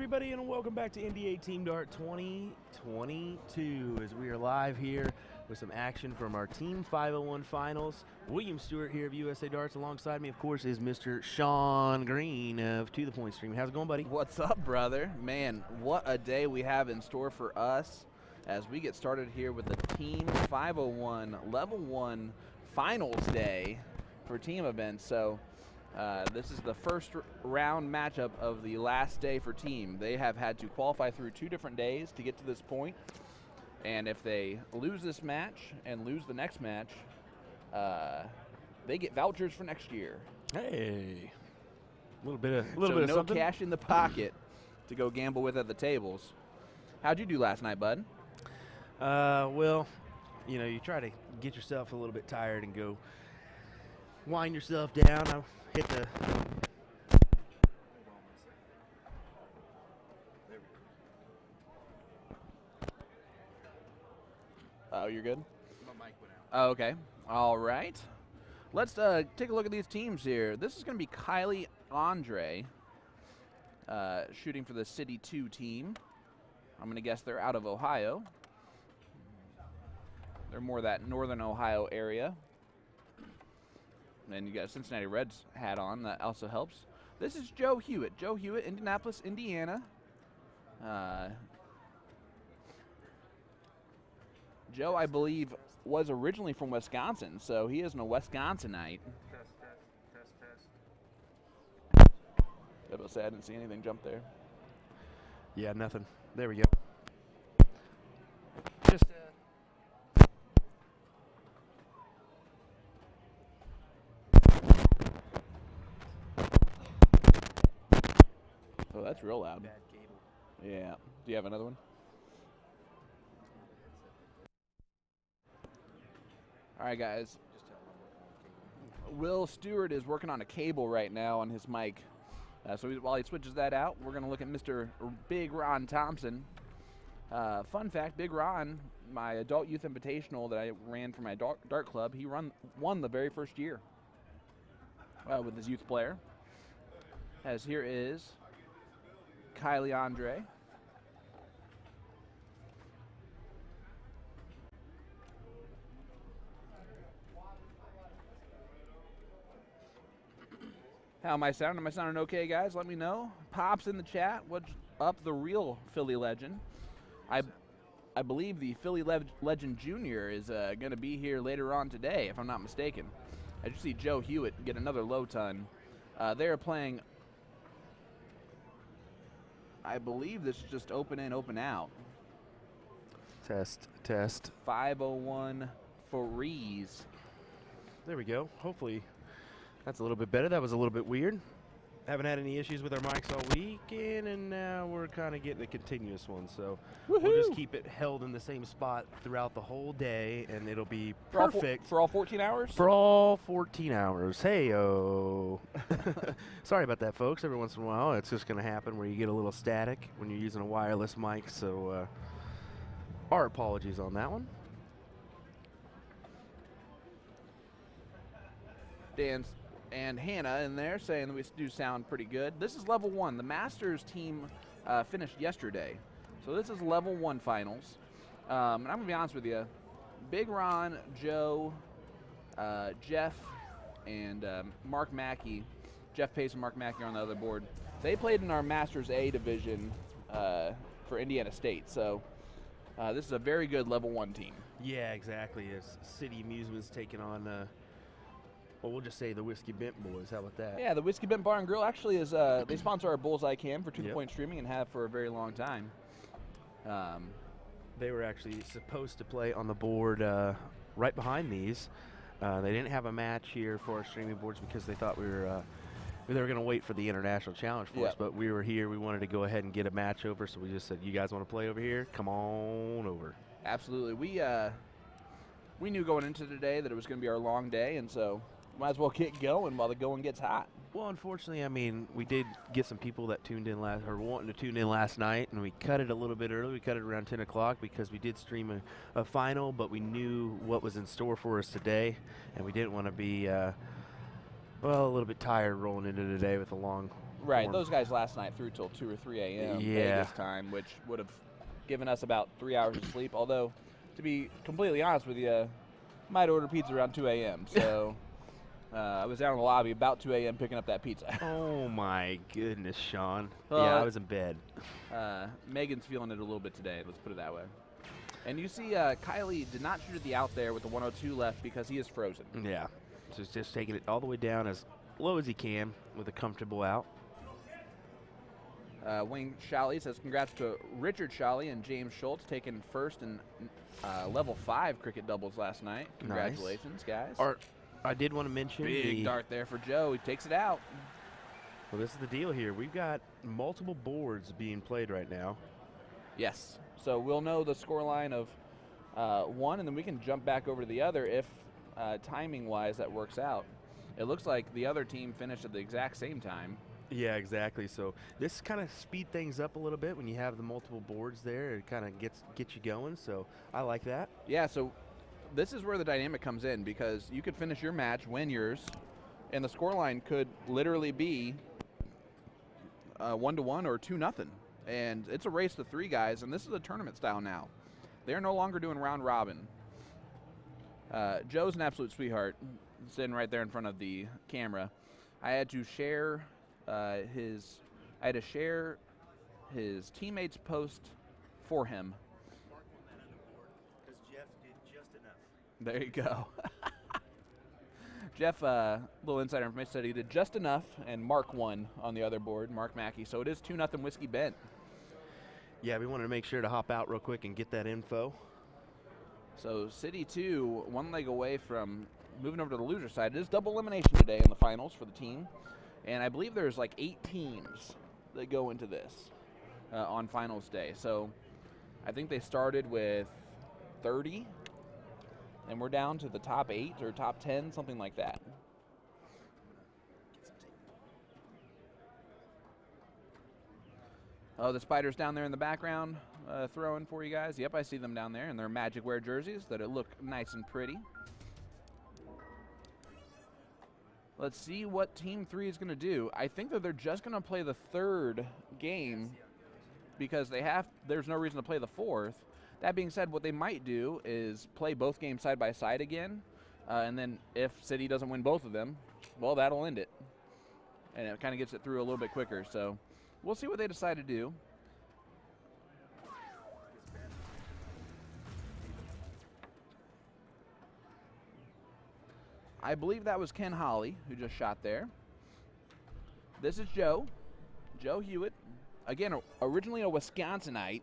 everybody, and welcome back to NDA Team Dart 2022 as we are live here with some action from our Team 501 Finals. William Stuart here of USA Darts. Alongside me, of course, is Mr. Sean Green of To The Point Stream. How's it going, buddy? What's up, brother? Man, what a day we have in store for us as we get started here with the Team 501 Level 1 Finals Day for team events. So this is the first round matchup of the last day for team. They have had to qualify through 2 different days to get to this point. And if they lose this match and lose the next match, they get vouchers for next year. Hey, a little bit of no something. Cash in the pocket to go gamble with at the tables. How'd you do last night, bud? Well, you know, you try to get yourself a little bit tired and go wind yourself down. I hit the Oh, you're good? My mic went out. Oh, okay. All right. Let's take a look at these teams here. This is going to be Kylie Andre shooting for the City 2 team. I'm going to guess they're out of Ohio. They're more that northern Ohio area. And you got a Cincinnati Reds hat on. That also helps. This is Joe Hewitt. Joe Hewitt, Indianapolis, Indiana. Joe, I believe, was originally from Wisconsin, so he isn't a Wisconsinite. I was say I didn't see anything jump there. Yeah, nothing. There we go. Just Oh, that's real loud. bad cable. Yeah. Do you have another one? All right, guys. Will Stewart is working on a cable right now on his mic. So while he switches that out, we're going to look at Mr. Big Ron Thompson. Fun fact, Big Ron, my adult youth invitational that I ran for my dart club, he won the very first year with his youth player. As here is Kylie Andre. How am I sounding? Am I sounding okay, guys? Let me know. Pops in the chat. What's up, the real Philly legend? I believe the Philly Legend Jr. is going to be here later on today, if I'm not mistaken. I just see Joe Hewitt get another low ton. They are playing, I believe this is just open in, open out. Test, test. 501 freeze. There we go. Hopefully that's a little bit better. That was a little bit weird. Haven't had any issues with our mics all weekend, and now we're kind of getting a continuous one. So we'll just keep it held in the same spot throughout the whole day, and it'll be perfect. For all 14 hours? For all 14 hours. Hey-o. Sorry about that, folks. Every once in a while, it's just going to happen where you get a little static when you're using a wireless mic. So our apologies on that one. Dan's and Hannah in there saying that we do sound pretty good. This is level 1. The Masters team finished yesterday. So this is level 1 finals. And I'm going to be honest with you. Big Ron, Joe, Jeff, and Mark Mackey. Jeff Pace and Mark Mackey are on the other board. They played in our Masters A division for Indiana State. So this is a very good level 1 team. Yeah, exactly. As City Amusements taking on well, we'll just say the Whiskey Bent Boys. How about that? Yeah, the Whiskey Bent Bar and Grill actually is, they sponsor our Bullseye Cam for 2-point streaming and have for a very long time. They were actually supposed to play on the board right behind these. They didn't have a match here for our streaming boards because they thought they were going to wait for the International Challenge for us, but we were here. We wanted to go ahead and get a match over, so we just said, you guys want to play over here? Come on over. Absolutely. We knew going into today that it was going to be our long day, and so might as well get going while the going gets hot. Well, unfortunately, I mean, we did get some people that tuned in wanting to tune in last night, and we cut it a little bit early. We cut it around 10 o'clock because we did stream a final, but we knew what was in store for us today, and we didn't want to be, well, a little bit tired rolling into today with a long Right, form. those guys last night threw till 2 or 3 a.m. Yeah. Vegas time, which would have given us about 3 hours of sleep, although, to be completely honest with you, might order pizza around 2 a.m., so... I was down in the lobby about 2 a.m. picking up that pizza. Oh, my goodness, Sean. Well, yeah, I was in bed. Megan's feeling it a little bit today, let's put it that way. And you see Kylie did not shoot at the out there with the 102 left because he is frozen. Yeah, so he's just taking it all the way down as low as he can with a comfortable out. Wayne Shalley says congrats to Richard Shalley and James Schultz taking first in level 5 cricket doubles last night. Congratulations, guys. I did want to mention big dart there for Joe. He takes it out. Well, this is the deal here. We've got multiple boards being played right now. Yes. So we'll know the scoreline of one, and then we can jump back over to the other if timing-wise that works out. It looks like the other team finished at the exact same time. Yeah, exactly. So this kind of speed things up a little bit when you have the multiple boards there. It kind of gets you going. So I like that. Yeah. So this is where the dynamic comes in because you could finish your match, win yours, and the scoreline could literally be 1-1 or 2-0. And it's a race to 3 guys, and this is a tournament style now. They're no longer doing round robin. Joe's an absolute sweetheart, sitting right there in front of the camera. I had to share his teammates' post for him. Because Jeff did There you go. Jeff, little insider information, said he did just enough, and Mark won on the other board, Mark Mackey. So it is 2-0 Whiskey Bent. Yeah, we wanted to make sure to hop out real quick and get that info. So City 2, one leg away from moving over to the loser side. It is double elimination today in the finals for the team. And I believe there's like 8 teams that go into this on finals day. So I think they started with 30, and we're down to the top 8 or top 10, something like that. Oh, the Spiders down there in the background throwing for you guys. Yep, I see them down there in their Magic Wear jerseys that look nice and pretty. Let's see what Team 3 is going to do. I think that they're just going to play the 3rd game because there's no reason to play the 4th. That being said, what they might do is play both games side by side again, and then if City doesn't win both of them, well, that'll end it. And it kind of gets it through a little bit quicker. So we'll see what they decide to do. I believe that was Ken Holly who just shot there. This is Joe Hewitt. Again, originally a Wisconsinite.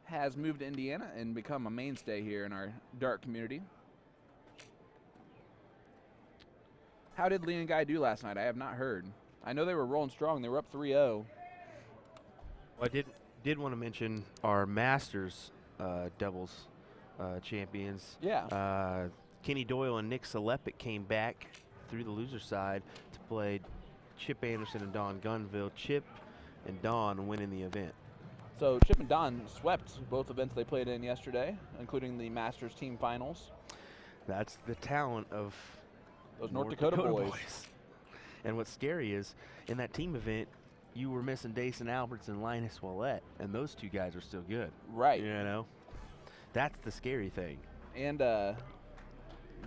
Has moved to Indiana and become a mainstay here in our dart community. How did Lee and Guy do last night? I have not heard. I know they were rolling strong. They were up 3-0. Well, I did want to mention our Masters doubles champions. Yeah. Kenny Doyle and Nick Selepic came back through the loser side to play Chip Anderson and Don Gunville. Chip and Don winning the event. So Chip and Don swept both events they played in yesterday, including the Masters team finals. That's the talent of those North Dakota boys. And what's scary is, in that team event, you were missing Dason Alberts and Linus Willett, and those 2 guys are still good. Right. You know? That's the scary thing. And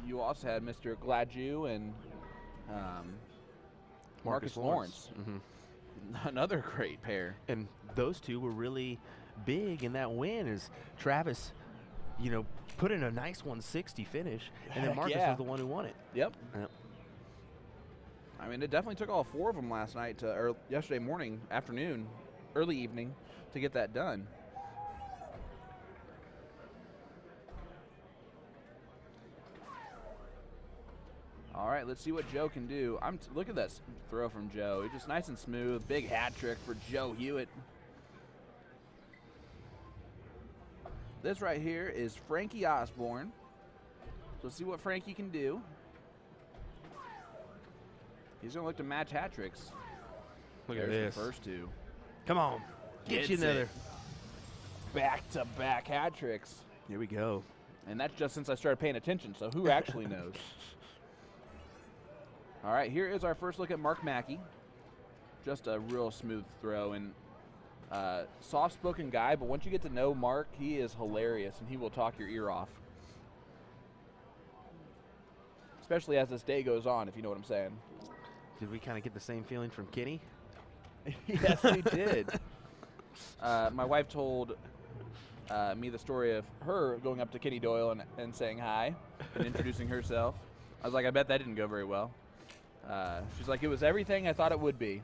you also had Mr. Gladue and Marcus Lawrence. Mm-hmm. Another great pair. And those 2 were really big in that win as Travis, put in a nice 160 finish, and then Marcus was the one who won it. Yep. I mean, it definitely took all 4 of them last night or yesterday morning, afternoon, early evening to get that done. All right, let's see what Joe can do. Look at that throw from Joe. He's just nice and smooth. Big hat trick for Joe Hewitt. This right here is Frankie Osborne. So let's see what Frankie can do. He's going to look to match hat tricks. Look at this. The first 2. Come on. Get you another. Back-to-back hat tricks. Here we go. And that's just since I started paying attention, so who actually knows? All right, here is our first look at Mark Mackey. Just a real smooth throw and soft-spoken guy, but once you get to know Mark, he is hilarious and he will talk your ear off. Especially as this day goes on, if you know what I'm saying. Did we kind of get the same feeling from Kenny? Yes, we did. My wife told me the story of her going up to Kenny Doyle and saying hi and introducing herself. I was like, I bet that didn't go very well. She's like, it was everything I thought it would be.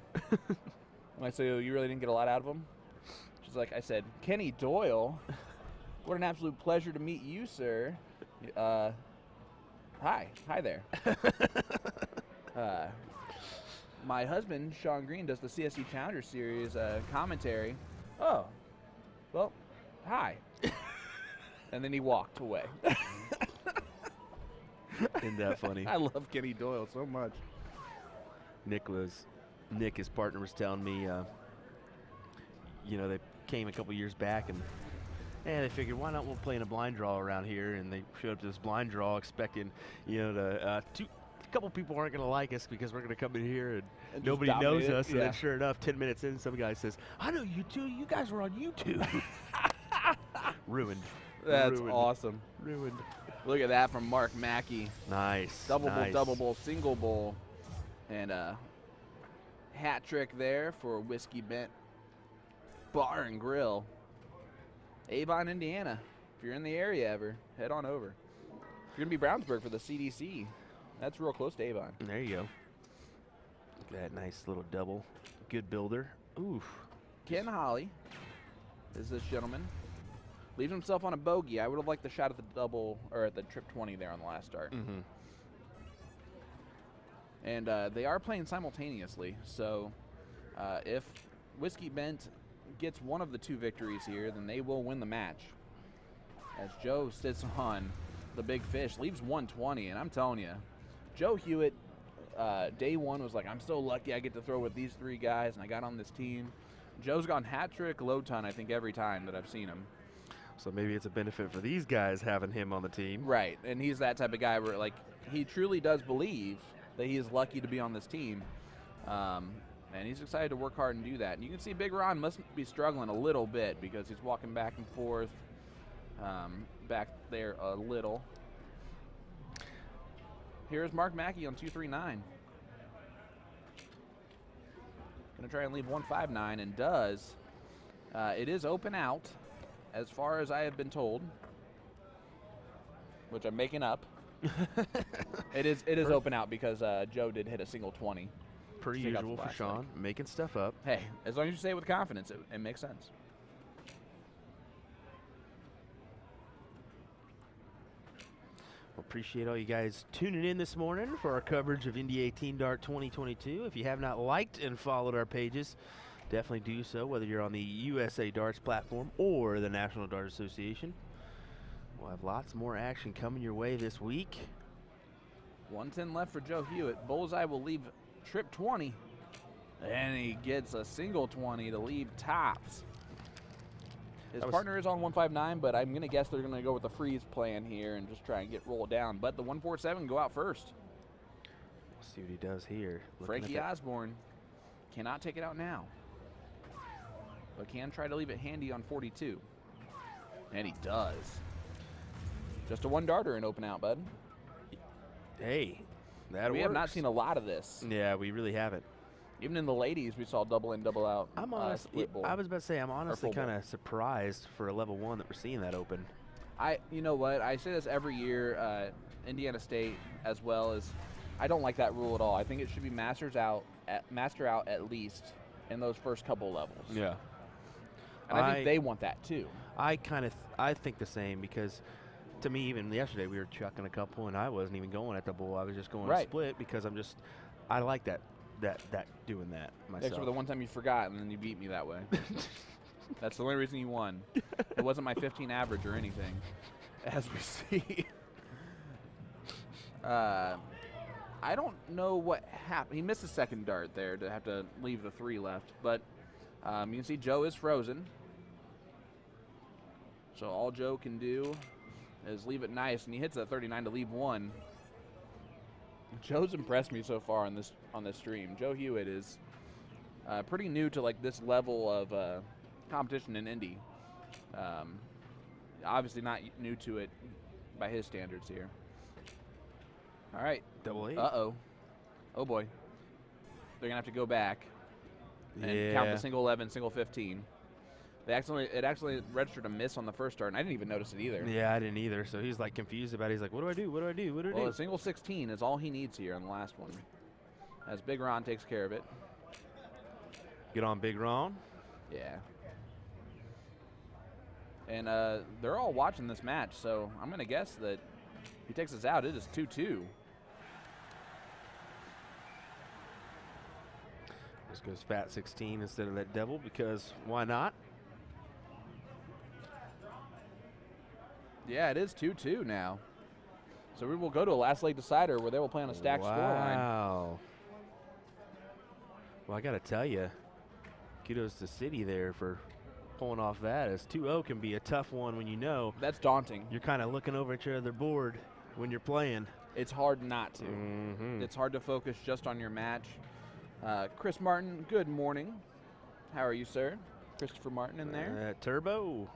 And I said, oh, you really didn't get a lot out of him? She's like, I said, Kenny Doyle? What an absolute pleasure to meet you, sir. Hi there. My husband, Sean Green, does the CSE Challenger Series commentary. Oh, well, hi. And then he walked away. Isn't that funny? I love Kenny Doyle so much. Nick, his partner, was telling me, they came a couple years back and they figured, why not we'll play in a blind draw around here, and they showed up to this blind draw expecting, a couple people aren't going to like us because we're going to come in here and nobody knows us. And then sure enough, 10 minutes in, some guy says, I know you two. You guys were on YouTube. Ruined. That's awesome. Ruined. Look at that from Mark Mackey. Nice. Double bowl, single bowl, and a hat trick there for Whiskey Bent Bar and Grill. Avon, Indiana. If you're in the area ever, head on over. If you're going to be Brownsburg for the CDC, that's real close to Avon. There you go. Look at that nice little double. Good builder. Oof. Ken Holly is this gentleman. Leaves himself on a bogey. I would have liked the shot at the double, or at the trip 20 there on the last start. Mm-hmm. And they are playing simultaneously, so if Whiskey Bent gets one of the 2 victories here, then they will win the match. As Joe sits on the big fish, leaves 120, and I'm telling you, Joe Hewitt, day 1 was like, I'm so lucky I get to throw with these 3 guys, and I got on this team. Joe's gone hat trick, low ton, I think, every time that I've seen him. So maybe it's a benefit for these guys having him on the team. Right, and he's that type of guy where, like, he truly does believe that he is lucky to be on this team. And he's excited to work hard and do that. And you can see Big Ron must be struggling a little bit because he's walking back and forth back there a little. Here's Mark Mackey on 239. Going to try and leave 159 and does. It is open out as far as I have been told, which I'm making up. It is open out because Joe did hit a single 20. Pretty usual for Sean, making stuff up. Hey, as long as you say it with confidence, it makes sense. Well, appreciate all you guys tuning in this morning for our coverage of NDA Team Dart 2022. If you have not liked and followed our pages, definitely do so, whether you're on the USA Darts platform or the National Dart Association. We'll have lots more action coming your way this week. 110 left for Joe Hewitt. Bullseye will leave trip 20. And he gets a single 20 to leave tops. His partner is on 159, but I'm going to guess they're going to go with the freeze plan here and just try and get rolled down. But the 147 go out first. Let's see what he does here. Frankie Osborne cannot take it out now, but can try to leave it handy on 42. And he does. Just a 1 darter and open out, bud. Hey, that we works. have not seen a lot of this. Yeah, we really haven't. Even in the ladies, we saw double in, double out. I'm honestly, I was about to say, I'm honestly kind of surprised for a level 1 that we're seeing that open. You know what? I say this every year. Indiana State, as well as, I don't like that rule at all. I think it should be master out at least in those first couple levels. Yeah. And I think they want that too. I think the same because, to me, even yesterday we were chucking a couple and I wasn't even going at the bull. I was just going split because I like that doing that myself. Except for the one time you forgot and then you beat me that way. That's the only reason you won. It wasn't my 15 average or anything, as we see. I don't know what happened. He missed a second dart there to have to leave the 3 left, but you can see Joe is frozen. So all Joe can do is leave it nice, and he hits that 39 to leave 1. Joe's impressed me so far on this stream. Joe Hewitt is pretty new to like this level of competition in Indy. Obviously not new to it by his standards here. All right. Double 8. Uh-oh. Oh, boy. They're going to have to go back and count the single 11, single 15. It actually registered a miss on the first start, and I didn't even notice it either. Yeah, I didn't either. So he's like confused about it. He's like, what do I do? What do I do? What do I do? Well, a single 16 is all he needs here on the last one, as Big Ron takes care of it. Get on, Big Ron. Yeah. And they're all watching this match, so I'm going to guess that he takes us out. It is 2-2. Just goes fat 16 instead of that double because why not? Yeah, it is 2-2 now. So we will go to a last leg decider where they will play on a stacked scoreline. Wow. Well, I got to tell you, kudos to City there for pulling off that, as 2-0 can be a tough one when you know. That's daunting. You're kind of looking over at your other board when you're playing. It's hard not to. Mm-hmm. It's hard to focus just on your match. Chris Martin, good morning. How are you, sir? Christopher Martin in there. Turbo.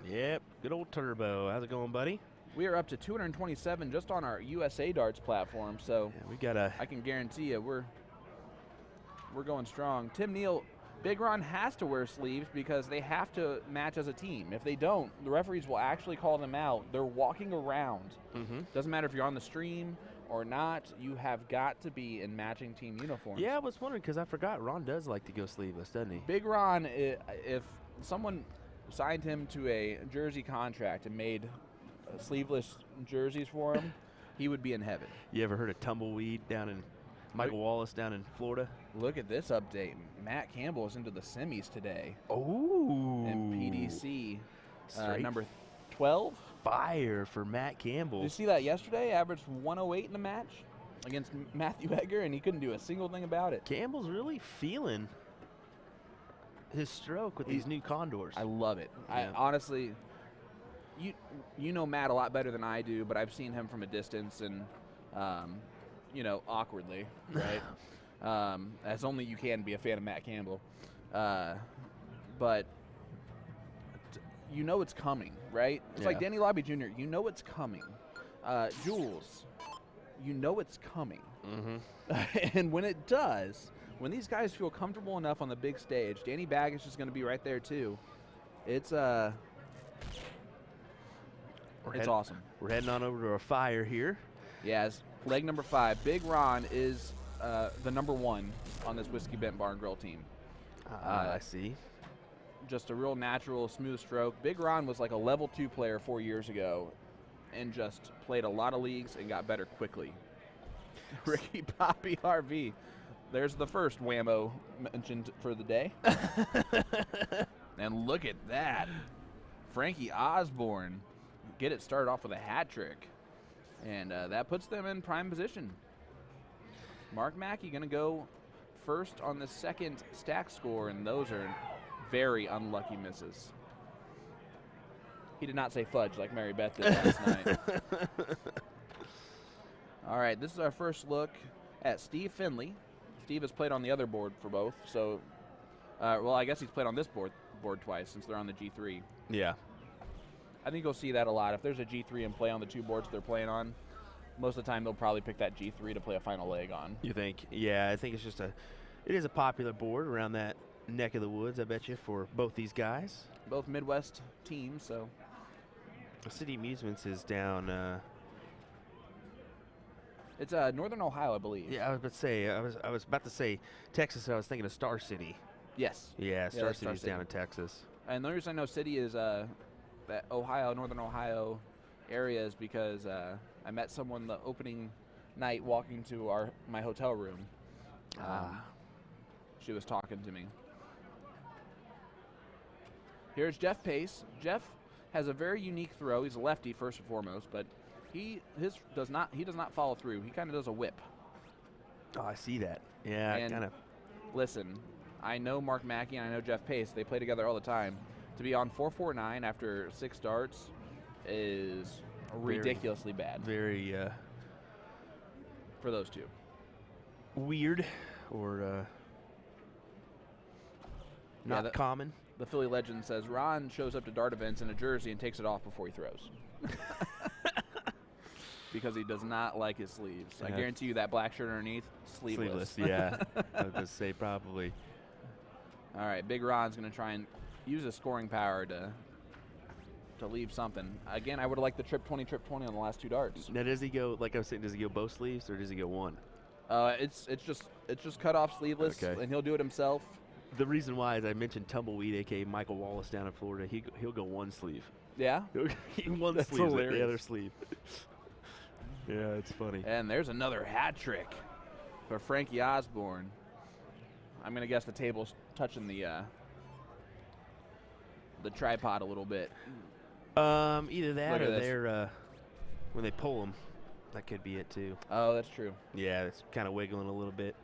Yep, good old Turbo. How's it going, buddy? We are up to 227 just on our USA Darts platform, so yeah, we got I can guarantee you we're going strong. Tim Neal Big Ron has to wear sleeves because they have to match as a team. If they don't, the referees will actually call them out. They're walking around. Doesn't matter if you're on the stream or not, you have got to be in matching team uniforms. Yeah, I was wondering because I forgot Ron does like to go sleeveless, doesn't he? Big Ron, if someone signed him to a jersey contract and made sleeveless jerseys for him, he would be in heaven. You ever heard of Tumbleweed down in Michael Wallace down in Florida? Look at this update. Matt Campbell is into the semis today. Oh. And PDC number 12. Fire for Matt Campbell. Did you see that yesterday? Averaged 108 in the match against Matthew Egger, and he couldn't do a single thing about it. Campbell's really feeling his stroke with these new Condors. I love it. Yeah. I honestly, you know Matt a lot better than I do, but I've seen him from a distance and, you know, awkwardly, right? As only you can be a fan of Matt Campbell. But you know it's coming, right? It's like Danny Lobby Jr. You know it's coming. Jules, you know it's coming. And when it does, when these guys feel comfortable enough on the big stage, Danny Baggins is going to be right there too. It's awesome. We're heading on over to a fire here. Yes, leg number 5. Big Ron is the number 1 on this Whiskey Bent Bar and Grill team. I see. Just a real natural, smooth stroke. Big Ron was like a level 2 player 4 years ago and just played a lot of leagues and got better quickly. Ricky Poppy RV. There's the first whammo mentioned for the day. And look at that. Frankie Osborne get it started off with a hat trick. And that puts them in prime position. Mark Mackey going to go first on the second stack score, and those are very unlucky misses. He did not say fudge like Mary Beth did last night. All right, this is our first look at Steve Finley. Steve has played on the other board for both, so, well, I guess he's played on this board twice since they're on the G3. Yeah. I think you'll see that a lot. If there's a G3 in play on the 2 boards they're playing on, most of the time they'll probably pick that G3 to play a final leg on. You think? Yeah, I think it's just it is a popular board around that neck of the woods, I bet you, for both these guys. Both Midwest teams, so. City Amusements is down. It's Northern Ohio, I believe. Yeah, I was about to say. I was about to say Texas. I was thinking of Star City. Yes. Yeah, Star City's City. down in Texas. And the only reason I know City is that Ohio, Northern Ohio area is because I met someone the opening night walking to my hotel room. She was talking to me. Here's Jeff Pace. Jeff has a very unique throw. He's a lefty first and foremost, but he does not follow through. He kind of does a whip. Oh, I see that. Yeah, kind of. Listen, I know Mark Mackey and I know Jeff Pace. They play together all the time. To be on 449 after 6 starts is ridiculously bad. Very for those two. Weird or not common. The Philly legend says Ron shows up to dart events in a jersey and takes it off before he throws. Because he does not like his sleeves. I guarantee you that black shirt underneath, sleeveless. Yeah. I was going to say probably. All right, Big Ron's going to try and use his scoring power to leave something. Again, I would have liked the trip 20 on the last 2 darts. Now, does he go, like I was saying, does he go both sleeves or does he go one? It's just cut off sleeveless, and he'll do it himself. The reason why is I mentioned Tumbleweed, a.k.a. Michael Wallace down in Florida. He'll go one sleeve. Yeah? One sleeve with the other sleeve. Yeah, it's funny. And there's another hat trick for Frankie Osborne. I'm going to guess the table's touching the tripod a little bit. Either that or they're when they pull them, that could be it too. Oh, that's true. Yeah, it's kind of wiggling a little bit.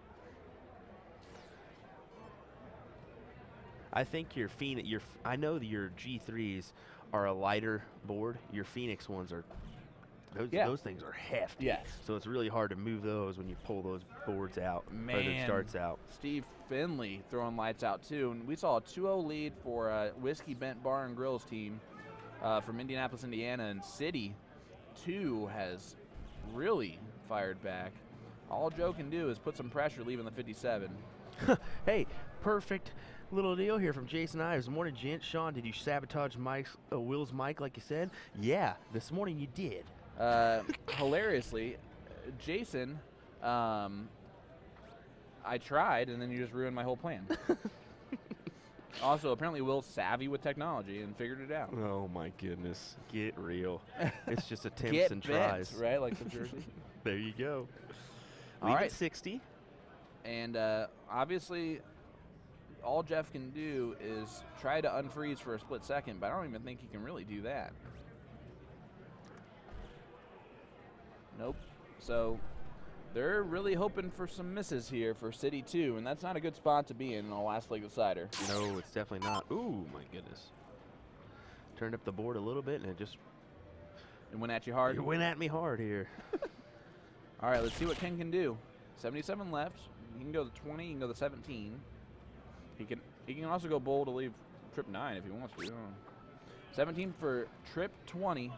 I think I know that your G3s are a lighter board. Your Phoenix ones are. Those things are hefty. Yes. So it's really hard to move those when you pull those boards out. Man. Or the starts out. Steve Finley throwing lights out too. And we saw a 2-0 lead for Whiskey Bent Bar and Grill's team from Indianapolis, Indiana. And City 2 has really fired back. All Joe can do is put some pressure leaving the 57. Hey, perfect little deal here from Jason Ives. Morning, gents. Sean, did you sabotage Will's mic like you said? Yeah, this morning you did. Hilariously, Jason, I tried, and then you just ruined my whole plan. Also, apparently Will's savvy with technology and figured it out. Oh, my goodness. Get real. It's just attempts and tries. Bent, right, like the jersey. There you go. All Leave right. at 60. And obviously, all Jeff can do is try to unfreeze for a split second, but I don't even think he can really do that. Nope. So they're really hoping for some misses here for City 2, and that's not a good spot to be in the last leg decider. No, it's definitely not. Ooh, my goodness. Turned up the board a little bit, and it just... It went at you hard? It went at me hard here. All right, let's see what Ken can do. 77 left. He can go to 20. He can go to 17. He can also go bold to leave trip 9 if he wants to. 17 for trip 20.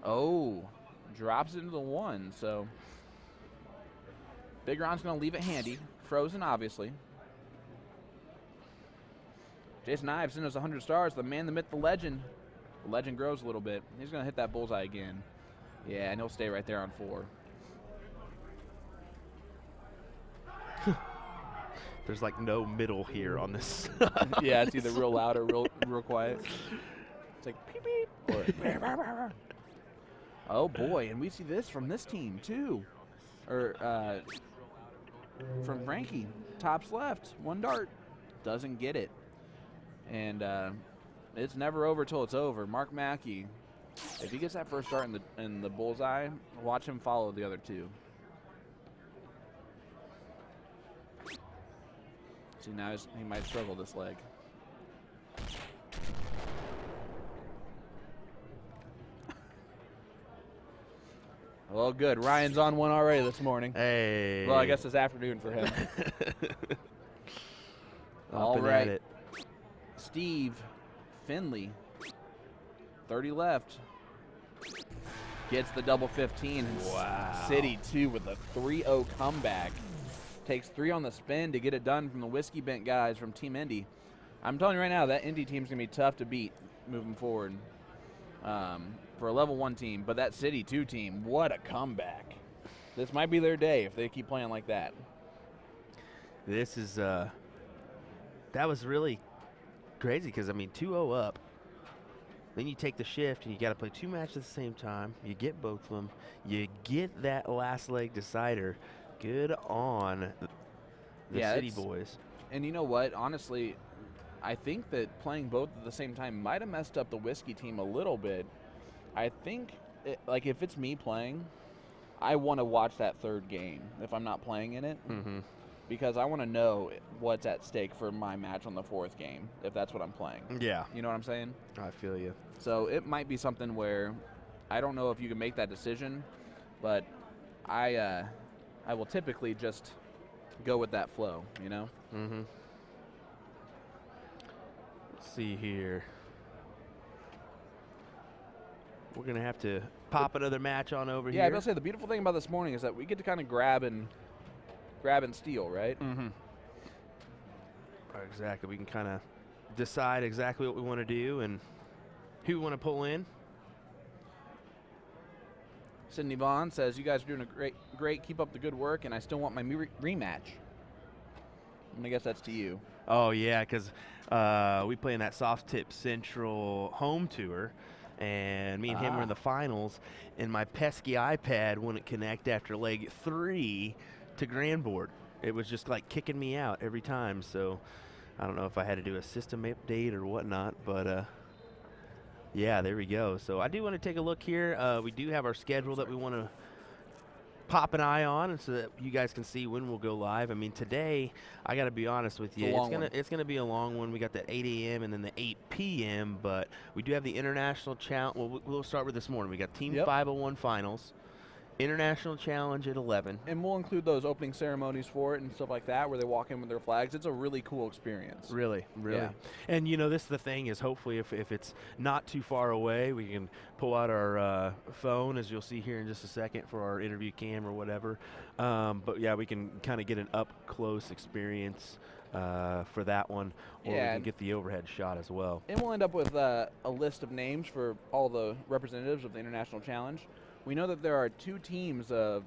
Oh, drops into the 1. So Big Ron's going to leave it handy. Frozen, obviously. Jason Ives sent us 100 stars. The man, the myth, the legend. The legend grows a little bit. He's going to hit that bullseye again. Yeah, and he'll stay right there on 4. There's like no middle here on this. Yeah, it's either real loud or real quiet. It's like beep beep. Or oh boy, and we see this from this team too. Or from Frankie. Tops left, 1 dart. Doesn't get it. And it's never over till it's over. Mark Mackey, if he gets that first dart in the bullseye, watch him follow the other 2. See, now he might struggle this leg. Well, good. Ryan's on 1 already this morning. Hey. Well, I guess this afternoon for him. All right. It. Steve Finley, 30 left. Gets the double 15. Wow. City 2 with a 3-0 comeback. Takes 3 on the spin to get it done from the Whiskey Bent guys from Team Indy. I'm telling you right now, that Indy team's going to be tough to beat moving forward for a level 1 team. But that City 2 team, what a comeback. This might be their day if they keep playing like that. This is, that was really crazy because, I mean, 2-0 up. Then you take the shift and you got to play 2 matches at the same time. You get both of them. You get that last leg decider. Good on the City boys. And you know what? Honestly, I think that playing both at the same time might have messed up the Whiskey team a little bit. I think, like, if it's me playing, I want to watch that 3rd game if I'm not playing in it. Mm-hmm. Because I want to know what's at stake for my match on the 4th game, if that's what I'm playing. Yeah. You know what I'm saying? I feel you. So it might be something where I don't know if you can make that decision, but I will typically just go with that flow, you know? Mm-hmm. Let's see here. We're going to have to pop another match on over here. Yeah, I was going to say, the beautiful thing about this morning is that we get to kind of grab and steal, right? Mm-hmm. Exactly. We can kind of decide exactly what we want to do and who we want to pull in. Sydney Vaughn says, you guys are doing a great. Keep up the good work, and I still want my rematch. I'm going to guess that's to you. Oh, yeah, because we play in that Soft Tip Central home tour, and me and him were in the finals, and my pesky iPad wouldn't connect after leg 3 to Grand Board. It was just like kicking me out every time, so I don't know if I had to do a system update or whatnot, but yeah, there we go. So I do want to take a look here. We do have our schedule that we want to pop an eye on, and so that you guys can see when we'll go live. I mean, today, I got to be honest with you, it's gonna be a long one. We got that 8 a.m. and then the 8 p.m., but we do have the international challenge. Well, we'll start with this morning. We got Team 501 finals, International Challenge at 11. And we'll include those opening ceremonies for it and stuff like that, where they walk in with their flags. It's a really cool experience. Really. Yeah. And this is the thing is, hopefully if it's not too far away, we can pull out our phone, as you'll see here in just a second, for our interview cam or whatever. But yeah, we can kind of get an up close experience for that one, or we can get the overhead shot as well. And we'll end up with a list of names for all the representatives of the International Challenge. We know that there are 2 teams of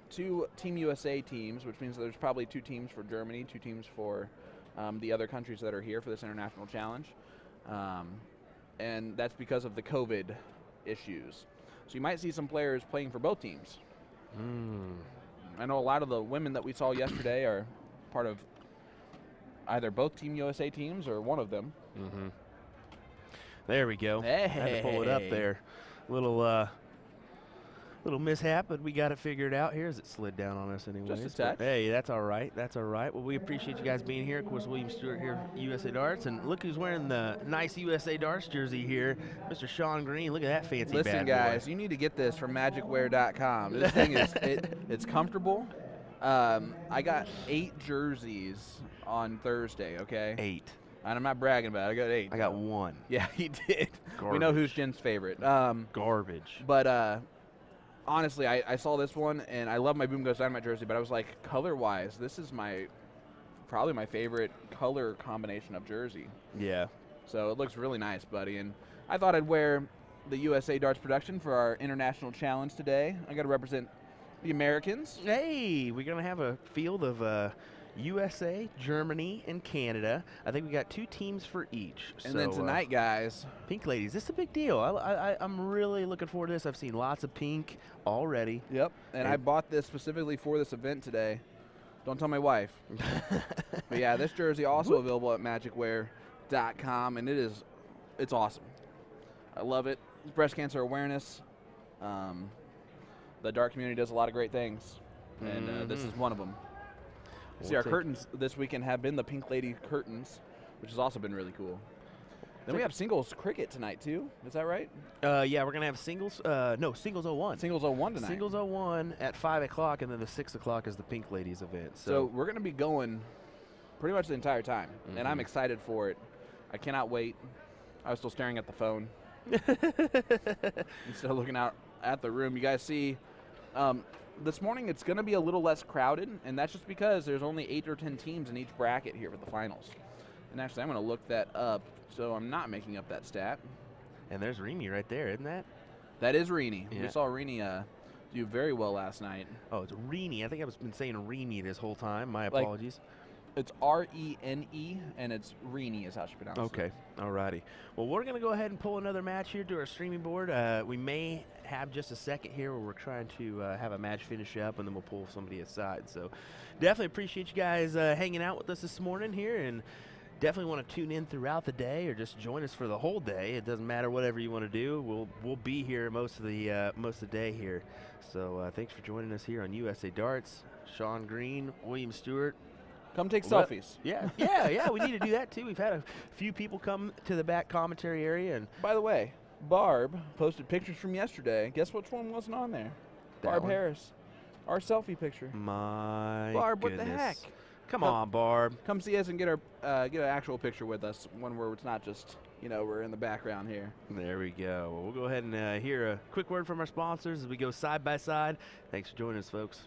2 Team USA teams, which means there's probably 2 teams for Germany, 2 teams for the other countries that are here for this International Challenge. And that's because of the COVID issues. So you might see some players playing for both teams. I know a lot of the women that we saw yesterday are part of either both Team USA teams or one of them. There we go. Hey. Had to pull it up there. Little mishap, but we got it figured out here as it slid down on us anyways. Just a touch. Hey, that's all right. That's all right. Well, we appreciate you guys being here. Of course, William Stuart here, USA Darts, and look who's wearing the nice USA Darts jersey here, Mr. Sean Green. Look at that fancy bad boy. Listen, guys, you need to get this from magicwear.com. This thing is it's comfortable. I got 8 jerseys on Thursday. Okay. 8. And I'm not bragging about it. I got 8. I got 1. Yeah, he did. Garbage. We know who's Jen's favorite. Garbage. But honestly, I saw this one, and I love my Boom Goes Dynamite jersey, but I was like, color-wise, this is probably my favorite color combination of jersey. Yeah. So it looks really nice, buddy. And I thought I'd wear the USA Darts production for our International Challenge today. I got to represent the Americans. Hey, we're going to have a field of USA, Germany, and Canada. I think we got 2 teams for each. And then tonight, guys, Pink Ladies. This is a big deal. I'm really looking forward to this. I've seen lots of pink already. Yep. And I bought this specifically for this event today. Don't tell my wife. But yeah, this jersey also available at magicwear.com, and it's awesome. I love it. It's breast cancer awareness. The dart community does a lot of great things, and this is one of them. See, our curtains this weekend have been the Pink Lady curtains, which has also been really cool. Then we have singles cricket tonight, too. Is that right? Yeah, we're going to have singles. No, singles 01. Singles 01 tonight. Singles 01 at 5 o'clock, and then the 6 o'clock is the Pink Ladies event. So we're going to be going pretty much the entire time, and I'm excited for it. I cannot wait. I was still staring at the phone instead of looking out at the room. You guys see, this morning it's going to be a little less crowded, and that's just because there's only 8 or 10 teams in each bracket here for the finals. And actually, I'm going to look that up, so I'm not making up that stat. And there's Reenie right there, isn't that? That is Reenie. Yeah. We saw Reenie do very well last night. Oh, it's Reenie. I think I've been saying Reenie this whole time. My apologies. It's R-E-N-E, and it's Reenie is how she pronounces it. Okay, all righty. Well, we're going to go ahead and pull another match here to our streaming board. We may have just a second here where we're trying to have a match finish up, and then we'll pull somebody aside. So definitely appreciate you guys hanging out with us this morning here, and definitely want to tune in throughout the day or just join us for the whole day. It doesn't matter, whatever you want to do. We'll be here most of the day here. So thanks for joining us here on USA Darts. Sean Green, William Stewart. Come take selfies. Yeah, we need to do that too. We've had a few people come to the back commentary area. And by the way, Barb posted pictures from yesterday. Guess which one wasn't on there? Barb Harris. Our selfie picture. My Barb, goodness. what the heck? Come on, Barb. Come see us and get an actual picture with us, one where it's not just, we're in the background here. There we go. Well, we'll go ahead and hear a quick word from our sponsors as we go side by side. Thanks for joining us, folks.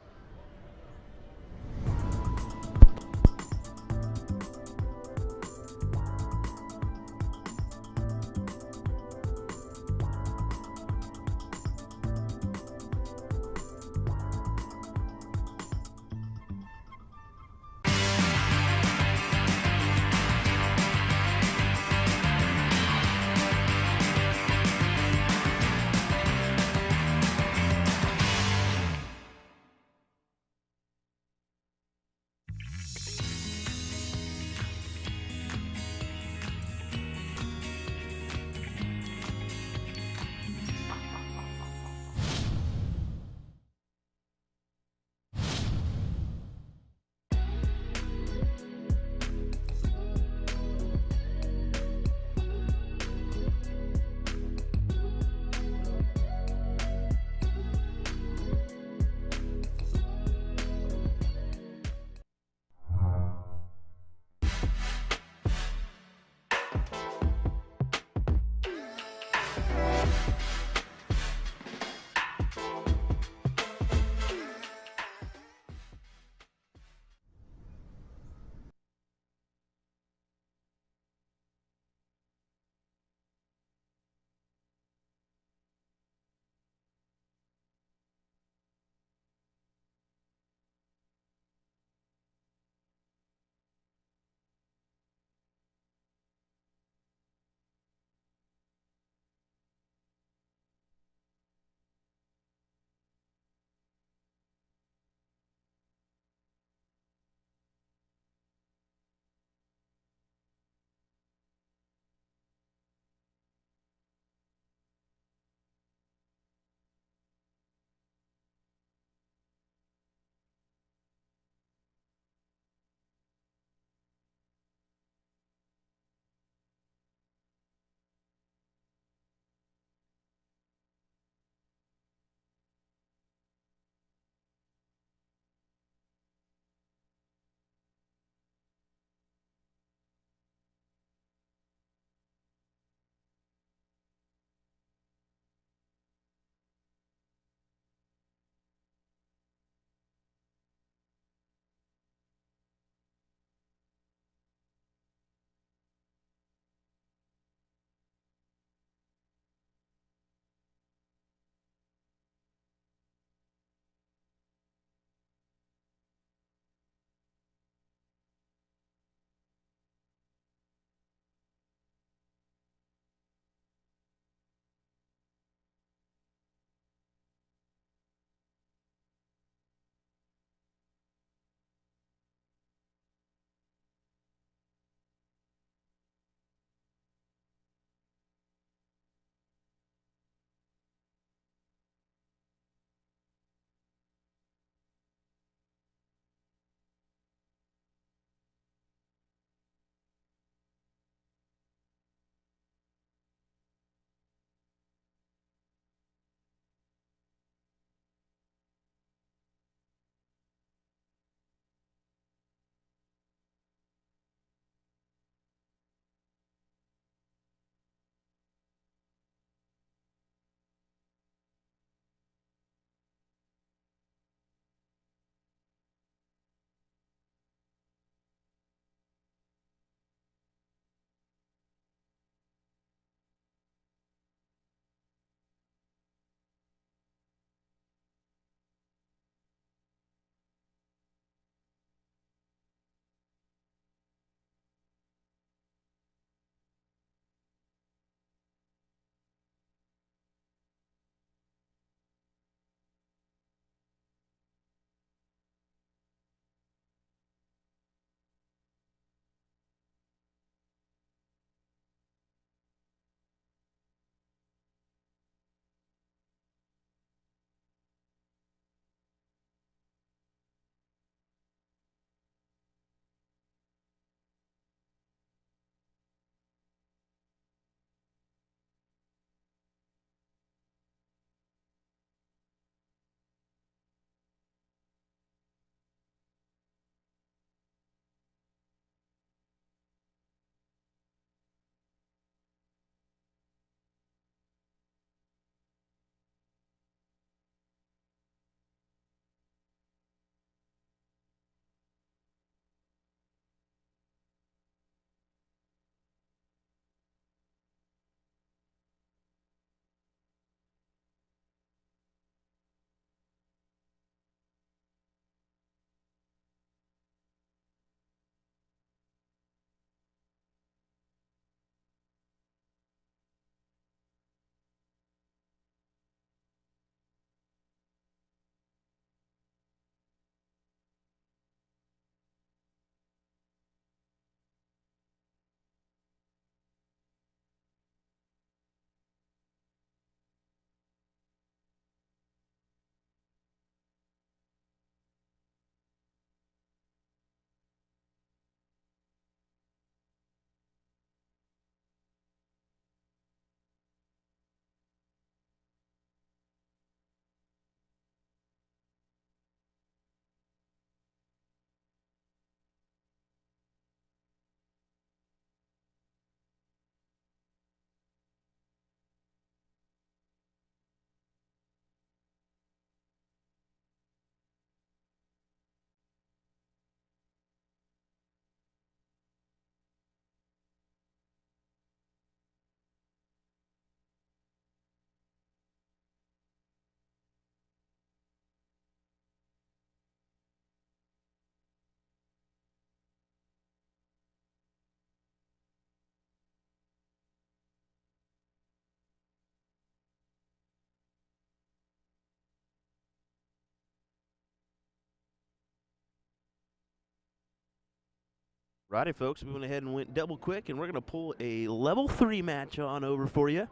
Righty, folks, we went ahead and went double quick, and we're going to pull a level 3 match on over for you.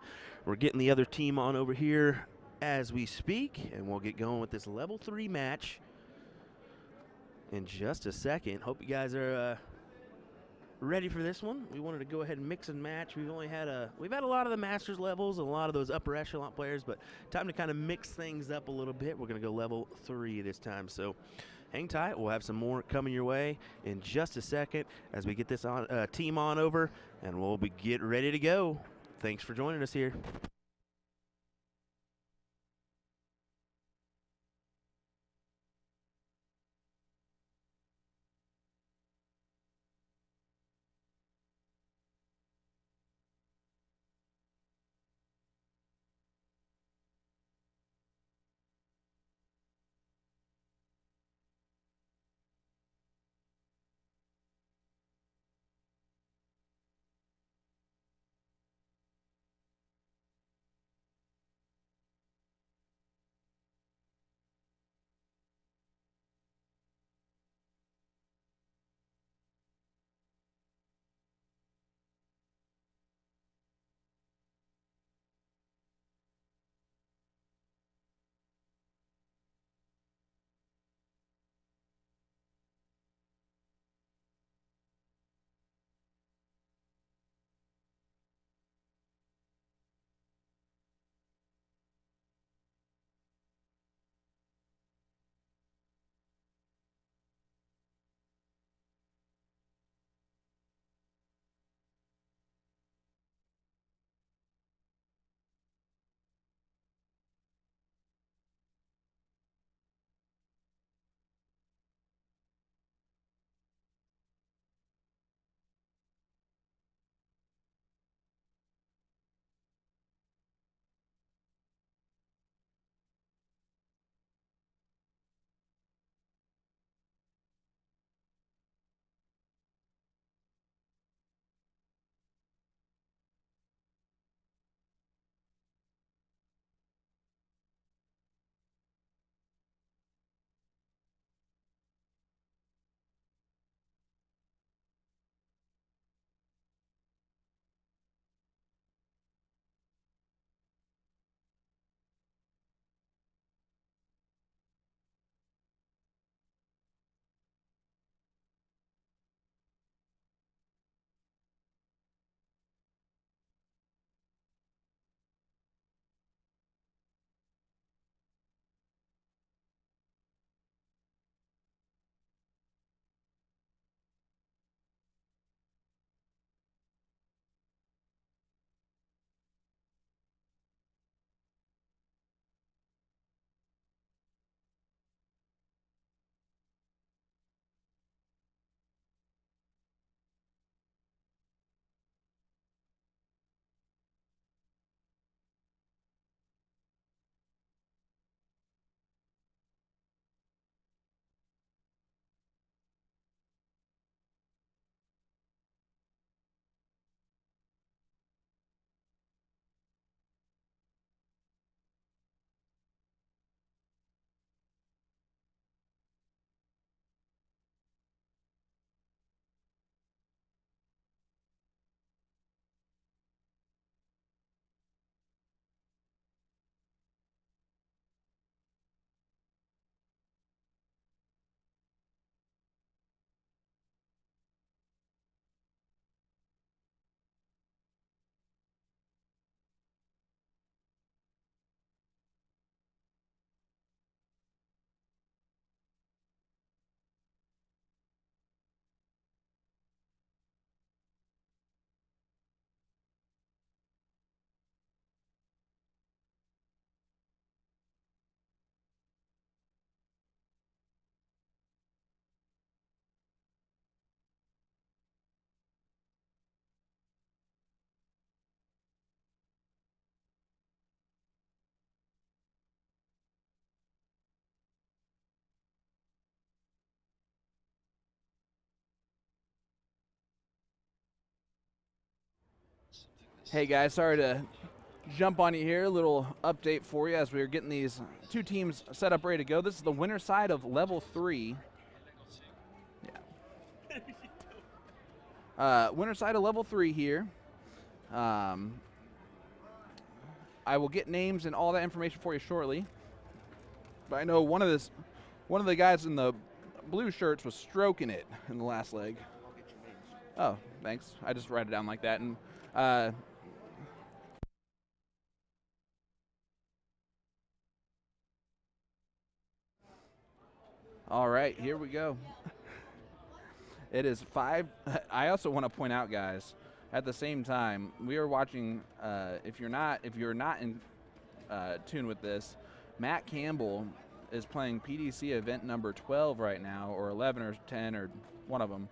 We're getting the other team on over here as we speak, and we'll get going with this level 3 match in just a second. Hope you guys are ready for this one. We wanted to go ahead and mix and match. We've had a lot of the Masters levels and a lot of those upper echelon players, but time to kind of mix things up a little bit. We're going to go level 3 this time, so hang tight. We'll have some more coming your way in just a second as we get this team on over, and we'll get ready to go. Thanks for joining us here. Hey guys, sorry to jump on you here. A little update for you as we are getting these two teams set up, ready to go. This is the winner side of level 3. Yeah. Winner side of level 3 here. I will get names and all that information for you shortly. But I know one of the guys in the blue shirts was stroking it in the last leg. I'll get your names. Oh, thanks. I just write it down like that. And all right, here we go. It is 5. I also want to point out, guys, at the same time, we are watching. If you're not in tune with this, Matt Campbell is playing PDC event number 12 right now, or 11 or 10 or one of them.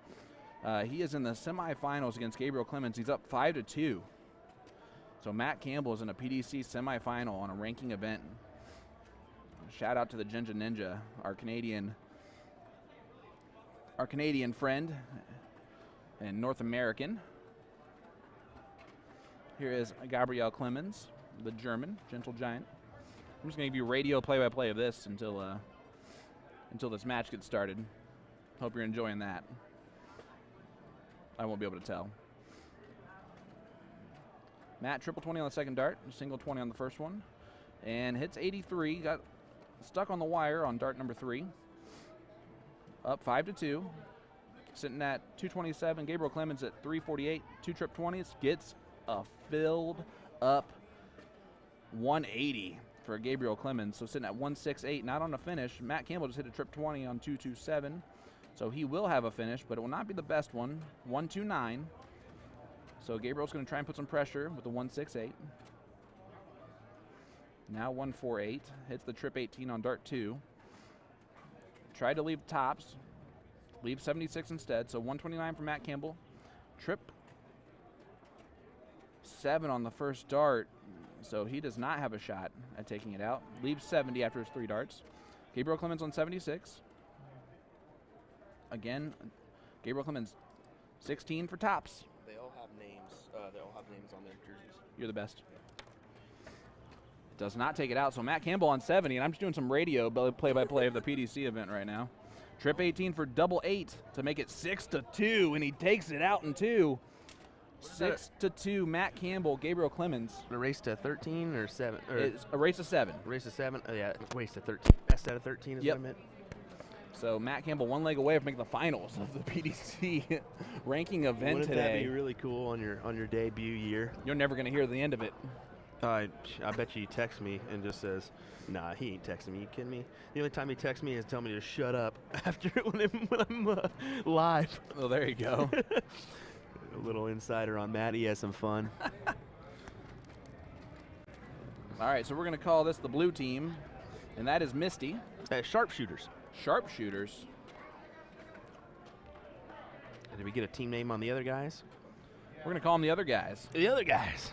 He is in the semifinals against Gabriel Clemens. He's up 5-2. So Matt Campbell is in a PDC semifinal on a ranking event. Shout out to the Jinja Ninja, our Canadian friend and North American. Here is Gabriel Clemens, the German gentle giant. I'm just going to give you radio play-by-play of this until this match gets started. Hope you're enjoying that. I won't be able to tell. Matt triple 20 on the second dart, single 20 on the first one, and hits 83. Got stuck on the wire on dart number 3. Up 5-2. Sitting at 227. Gabriel Clemens at 348. 2 trip 20s. Gets a filled up 180 for Gabriel Clemens. So sitting at 168. Not on a finish. Matt Campbell just hit a trip 20 on 227. So he will have a finish, but it will not be the best one. 129. So Gabriel's going to try and put some pressure with the 168. Now 148. Hits the trip 18 on dart 2. Tried to leave tops. Leave 76 instead. So 129 for Matt Campbell. Trip 7 on the first dart. So he does not have a shot at taking it out. Leaves 70 after his 3 darts. Gabriel Clemens on 76. Again, Gabriel Clemens 16 for tops. They all have names. They all have names on their jerseys. You're the best. Does not take it out. So Matt Campbell on 70, and I'm just doing some radio play-by-play of the PDC event right now. Trip 18 for double 8 to make it 6-2, and he takes it out in 2. 6-2, Matt Campbell, Gabriel Clemens. A race to 13 or 7? Or It's a race of 7. race to 7? Oh, yeah, race to 13. Best out of 13 is Yep. what I meant. So Matt Campbell 1 leg away from making the finals of the PDC ranking event Wouldn't today. that be really cool on your debut year? You're never going to hear the end of it. I bet you he texts me and just says, nah, he ain't texting me. You kidding me? The only time he texts me is tell me to shut up after when I'm live. Oh, there you go. A little insider on Matt. He has some fun. All right, so we're going to call this the blue team, and that is Misty. Sharpshooters. Sharpshooters. Did we get a team name on the other guys? We're going to call them the other guys. The other guys.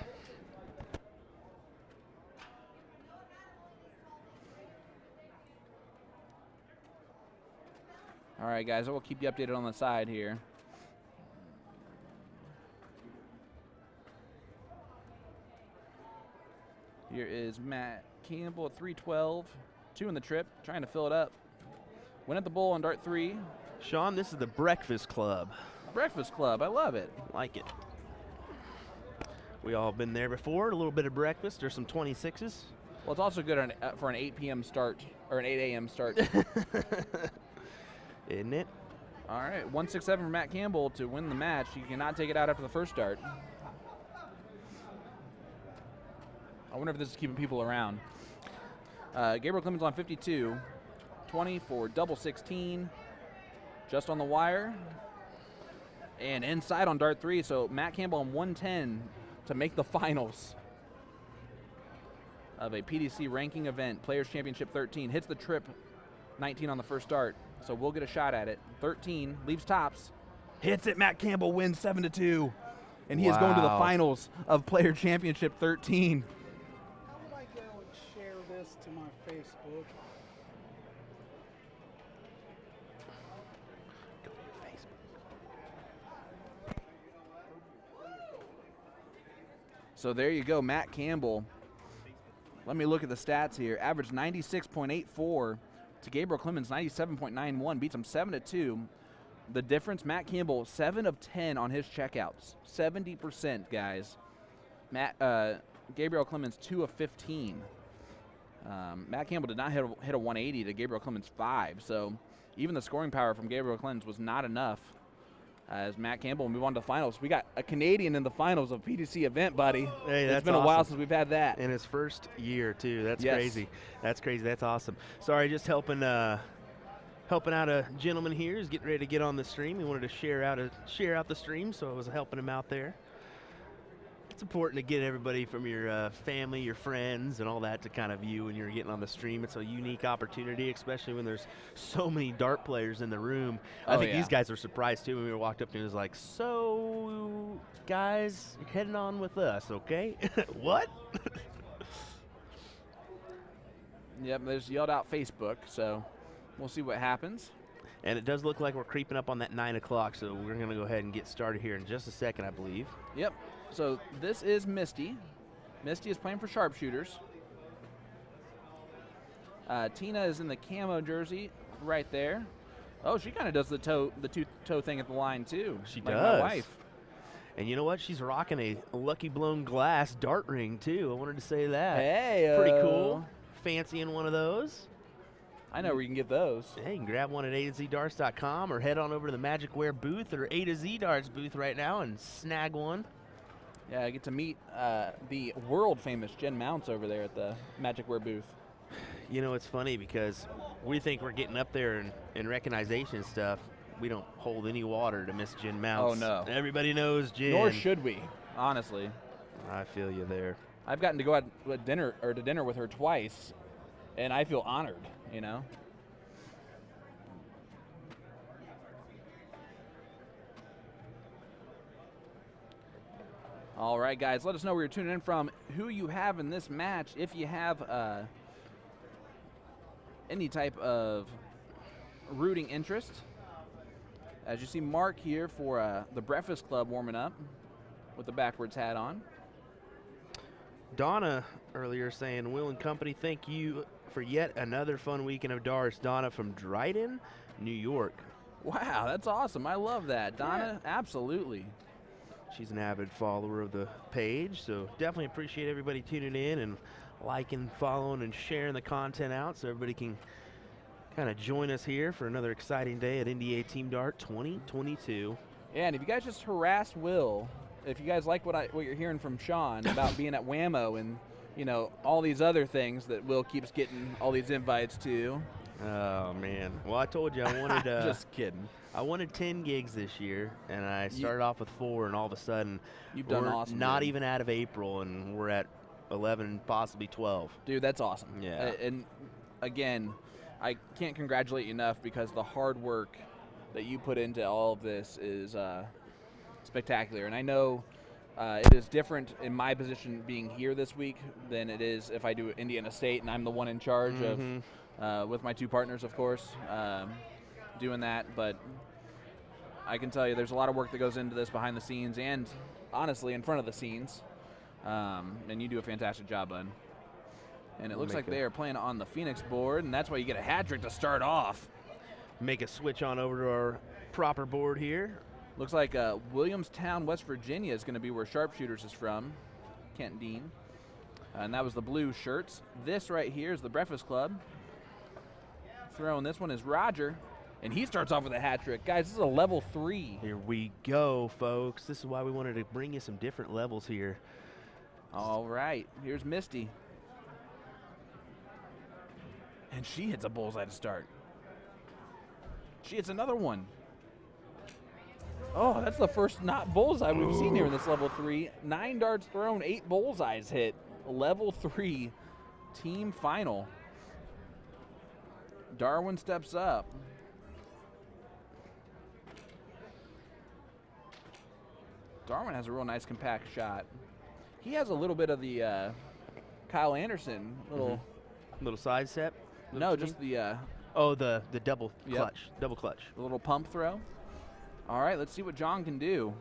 All right, guys, I will keep you updated on the side here. Here is Matt Campbell at 312, 2 in the trip, trying to fill it up. Went at the bowl on dart 3. Sean, this is the Breakfast Club. Breakfast Club, I love it. Like it. We all been there before. A little bit of breakfast or some 26s. Well, it's also good for an 8 p.m. start or an 8 a.m. start. Isn't it? All right, 167 for Matt Campbell to win the match. He cannot take it out after the first start. I wonder if this is keeping people around. Gabriel Clemens on 52. 20 for double 16. Just on the wire. And inside on dart 3. So Matt Campbell on 110 to make the finals of a PDC ranking event. Players Championship 13. Hits the trip 19 on the first dart. So we'll get a shot at it. 13. Leaves tops. Hits it. Matt Campbell wins 7-2. And he is going to the finals of Player Championship 13. How would I go and share this to my Facebook? So there you go, Matt Campbell. Let me look at the stats here. Averaged 96.84 to Gabriel Clemens 97.91. Beats him 7-2. the difference, Matt Campbell, 7 of 10 on his checkouts. 70%, guys. Gabriel Clemens, 2 of 15. Matt Campbell did not hit a 180 to Gabriel Clemens' 5. So even the scoring power from Gabriel Clemens was not enough. As Matt Campbell will move on to the finals. We got a Canadian in the finals of PDC event, buddy. Hey, it's been a while since we've had that. In his first year, too. That's Yes. crazy. That's crazy. That's awesome. Sorry, just helping out a gentleman here who's getting ready to get on the stream. He wanted to share out the stream, so I was helping him out there. It's important to get everybody from your family, your friends, and all that to kind of view when you're getting on the stream. It's a unique opportunity, especially when there's so many dart players in the room. I think these guys were surprised, too, when we walked up to him. It was like, so, guys, you're heading on with us, okay? What? Yep, they just yelled out Facebook, so we'll see what happens. And it does look like we're creeping up on that 9 o'clock, so we're going to go ahead and get started here in just a second, I believe. Yep. So this is Misty. Misty is playing for Sharpshooters. Tina is in the camo jersey right there. Oh, she kind of does the two-toe thing at the line, too. She like does. My wife. And you know what? She's rocking a Lucky Blown Glass dart ring, too. I wanted to say that. Hey. Pretty cool. Fancying one of those. I know where you can get those. Hey, you can grab one at AtoZDarts.com or head on over to the Magic Wear booth or A to Z Darts booth right now and snag one. Yeah, I get to meet the world-famous Jen Mounts over there at the Magic Wear booth. You know, it's funny because we think we're getting up there in recognition stuff. We don't hold any water to Miss Jen Mounts. Oh, no. Everybody knows Jen. Nor should we, honestly. I feel you there. I've gotten to go out to dinner with her twice, and I feel honored, you know? All right, guys, let us know where you're tuning in from, who you have in this match, if you have any type of rooting interest. As you see Mark here for the Breakfast Club warming up with the backwards hat on. Donna earlier saying, Will and Company, thank you for yet another fun weekend of darts. Donna from Dryden, New York. Wow, that's awesome. I love that. Donna, absolutely. She's an avid follower of the page, so definitely appreciate everybody tuning in and liking, following, and sharing the content out so everybody can kind of join us here for another exciting day at NDA Team Dart 2022. Yeah, and if you guys just harass Will, if you guys like what you're hearing from Sean about being at Whammo and, you know, all these other things that Will keeps getting all these invites to. Oh, man. Well, I told you I wanted just kidding. I wanted 10 gigs this year, and I started off with 4, and all of a sudden, you've done awesome. Not even out of April, and we're at 11, possibly 12. Dude, that's awesome. Yeah. And again, I can't congratulate you enough because the hard work that you put into all of this is spectacular. And I know it is different in my position being here this week than it is if I do Indiana State and I'm the one in charge of, with my 2 partners, of course, doing that. But I can tell you there's a lot of work that goes into this behind the scenes and, honestly, in front of the scenes. And you do a fantastic job, bud. And it looks like they are playing on the Phoenix board, and that's why you get a hat trick to start off. Make a switch on over to our proper board here. Looks like Williamstown, West Virginia is going to be where Sharpshooters is from. Kent Dean. And that was the blue shirts. This right here is the Breakfast Club. Throwing this one is Roger, and he starts off with a hat trick. Guys, this is a level 3. Here we go, folks. This is why we wanted to bring you some different levels here. All right, here's Misty. And she hits a bullseye to start. She hits another one. Oh, that's the first not bullseye we've seen here in this level 3. 9 darts thrown, 8 bullseyes hit. Level 3 team final. Darwin steps up. Darwin has a real nice compact shot. He has a little bit of the Kyle Anderson little side step. No, just the the double clutch, double clutch. The little pump throw. All right, let's see what John can do.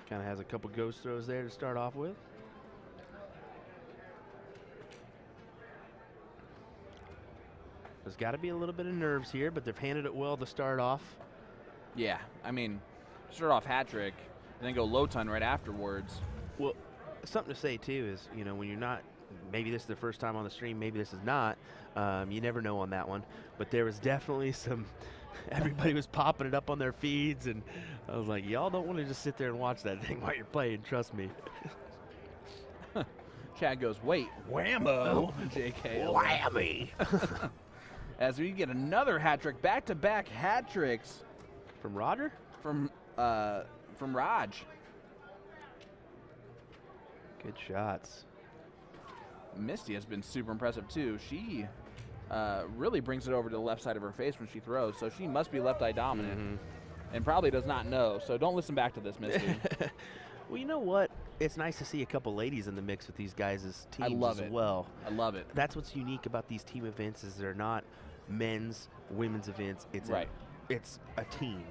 Kind of has a couple ghost throws there to start off with. There's got to be a little bit of nerves here, but they've handled it well to start off. Yeah, I mean, start off hat trick and then go low ton right afterwards. Well, something to say too is, you know, when you're not, maybe this is the first time on the stream, maybe this is not, you never know on that one, but there was definitely some, everybody was popping it up on their feeds, and I was like, y'all don't want to just sit there and watch that thing while you're playing, trust me. Chad goes, wait, whammo, JK. Whammy. As we get another hat trick, back-to-back hat tricks. From Roger? From Raj. Good shots. Misty has been super impressive too. She really brings it over to the left side of her face when she throws, so she must be left eye dominant and probably does not know. So don't listen back to this, Misty. Well, you know what? It's nice to see a couple ladies in the mix with these guys' teams as well. I love it. That's what's unique about these team events is they're not men's, women's events. It's right. It's a team.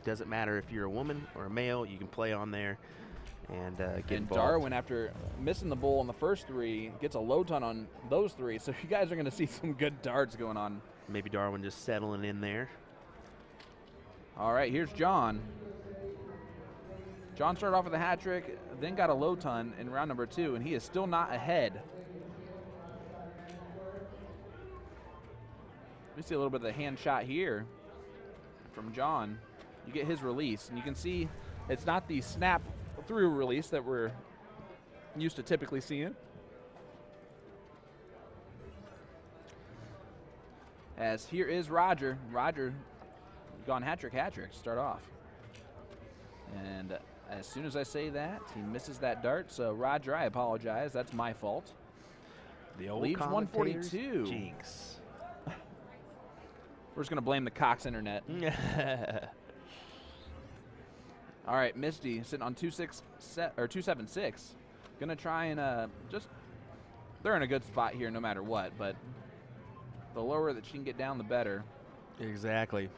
Doesn't matter if you're a woman or a male, you can play on there and get involved. Darwin, after missing the bowl on the first three, gets a low ton on those three. So you guys are going to see some good darts going on. Maybe Darwin just settling in there. All right, here's John. John started off with a hat trick, then got a low ton in round number 2, and he is still not ahead. We see a little bit of the hand shot here from John. You get his release, and you can see it's not the snap through release that we're used to typically seeing. As here is Roger. Roger gone hat trick to start off. And as soon as I say that, he misses that dart. So Roger, I apologize. That's my fault. The old leaves 142. Jinx. We're just going to blame the Cox internet. All right, Misty sitting on 276. Going to try and just, they're in a good spot here no matter what, but the lower that she can get down, the better. Exactly.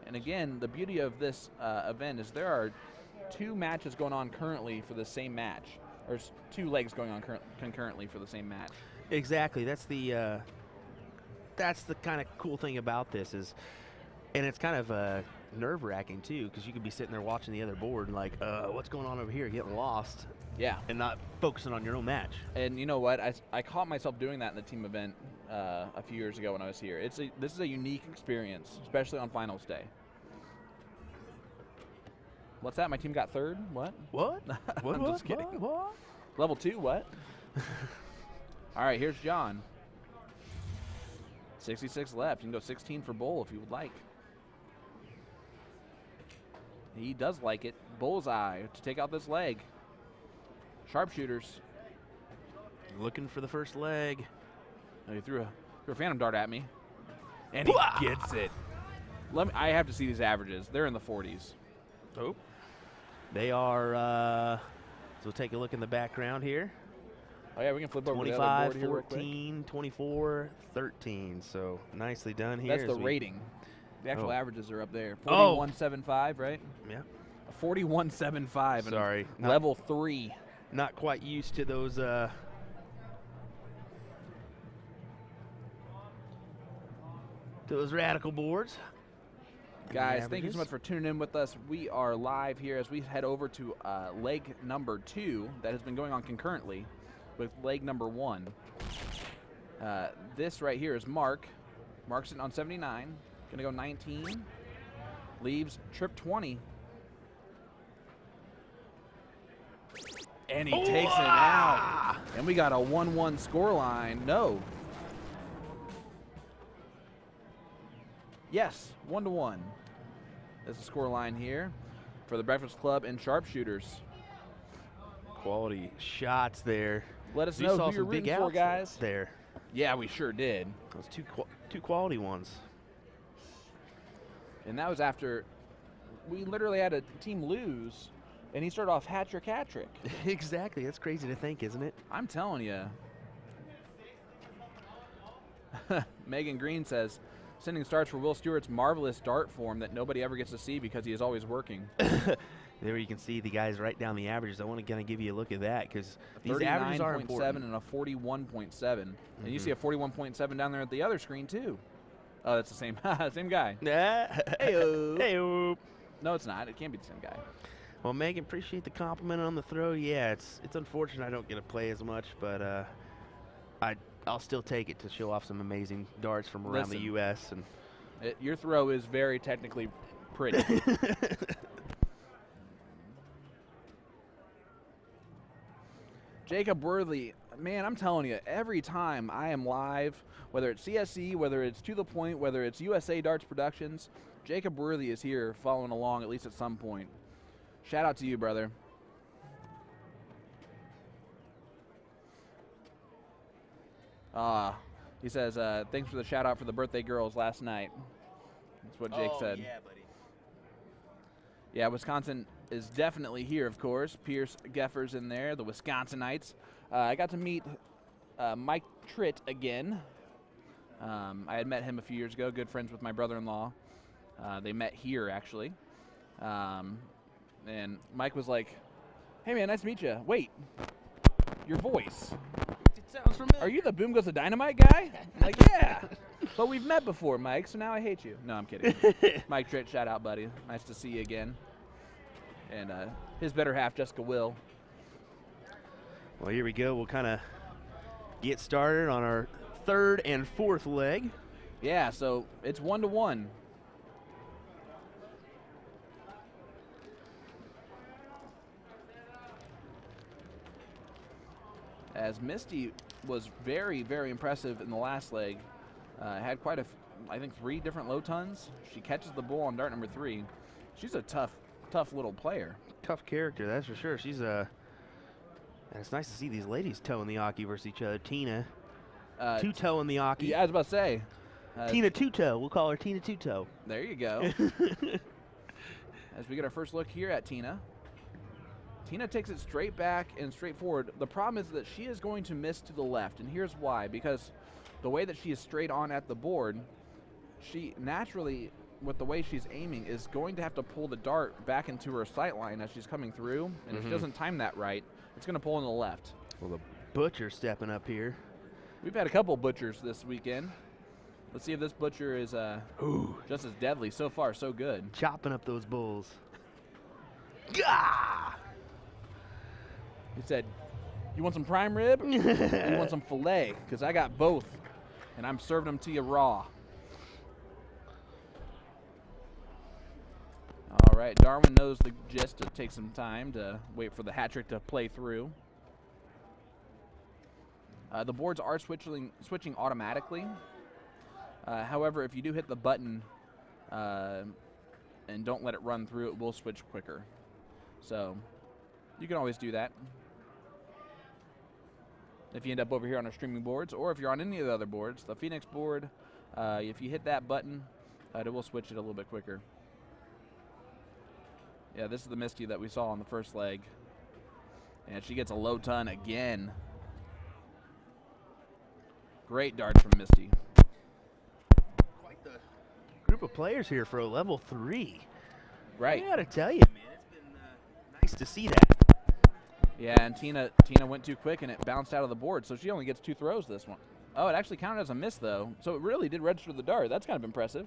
And again, the beauty of this event is there are 2 matches going on currently for the same match, or 2 legs going on concurrently for the same match. Exactly. That's the kind of cool thing about this is, and it's kind of nerve-wracking too, because you could be sitting there watching the other board and like, what's going on over here, getting lost. Yeah. And not focusing on your own match. And you know what? I caught myself doing that in the team event a few years ago when I was here. This is a unique experience, especially on finals day. What's that? My team got 3rd? What? What? I'm just kidding. What? Level 2, what? All right, here's John. 66 left. You can go 16 for bowl if you would like. He does like it. Bullseye to take out this leg. Sharpshooters. Looking for the first leg. Oh, he threw a phantom dart at me. And he gets it. I have to see these averages. They're in the 40s. Oh. They are, so we'll take a look in the background here. Oh, yeah, we can flip over 25, to the other board here real quick. 14, 24, 13. So nicely done here. That's the rating. The actual averages are up there. 41.75, right? Yeah. 41.75. Sorry. Level 3. Not quite used to those Radikal boards. Guys, thank you so much for tuning in with us. We are live here as we head over to leg number 2 that has been going on concurrently with leg number 1. This right here is Mark. Mark's sitting on 79. Going to go 19. Leaves trip 20. And he takes it out. And we got a 1-1 score line. No. Yes, 1-1. That's the score line here for the Breakfast Club and Sharpshooters. Quality shots there. Let us know who you're rooting for, guys. There. Yeah, we sure did. Those two quality ones. And that was after we literally had a team lose, and he started off hat-trick. Exactly. That's crazy to think, isn't it? I'm telling you. Megan Green says, sending stars for Will Stewart's marvelous dart form that nobody ever gets to see because he is always working. There you can see the guys write down the averages. I want to kind of give you a look at that because these averages are important. 39.7 and a 41.7. And you see a 41.7 down there at the other screen, too. Oh, that's the same same guy. Yeah. Hey-o. Hey-o. No, it's not. It can't be the same guy. Well, Megan, appreciate the compliment on the throw. Yeah, it's unfortunate I don't get to play as much, but I'll still take it to show off some amazing darts from around the U.S. and your throw is very technically pretty. Jacob Worthy, man, I'm telling you, every time I am live, whether it's CSE, whether it's To The Point, whether it's USA Darts Productions, Jacob Worthy is here following along at least at some point. Shout out to you, brother. He says, thanks for the shout out for the birthday girls last night. That's what Jake said. Yeah, buddy. Yeah, Wisconsin is definitely here, of course. Pierce Geffer's in there, the Wisconsinites. I got to meet Mike Tritt again. I had met him a few years ago, good friends with my brother-in-law. They met here, actually. And Mike was like, hey, man, nice to meet you. Wait, your voice. It sounds familiar. Are you the Boom Goes the Dynamite guy? I'm like, yeah. But we've met before, Mike, so now I hate you. No, I'm kidding. Mike Tritt, shout out, buddy. Nice to see you again. And his better half, Jessica Will. Well, here we go. We'll kind of get started on our third and fourth leg. Yeah, so it's 1-1. As Misty was very, very impressive in the last leg. Had quite I think 3 different low tons. She catches the bull on dart number 3. She's a tough little player. Tough character, that's for sure. She's and it's nice to see these ladies toeing the Aki versus each other. Tina, two-toeing the Aki. Yeah, I was about to say. Tina Two-Toe. We'll call her Tina Two-Toe. There you go. As we get our first look here at Tina. Tina takes it straight back and straight forward. The problem is that she is going to miss to the left, and here's why. Because the way that she is straight on at the board, she naturally, with the way she's aiming, is going to have to pull the dart back into her sight line as she's coming through, and if she doesn't time that right, it's going to pull in the left. Well, the butcher's stepping up here. We've had a couple butchers this weekend. Let's see if this butcher is just as deadly. So far, so good. Chopping up those bulls. Gah! He said, you want some prime rib or you want some filet? Because I got both, and I'm serving them to you raw. All right, Darwin knows the gist to take some time to wait for the hat trick to play through. The boards are switching automatically. However, if you do hit the button and don't let it run through, it will switch quicker. So you can always do that if you end up over here on our streaming boards, or if you're on any of the other boards. The Phoenix board, if you hit that button, it will switch it a little bit quicker. Yeah, this is the Misty that we saw on the first leg. And she gets a low ton again. Great darts from Misty. Quite the group of players here for a level 3. Right. I gotta tell you, man, it's been nice to see that. Yeah, and Tina went too quick and it bounced out of the board, so she only gets 2 throws this one. Oh, it actually counted as a miss, though. So it really did register the dart. That's kind of impressive.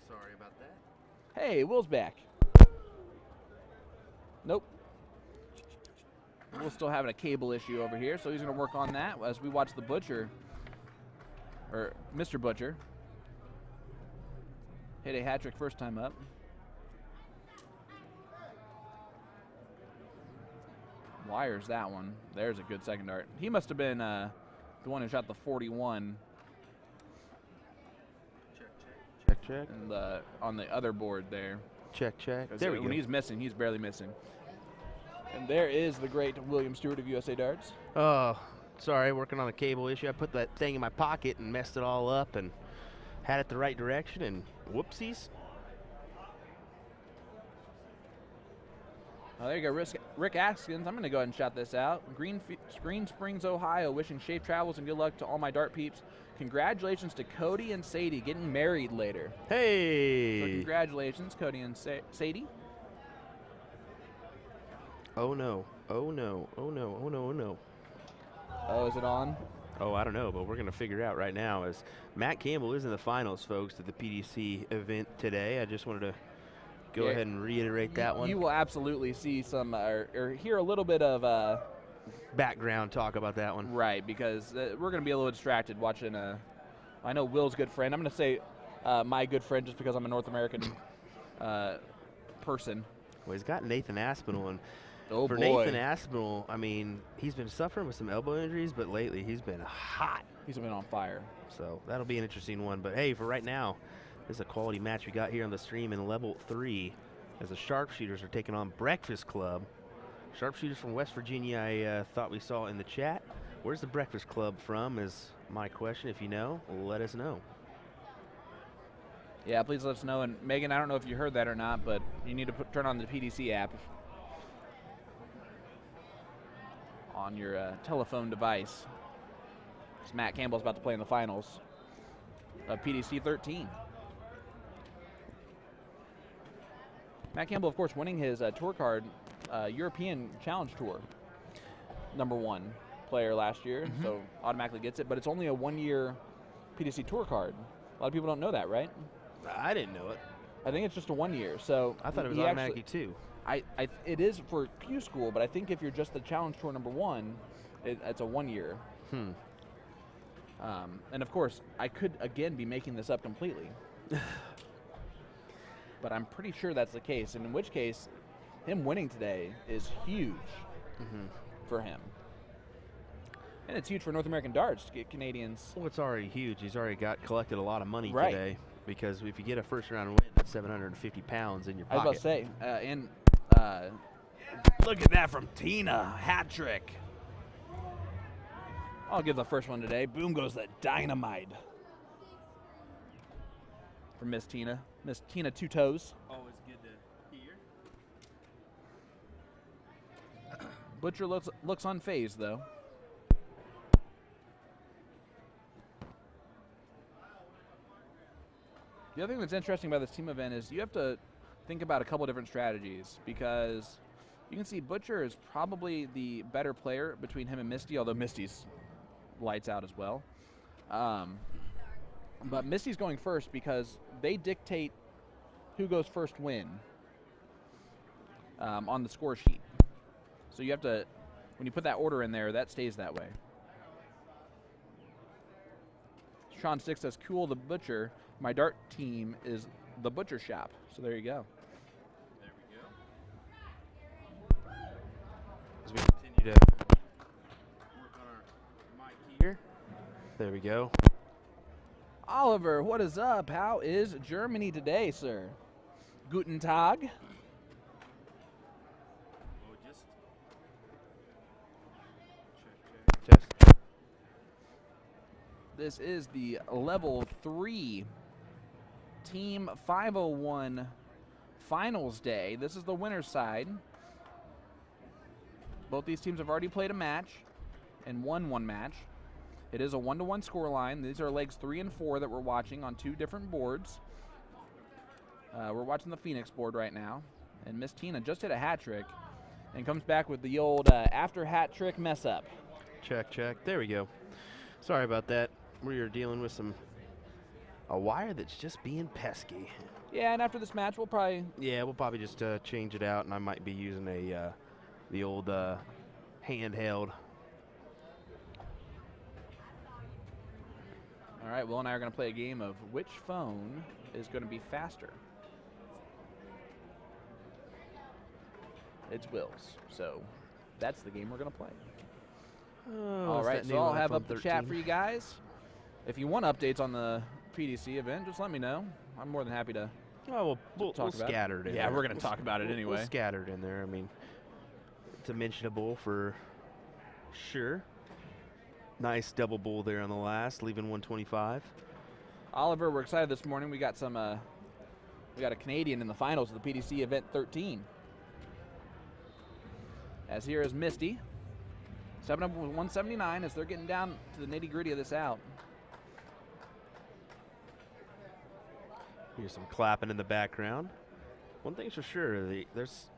Sorry about that. Hey, Will's back. Nope. Will's still having a cable issue over here, so he's going to work on that as we watch the Butcher, or Mr. Butcher, hit a hat trick first time up. Wires that one. There's a good second dart. He must have been the one who shot the 41. Check, check. And on the other board there. Check, check. There we go. When he's missing, he's barely missing. And there is the great William Stuart of USA Darts. Oh, sorry, working on a cable issue. I put that thing in my pocket and messed it all up and had it the right direction, and whoopsies. Oh, there you go, Rick Askins. I'm going to go ahead and shout this out. Green Springs, Ohio, wishing safe travels and good luck to all my dart peeps. Congratulations to Cody and Sadie getting married later. Hey! So congratulations, Cody and Sadie. Oh no, oh no, oh no, oh no, oh no. Oh, is it on? Oh, I don't know, but we're going to figure out right now as Matt Campbell is in the finals, folks, at the PDC event today. I just wanted to go ahead and reiterate that one. You will absolutely see some or hear a little bit of background talk about that one. Right, because we're going to be a little distracted watching I know Will's good friend. I'm going to say my good friend just because I'm a North American person. Well, he's got Nathan Aspinall, and for Nathan Aspinall, I mean, he's been suffering with some elbow injuries, but lately he's been hot. He's been on fire. So that'll be an interesting one. But hey, for right now, this is a quality match we got here on the stream in level 3 as the Sharpshooters are taking on Breakfast Club. Sharpshooters from West Virginia, I thought we saw in the chat. Where's the Breakfast Club from is my question. If you know, let us know. Yeah, please let us know. And Megan, I don't know if you heard that or not, but you need to turn on the PDC app on your telephone device. Because Matt Campbell's about to play in the finals of PDC 13. Matt Campbell, of course, winning his tour card European Challenge Tour #1 player last year, so automatically gets it. But it's only a 1-year PDC Tour card. A lot of people don't know that, right? I didn't know it. I think it's just a 1 year. So I thought it was automatically 2. It is for Q School, but I think if you're just the Challenge Tour #1, it's a 1 year. And of course, I could again be making this up completely, but I'm pretty sure that's the case. And in which case, him winning today is huge for him. And it's huge for North American darts to get Canadians. Well, it's already huge. He's already collected a lot of money Right. today, because if you get a first round win, that's 750 pounds in your pocket. I was about to say, look at that from Tina, hat trick. I'll give the first one today. Boom goes the dynamite. From Miss Tina. Miss Tina Two Toes. Always good to hear. Butcher looks unfazed, though. The other thing that's interesting about this team event is you have to think about a couple different strategies, because you can see Butcher is probably the better player between him and Misty, although Misty's lights out as well. But Misty's going first because they dictate who goes first win on the score sheet. So you have to, when you put that order in there, that stays that way. Sean Stick says, cool, the Butcher. My dart team is the Butcher Shop. So there you go. There we go. As we continue to work on our mic here. There we go. Oliver, what is up? How is Germany today, sir? Guten Tag. Just This is the level 3 Team 501 finals day. This is the winner's side. Both these teams have already played a match and won one match. It is a 1-to-1 scoreline. These are legs 3 and 4 that we're watching on 2 different boards. We're watching the Phoenix board right now. And Miss Tina just hit a hat trick and comes back with the old after hat trick mess up. check, check. There we go. Sorry about that. We are dealing with a wire that's just being pesky. Yeah, and after this match, we'll probably... Yeah, we'll probably just change it out, and I might be using the old handheld. All right, Will and I are going to play a game of which phone is going to be faster. It's Will's, so that's the game we're going to play. Oh, All right, that so new I'll have iPhone up the 13. chat for you guys. If you want updates on the PDC event, just let me know. I'm more than happy to. Oh, we'll talk about it. scatter it in Yeah, there. we're going to talk about it anyway. We'll scatter it in there. I mean, it's a mentionable for sure. Nice double bull there on the last, leaving 125. Oliver, we're excited this morning. We got some. We got a Canadian in the finals of the PDC event 13. As here is Misty. 7 up with 179 as they're getting down to the nitty-gritty of this out. Here's some clapping in the background. One thing's for sure, there's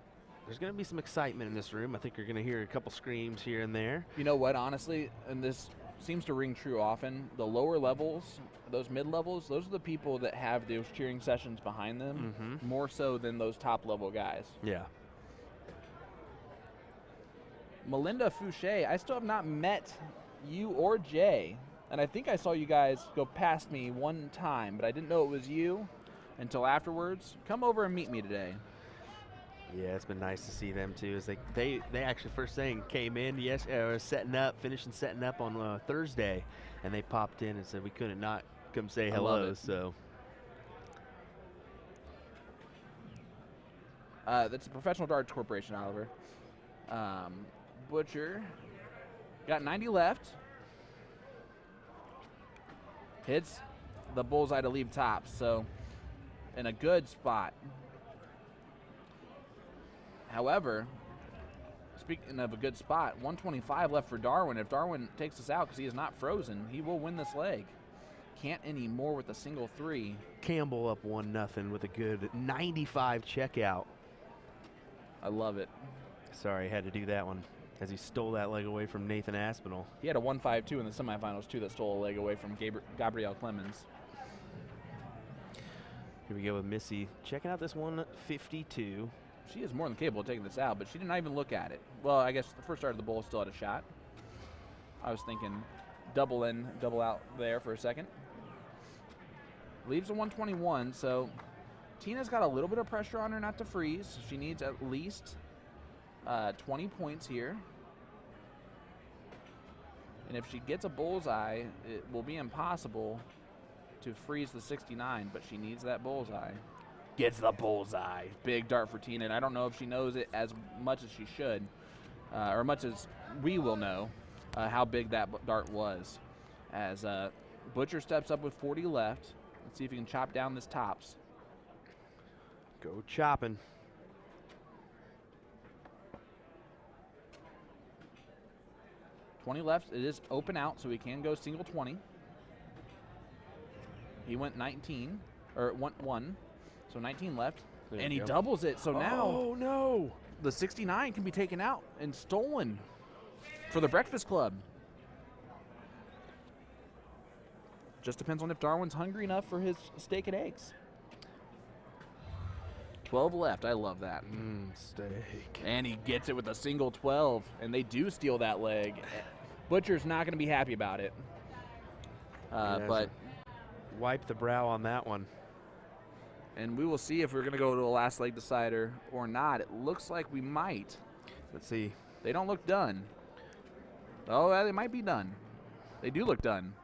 going to be some excitement in this room. I think you're going to hear a couple screams here and there. You know what, honestly, in this seems to ring true often. The lower levels, those mid-levels, those are the people that have those cheering sessions behind them, more so than those top-level guys. Yeah. Melinda Fouché, I still have not met you or Jay, and I think I saw you guys go past me one time, but I didn't know it was you until afterwards. Come over and meet me today. Yeah, it's been nice to see them too. Is they actually first thing came in finishing setting up on Thursday, and they popped in and said we couldn't not come say hello. So that's a Professional Darts Corporation, Oliver. Butcher got 90 left. Hits the bullseye to leave tops, so in a good spot. However, speaking of a good spot, 125 left for Darwin. If Darwin takes this out because he is not frozen, he will win this leg. Can't anymore with a single 3. Campbell up 1-0 with a good 95 checkout. I love it. Sorry, had to do that one as he stole that leg away from Nathan Aspinall. He had a 1-5-2 in the semifinals too that stole a leg away from Gabrielle Clemens. Here we go with Missy checking out this 152. She is more than capable of taking this out, but she did not even look at it. Well, I guess the first start of the bowl still had a shot. I was thinking double in, double out there for a second. Leaves a 121, so Tina's got a little bit of pressure on her not to freeze. She needs at least 20 points here. And if she gets a bullseye, it will be impossible to freeze the 69, but she needs that bullseye. Gets the bullseye. Big dart for Tina, and I don't know if she knows it as much as she should, or much as we will know how big that dart was. As Butcher steps up with 40 left. Let's see if he can chop down this tops. Go chopping. $20 left. It is open out, so he can go single 20. He went 19, or went 1. So 19 left, and he doubles it. So now, oh no, the 69 can be taken out and stolen for the Breakfast Club. Just depends on if Darwin's hungry enough for his steak and eggs. 12 left. I love that. Steak. And he gets it with a single 12, and they do steal that leg. Butcher's not going to be happy about it. But wipe the brow on that one. And we will see if we're going to go to a last leg decider or not. It looks like we might. Let's see. They don't look done. Oh, they might be done. They do look done.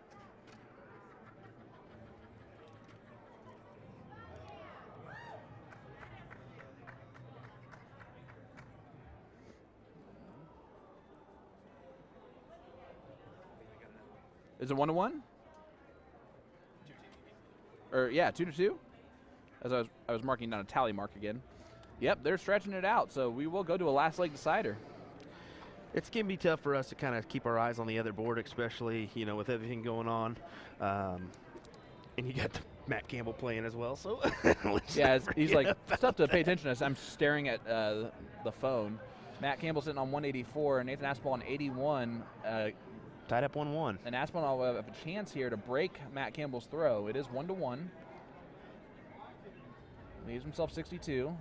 Is it 1-1? Or yeah, 2-2. As I was marking down a tally mark again. Yep, they're stretching it out, so we will go to a last leg decider. It's going to be tough for us to kind of keep our eyes on the other board, especially, you know, with everything going on. And you got Matt Campbell playing as well, so. Yeah, he's like, stuff to pay attention to. I'm staring at the phone. Matt Campbell sitting on 184, and Nathan Aspinall on 81. Tied up 1-1. And Aspinall will have a chance here to break Matt Campbell's throw. It is 1-1. Leaves himself 62.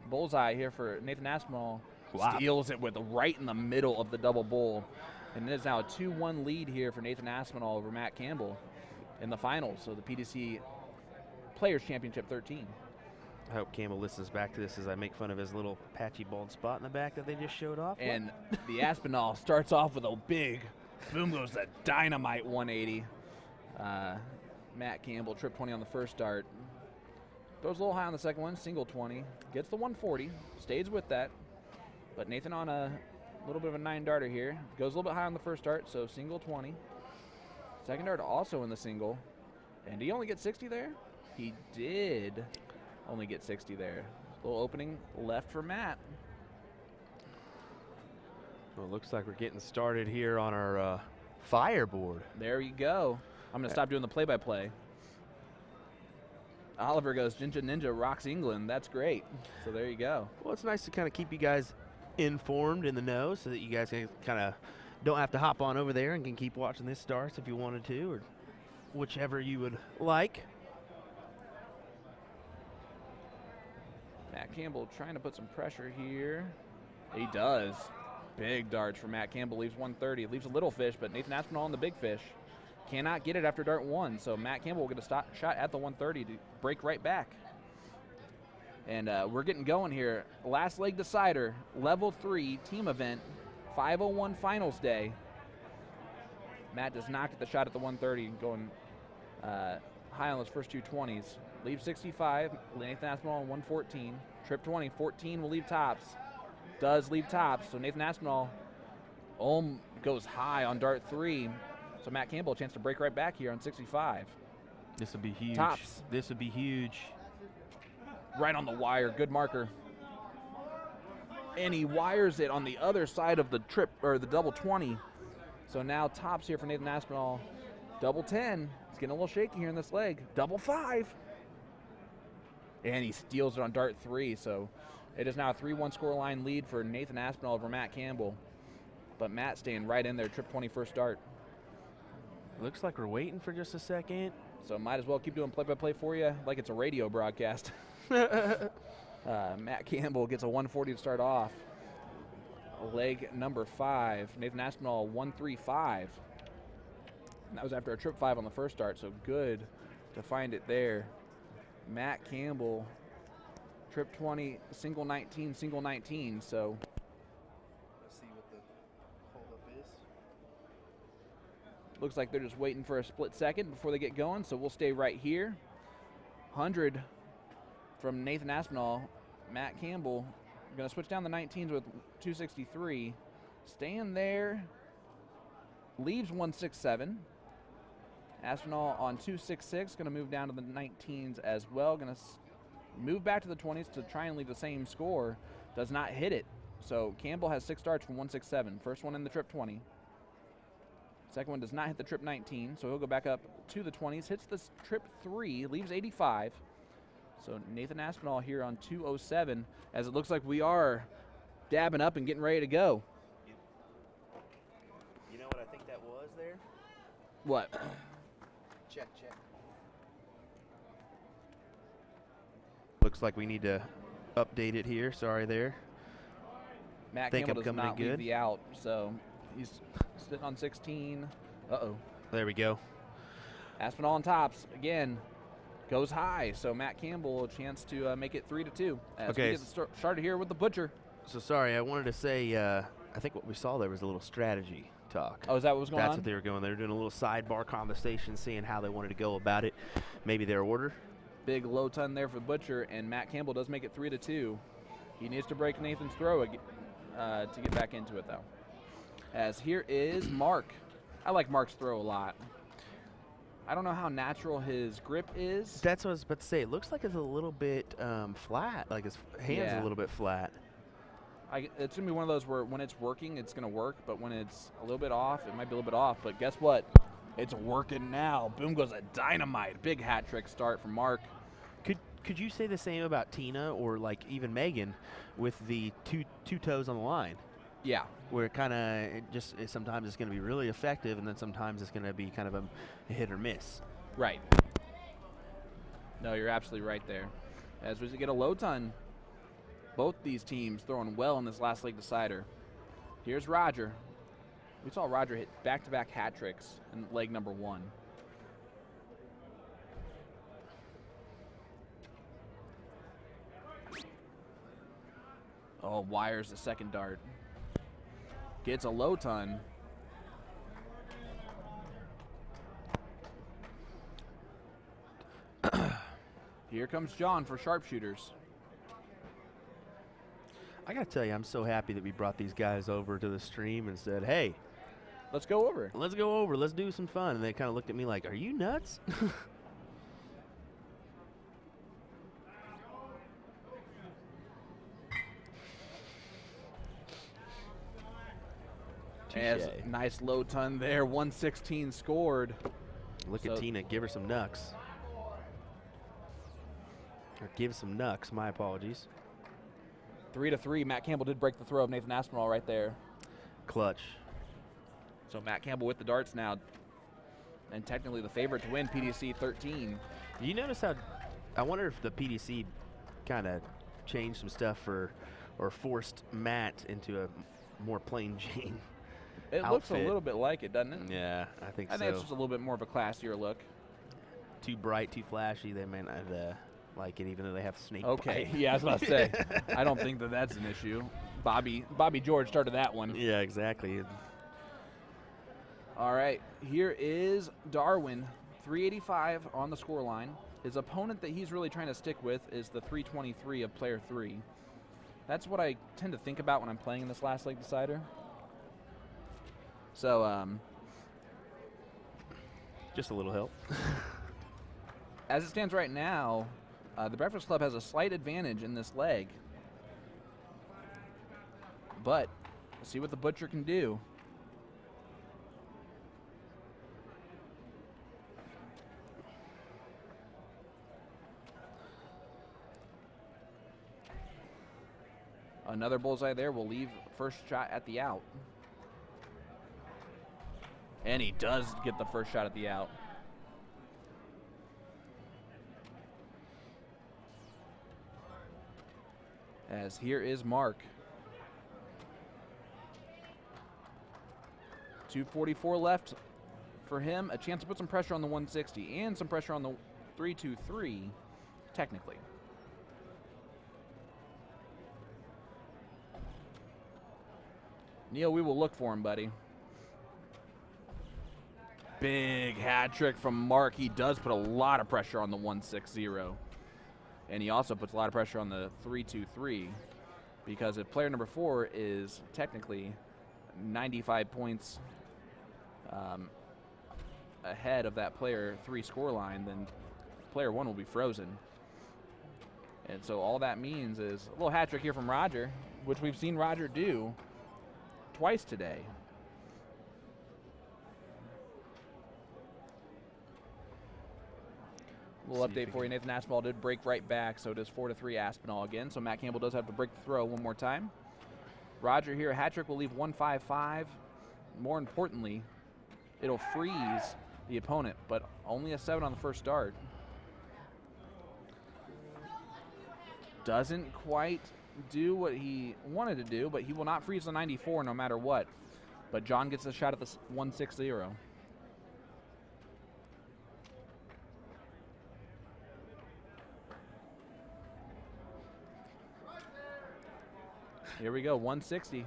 Bullseye here for Nathan Aspinall. Wow. Steals it with right in the middle of the double bull. And it is now a 2-1 lead here for Nathan Aspinall over Matt Campbell in the finals. So the PDC Players Championship 13. I hope Campbell listens back to this as I make fun of his little patchy bald spot in the back that they just showed off. And the Aspinall starts off with a big, boom goes that dynamite 180. Matt Campbell, trip 20 on the first dart. Goes a little high on the second one, single 20. Gets the 140, stays with that. But Nathan on a little bit of a 9-darter here. Goes a little bit high on the first dart, so single 20. Second dart also in the single. And he only gets 60 there? He did only get 60 there. A little opening left for Matt. Well, it looks like we're getting started here on our fireboard. There you go. I'm going to stop doing the play-by-play. Oliver goes, Ginger Ninja rocks England. That's great. So there you go. Well, it's nice to kind of keep you guys informed in the know so that you guys can kind of don't have to hop on over there and can keep watching this starts if you wanted to, or whichever you would like. Matt Campbell trying to put some pressure here. He does. Big darts for Matt Campbell. Leaves 130. Leaves a little fish, but Nathan Aspinall on the big fish. Cannot get it after dart 1, so Matt Campbell will get a shot at the 130 to break right back. And we're getting going here. Last leg decider, level 3 team event, 501 finals day. Matt does not get the shot at the 130, going high on those first two 20s. Leaves 65, Nathan Aspinall on 114. Trip 20, 14 will leave tops. Does leave tops, so Nathan Aspinall goes high on dart 3. So Matt Campbell a chance to break right back here on 65. This would be huge. Tops. This would be huge. Right on the wire, good marker. And he wires it on the other side of the trip, or the double 20. So now tops here for Nathan Aspinall. Double 10. It's getting a little shaky here in this leg. Double 5. And he steals it on dart 3. So it is now a 3-1 scoreline lead for Nathan Aspinall over Matt Campbell. But Matt staying right in there, trip 20 first dart. Looks like we're waiting for just a second. So might as well keep doing play-by-play for you like it's a radio broadcast. Matt Campbell gets a 140 to start off. Leg number 5. Nathan Aspinall 135. And that was after a trip 5 on the first start, so good to find it there. Matt Campbell, trip 20, single 19, single 19. So Let's see what the holdup is. looks like they're just waiting for a split second before they get going, so we'll stay right here. 100 from Nathan Aspinall. Matt Campbell going to switch down the 19s with 263. Staying there. Leaves 167. Aspinall on 266. Going to move down to the 19s as well. Going to move back to the 20s to try and leave the same score. Does not hit it. So Campbell has 6 darts from 167. First one in the trip 20. Second one does not hit the trip 19, so he'll go back up to the 20s. Hits the trip 3, leaves 85. So Nathan Aspinall here on 207, as it looks like we are dabbing up and getting ready to go. You know what I think that was there? What? Check. Looks like we need to update it here. Sorry there. Matt Think Campbell I'm does coming in not leave good? the out, so he's sitting on 16. Uh-oh. There we go. Aspinall on tops again. Goes high, so Matt Campbell a chance to make it 3-2. As Okay. we get started here with the butcher. So sorry, I wanted to say, I think what we saw there was a little strategy talk. Oh, is that what was going That's on? what they were going. They were doing a little sidebar conversation, seeing how they wanted to go about it, maybe their order. Big low ton there for the butcher, and Matt Campbell does make it 3-2. He needs to break Nathan's throw to get back into it, though. As here is Mark. I like Mark's throw a lot. I don't know how natural his grip is. That's what I was about to say. It looks like it's a little bit flat, like his hand's Yeah. a little bit flat. It's going to be one of those where when it's working, it's going to work, but when it's a little bit off, it might be a little bit off. But guess what? It's working now. Boom goes a dynamite. Big hat trick start from Mark. Could you say the same about Tina or like even Megan with the two toes on the line? Yeah. Where sometimes it's going to be really effective, and then sometimes it's going to be kind of a hit or miss. Right. No, you're absolutely right there. As we get a low ton, both these teams throwing well in this last leg decider. Here's Roger. We saw Roger hit back-to-back hat tricks in leg number 1. Oh, wires the second dart. Gets a low ton. Here comes John for sharpshooters. I got to tell you, I'm so happy that we brought these guys over to the stream and said, hey, Let's go over. let's go over, let's do some fun. And they kind of looked at me like, are you nuts? As Touche. nice low ton there, 116 scored. Look So- at Tina, give her some knucks. Or give some knucks, my apologies. 3-3. Matt Campbell did break the throw of Nathan Aspinall right there. Clutch. So Matt Campbell with the darts now, and technically the favorite to win PDC 13. You notice how, I wonder if the PDC kind of changed some stuff or forced Matt into a more plain Jane It outfit. looks a little bit like it, doesn't it? Yeah, I think I so. think it's just a little bit more of a classier look. Too bright, too flashy. They may not like it, even though they have snake Okay, bite. yeah, I was about to say. I don't think that that's an issue. Bobby George started that one. Yeah, exactly. All right, here is Darwin, 385 on the scoreline. His opponent that he's really trying to stick with is the 323 of player 3. That's what I tend to think about when I'm playing in this last leg decider. So, Just a little help. as it stands right now, the Breakfast Club has a slight advantage in this leg. But, let's see what the Butcher can do. Another bullseye there will leave first shot at the out. And he does get the first shot at the out. As here is Mark. 244 left for him. A chance to put some pressure on the 160 and some pressure on the 323, technically. Neil, we will look for him, buddy. Big hat trick from Mark. He does put a lot of pressure on the 160. And he also puts a lot of pressure on the 323, because if player number 4 is technically 95 points ahead of that player 3 scoreline, then player 1 will be frozen. And so all that means is a little hat trick here from Roger, which we've seen Roger do twice today. A little update for you. Nathan Aspinall did break right back, so it is 4-3 Aspinall again. So Matt Campbell does have to break the throw one more time. Roger here, a hat trick will leave 155. More importantly, it'll freeze the opponent, but only a 7 on the first dart. Doesn't quite do what he wanted to do, but he will not freeze the 94 no matter what. But John gets a shot at the 160. Here we go, 160.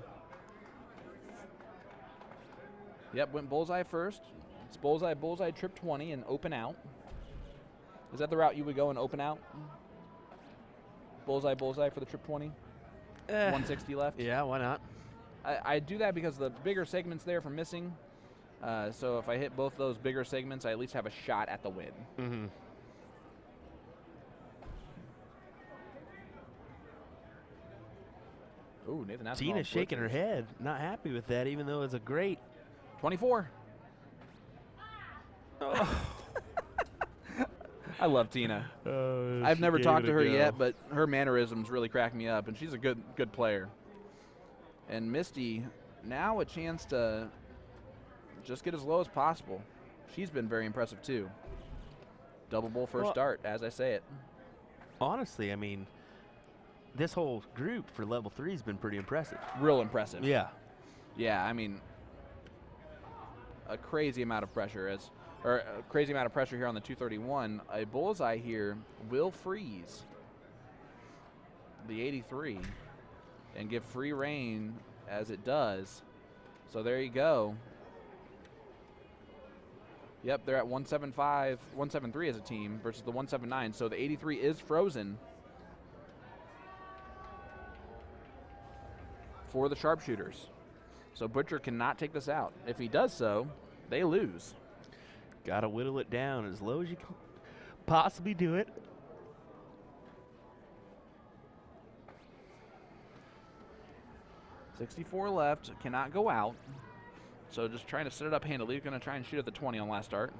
Yep, went bullseye first. It's bullseye, bullseye, trip 20, and open out. Is that the route you would go and open out? Bullseye, bullseye for the trip 20? 160 left? Yeah, why not? I do that because the bigger segments there for missing. So if I hit both those bigger segments, I at least have a shot at the win. Mm-hmm. Ooh, Nathan Aspinall. Tina's shaking her head, not happy with that, even though it's a great. 24. Oh. I love Tina. I've never talked to her yet, but her mannerisms really crack me up, and she's a good player. And Misty, now a chance to just get as low as possible. She's been very impressive too. Double bull first dart, as I say it. Honestly, I mean, this whole group for level 3 has been pretty impressive. Real impressive. Yeah. Yeah, I mean, a crazy amount of pressure a crazy amount of pressure here on the 231. A bullseye here will freeze the 83 and give free reign as it does. So there you go. Yep, they're at 175, 173 as a team versus the 179. So the 83 is frozen for the sharpshooters. So Butcher cannot take this out. If he does so, they lose. Got to whittle it down as low as you can possibly do it. .64 left, cannot go out. So just trying to set it up handily. Going to try and shoot at the 20 on last start.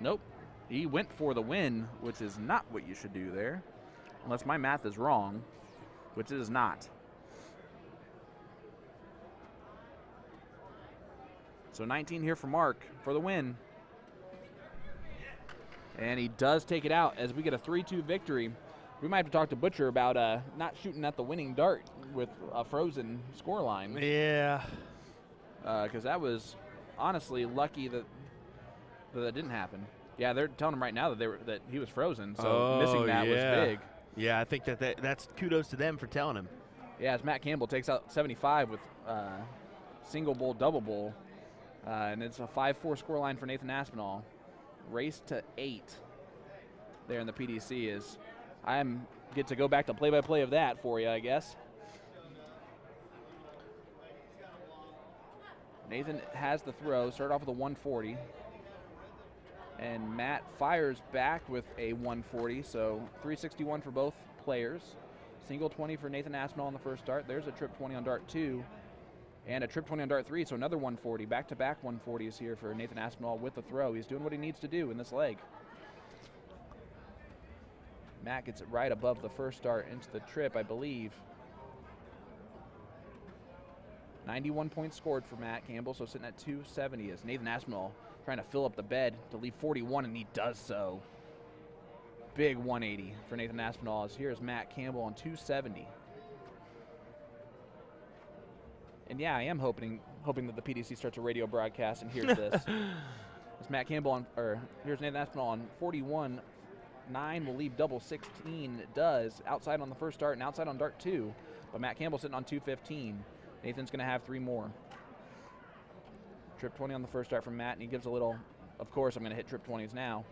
Nope. He went for the win, which is not what you should do there. Unless my math is wrong, which it is not. So 19 here for Mark for the win. And he does take it out as we get a 3-2 victory. We might have to talk to Butcher about not shooting at the winning dart with a frozen scoreline. Yeah. Because that was honestly lucky that didn't happen. Yeah, they're telling him right now that he was frozen, so missing that was big. Yeah, I think that's kudos to them for telling him. Yeah, as Matt Campbell takes out 75 with single bowl, double bowl. And it's a 5-4 scoreline for Nathan Aspinall. Race to 8 there in the PDC is. Get to go back to play-by-play of that for you, I guess. Nathan has the throw. Start off with a 140. And Matt fires back with a 140, so 361 for both players. Single 20 for Nathan Aspinall on the first dart. There's a trip 20 on dart 2. And a trip 20 on dart 3, so another 140. Back-to-back 140s here for Nathan Aspinall with the throw. He's doing what he needs to do in this leg. Matt gets it right above the first dart into the trip, I believe. 91 points scored for Matt Campbell, so sitting at 270 as Nathan Aspinall trying to fill up the bed to leave 41, and he does so. Big 180 for Nathan Aspinall as here's Matt Campbell on 270. And yeah, I am hoping that the PDC starts a radio broadcast and hears this. It's Matt Campbell here's Nathan Aspinall on 41. 9 will leave double 16. It does. Outside on the first dart and outside on dart 2. But Matt Campbell sitting on 215. Nathan's going to have 3 more. Trip 20 on the first dart from Matt, and he gives a little, of course, I'm going to hit trip 20s now.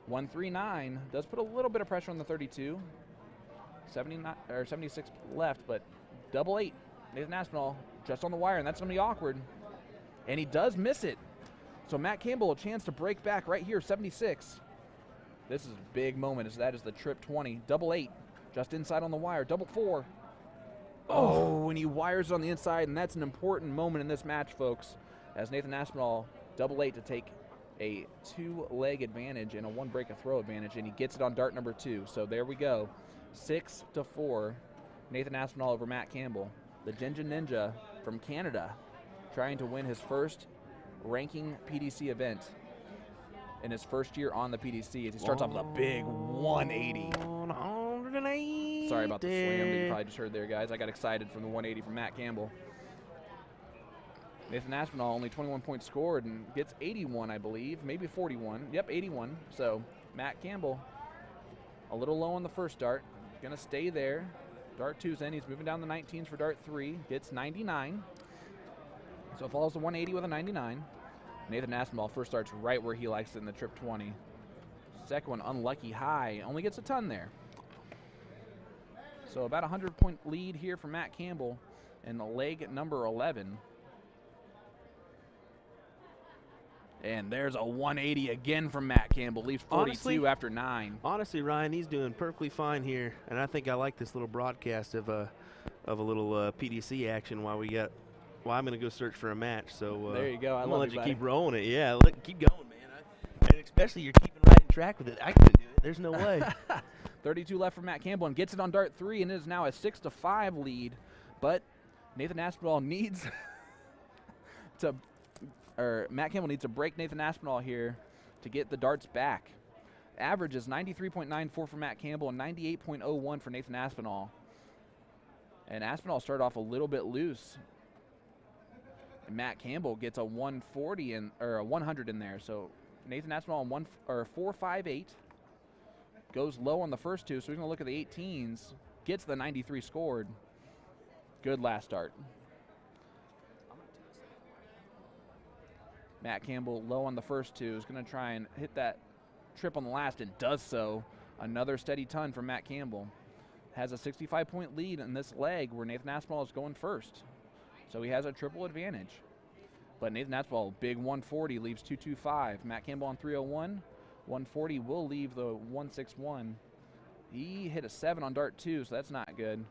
139 does put a little bit of pressure on the 32. 76 left, but double 8. Nathan Aspinall just on the wire, and that's going to be awkward. And he does miss it. So Matt Campbell, a chance to break back right here, 76. This is a big moment, as that is the trip 20. Double 8, just inside on the wire. Double 4. Oh, and he wires on the inside, and that's an important moment in this match, folks, as Nathan Aspinall, double 8 to take a 2-leg advantage and a 1 break a throw advantage, and he gets it on dart number 2. So there we go, 6-4. Nathan Aspinall over Matt Campbell. The Ginger Ninja from Canada trying to win his first ranking PDC event in his first year on the PDC as he starts off with a big 180. 180. Sorry about the slam that you probably just heard there, guys. I got excited from the 180 from Matt Campbell. Nathan Aspinall only 21 points scored and gets 81, I believe, maybe 41. Yep, 81. So Matt Campbell a little low on the first dart. Going to stay there. Dart 2's in. He's moving down the 19s for dart 3. Gets 99. So follows the 180 with a 99. Nathan Aspinall first starts right where he likes it in the trip 20. Second one, unlucky high. Only gets a ton there. So about a 100-point lead here for Matt Campbell in the leg number 11. And there's a 180 again from Matt Campbell. Leaves 42 honestly, after 9. Honestly, Ryan, he's doing perfectly fine here. And I think I like this little broadcast of a little PDC action while we got. Well, I'm going to go search for a match. So there you go. I'm going to let you keep rolling it. Yeah, keep going, man. And especially you're keeping right in track with it. I couldn't do it. There's no way. 32 left for Matt Campbell and gets it on dart 3, and it is now a 6-5 lead. But Nathan Aspinall needs Matt Campbell needs to break Nathan Aspinall here to get the darts back. Average is 93.94 for Matt Campbell and 98.01 for Nathan Aspinall. And Aspinall started off a little bit loose. And Matt Campbell gets a 140 or a 100 in there. So Nathan Aspinall on 4.58 goes low on the first 2. So we're going to look at the 18s. Gets the 93 scored. Good last start. Matt Campbell low on the first 2 is going to try and hit that trip on the last and does so. Another steady ton from Matt Campbell. Has a 65-point lead in this leg where Nathan Aspinall is going first. So he has a triple advantage. But Nathan Aspinall, big 140, leaves 225. Matt Campbell on 301. 140 will leave the 161. He hit a 7 on dart 2, so that's not good.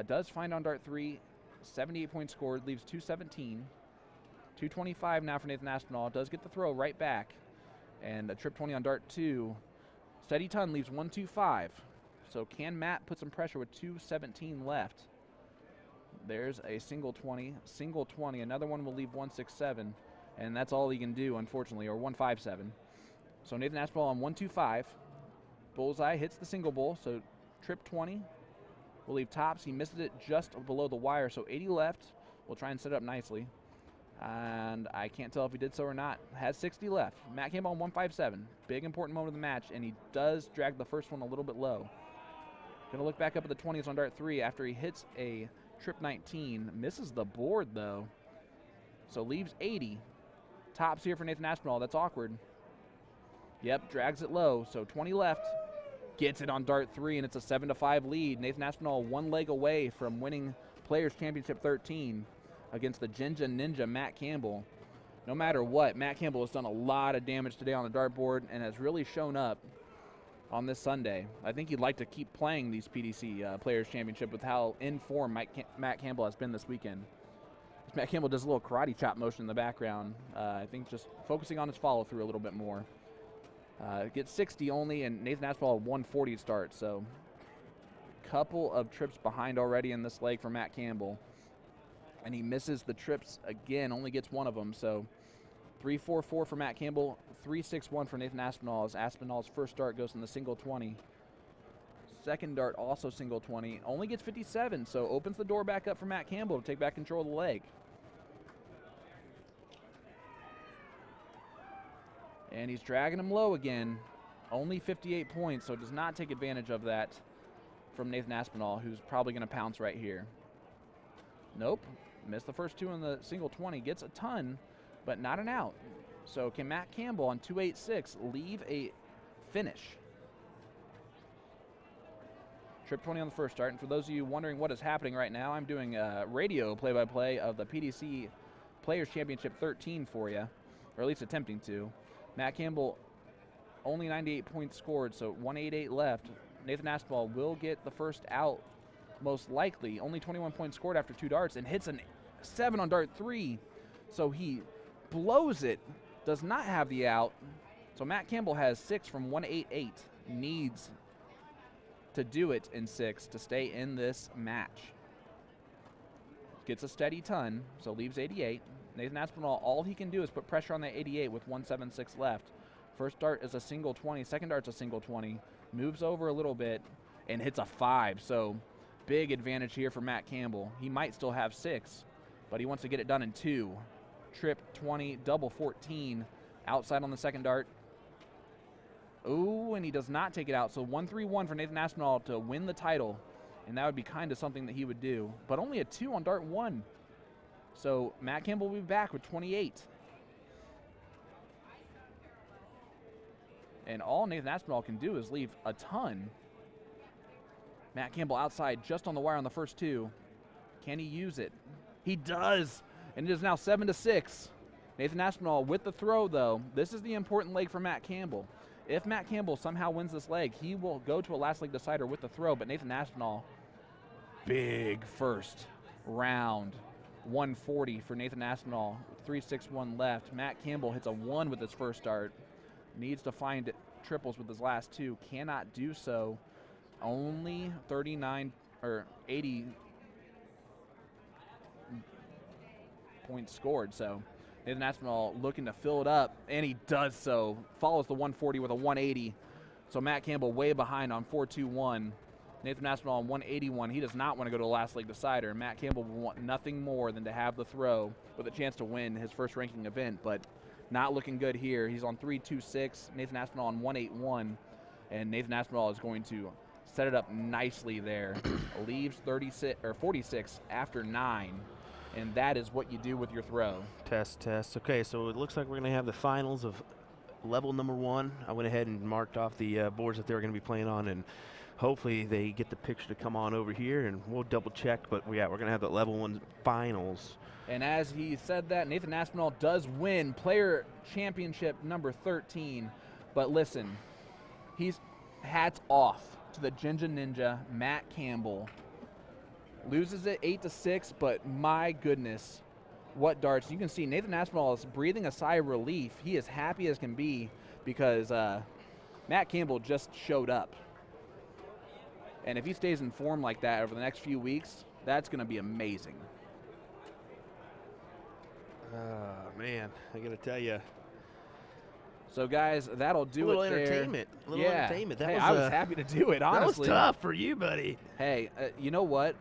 Does find on dart 3. 78 points scored, leaves 217. 225 now for Nathan Aspinall. Does get the throw right back. And a trip 20 on dart 2. Steady ton leaves 125. So can Matt put some pressure with 217 left? There's a single 20, another one will leave 167, And that's all he can do, unfortunately, or 157. So Nathan Aspinall on 125. Bullseye hits the single bull, so trip 20. We'll leave tops. He misses it just below the wire, so 80 left. We'll try and set it up nicely. And I can't tell if he did so or not. Has 60 left. Matt Campbell on 157. Big important moment of the match, and he does drag the first one a little bit low. Gonna look back up at the 20s on dart 3 after he hits a trip 19. Misses the board, though. So leaves 80. Tops here for Nathan Aspinall. That's awkward. Yep, drags it low. So 20 left. Gets it on dart 3, and it's a 7-5 lead. Nathan Aspinall one leg away from winning Players Championship 13 against the Jinja Ninja Matt Campbell. No matter what, Matt Campbell has done a lot of damage today on the dartboard and has really shown up on this Sunday. I think he'd like to keep playing these PDC Players Championship with how in form Matt Campbell has been this weekend. Matt Campbell does a little karate chop motion in the background. I think just focusing on his follow-through a little bit more. Gets 60 only, and Nathan Aspinall 140 to start, so couple of trips behind already in this leg for Matt Campbell. And he misses the trips again, only gets one of them, so 3-4-4 for Matt Campbell, 3-6-1 for Nathan Aspinall, as Aspinall's first dart goes in the single 20. Second dart also single 20, only gets 57, so opens the door back up for Matt Campbell to take back control of the leg. And he's dragging him low again, only 58 points, so does not take advantage of that from Nathan Aspinall, who's probably going to pounce right here. Nope, missed the first two in the single 20, gets a ton, but not an out. So can Matt Campbell on 286 leave a finish? Trip 20 on the first start, and for those of you wondering what is happening right now, I'm doing a radio play-by-play of the PDC Players Championship 13 for you, or at least attempting to. Matt Campbell only 98 points scored, so 188 left. Nathan Aspinall will get the first out, most likely. Only 21 points scored after 2 darts, and hits a 7 on dart 3. So he blows it, does not have the out. So Matt Campbell has 6 from 188. Needs to do it in 6 to stay in this match. Gets a steady ton, so leaves 88. Nathan Aspinall, all he can do is put pressure on that 88 with 176 left. First dart is a single 20, second dart's a single 20. Moves over a little bit and hits a 5, so big advantage here for Matt Campbell. He might still have 6, but he wants to get it done in 2. Trip 20, double 14, outside on the second dart. Ooh, and he does not take it out, so 1-3-1 for Nathan Aspinall to win the title, and that would be kind of something that he would do, but only a 2 on dart 1. So Matt Campbell will be back with 28. And all Nathan Aspinall can do is leave a ton. Matt Campbell outside just on the wire on the first 2. Can he use it? He does, and it is now 7-6. Nathan Aspinall with the throw, though. This is the important leg for Matt Campbell. If Matt Campbell somehow wins this leg, he will go to a last leg decider with the throw, but Nathan Aspinall, big first round. 140 for Nathan Aspinall, 3-6-1 left. Matt Campbell hits a 1 with his first start. Needs to find triples with his last 2. Cannot do so. Only 39 or 80 points scored. So Nathan Aspinall looking to fill it up, and he does so. Follows the 140 with a 180. So Matt Campbell way behind on 4-2-1. Nathan Aspinall on 181. He does not want to go to the last leg decider. Matt Campbell will want nothing more than to have the throw with a chance to win his first ranking event, but not looking good here. He's on 3-2-6. Nathan Aspinall on 1-8-1, and Nathan Aspinall is going to set it up nicely there. Leaves 36 or 46 after 9, and that is what you do with your throw. Test. Okay, so it looks like we're going to have the finals of level number 1. I went ahead and marked off the boards that they're going to be playing on, and hopefully they get the picture to come on over here, and we'll double check. But yeah, we're going to have the level 1 finals. And as he said that, Nathan Aspinall does win Player Championship number 13. But listen, he's hats off to the Jinja Ninja, Matt Campbell. Loses it 8-6, but my goodness, what darts. You can see Nathan Aspinall is breathing a sigh of relief. He is happy as can be because Matt Campbell just showed up. And if he stays in form like that over the next few weeks, that's going to be amazing. Man, I got to tell you. So, guys, that'll do A little it there. entertainment. A little entertainment. That Hey, was, I was happy to do it, honestly. That was tough for you, buddy. Hey, you know what?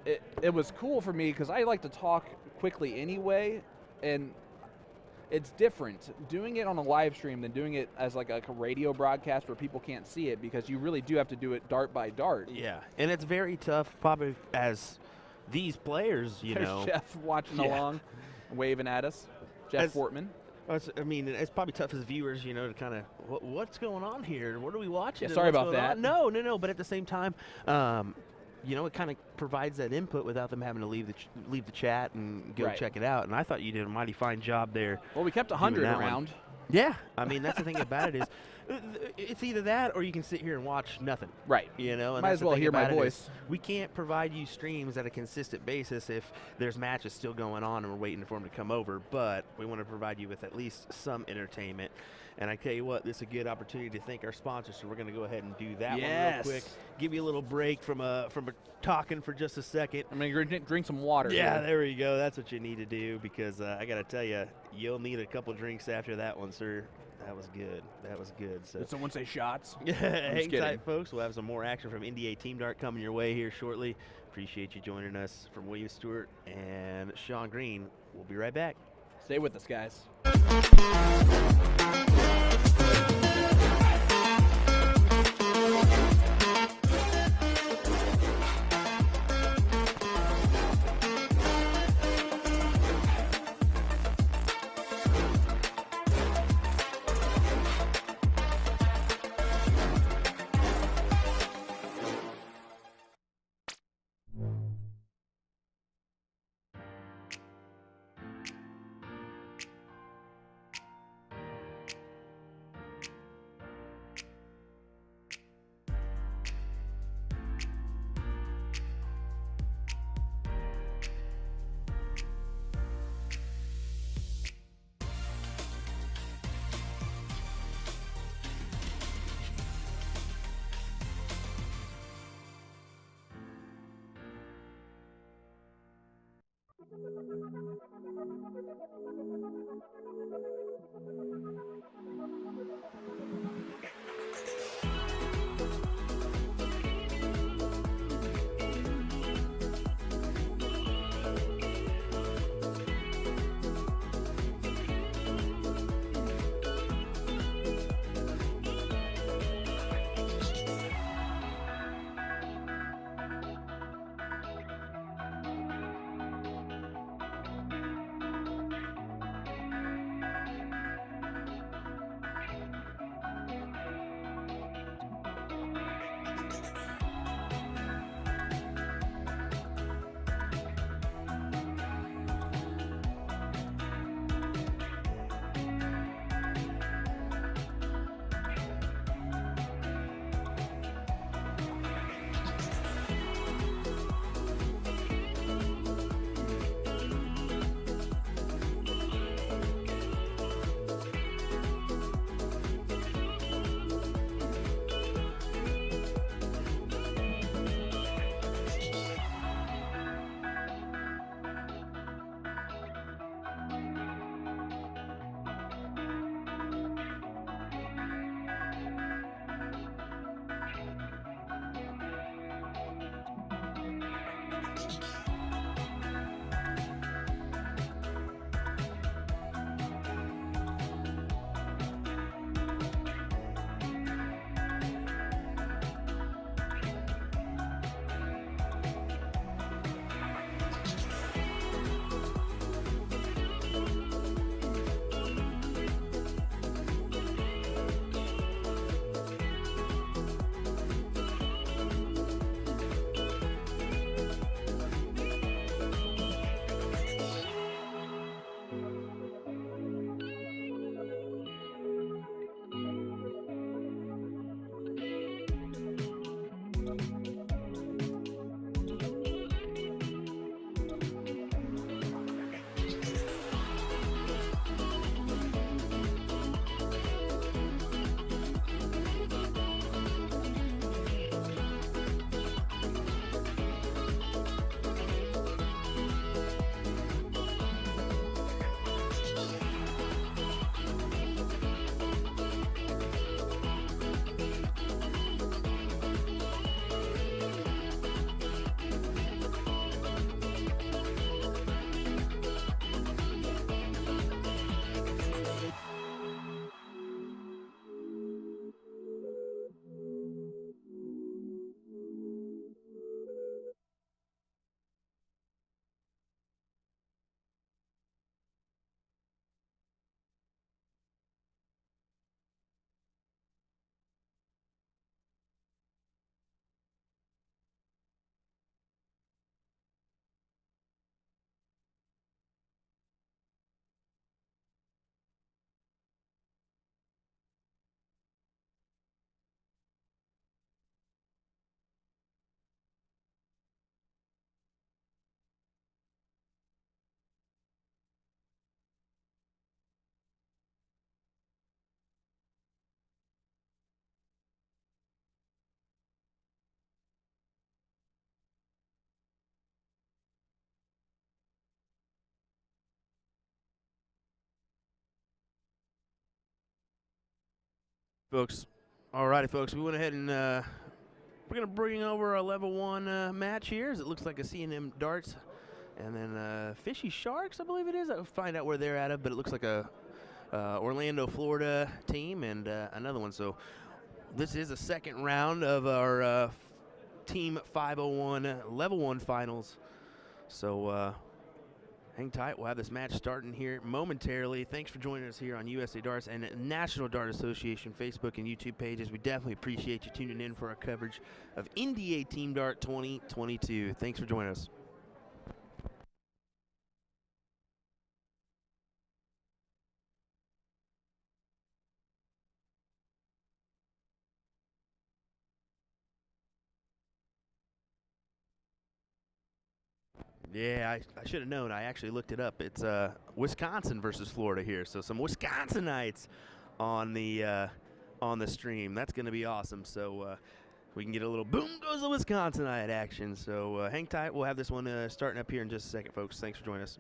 It was cool for me because I like to talk quickly anyway, and it's different doing it on a live stream than doing it as like a radio broadcast where people can't see it, because you really do have to do it dart by dart. Yeah, and it's very tough probably as these players, you There's know. Jeff watching along, waving at us. Jeff Fortman. I mean, it's probably tough as viewers, you know, to kind of, what's going on here? What are we watching? Yeah, sorry about that. No. But at the same time, you know, it kind of provides that input without them having to leave the chat and go check it out. And I thought you did a mighty fine job there. Well, we kept 100 around. Yeah, I mean, that's the thing about it is, it's either that or you can sit here and watch nothing. Right. You know, and might that's as well the thing hear my about it is voice. we can't provide you streams at a consistent basis if there's matches still going on and we're waiting for them to come over, but we want to provide you with at least some entertainment. And I tell you what, this is a good opportunity to thank our sponsors, so we're going to go ahead and do that one real quick. Give you a little break from talking for just a second. I'm going to drink some water. Yeah, there you go. That's what you need to do, because I got to tell you, you'll need a couple drinks after that one, sir. That was good. That was good. So did someone say shots? Hang tight, folks. We'll have some more action from NDA Team Dart coming your way here shortly. Appreciate you joining us. From William Stewart and Sean Green, we'll be right back. Stay with us, guys. Folks, alrighty, folks, we went ahead and we're gonna bring over a level 1 match here. As it looks like a C&M Darts, and then Fishy Sharks, I believe it is. I'll find out where they're at, but it looks like a Orlando, Florida team, and another one. So this is a second round of our Team 501 level 1 finals. So hang tight. We'll have this match starting here momentarily. Thanks for joining us here on USA Darts and National Dart Association Facebook and YouTube pages. We definitely appreciate you tuning in for our coverage of NDA Team Dart 2022. Thanks for joining us. Yeah, I should have known. I actually looked it up. It's Wisconsin versus Florida here, so some Wisconsinites on the stream. That's going to be awesome. So we can get a little boom goes the Wisconsinite action. So hang tight. We'll have this one starting up here in just a second, folks. Thanks for joining us.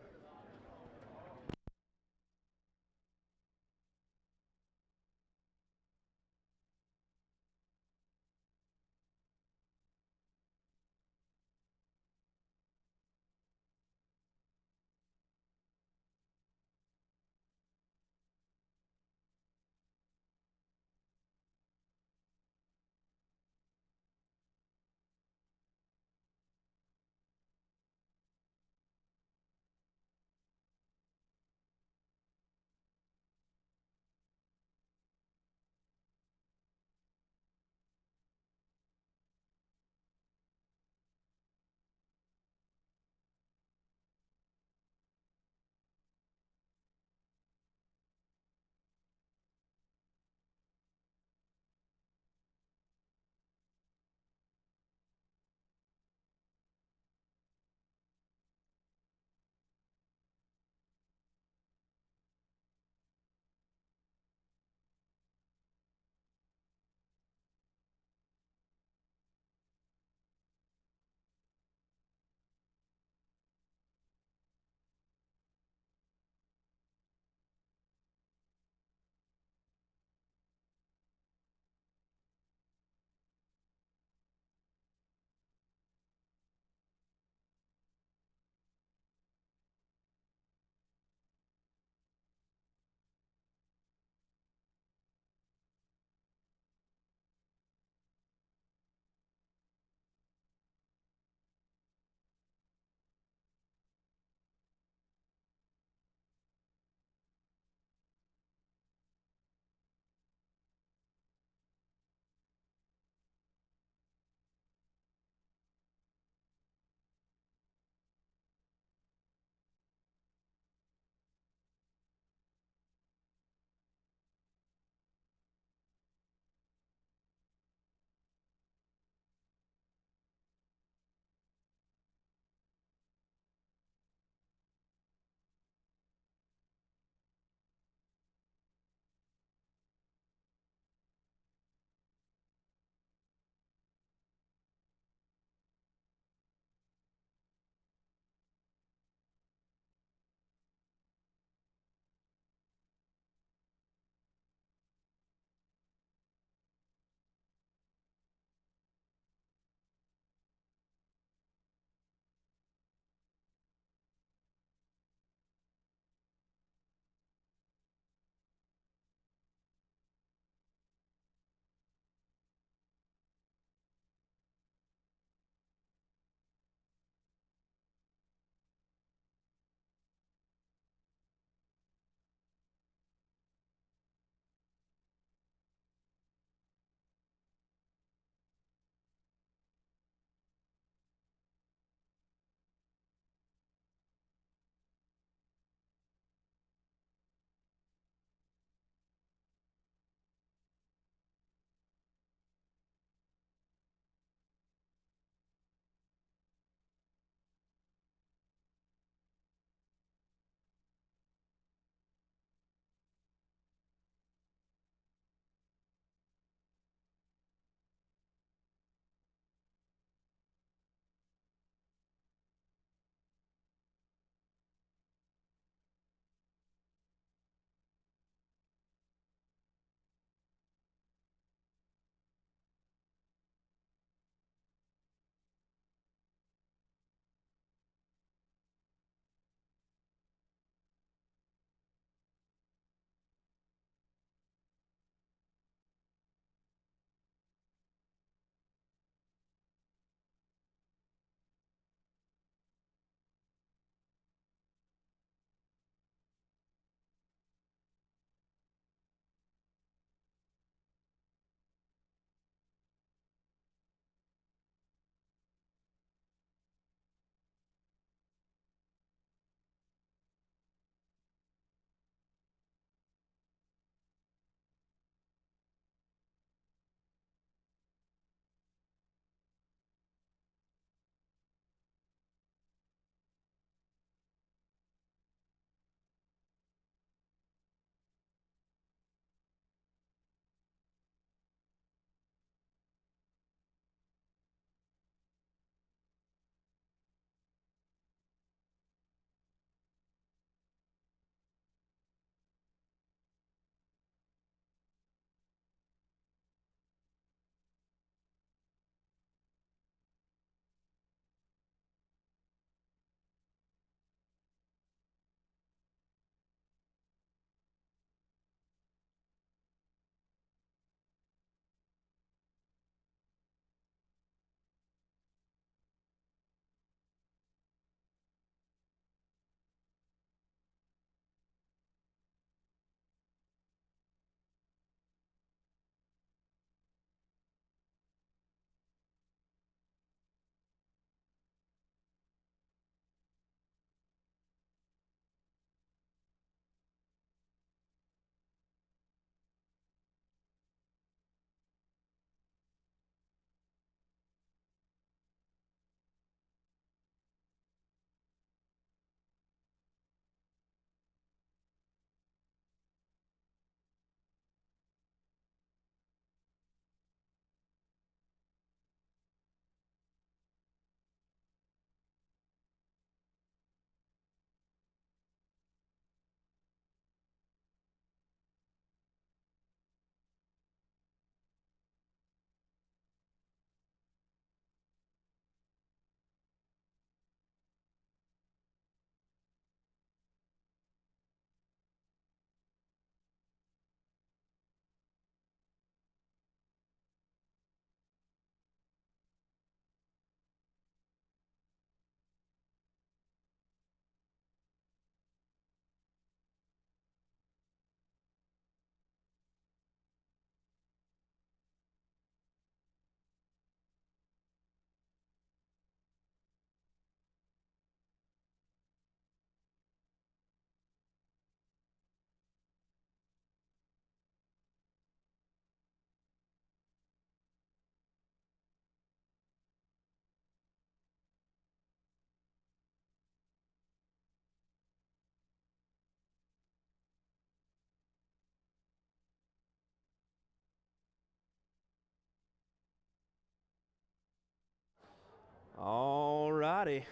All righty.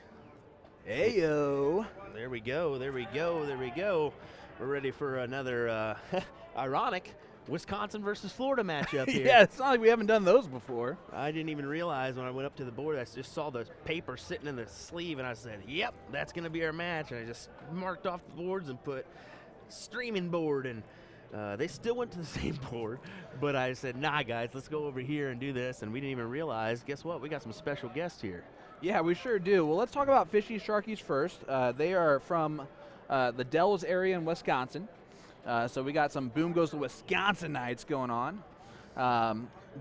Heyo. There we go. There we go. There we go. We're ready for another ironic Wisconsin versus Florida matchup here. Yeah, it's not like we haven't done those before. I didn't even realize when I went up to the board, I just saw the paper sitting in the sleeve, and I said, yep, that's going to be our match. And I just marked off the boards and put streaming board, and they still went to the same board. But I said, nah, guys, let's go over here and do this. And we didn't even realize, guess what? We got some special guests here. Yeah, we sure do. Well, let's talk about Fishy Sharkies first. They are from the Dells area in Wisconsin. So we got some Boom Goes the Wisconsinites going on.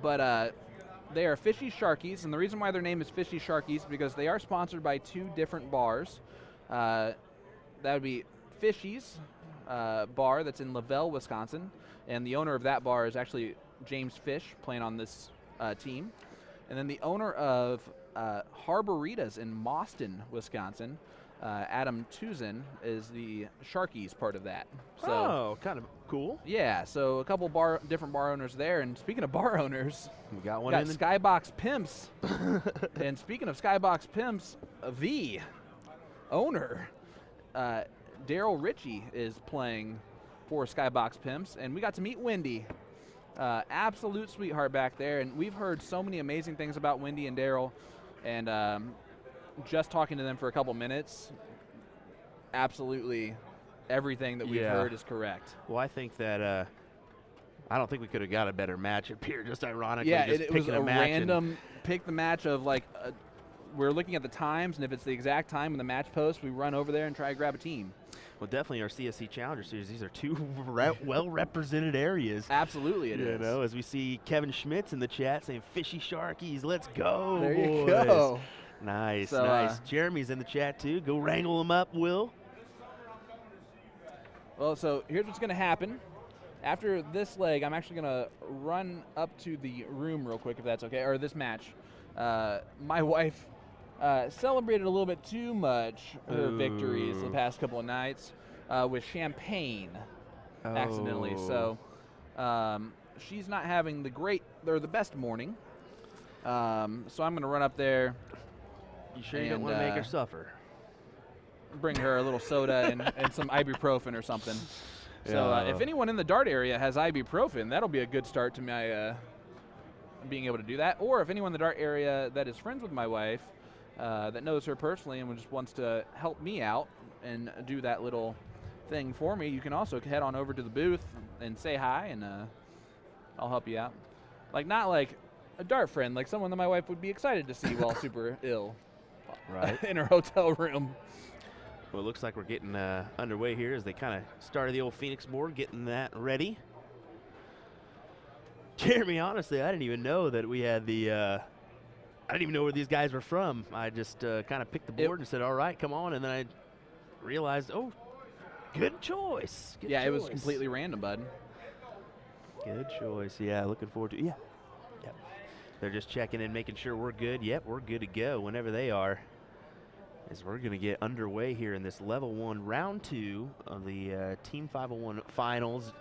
But they are Fishy Sharkies, and the reason why their name is Fishy Sharkies is because they are sponsored by 2 different bars. That would be Fishy's bar that's in Lavelle, Wisconsin, and the owner of that bar is actually James Fish, playing on this team. And then the owner of Harboritas in Mauston, Wisconsin, Adam Tuzin, is the Sharkies part of that. So, oh, kind of cool. yeah, so a couple different bar owners there. And speaking of bar owners, We got one got in the Skybox Pimps. And speaking of Skybox Pimps, the owner, Daryl Ritchie, is playing for Skybox Pimps. And we got to meet Wendy. Absolute sweetheart back there. And we've heard so many amazing things about Wendy and Daryl. And just talking to them for a couple minutes, absolutely everything that we've heard is correct. Well, I think that I don't think we could have got a better matchup here. Just ironically, Yeah, just it was picking a match and- random pick the match of like we're looking at the times, and if it's the exact time in the match post, we run over there and try to grab a team. Well, definitely our CSC Challenger Series. These are 2 well-represented areas. Absolutely, it is. You know, as we see Kevin Schmitz in the chat saying, "Fishy Sharkies, let's go, There you boys." go. Nice, So, nice. Jeremy's in the chat too. Go wrangle him up, Will. Well, so here's what's going to happen. After this leg, I'm actually going to run up to the room real quick, if that's okay, or this match. My wife celebrated a little bit too much her victories the past couple of nights with champagne accidentally. So she's not having the best morning. So I'm going to run up there. You sure you don't want to make her suffer? Bring her a little soda and some ibuprofen or something. So if anyone in the Dart area has ibuprofen, that'll be a good start to my being able to do that. Or if anyone in the Dart area that is friends with my wife, that knows her personally and just wants to help me out and do that little thing for me, you can also head on over to the booth and say hi, and I'll help you out. Like, not like a Dart friend, like someone that my wife would be excited to see while super ill. Right. In her hotel room. Well, it looks like we're getting underway here as they kind of started the old Phoenix board, getting that ready. Jeremy, honestly, I didn't even know that we had the I didn't even know where these guys were from. I just kind of picked the board and said, all right, come on. And then I realized, oh, good choice. Good Yeah, choice. it was completely random, bud. Good choice. Yeah, looking forward to it. Yeah. Yep. They're just checking in, making sure we're good. Yep, we're good to go whenever they are. As we're going to get underway here in this Level 1 Round 2 of the Team 501 Finals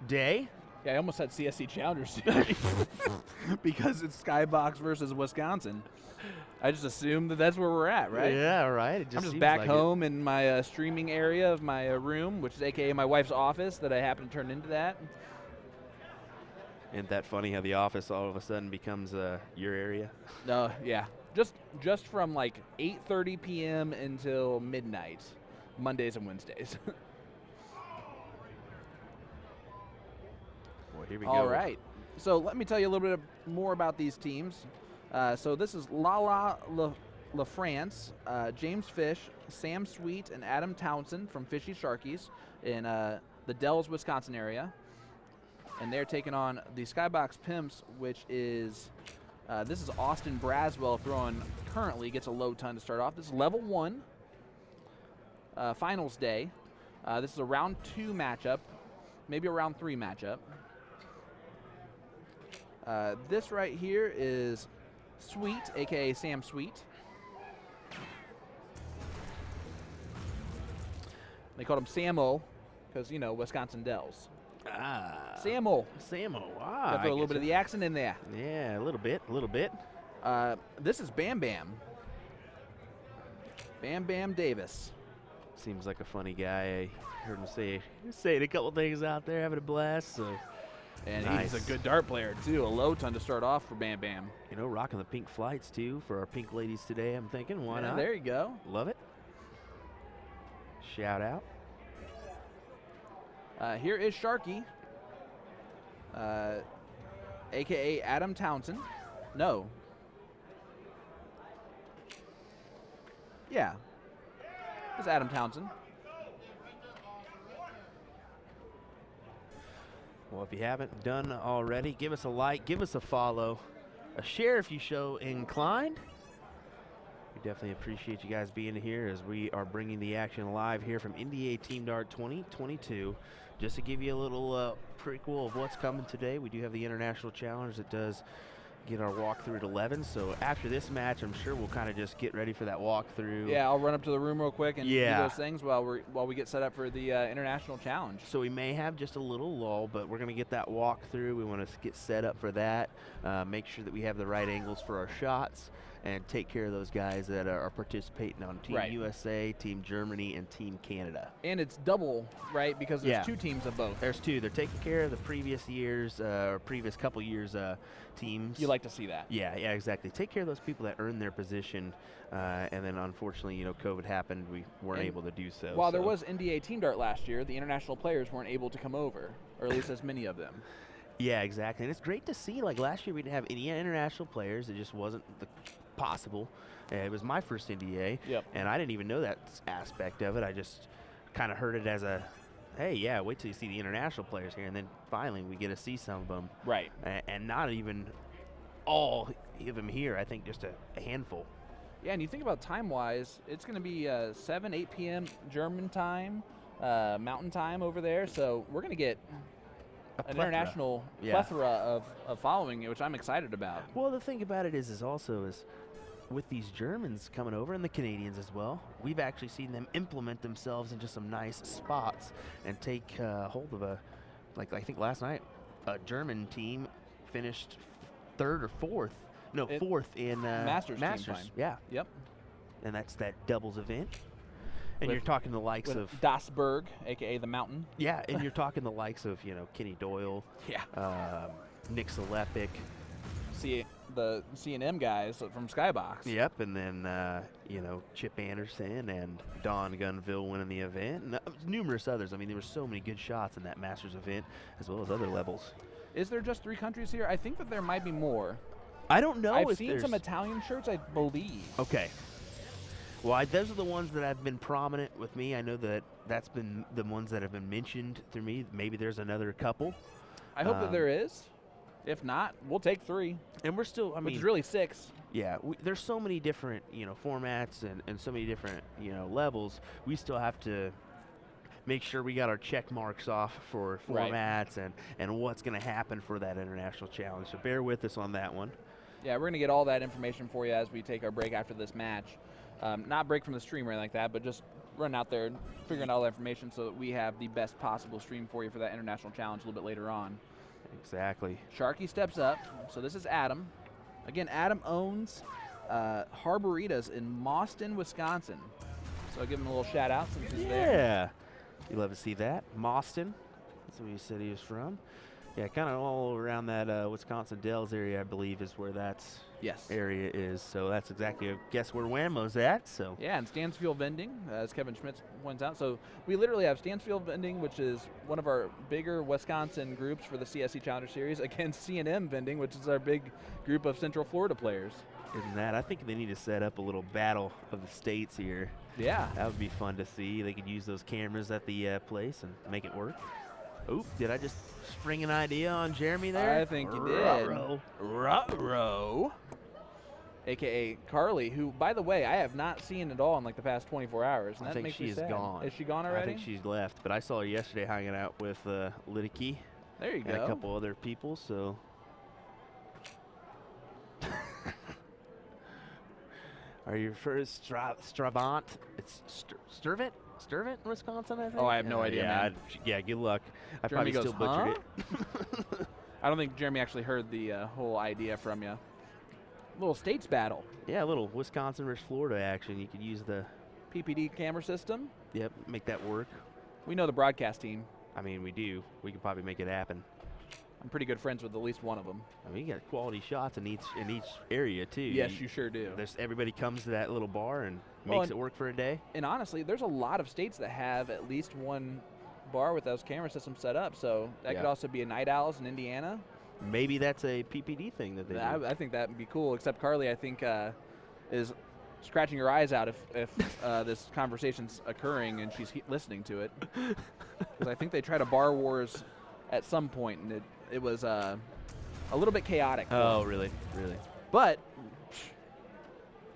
day. Yeah, I almost had CSC Challenger Series because it's Skybox versus Wisconsin. I just assumed that that's where we're at, right? Yeah, right. It I'm just seems back like home in my streaming area of my room, which is a.k.a. my wife's office that I happen to turn into that. Isn't that funny how the office all of a sudden becomes your area? Yeah. Just from like 8:30 p.m. until midnight, Mondays and Wednesdays. Well, here we go. All right. So let me tell you a little bit more about these teams. So this is La France, James Fish, Sam Sweet, and Adam Townsend from Fishy Sharkies in the Dells, Wisconsin area. And they're taking on the Skybox Pimps, which is, this is Austin Braswell throwing currently, gets a low ton to start off. This is Level 1, Finals Day. This is a Round 2 matchup, maybe a Round 3 matchup. This right here is Sweet, a.k.a. Sam Sweet. They called him Samo because, you know, Wisconsin Dells. Ah. Samo. Samo. Got to throw a little bit of the accent in there. Yeah, a little bit, a little bit. This is Bam Bam. Bam Bam Davis. Seems like a funny guy. I heard him saying a couple things out there, having a blast. So, And nice. he's a good dart player, too. A low ton to start off for Bam Bam. You know, rocking the pink flights, too, for our pink ladies today. I'm thinking, why not? There you go. Love it. Shout out. Here is Sharky, a.k.a. Adam Townsend. No. Yeah. It's Adam Townsend. Well, if you haven't done already, give us a like, give us a follow, a share if you show inclined. We definitely appreciate you guys being here as we are bringing the action live here from NDA Team Dart 2022. Just to give you a little prequel of what's coming today, we do have the International Challenge that does get our walkthrough at 11. So after this match, I'm sure we'll kind of just get ready for that walkthrough. Yeah, I'll run up to the room real quick and do Yeah. those things while we get set up for the International Challenge. So we may have just a little lull, but we're going to get that walkthrough. We want to get set up for that, make sure that we have the right angles for our shots, and take care of those guys that are participating on Team Right. USA, Team Germany, and Team Canada. And it's double, right? Because there's Yeah. 2 teams of both. There's 2. They're taking care of the previous years, or previous couple years teams. You like to see that. Yeah, exactly. Take care of those people that earned their position, and then unfortunately, you know, COVID happened. We weren't And able to do so. While there was NDA Team Dart last year, the international players weren't able to come over, or at least as many of them. Yeah, exactly. And it's great to see. Like last year, we didn't have any international players. It just wasn't possible. It was my first NDA, Yep. and I didn't even know that aspect of it. I just kind of heard it as a, hey, yeah, wait till you see the international players here, and then finally we get to see some of them. Right. And not even all of them here. I think just a handful. Yeah, and you think about time-wise, it's going to be 7, 8 p.m. German time, Mountain time over there. So we're going to get an international plethora of following, which I'm excited about. Well, the thing about it is also with these Germans coming over and the Canadians as well, we've actually seen them implement themselves into some nice spots and take hold of I think last night, a German team finished 3rd or 4th. No, 4th in Masters. Team time. Yeah. Yep. And that's that doubles event. And With- you're talking the likes With of Dasberg, a.k.a. the Mountain. yeah, and you're talking the likes of, you know, Kenny Doyle, Yeah. Nick Zalepic. See the C&M guys from Skybox. Yep, and then you know, Chip Anderson and Don Gunville winning the event, and numerous others. I mean, there were so many good shots in that Masters event, as well as other levels. Is there just 3 countries here? I think that there might be more. I don't know. I've if seen there's- some Italian shirts, I believe. Okay. Well, those are the ones that have been prominent with me. I know that's been the ones that have been mentioned through me. Maybe there's another couple. I hope that there is. If not, we'll take 3. And we're still, I Which mean, is really 6. yeah, there's so many different, you know, formats and so many different, you know, levels. We still have to make sure we got our check marks off for Right. formats and what's going to happen for that international challenge. So bear with us on that one. Yeah, we're going to get all that information for you as we take our break after this match. Not break from the stream or anything like that, but just run out there and figuring out all the information so that we have the best possible stream for you for that international challenge a little bit later on. Exactly. Sharky steps up. So this is Adam. Again, Adam owns Harboritas in Mauston, Wisconsin. So I'll give him a little shout out since he's there. Yeah. You love to see that. Mauston. That's where you said he was from. Yeah, kind of all around that Wisconsin Dells area, I believe, is where that's Yes. area is. So that's exactly, I guess, where Whammo's at. So Yeah, and Stansfield Vending, as Kevin Schmitz points out. So we literally have Stansfield Vending, which is one of our bigger Wisconsin groups for the CSC Challenger Series, against C&M Vending, which is our big group of Central Florida players. isn't that? I think they need to set up a little battle of the states here. Yeah. That would be fun to see. They could use those cameras at the place and make it work. Oop, did I just spring an idea on Jeremy there? I think you did. Ruh-roh. Ruh-roh. AKA Carly, who, by the way, I have not seen at all in like the past 24 hours. And I that think makes she me is sad. gone. Is she gone already? I think she's left, but I saw her yesterday hanging out with Liddicky There you and go. a couple other people, so. Are you first Stravant? It's Sturvant? Sturvant, Wisconsin, I think? Oh, I have no idea, Yeah, man. yeah, good luck. I Jeremy probably goes, still butchered it. I don't think Jeremy actually heard the whole idea from you. Little states battle. Yeah, a little Wisconsin versus Florida action. You could use the PPD camera system. Yep, make that work. We know the broadcast team. I mean, we do. We could probably make it happen. I'm pretty good friends with at least one of them. I mean, you got quality shots in each area too. Yes, you sure do. Everybody comes to that little bar and Well, makes it work for a day. And honestly, there's a lot of states that have at least one bar with those camera systems set up. So that could also be a Night Owls in Indiana. Maybe that's a PPD thing that they do. I think that would be cool. Except Carly, I think, is scratching her eyes out if this conversation's occurring and she's listening to it. Because I think they tried a bar wars at some point, and it was a little bit chaotic. Oh, really? Really? But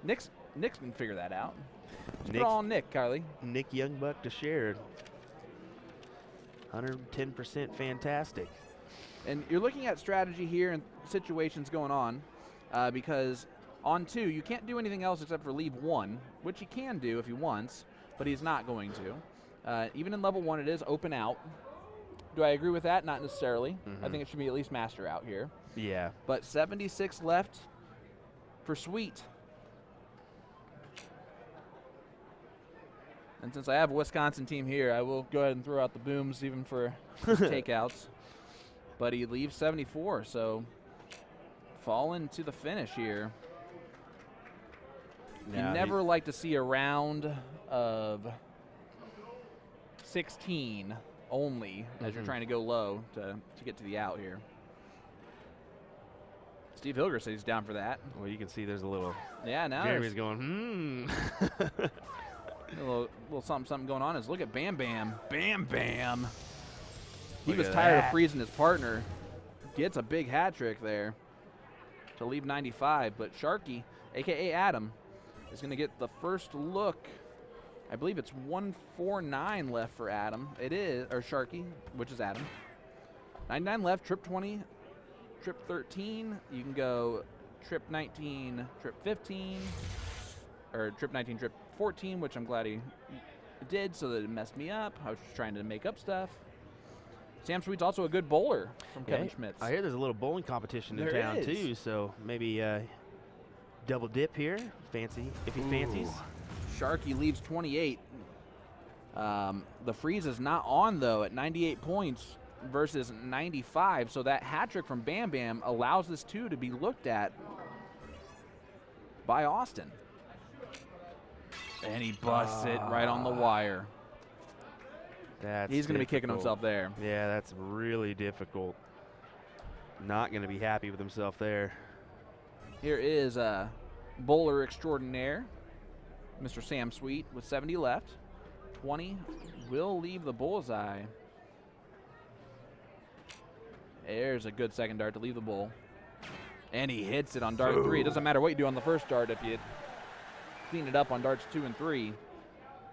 Nick can figure that out. Just put it all on Nick, Carly. Nick Youngbuck to share. 110% fantastic. And you're looking at strategy here and situations going on because on 2, you can't do anything else except for leave 1, which he can do if he wants, but he's not going to. Even in level 1, it is open out. Do I agree with that? Not necessarily. I think it should be at least master out here. Yeah. But 76 left for Sweet. And since I have a Wisconsin team here, I will go ahead and throw out the booms even for takeouts. But he leaves 74, so falling to the finish here. You never like to see a round of 16 only as you're trying to go low to get to the out here. Steve Hilger says he's down for that. Well, you can see there's a little. Yeah, now Jeremy's going, a little something going on. Is look at Bam Bam. Bam Bam. He Look was at tired that. of freezing his partner. Gets a big hat trick there to leave 95. But Sharky, a.k.a. Adam, is going to get the first look. I believe it's 149 left for Adam. It is, or Sharky, which is Adam. 99 left, trip 20, trip 13. You can go trip 19, trip 15, or trip 19, trip 14, which I'm glad he did so that it messed me up. I was just trying to make up stuff. Sam Sweet's also a good bowler from Kevin Schmitz. I hear there's a little bowling competition in There town is. too, so maybe double dip here. Fancy, if he fancies. Sharky leaves 28. The freeze is not on, though, at 98 points versus 95. So that hat trick from Bam Bam allows this, too, to be looked at by Austin. And he busts it right on the wire. He's going to be kicking himself there. Yeah, that's really difficult. Not going to be happy with himself there. Here is bowler extraordinaire, Mr. Sam Sweet, with 70 left. 20 will leave the bullseye. There's a good second dart to leave the bowl. And he hits it on dart 3. It doesn't matter what you do on the first dart if you clean it up on darts 2 and 3.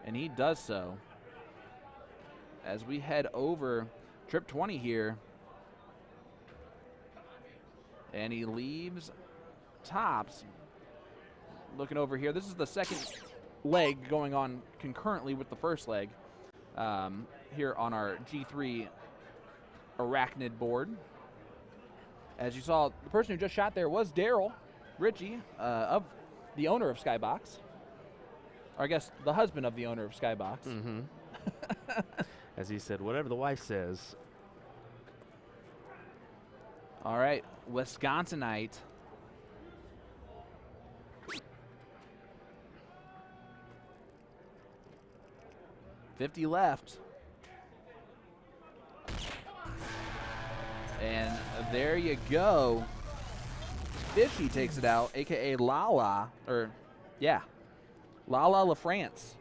And he does so. As we head over trip 20 here. And he leaves tops. Looking over here, this is the second leg going on concurrently with the first leg here on our G3 Arachnid board. As you saw, the person who just shot there was Daryl Ritchie, of the owner of Skybox. Or I guess the husband of the owner of Skybox. Mm-hmm. As he said, whatever the wife says. All right, Wisconsinite. $50 left. And there you go. Fishy takes it out, a.k.a. Lala. Or, yeah, Lala LaFrance.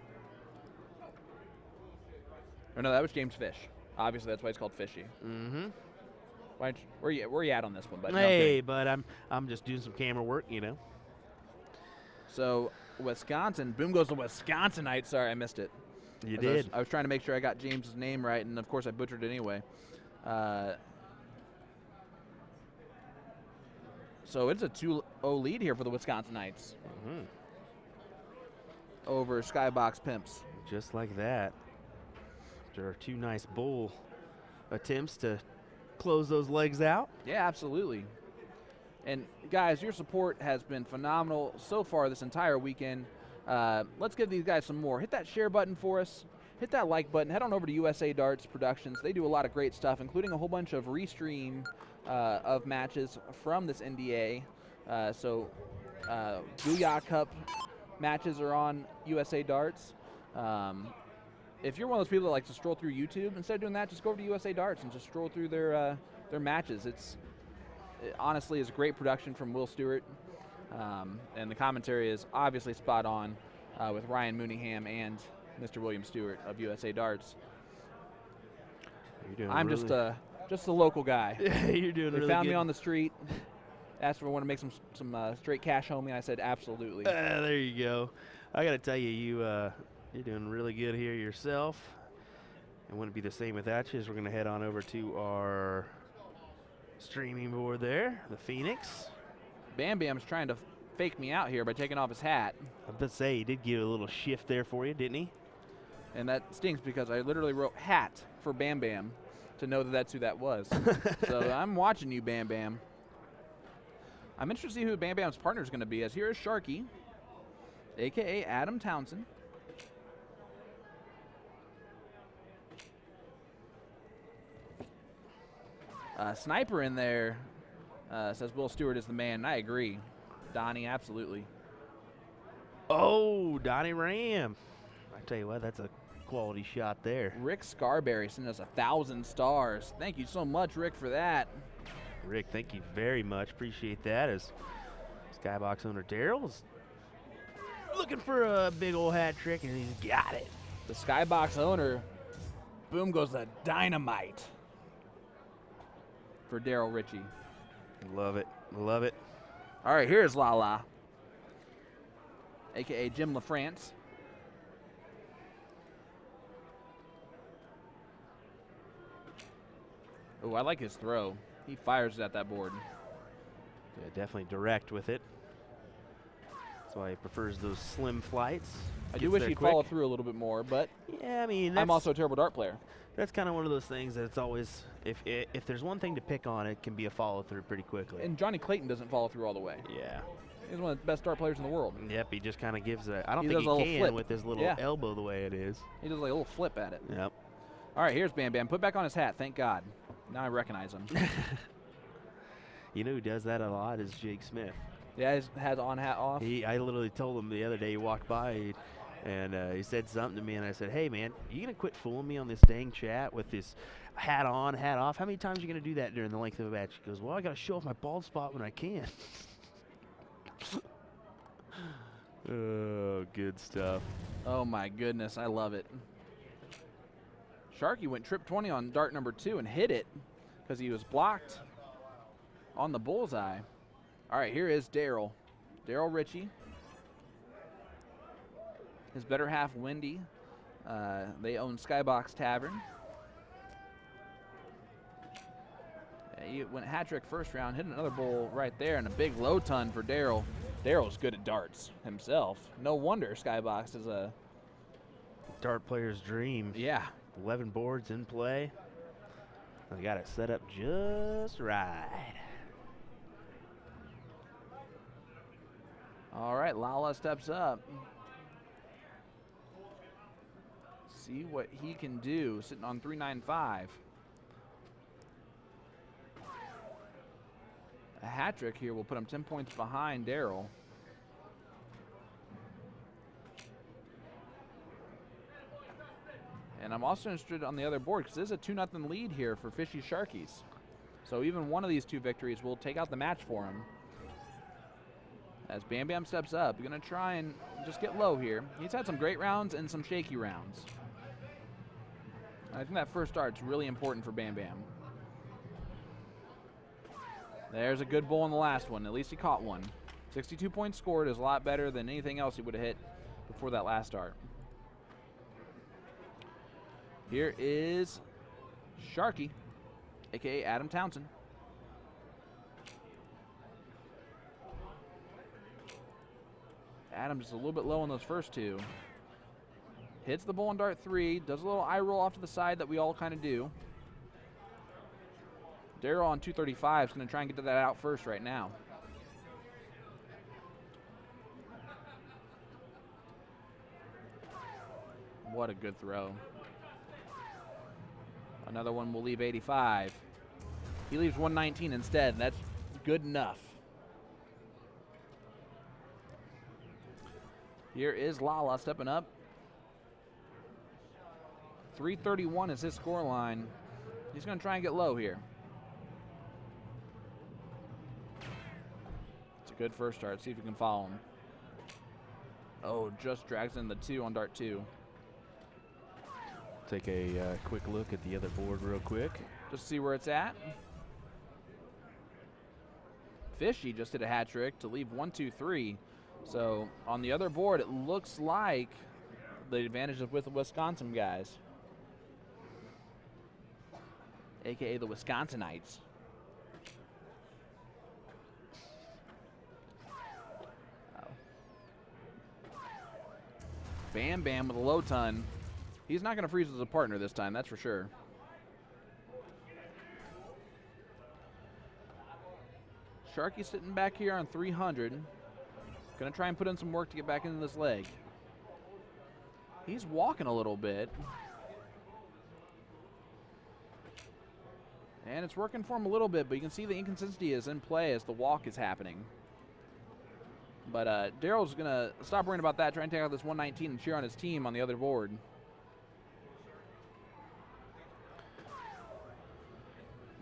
Or no, that was James Fish. Obviously, that's why it's called Fishy. Mm-hmm. Where you at on this one, bud? Hey, but I'm just doing some camera work, you know. So, Wisconsin. Boom goes to Wisconsinite. Sorry, I missed it. You did. I was trying to make sure I got James's name right, and of course I butchered it anyway. So it's a 2-0 lead here for the Wisconsinites over Skybox Pimps. Just like that. There are 2 nice bowl attempts to close those legs out. Yeah, absolutely. And guys, your support has been phenomenal so far this entire weekend. Let's give these guys some more. Hit that share button for us. Hit that like button. Head on over to USA Darts Productions. They do a lot of great stuff, including a whole bunch of restream of matches from this NDA. Booyah Cup matches are on USA Darts. If you're one of those people that likes to stroll through YouTube, instead of doing that, just go over to USA Darts and just stroll through their matches. It honestly is a great production from Will Stewart, and the commentary is obviously spot on with Ryan Mooneyham and Mr. William Stewart of USA Darts. I'm just a local guy. You're doing They really found good. me on the street, asked if I want to make some straight cash homie, and I said absolutely. There you go. I got to tell you, you're doing really good here yourself. It wouldn't be the same without you. As we're going to head on over to our streaming board there, the Phoenix. Bam Bam's trying to fake me out here by taking off his hat. I was about to say, he did give a little shift there for you, didn't he? And that stinks because I literally wrote hat for Bam Bam to know that that's who that was. So I'm watching you, Bam Bam. I'm interested to see who Bam Bam's partner is going to be, as here is Sharky, a.k.a. Adam Townsend. Sniper in there says Will Stewart is the man, and I agree. Donnie, absolutely. Oh, Donnie Ram. I tell you what, that's a quality shot there. Rick Scarberry sent us 1,000 stars. Thank you so much, Rick, for that. Rick, thank you very much. Appreciate that. As Skybox owner Daryl's looking for a big old hat trick, and he's got it. The Skybox owner, boom goes the dynamite for Daryl Ritchie. Love it. Love it. All right, here's Lala, a.k.a. Jim LaFrance. Oh, I like his throw. He fires it at that board. Yeah, definitely direct with it. That's why he prefers those slim flights. I do Gets wish there he'd quick. follow through a little bit more, but Yeah, I mean, I'm also a terrible dart player. that's kind of one of those things that it's always, if there's one thing to pick on, it can be a follow through pretty quickly. And Johnny Clayton doesn't follow through all the way. Yeah. He's one of the best dart players in the world. Yep, he just kind of gives a. I don't He think does a little he can flip. with his little Yeah. elbow the way it is. He does like a little flip at it. Yep. All right, here's Bam Bam. Put back on his hat, thank God. Now I recognize him. You know who does that a lot is Jake Smith. Yeah, he has on hat off. I literally told him the other day, he walked by and he said something to me, and I said, hey, man, you going to quit fooling me on this dang chat with this hat on, hat off? How many times are you going to do that during the length of a match? He goes, well, I got to show off my bald spot when I can. Oh, good stuff. Oh my goodness, I love it. Sharky went trip 20 on dart number 2 and hit it because he was blocked on the bullseye. All right, here is Daryl. Daryl Ritchie. His better half, Wendy. They own Skybox Tavern. He went hat trick first round, hit another bowl right there, and a big low ton for Daryl. Daryl's good at darts himself. No wonder Skybox is a Dart player's dream. yeah. 11 boards in play. I got it set up just right. All right, Lala steps up. See what he can do, sitting on 395. A hat trick here will put him 10 points behind Daryl. And I'm also interested on the other board because there's a 2-0 lead here for Fishy Sharkies. So even one of these two victories will take out the match for him. As Bam Bam steps up, going to try and just get low here. He's had some great rounds and some shaky rounds. I think that first dart's really important for Bam Bam. There's a good bowl in the last one. At least he caught one. 62 points scored is a lot better than anything else he would have hit before that last dart. Here is Sharky, a.k.a. Adam Townsend. Adam just a little bit low on those first two. Hits the bowl on dart 3, does a little eye roll off to the side that we all kind of do. Daryl on 235 is going to try and get to that out first right now. What a good throw. Another one will leave 85. He leaves 119 instead. That's good enough. Here is Lala stepping up. 331 is his score line. He's going to try and get low here. It's a good first start. See if we can follow him. Oh, just drags in the 2 on dart 2. Take a quick look at the other board real quick. Just see where it's at. Fishy just did a hat trick to leave 1, 2, 3. So on the other board, it looks like the advantage is with the Wisconsin guys, aka the Wisconsinites. Bam Bam with a low ton. He's not going to freeze as a partner this time, that's for sure. Sharky sitting back here on 300. Going to try and put in some work to get back into this leg. He's walking a little bit. And it's working for him a little bit, but you can see the inconsistency is in play as the walk is happening. But Daryl's going to stop worrying about that, try and take out this 119 and cheer on his team on the other board.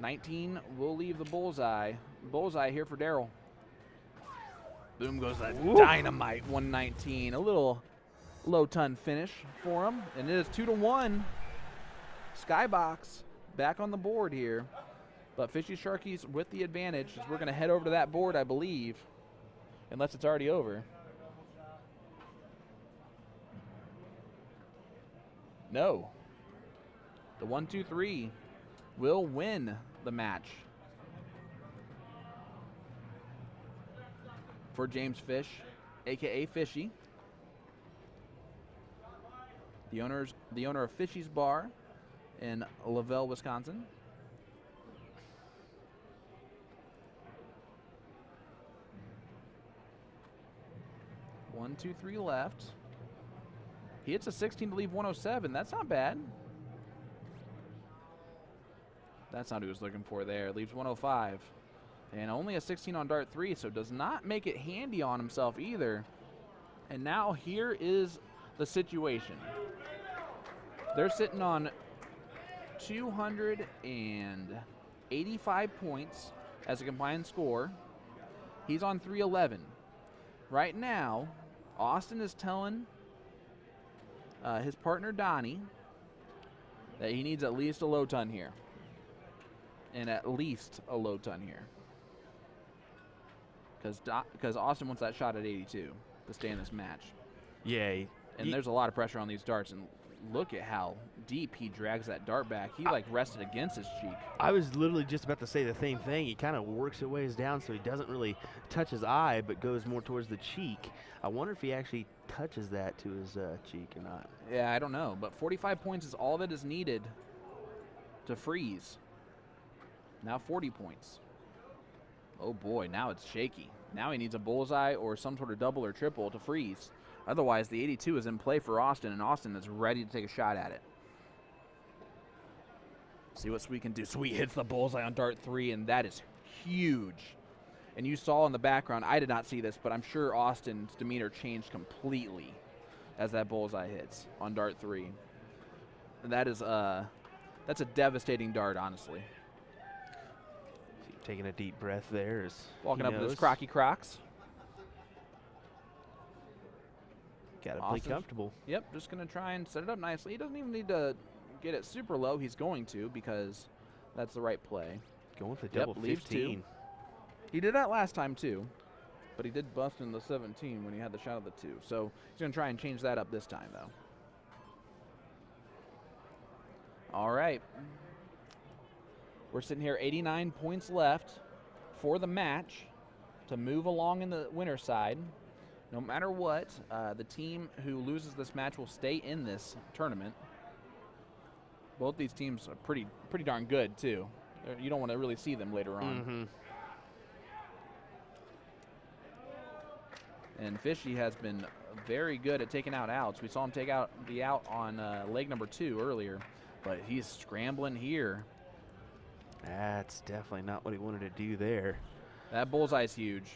$19 will leave the bullseye. Bullseye here for Daryl. Boom goes that dynamite 119. A little low ton finish for him. And it is 2-1. Skybox back on the board here. But Fishy Sharkies with the advantage as we're going to head over to that board, I believe. Unless it's already over. No. The 1, 2, 3 will win the match for James Fish, aka Fishy, the owner of Fishy's Bar in Lavelle, Wisconsin. One, 2, 3 left. He hits a 16 to leave 107. That's not bad. That's not who he was looking for there. Leaves 105. And only a 16 on dart 3, so does not make it handy on himself either. And now here is the situation. They're sitting on 285 points as a combined score. He's on 311. Right now, Austin is telling his partner Donnie that he needs at least a low ton here. And at least a low ton here. Because Austin wants that shot at 82 to stay in this match. Yeah. And there's a lot of pressure on these darts. And look at how deep he drags that dart back. He like rested against his cheek. I was literally just about to say the same thing. He kind of works it ways down so he doesn't really touch his eye, but goes more towards the cheek. I wonder if he actually touches that to his cheek or not. Yeah, I don't know. But 45 points is all that is needed to freeze. Now 40 points. Oh boy, now it's shaky. Now he needs a bullseye or some sort of double or triple to freeze. Otherwise, the 82 is in play for Austin, and Austin is ready to take a shot at it. See what Sweet can do. Sweet hits the bullseye on dart 3, and that is huge. And you saw in the background, I did not see this, but I'm sure Austin's demeanor changed completely as that bullseye hits on dart 3. And that is that's a devastating dart, honestly. Taking a deep breath there as walking up with his Crocky Crocs. Got to play comfortable. Yep, just going to try and set it up nicely. He doesn't even need to get it super low. He's going to because that's the right play. Going for double 15. He did that last time too, but he did bust in the 17 when he had the shot of the 2. So he's going to try and change that up this time though. All right. We're sitting here 89 points left for the match to move along in the winner's side. No matter what, the team who loses this match will stay in this tournament. Both these teams are pretty darn good, too. You don't want to really see them later on. And Fishy has been very good at taking out outs. We saw him take out the out on leg number 2 earlier, but he's scrambling here. That's definitely not what he wanted to do there. That bullseye's huge.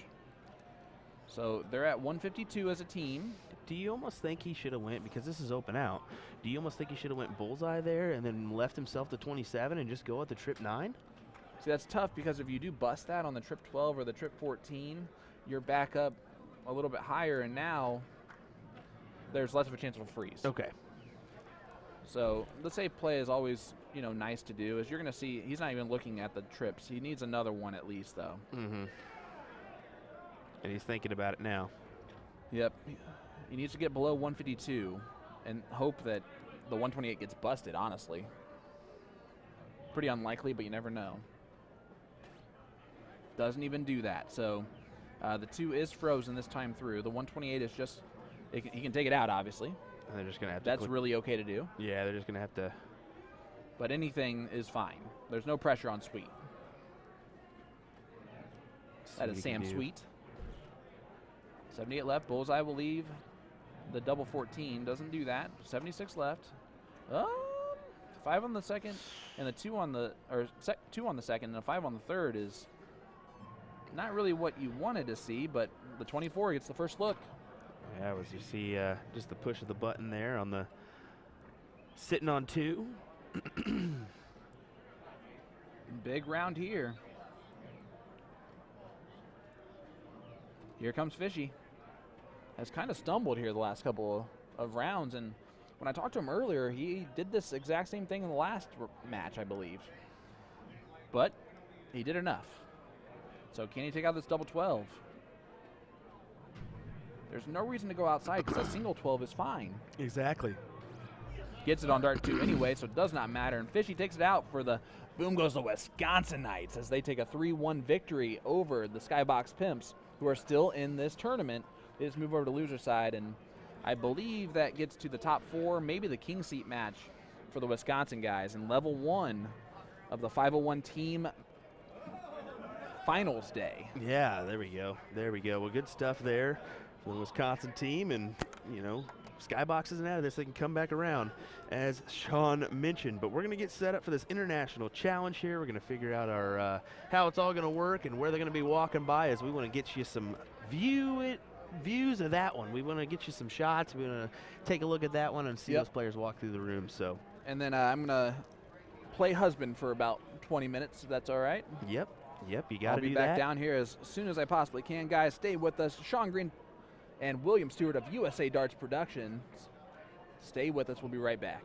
So they're at 152 as a team. Do you almost think he should have went, because this is open out, do you almost think he should have went bullseye there and then left himself to 27 and just go at the trip 9? See, that's tough because if you do bust that on the trip 12 or the trip 14, you're back up a little bit higher, and now there's less of a chance of a freeze. Okay. So the safe play is always, you know, nice to do. As you're going to see, he's not even looking at the trips. He needs another one at least, though. Mm-hmm. And he's thinking about it now. Yep. He needs to get below 152 and hope that the 128 gets busted, honestly. Pretty unlikely, but you never know. Doesn't even do that. So the 2 is frozen this time through. The 128 is just, he can take it out, obviously. And they're just going to have to. That's really okay to do. Yeah, they're just going to have to. But anything is fine. There's no pressure on Sweet. That is Sam Sweet. 78 left. Bullseye will leave. The double 14 doesn't do that. 76 left. 5 on the second, and the 2 on the 2 on the second, and a 5 on the third is not really what you wanted to see. But the 24 gets the first look. Yeah, was you see just the push of the button there on the sitting on 2. Big round here. Here comes Fishy. Has kind of stumbled here the last couple of rounds, and when I talked to him earlier, he did this exact same thing in the last match, I believe. But he did enough. So can he take out this double 12? There's no reason to go outside because a single 12 is fine. Exactly. Gets it on dart 2 anyway, so it does not matter. And Fishy takes it out for the boom goes the Wisconsinites as they take a 3-1 victory over the Skybox Pimps, who are still in this tournament. They just move over to loser side, and I believe that gets to the top 4, maybe the king seat match for the Wisconsin guys in level 1 of the 501 team finals day. Yeah, there we go. There we go. Well, good stuff there for the Wisconsin team, and, you know, Skybox isn't out of this. They can come back around, as Sean mentioned. But we're going to get set up for this international challenge here. We're going to figure out our how it's all going to work and where they're going to be walking by, as we want to get you some views of that one. We want to get you some shots. We want to take a look at that one and see those players walk through the room. So, and then I'm going to play husband for about 20 minutes, if that's all right. Yep, you got to do that. I'll be back down here as soon as I possibly can. Guys, stay with us. Sean Green and William Stuart of USA Darts Productions. Stay with us. We'll be right back.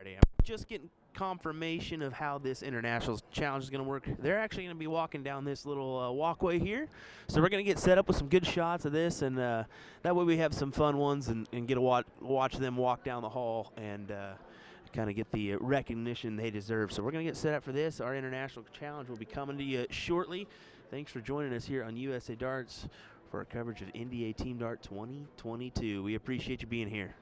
Saturday. I'm just getting confirmation of how this international challenge is going to work. They're actually going to be walking down this little walkway here, so we're going to get set up with some good shots of this, and that way we have some fun ones and get to watch them walk down the hall and kind of get the recognition they deserve. So we're going to get set up for this. Our international challenge will be coming to you shortly. Thanks for joining us here on USA Darts for our coverage of NDA Team Dart 2022. We appreciate you being here.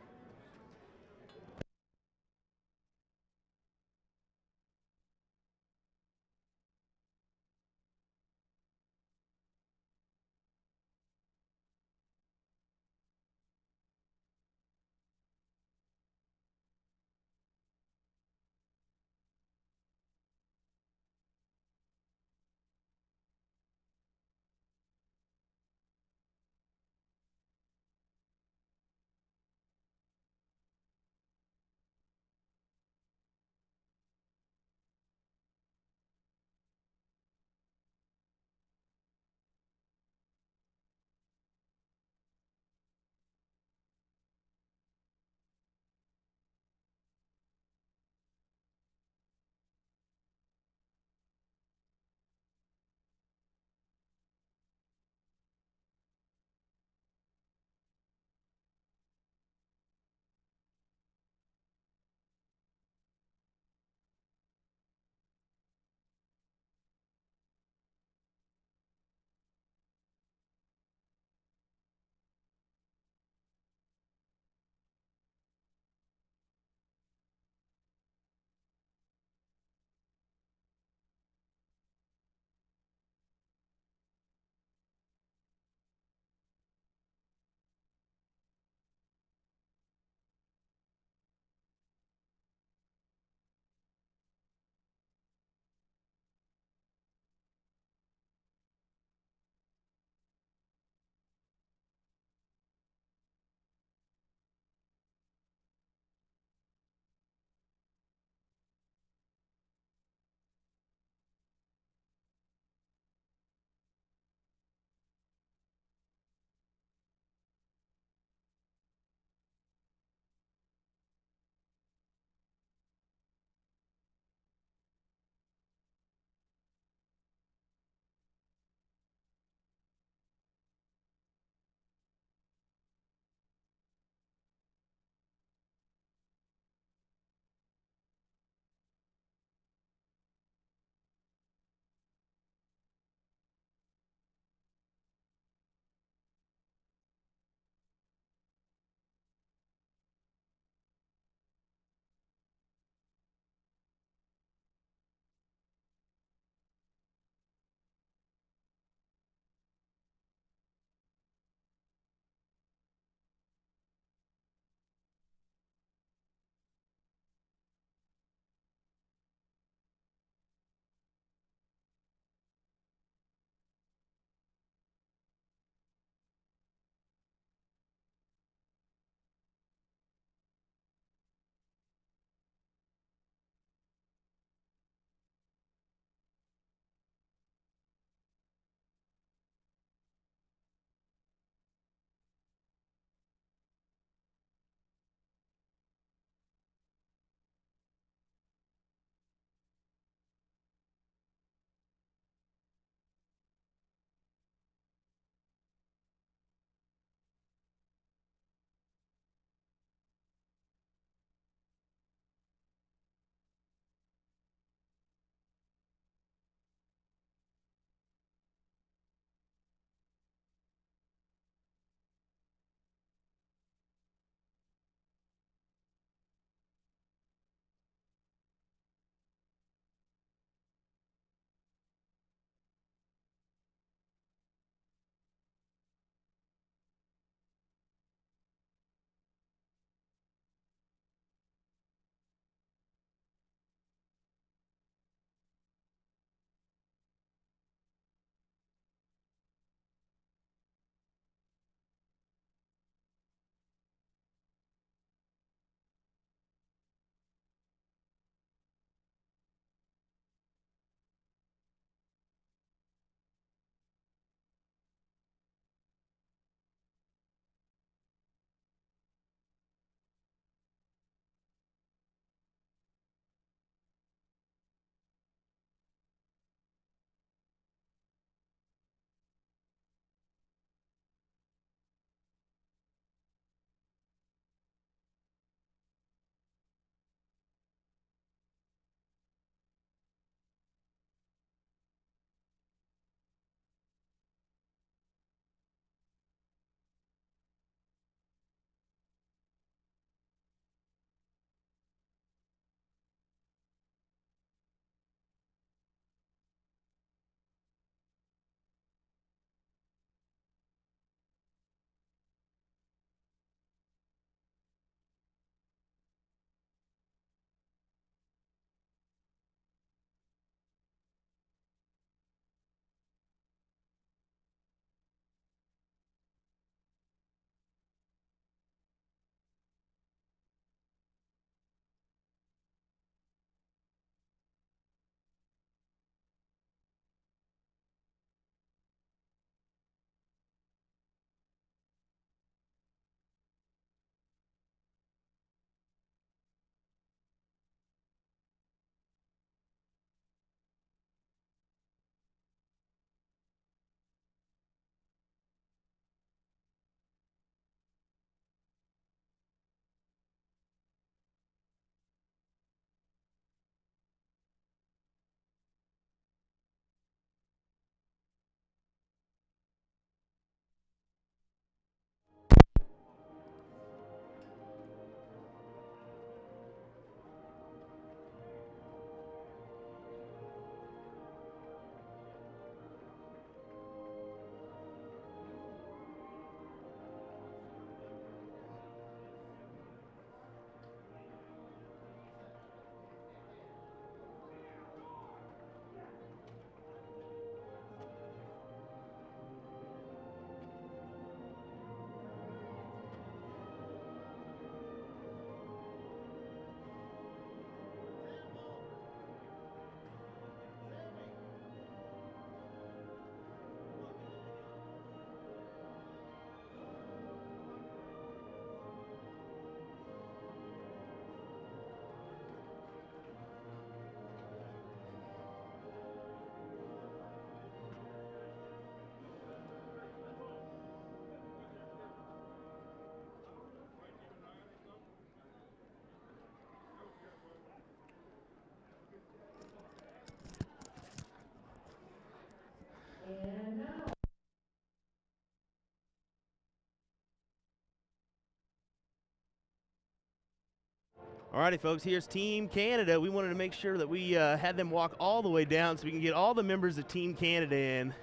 Alrighty, folks, here's Team Canada. We wanted to make sure that we had them walk all the way down so we can get all the members of Team Canada in.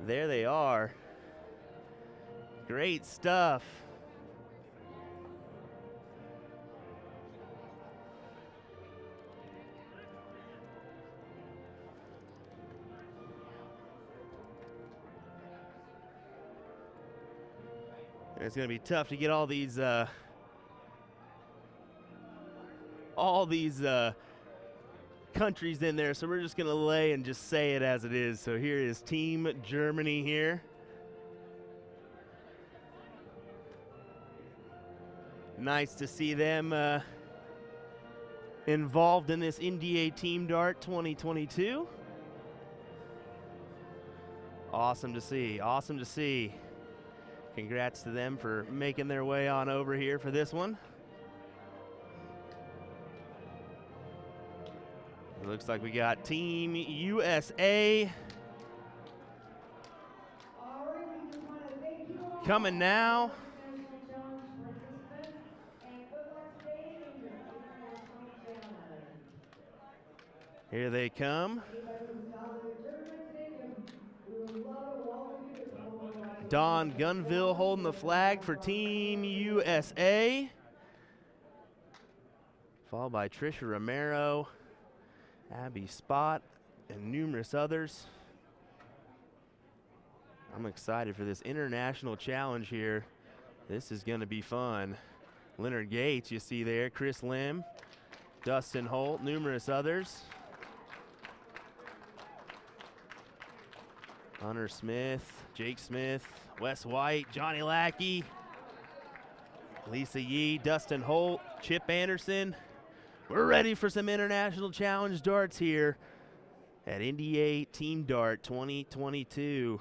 There they are. Great stuff. It's going to be tough to get all these countries in there, so we're just going to lay and just say it as it is. So here is Team Germany here. Nice to see them involved in this NDA Team Dart 2022. Awesome to see, awesome to see. Congrats to them for making their way on over here for this one. It looks like we got Team USA coming now. Here they come. Don Gunville holding the flag for Team USA. Followed by Trisha Romero, Abby Spott, and numerous others. I'm excited for this international challenge here. This is going to be fun. Leonard Gates, you see there, Chris Lim, Dustin Holt, numerous others. Hunter Smith, Jake Smith, Wes White, Johnny Lackey, Lisa Yee, Dustin Holt, Chip Anderson. We're ready for some international challenge darts here at NDA Team Dart 2022.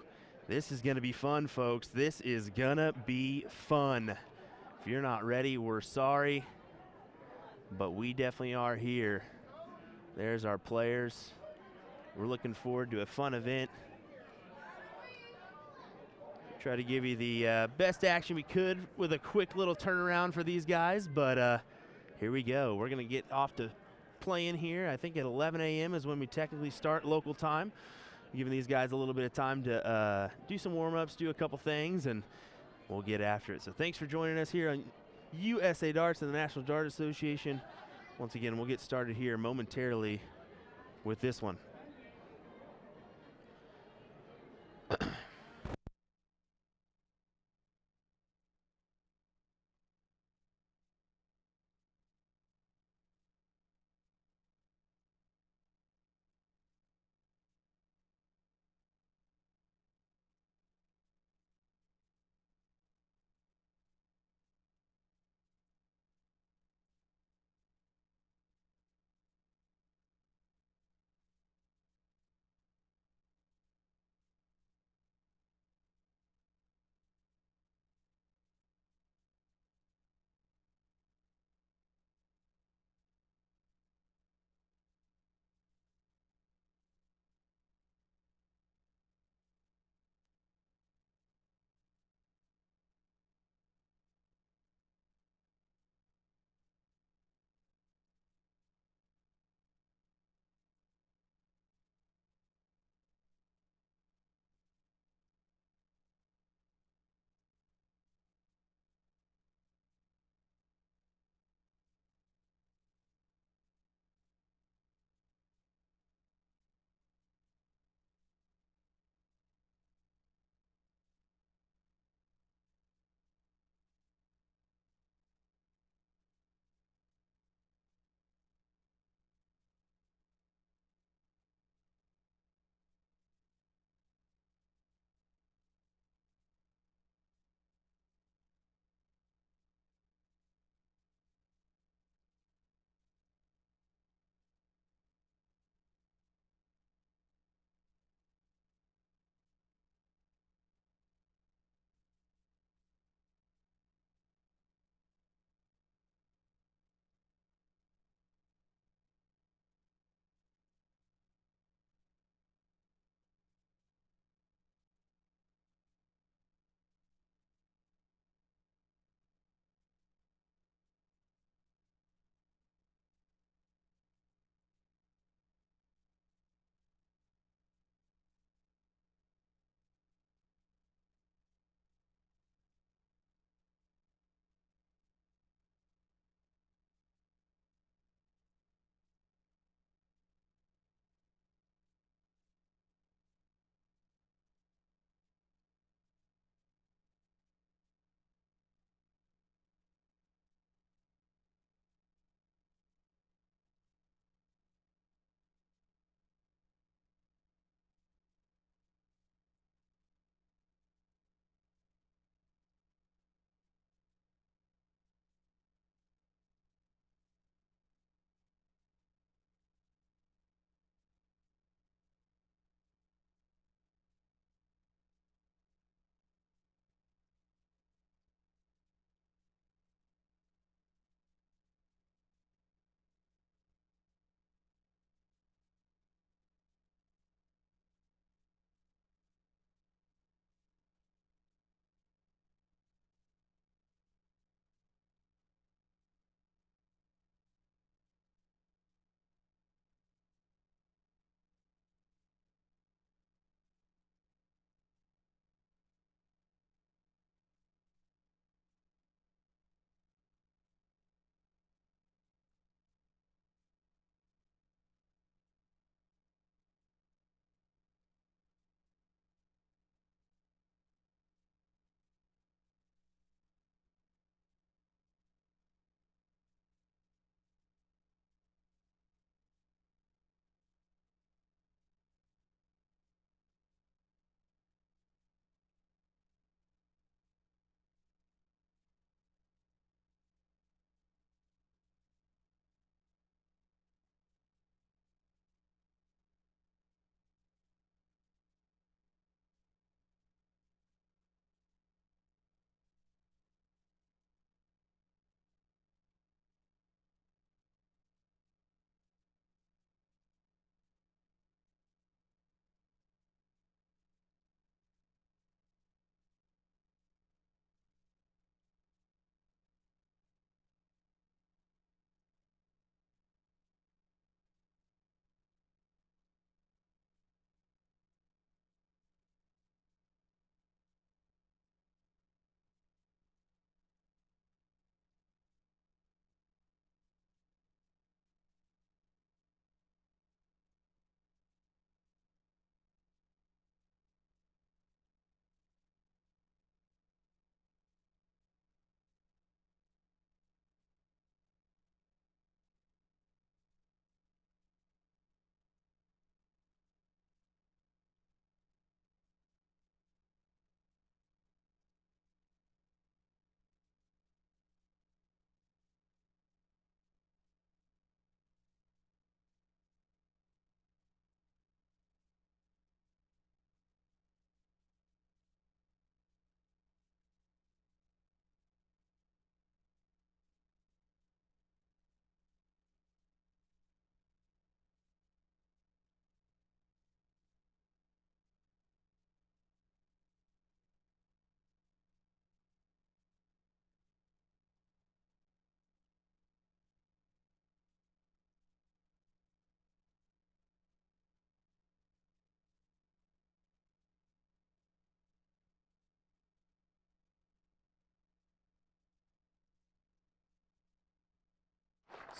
This is going to be fun, folks. This is going to be fun. If you're not ready, we're sorry, but we definitely are here. There's our players. We're looking forward to a fun event. Try to give you the best action we could with a quick little turnaround for these guys, but here we go. We're going to get off to playing here. I think at 11 a.m. is when we technically start local time, giving these guys a little bit of time to do some warm-ups, do a couple things, and we'll get after it. So thanks for joining us here on USA Darts and the National Dart Association. Once again, we'll get started here momentarily with this one.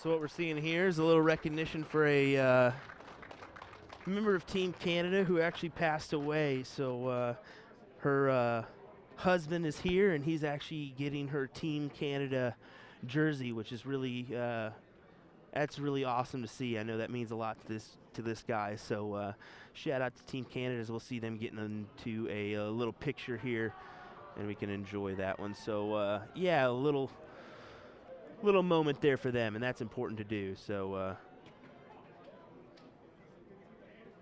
So what we're seeing here is a little recognition for a member of Team Canada who actually passed away. So her husband is here, and he's actually getting her Team Canada jersey, which is really that's really awesome to see. I know that means a lot to this guy. So shout out to Team Canada, as we'll see them getting into a little picture here, and we can enjoy that one. So yeah, a little moment there for them, and that's important to do. So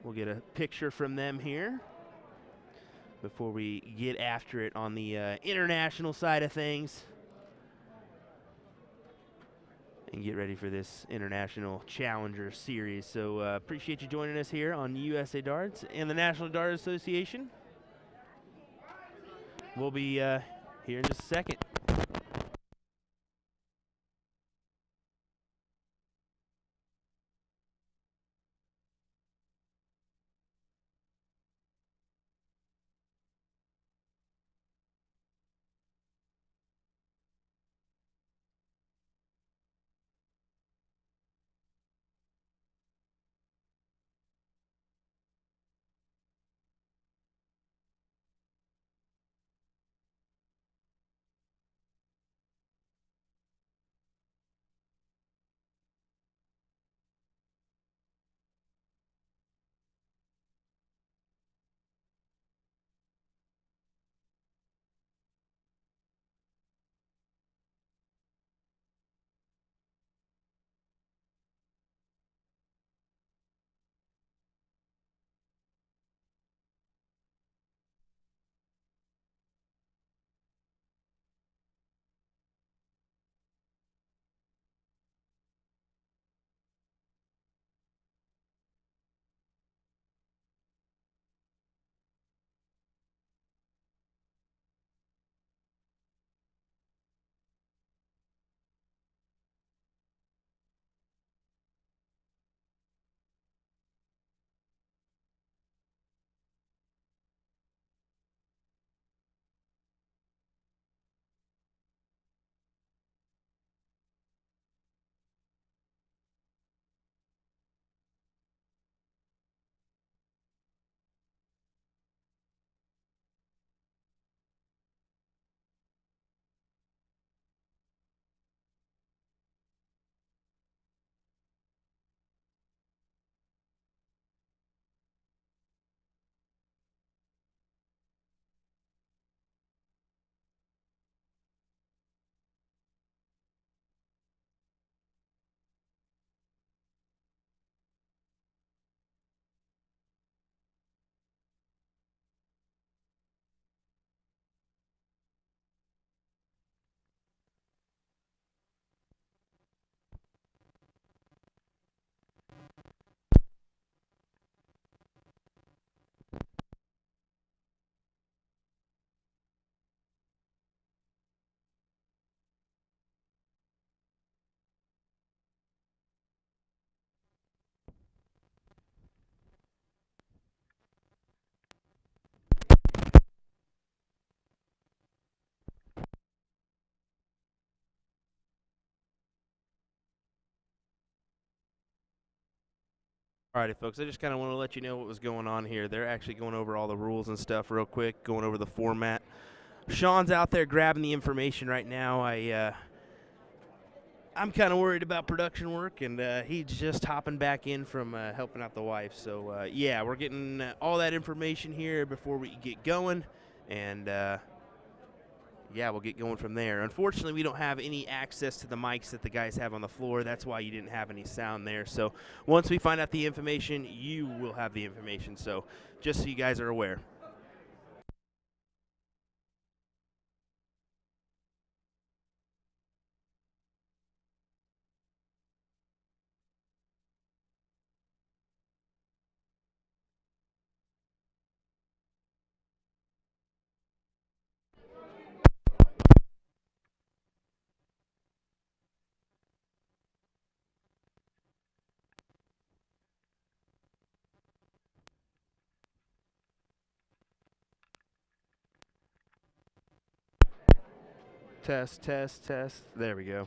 we'll get a picture from them here before we get after it on the international side of things and get ready for this International Challenger Series. So appreciate you joining us here on USA Darts and the National Dart Association. We'll be here in just a second. Alrighty, folks, I just kind of want to let you know what was going on here. They're actually going over all the rules and stuff real quick, going over the format. Sean's out there grabbing the information right now. I'm kind of worried about production work, and he's just hopping back in from helping out the wife. So, yeah, we're getting all that information here before we get going, and yeah, we'll get going from there. Unfortunately, we don't have any access to the mics that the guys have on the floor. That's why you didn't have any sound there. So once we find out the information, you will have the information. So just so you guys are aware. Test, test, test. There we go.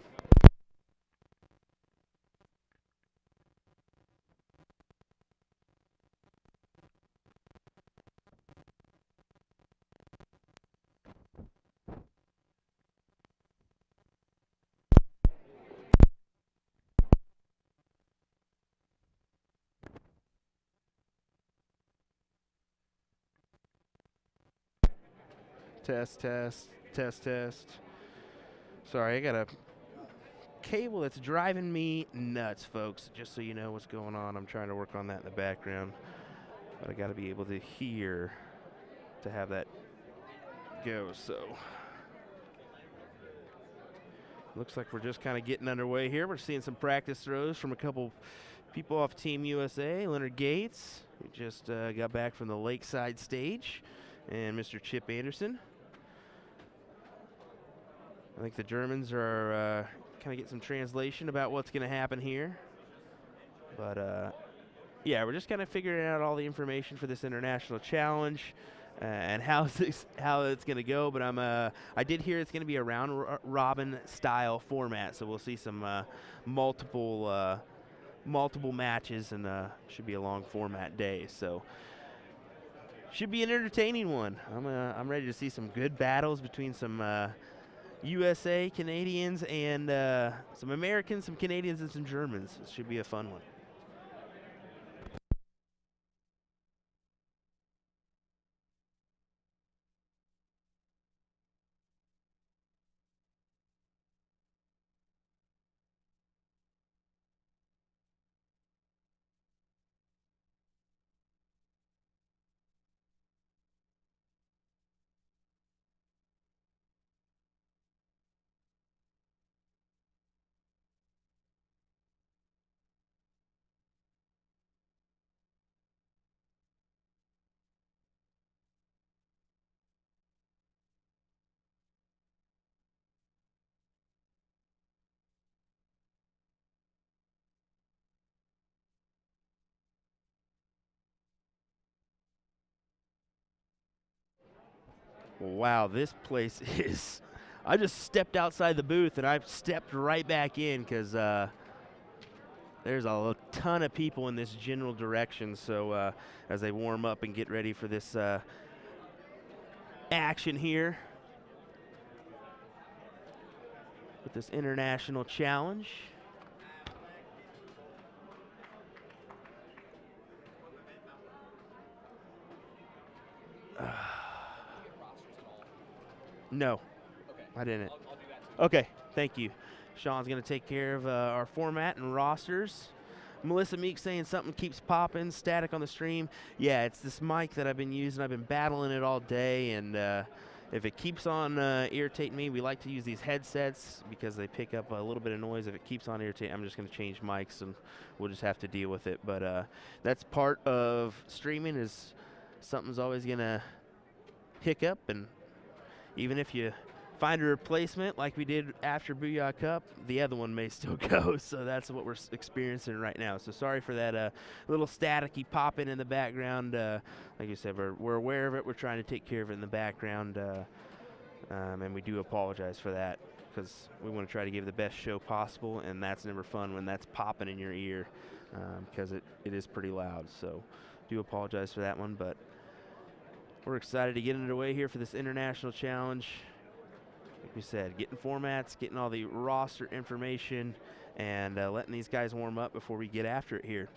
Test. Sorry, I got a cable that's driving me nuts, folks. Just so you know what's going on, I'm trying to work on that in the background. But I got to be able to hear to have that go, so. Looks like we're just kind of getting underway here. We're seeing some practice throws from a couple people off Team USA. Leonard Gates, who just got back from the Lakeside stage, and Mr. Chip Anderson. I think the Germans are kind of getting some translation about what's going to happen here. But, yeah, we're just kind of figuring out all the information for this international challenge. And how it's going to go, but I did hear it's going to be a round robin style format, so we'll see some multiple matches, and should be a long format day. So should be an entertaining one. I'm ready to see some good battles between some USA Canadians and some Americans, some Canadians, and some Germans. It should be a fun one. Wow, this place is. I just stepped outside the booth and I stepped right back in because there's a ton of people in this general direction. So as they warm up and get ready for this action here with this international challenge. No, I didn't. Okay, thank you. Sean's going to take care of our format and rosters. Melissa Meek saying something keeps popping, static on the stream. Yeah, it's this mic that I've been using. I've been battling it all day, and if it keeps on irritating me, we like to use these headsets because they pick up a little bit of noise. If it keeps on irritating, I'm just going to change mics, and we'll just have to deal with it. But that's part of streaming, is something's always going to hiccup, and even if you find a replacement like we did after Booyah Cup, the other one may still go. So that's what we're experiencing right now. So sorry for that little staticky popping in the background. Like you said, we're aware of it. We're trying to take care of it in the background. And we do apologize for that because we want to try to give the best show possible. And that's never fun when that's popping in your ear because it is pretty loud. So do apologize for that one. But we're excited to get underway here for this international challenge. Like we said, getting formats, getting all the roster information, and letting these guys warm up before we get after it here.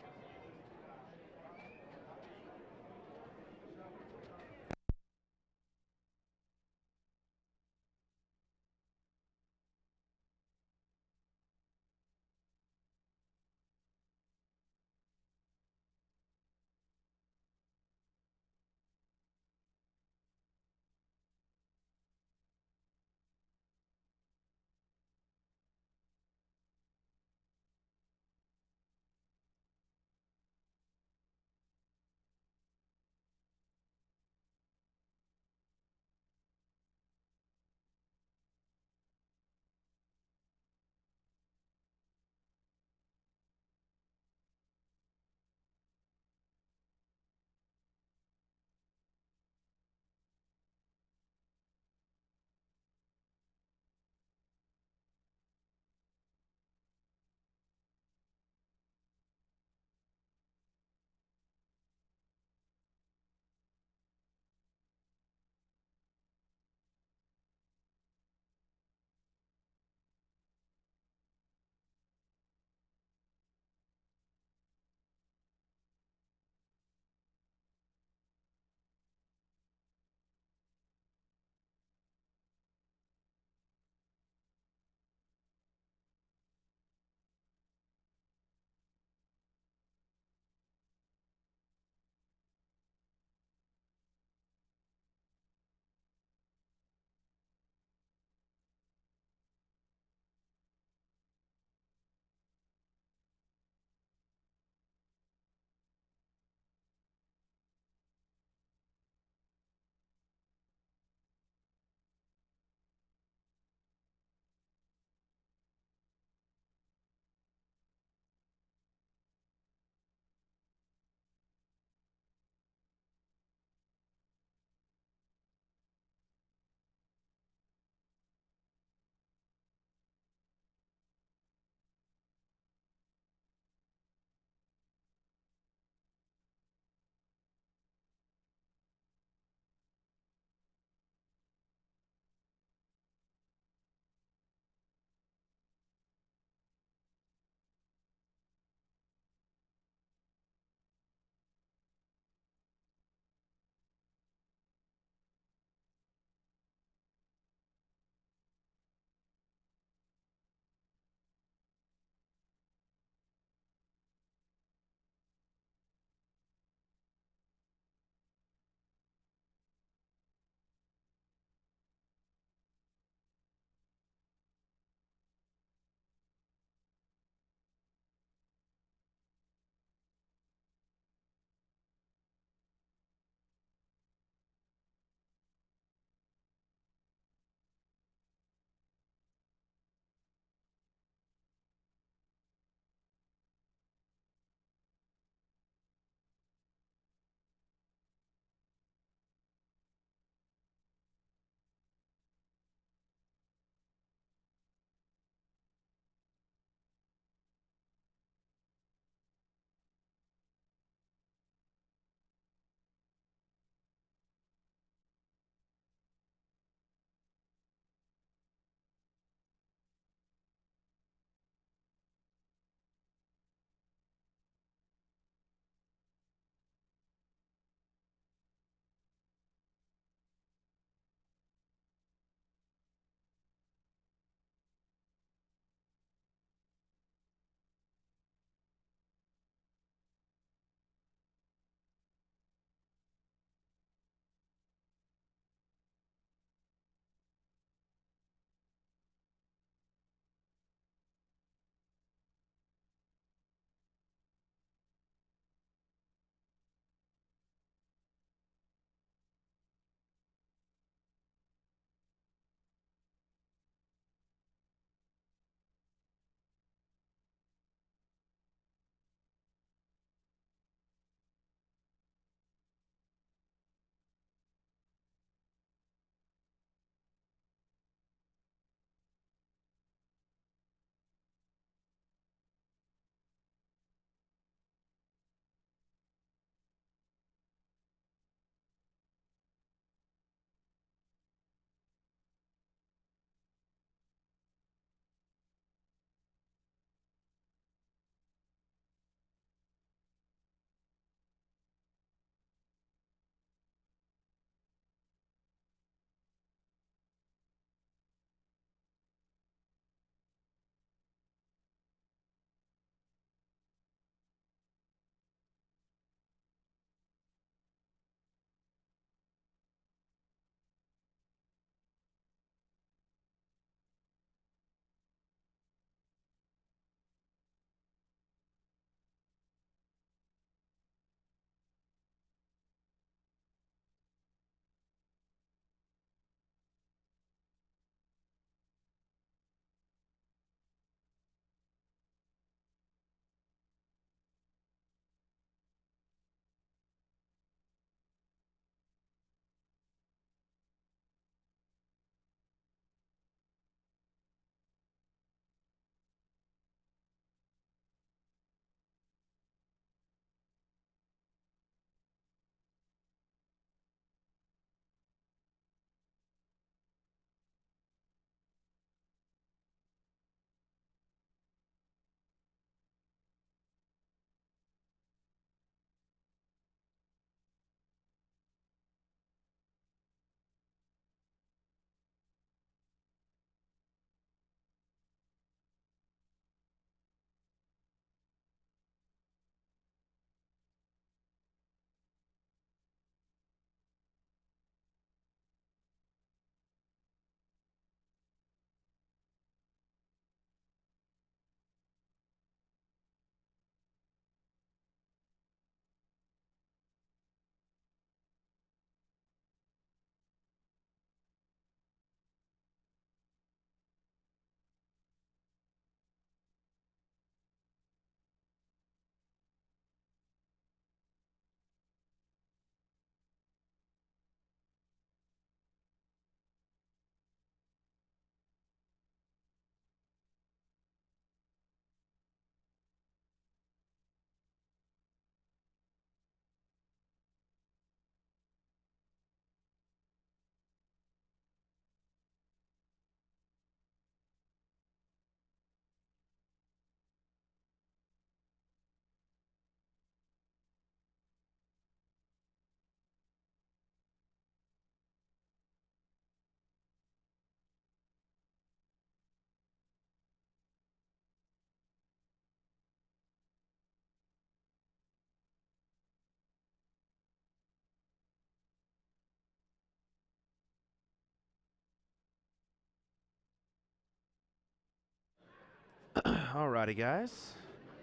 Alrighty, guys.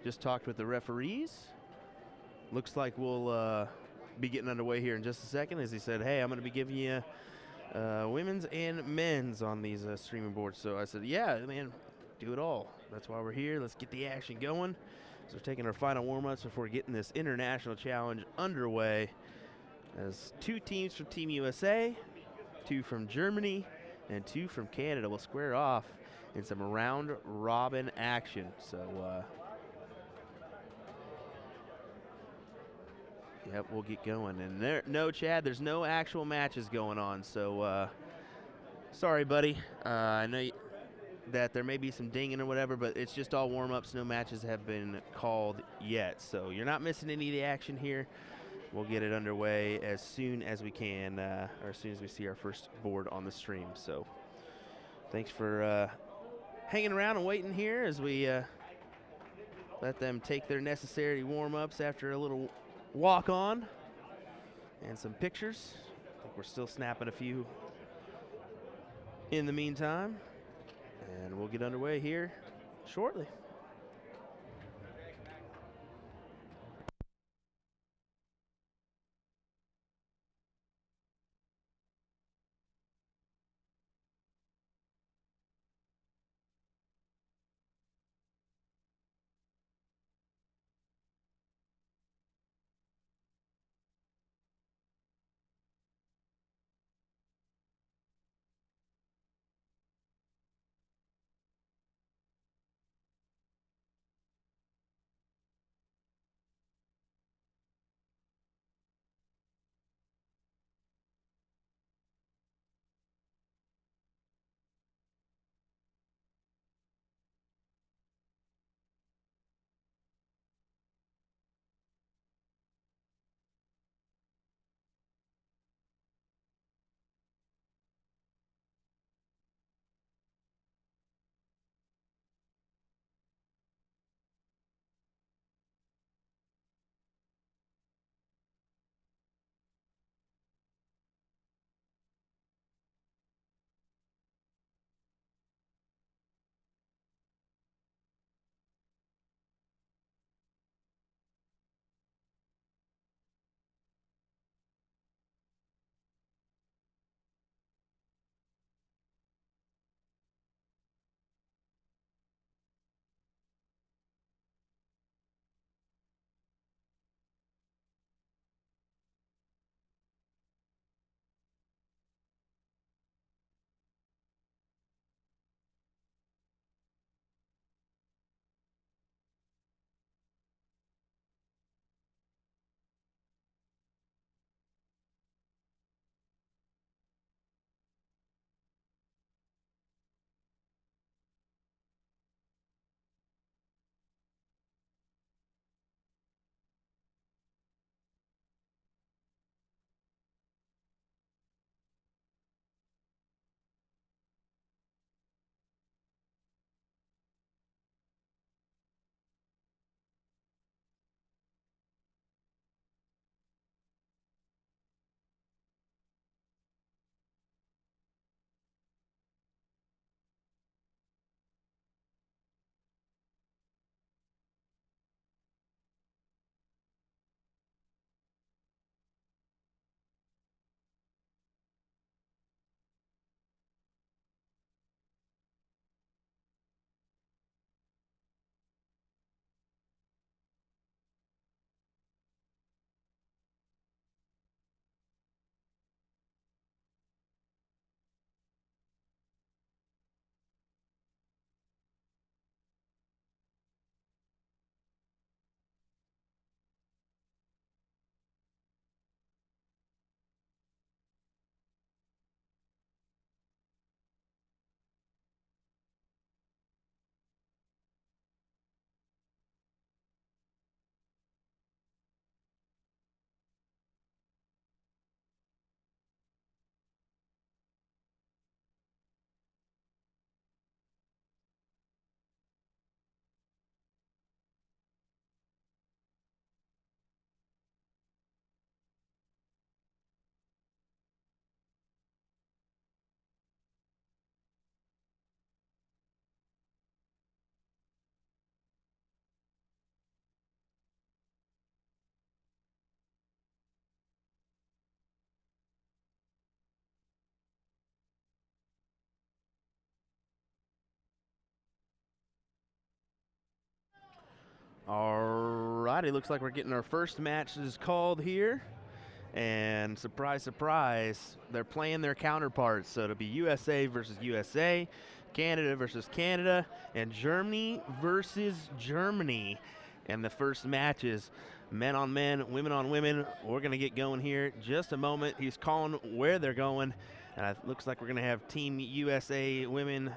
Just talked with the referees. Looks like we'll be getting underway here in just a second. As he said, hey, I'm going to be giving you women's and men's on these streaming boards. So I said, yeah, man, do it all. That's why we're here. Let's get the action going. So we're taking our final warm-ups before getting this international challenge underway. As 2 teams from Team USA, 2 from Germany, and 2 from Canada will square off in some round-robin action. So, yep, we'll get going. And no, Chad, there's no actual matches going on. So, sorry, buddy. I know that there may be some dinging or whatever, but it's just all warm-ups. No matches have been called yet. So you're not missing any of the action here. We'll get it underway as soon as we can, or as soon as we see our first board on the stream. So thanks for hanging around and waiting here as we let them take their necessary warm-ups after a little walk-on and some pictures. I think we're still snapping a few in the meantime, and we'll get underway here shortly. All righty, looks like we're getting our first matches called here. And surprise, surprise, they're playing their counterparts. So it'll be USA versus USA, Canada versus Canada, and Germany versus Germany. And the first match is men on men, women on women. We're going to get going here. Just a moment. He's calling where they're going. And it looks like we're going to have Team USA women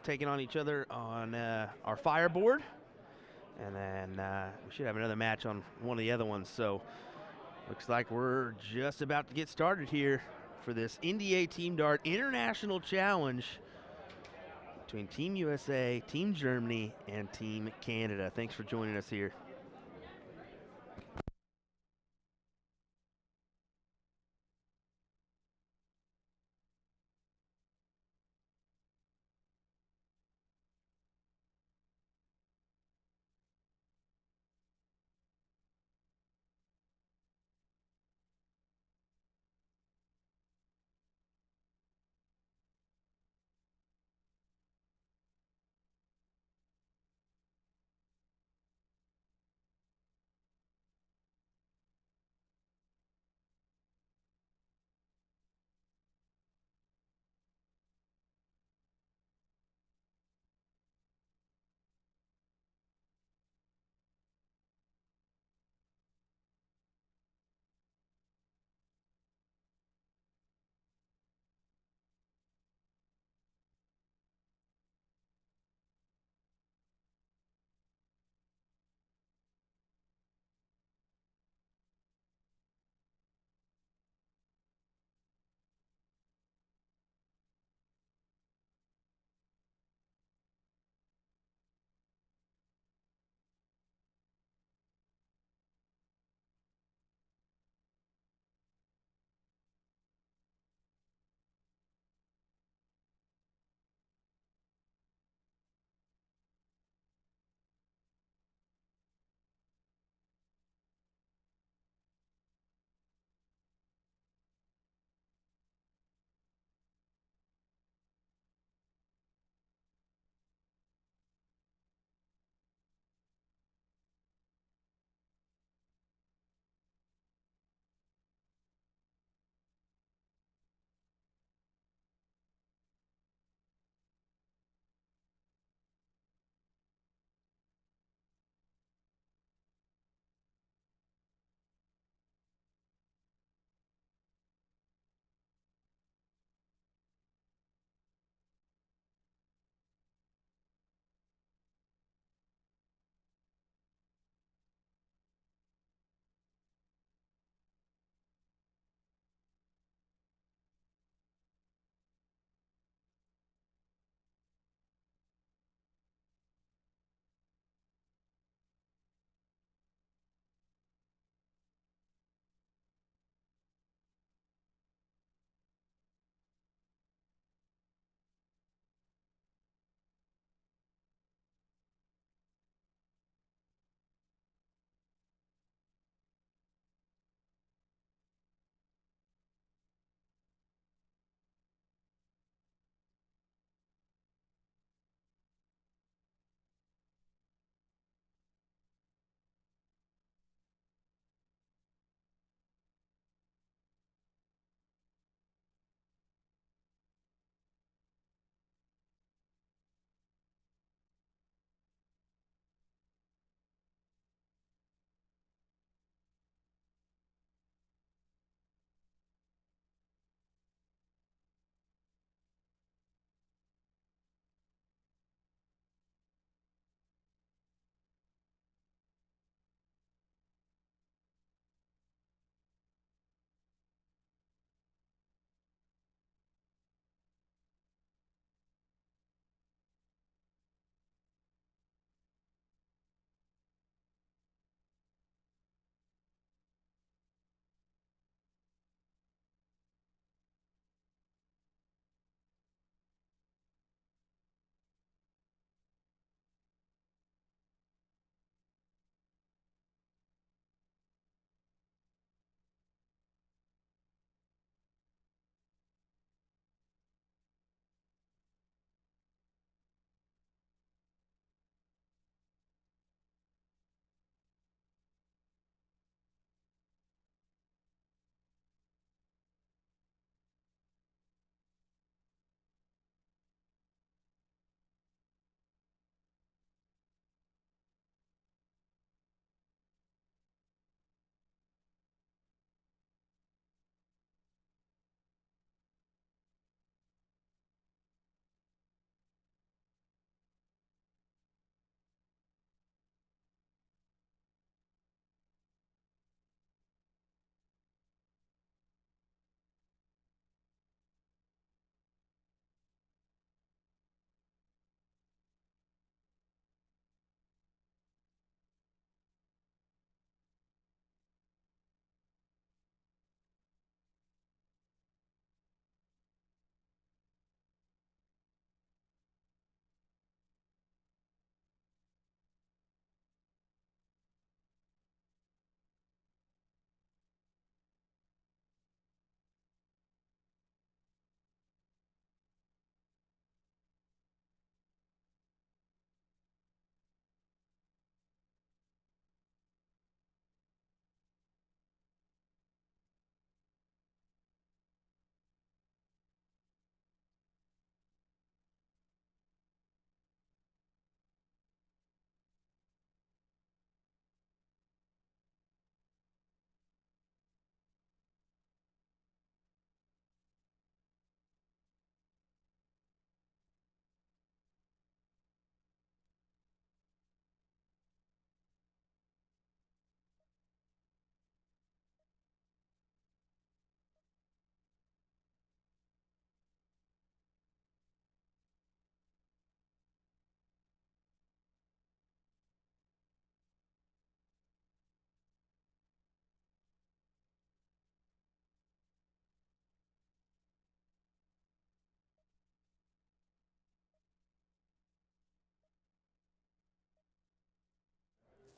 taking on each other on our fireboard. And then we should have another match on one of the other ones. So looks like we're just about to get started here for this NDA Team Dart International Challenge between Team USA, Team Germany, and Team Canada. Thanks for joining us here.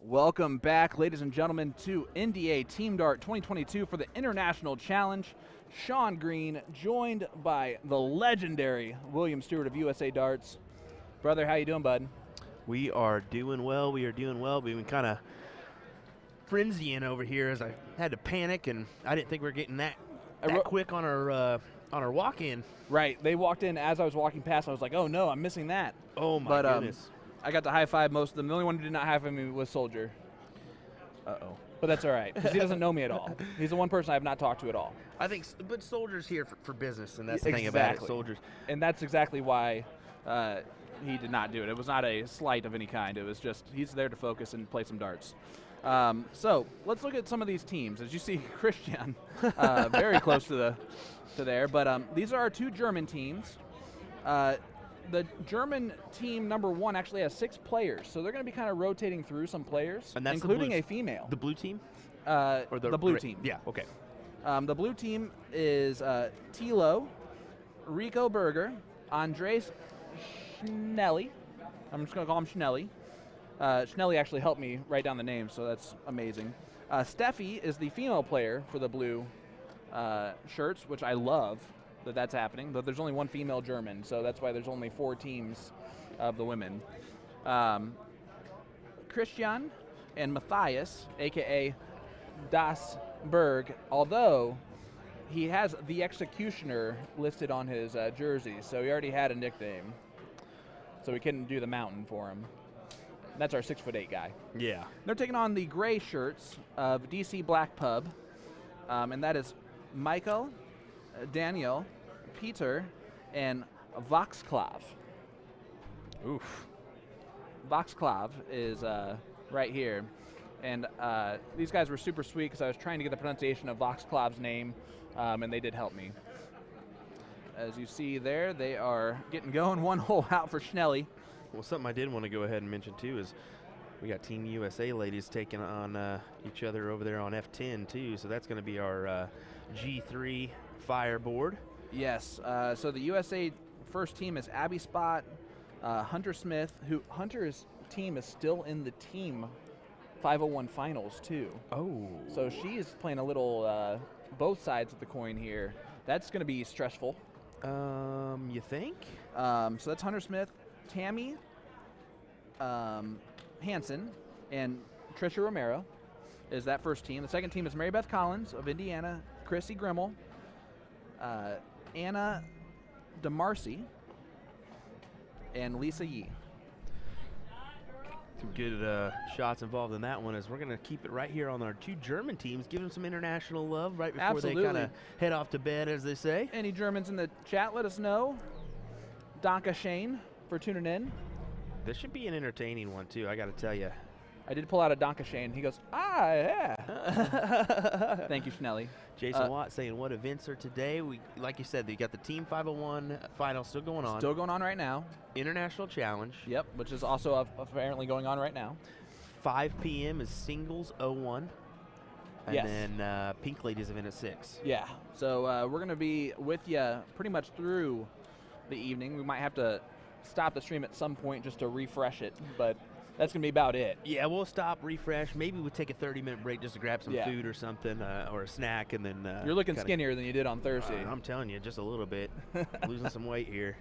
Welcome back, ladies and gentlemen, to NDA Team Dart 2022 for the International Challenge. Sean Green, joined by the legendary William Stuart of USA Darts. Brother, how you doing, bud? We are doing well. We are doing well. We've been kind of frenzying over here as I had to panic, and I didn't think we were getting that quick on our walk-in. Right. They walked in as I was walking past. I was like, oh, no, I'm missing that. Oh, my goodness. I got to high-five most of them. The only one who did not high-five me was Soldier. Uh-oh. But that's all right, because he doesn't know me at all. He's the one person I have not talked to at all. I think, but Soldier's here for business, and that's the thing about it, Soldiers. And that's exactly why he did not do it. It was not a slight of any kind. It was just he's there to focus and play some darts. So let's look at some of these teams. As you see, Christian very close to there. But these are our two German teams. The German team number 1 actually has 6 players, so they're going to be kind of rotating through some players, and that's including a female. The blue team? Or the blue team. Yeah, okay. The blue team is Thilo, Rico Berger, Andres Schnelli. I'm just going to call him Schnelli. Schnelli actually helped me write down the name, so that's amazing. Steffi is the female player for the blue shirts, which I love that's happening, but there's only one female German, so that's why there's only 4 teams of the women. Christian and Matthias, a.k.a. Das Berg, although he has the Executioner listed on his jersey, so he already had a nickname, so we couldn't do the mountain for him. That's our 6'8" guy. Yeah. They're taking on the gray shirts of DC Black Pub, and that is Michael, Daniel, Peter, and Voxclav. Oof. Voxclav is right here. And these guys were super sweet because I was trying to get the pronunciation of Voxclav's name, and they did help me. As you see there, they are getting going. 1 hole out for Schnelli. Well, something I did want to go ahead and mention, too, is we got Team USA ladies taking on each other over there on F10, too, so that's going to be our G3 fireboard. Yes, so the USA first team is Abby Spot, Hunter Smith, who Hunter's team is still in the team 501 finals, too. Oh. So she is playing a little both sides of the coin here. That's going to be stressful. You think? So that's Hunter Smith, Tammy Hansen, and Trisha Romero is that first team. The second team is Mary Beth Collins of Indiana, Chrissy Grimmel, Anna DeMarcy, and Lisa Yee. Some good shots involved in that one, as we're going to keep it right here on our 2 German teams, give them some international love right before they kind of head off to bed, as they say. Any Germans in the chat, let us know. Danke Shane for tuning in. This should be an entertaining one, too, I got to tell you. I did pull out a Danke Shane. He goes, yeah. Thank you, Schnelli. Jason Watt saying, what events are today? We, like you said, you got the Team 501 final still going on. Still going on right now. International Challenge. Yep, which is also apparently going on right now. 5 p.m. is Singles 01. And then Pink Ladies event at 6. Yeah, so we're going to be with you pretty much through the evening. We might have to stop the stream at some point just to refresh it, but that's going to be about it. Yeah, we'll stop, refresh. Maybe we'll take a 30-minute break just to grab some food or something, or a snack, and then you're looking skinnier than you did on Thursday. I'm telling you, just a little bit. Losing some weight here.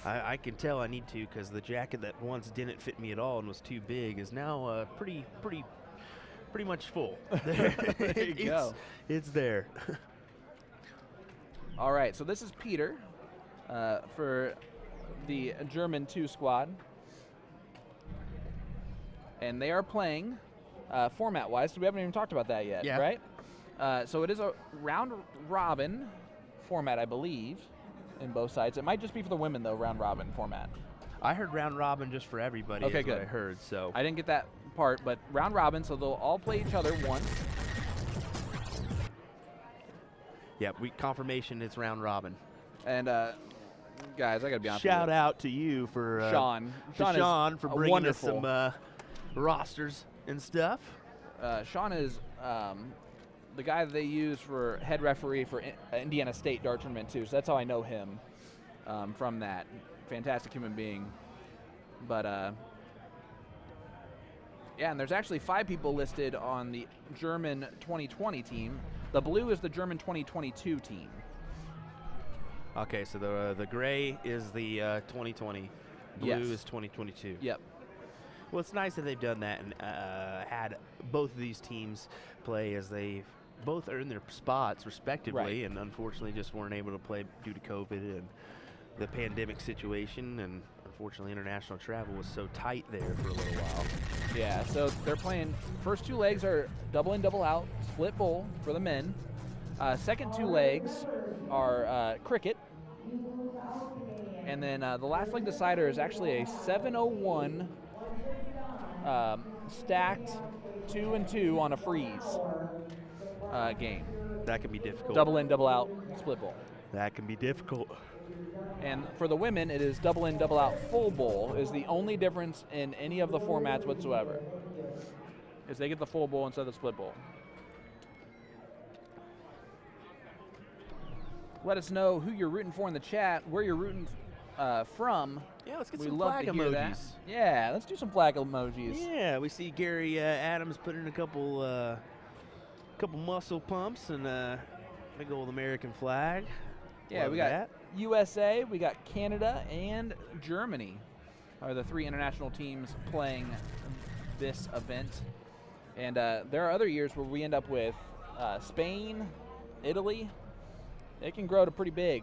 I can tell I need to, because the jacket that once didn't fit me at all and was too big is now pretty much full. There you go. It's there. All right, so this is Peter for the German 2 squad. And they are playing format-wise, so we haven't even talked about that yet, right? So it is a round-robin format, I believe, in both sides. It might just be for the women, though, round-robin format. I heard round-robin just for everybody. Okay, good. What I heard, so. I didn't get that part, but round-robin, so they'll all play each other once. Yeah, confirmation it's round-robin. And, guys, I got to be honest Shout with you. out to you for Sean for bringing us some rosters and stuff. Sean is the guy that they use for head referee for Indiana State Dart Tournament, too. So that's how I know him from that. Fantastic human being. But Yeah, and there's actually 5 people listed on the German 2020 team. The blue is the German 2022 team. Okay, so the gray is the 2020, blue Yes. is 2022. Yep. Well, it's nice that they've done that and had both of these teams play, as they both earned their spots respectively, Right. and unfortunately just weren't able to play due to COVID and the pandemic situation, and unfortunately international travel was so tight there for a little while. Yeah, so they're playing, first 2 legs are double in, double out, split bowl for the men. Second 2 legs are cricket. And then the last leg decider is actually a 7:01 stacked 2 and 2 on a freeze game. That can be difficult. Double in, double out, split bowl. That can be difficult. And for the women, it is double in, double out, full bowl is the only difference in any of the formats whatsoever. Is they get the full bowl instead of the split bowl. Let us know who you're rooting for in the chat, where you're rooting from. Yeah, let's get We some love flag to hear emojis. that. Yeah, let's do some flag emojis. Yeah, we see Gary Adams put in a couple muscle pumps and big old American flag. Yeah, Love we got that. USA, we got Canada, and Germany are the 3 international teams playing this event. And there are other years where we end up with Spain, Italy. It can grow to pretty big.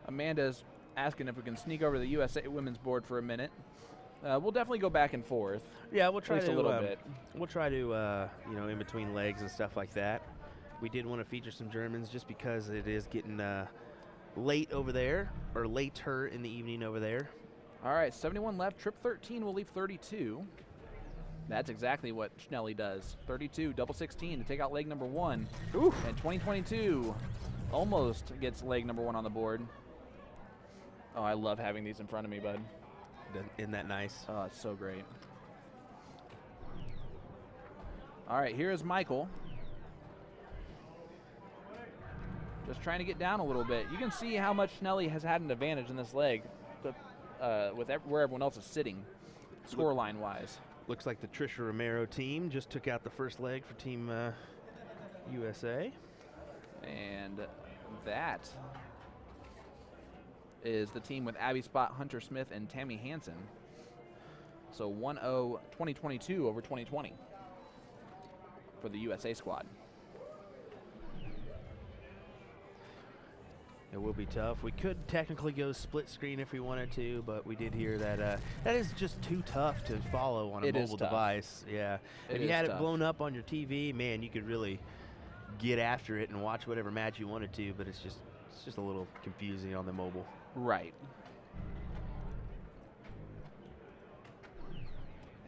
Amanda's asking if we can sneak over to the USA women's board for a minute. We'll definitely go back and forth. Yeah, we'll try least to a little bit. We'll try to in between legs and stuff like that. We did want to feature some Germans just because it is getting late over there, or later in the evening over there. All right, 71 left. Trip 13 will leave 32. That's exactly what Schnelly does. 32, double 16 to take out leg number 1. Oof. And 2022 almost gets leg number 1 on the board. Oh, I love having these in front of me, bud. Isn't that nice? Oh, it's so great. All right, here is Michael. Just trying to get down a little bit. You can see how much Schnelly has had an advantage in this leg with where everyone else is sitting, scoreline-wise. Looks like the Trisha Romero team just took out the first leg for Team USA. And that is the team with Abby Spot, Hunter Smith, and Tammy Hansen. So 1-0 2022 over 2020 for the USA squad. It will be tough. We could technically go split screen if we wanted to, but we did hear that that is just too tough to follow on a It is mobile tough. device. Yeah. It If you is had tough. it blown up on your TV, man, you could really get after it and watch whatever match you wanted to, but it's just a little confusing on the mobile. Right.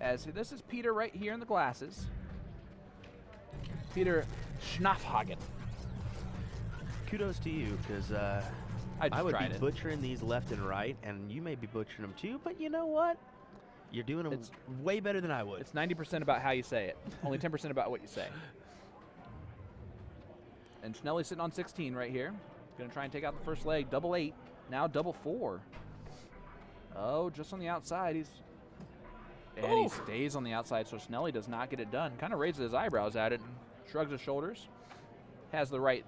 As this is Peter right here in the glasses. Peter Schnaffhagen. Kudos to you, because I would be tried it. butchering these left and right, and you may be butchering them too, but you know what? You're doing them It's- way better than I would. It's 90% about how you say it, only 10% about what you say. And Schnelly's sitting on 16 right here. Going to try and take out the first leg. Double 8, now double 4. Oh, just on the outside. And he Oof. stays on the outside, so Schnelly does not get it done. Kind of raises his eyebrows at it and shrugs his shoulders. Has the right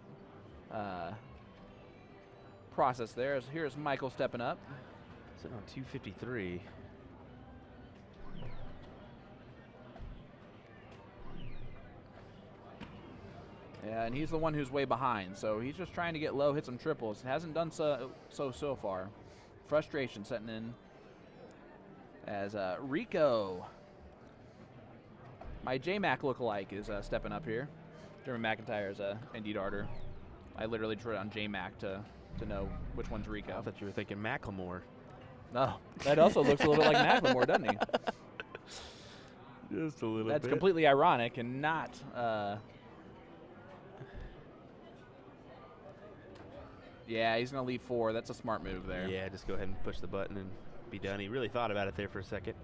process there. Here's Michael stepping up. Sitting on 253. Yeah, and he's the one who's way behind, so he's just trying to get low, hit some triples. Hasn't done so far. Frustration setting in as Rico, my J-Mac lookalike, is stepping up here. Jeremy McIntyre's ND darter. I literally tried on J-Mac to know which one's I Rico. thought you were thinking Macklemore. No, that also looks a little bit like Macklemore, doesn't he? Just a little That's bit. completely ironic and not. Yeah, he's going to leave 4. That's a smart move there. Yeah, just go ahead and push the button and be done. He really thought about it there for a second.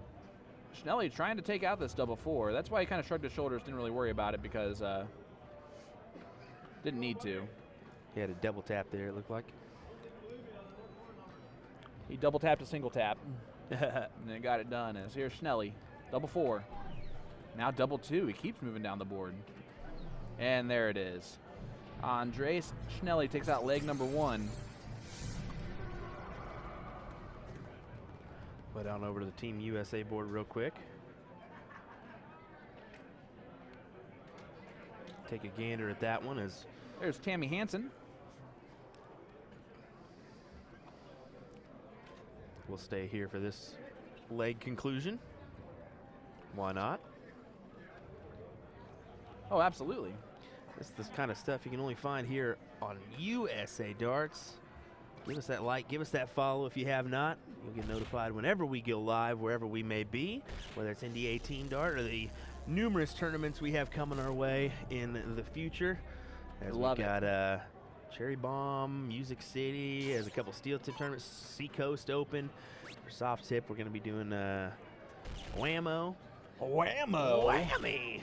Schnelly trying to take out this double 4. That's why he kind of shrugged his shoulders, didn't really worry about it because didn't need to. He had a double tap there, it looked like. He double tapped a single tap. And then got it done. As here's Schnelly. Double 4. Now double 2. He keeps moving down the board. And there it is. Andres Schnelly takes out leg number 1. Put on over to the Team USA board real quick. Take a gander at that one as there's Tammy Hansen. we'll stay here for this leg conclusion. Why not? Oh, absolutely. This is the kind of stuff you can only find here on USA Darts. Give us that like, give us that follow if you have not. You'll get notified whenever we go live, wherever we may be, whether it's NDA Team Dart or the numerous tournaments we have coming our way in the future. As we got Cherry Bomb, Music City, there's a couple steel tip tournaments, Seacoast Open. For soft tip, we're going to be doing Whammo. Whammy!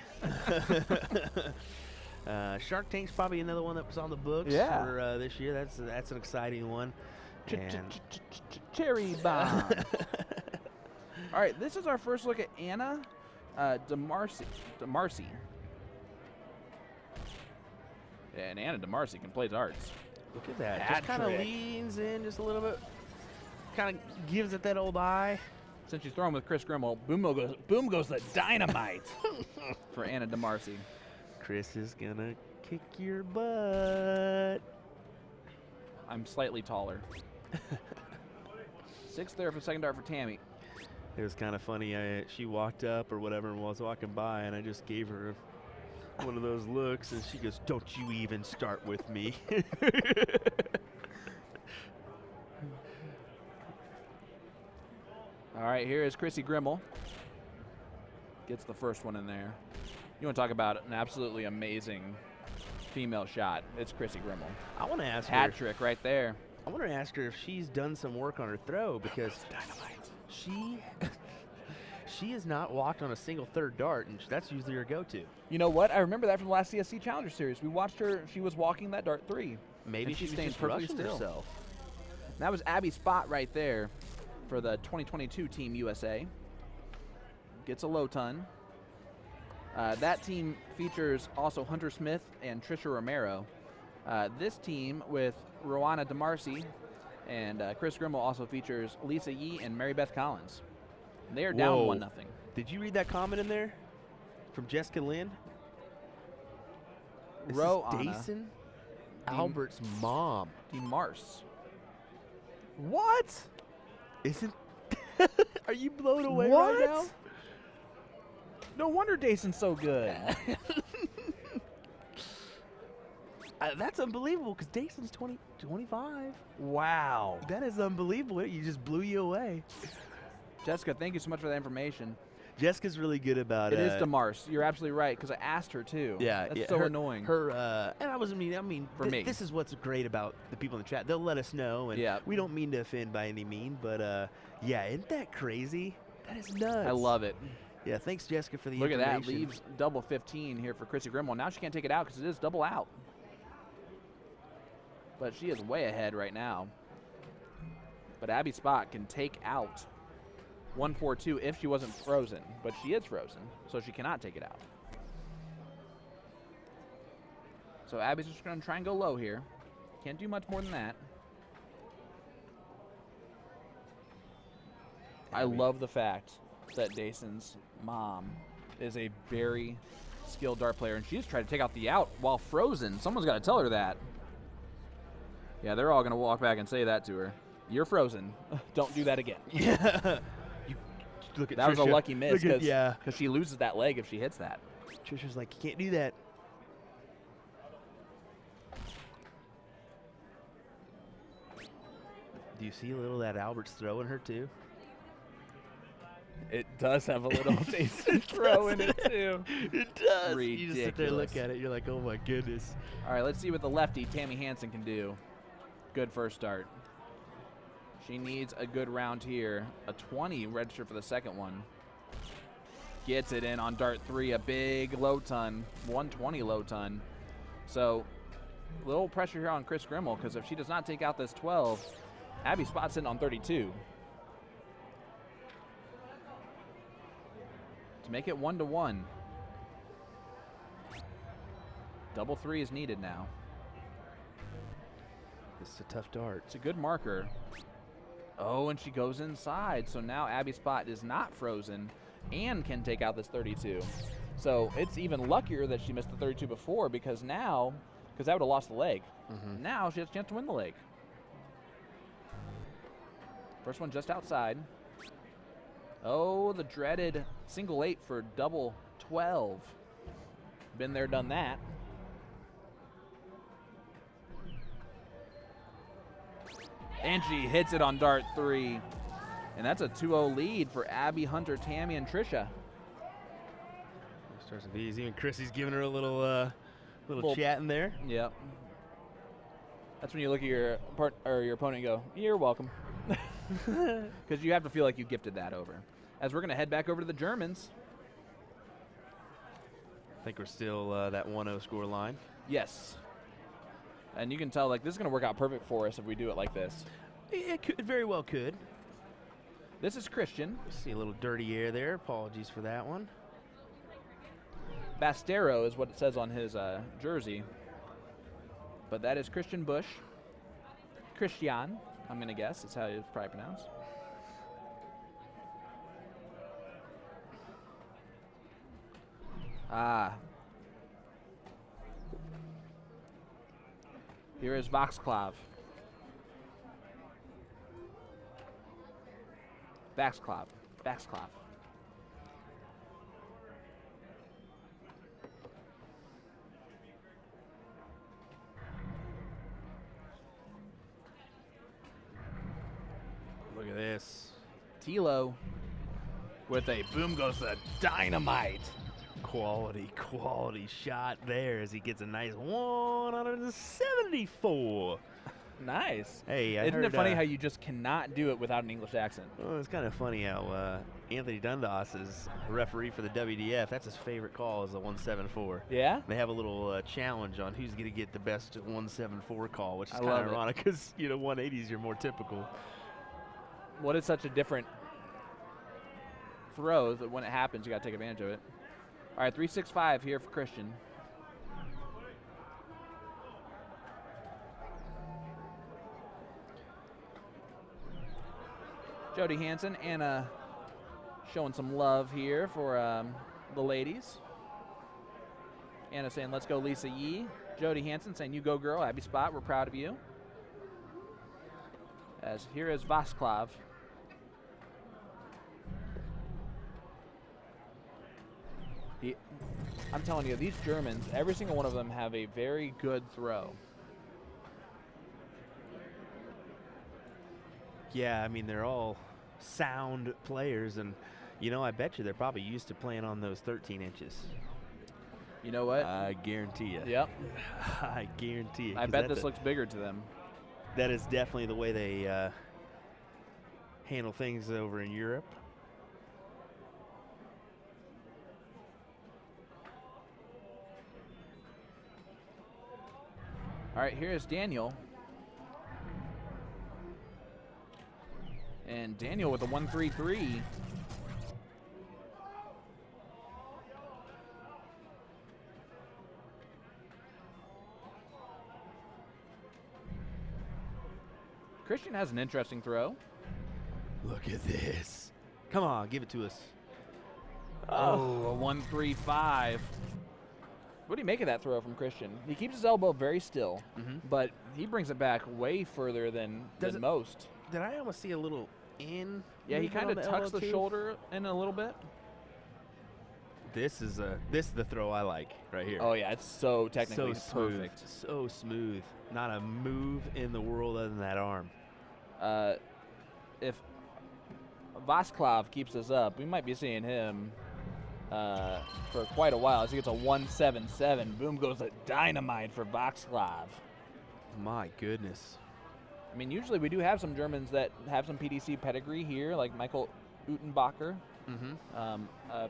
Shark Tank's probably another one that was on the books for this year. That's an exciting one. Cherry Bomb. All right, this is our first look at Anna DeMarcy. And Anna DeMarcy can play darts. Look at that. Just kind of leans in just a little bit. Kind of gives it that old eye. Since she's throwing with Chris Grimmel, boom goes the dynamite for Anna DeMarcy. Chris is going to kick your butt. I'm slightly taller. 6th there for second dart for Tammy. It was kind of funny. She walked up or whatever and was walking by, and I just gave her one of those looks, and she goes, "Don't you even start with me." All right, here is Chrissy Grimmel. Gets the first one in there. You want to talk about an absolutely amazing female shot. It's Chrissy Grimmel. I want to ask her. Hat trick right there. I want to ask her if she's done some work on her throw, because she has not walked on a single third dart, and that's usually her go-to. You know what? I remember that from the last CSC Challenger Series. We watched her. She was walking that dart 3. Maybe she stayed just perfectly rushing still. herself. That was Abby Spot right there for the 2022 Team USA. Gets a low ton. That team features also Hunter Smith and Trisha Romero. This team with Rowana DeMarcy and Chris Grimmel also features Lisa Yee and Mary Beth Collins. They are down 1-0. Did you read that comment in there from Jessica Lynn? This is Dason Albert's mom. DeMarce. What? Isn't? Are you blown away right now? No wonder Dason's so good. That's unbelievable, because Dason's 25. Wow. That is unbelievable. You just blew you away. Jessica, thank you so much for that information. Jessica's really good about it. It is DeMarce. You're absolutely right, because I asked her too. Yeah, that's so annoying. Her and I wasn't mean. I mean, for me, this is what's great about the people in the chat. They'll let us know, and we don't mean to offend by any mean, but yeah, isn't that crazy? That is nuts. I love it. Yeah, thanks, Jessica, for the Look information. at that. Leaves double 15 here for Chrissy Grimmel. Now she can't take it out because it is double out. But she is way ahead right now. But Abby Spot can take out 1-4-2 if she wasn't frozen. But she is frozen, so she cannot take it out. So Abby's just going to try and go low here. Can't do much more than that. I love the fact that Dason's mom is a very skilled dart player, and she's trying to take out the out while frozen. Someone's got to tell her that. Yeah, they're all going to walk back and say that to her. You're frozen. Don't do that again. Yeah. Look at that Trisha. Was a lucky miss because she loses that leg if she hits that. Trisha's like, you can't do that. Do you see a little of that Albert's throw in her too? It does have a little Dason throw in it too. It does. Ridiculous. You just sit there and look at it. You're like, oh my goodness. All right, let's see what the lefty Tammy Hansen can do. Good first start. She needs a good round here. A 20 registered for the second one. Gets it in on dart 3, a big low ton, 120 low ton. So a little pressure here on Chris Grimmel, because if she does not take out this 12, Abby Spot sitting on 32. To make it 1-1. Double three is needed now. This is a tough dart. It's a good marker. Oh, and she goes inside. So now Abby Spot is not frozen and can take out this 32. So it's even luckier that she missed the 32 before, because now, because that would have lost the leg. Now she has a chance to win the leg. First one just outside. Oh, the dreaded single 8 for double 12. Been there, done that. And she hits it on dart 3. And that's a 2-0 lead for Abby, Hunter, Tammy, and Trisha. Starts with easy, and Chrissy's giving her a little chat in there. Yep. That's when you look at your your opponent and go, "You're welcome," because you have to feel like you gifted that over. As we're going to head back over to the Germans. I think we're still that 1-0 score line. Yes. And you can tell, like, this is going to work out perfect for us if we do it like this. It could, very well could. This is Christian. See a little dirty air there. Apologies for that one. Bastero is what it says on his jersey. But that is Christian Bush. Christian, I'm going to guess. That's how it's probably pronounced. Here is Voxclav. Vaxclav. Look at this. Tilo with a boom goes the dynamite. Quality shot there as he gets a nice 174. Nice. Hey, Isn't it funny how you just cannot do it without an English accent? Well, it's kind of funny how Anthony Dundas is referee for the WDF. That's his favorite call, is the 174. Yeah? They have a little challenge on who's going to get the best 174 call, which is kind love of it. ironic because, 180s are more typical. What is such a different throw that when it happens, you got to take advantage of it. All right, 3-6-5 here for Christian. Jody Hansen, Anna showing some love here for the ladies. Anna saying, let's go Lisa Yee. Jody Hansen saying, you go girl, Abby Spot, we're proud of you. As here is Vasklav. I'm telling you, these Germans, every single one of them have a very good throw. Yeah, I mean, they're all sound players, and, I bet you they're probably used to playing on those 13 inches. You know what? I guarantee you. Yep. I guarantee you. I bet this looks bigger to them. That is definitely the way they handle things over in Europe. All right, here's Daniel. And Daniel with a 1-3-3. Christian has an interesting throw. Look at this. Come on, give it to us. Oh, a 1-3-5. What do you make of that throw from Christian? He keeps his elbow very still, but he brings it back way further than most. Did I almost see a little in? Yeah, he kind of tucks the too? shoulder in a little bit. This is the throw I like right here. Oh yeah, it's so technically so smooth, perfect. so smooth. Not a move in the world other than that arm. If Vasklav keeps us up, we might be seeing him for quite a while as he gets a 1-7-7. Boom goes a dynamite for Vasklav. My goodness. I mean, usually we do have some Germans that have some PDC pedigree here, like Michael Utenbacher. A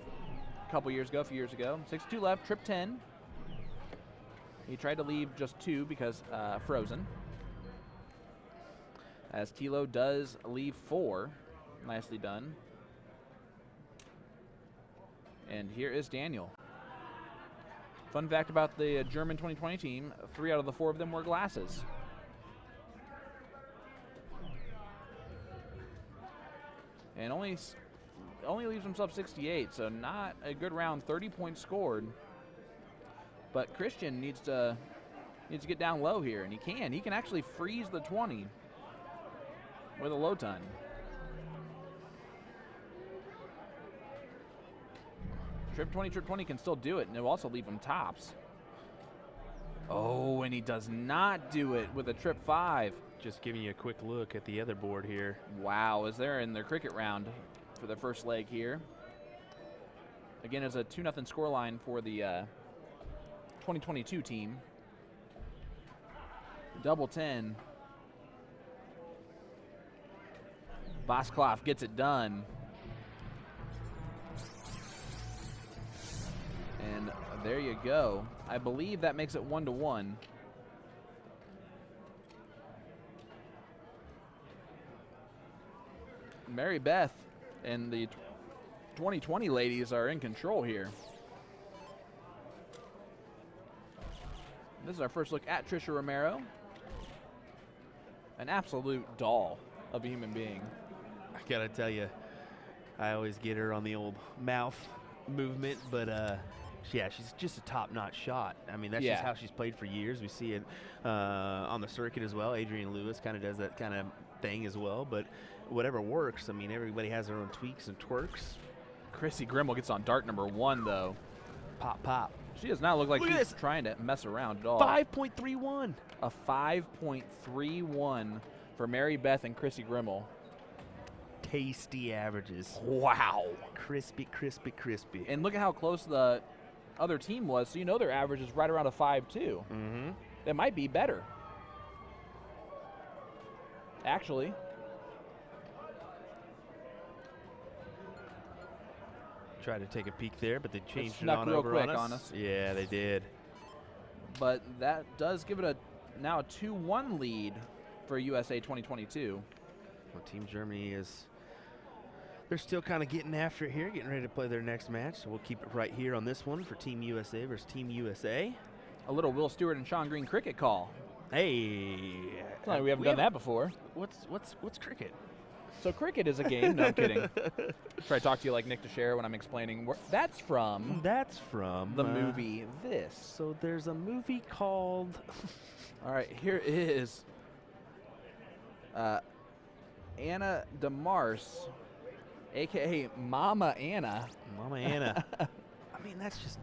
couple years ago, a few years ago. 6-2 left, trip 10. He tried to leave just 2 because frozen. as Tilo does leave 4. Nicely done. And here is Daniel. Fun fact about the German 2020 team, 3 out of the 4 of them wore glasses. And only leaves himself 68, so not a good round. 30 points scored. But Christian needs to get down low here, and he can. He can actually freeze the 20 with a low ton. Trip 20 can still do it, and it'll also leave him tops. Oh, and he does not do it with a trip 5. Just giving you a quick look at the other board here. Wow, as they're in their cricket round for their first leg here. Again, it's a 2-0 scoreline for the 2022 team. Double 10. Vosklav gets it done. And there you go. I believe that makes it 1-1. Mary Beth and the 2020 ladies are in control here. This is our first look at Trisha Romero. An absolute doll of a human being. I gotta tell you, I always get her on the old mouth movement, but yeah, she's just a top-notch shot. I mean, that's just how she's played for years. We see it on the circuit as well. Adrienne Lewis kind of does that kind of thing as well, but whatever works. I mean, everybody has their own tweaks and twerks. Chrissy Grimmel gets on dart number 1, though. Pop, pop. She does not look like she's trying to mess around at all. 5.31. A 5.31 for Mary Beth and Chrissy Grimmel. Tasty averages. Wow. Crispy, crispy, crispy. And look at how close the other team was, so you know their average is right around a 5 too. Mm-hmm. That might be better. Actually. Tried to take a peek there, but they changed it snuck on real over quick on us. on us. Yeah, they did. But that does give it now a 2-1 lead for USA 2022. Well, Team Germany they're still kind of getting after it here, getting ready to play their next match. So we'll keep it right here on this one for Team USA versus Team USA. A little Will Stewart and Sean Green cricket call. Hey. We haven't done that before. What's cricket? So cricket is a game. No, I'm kidding. Try to talk to you like Nick DeShare when I'm explaining where that's from. That's from the movie This. So there's a movie called. All right, here is Anna DeMars, a.k.a. Mama Anna. Mama Anna. I mean, that's just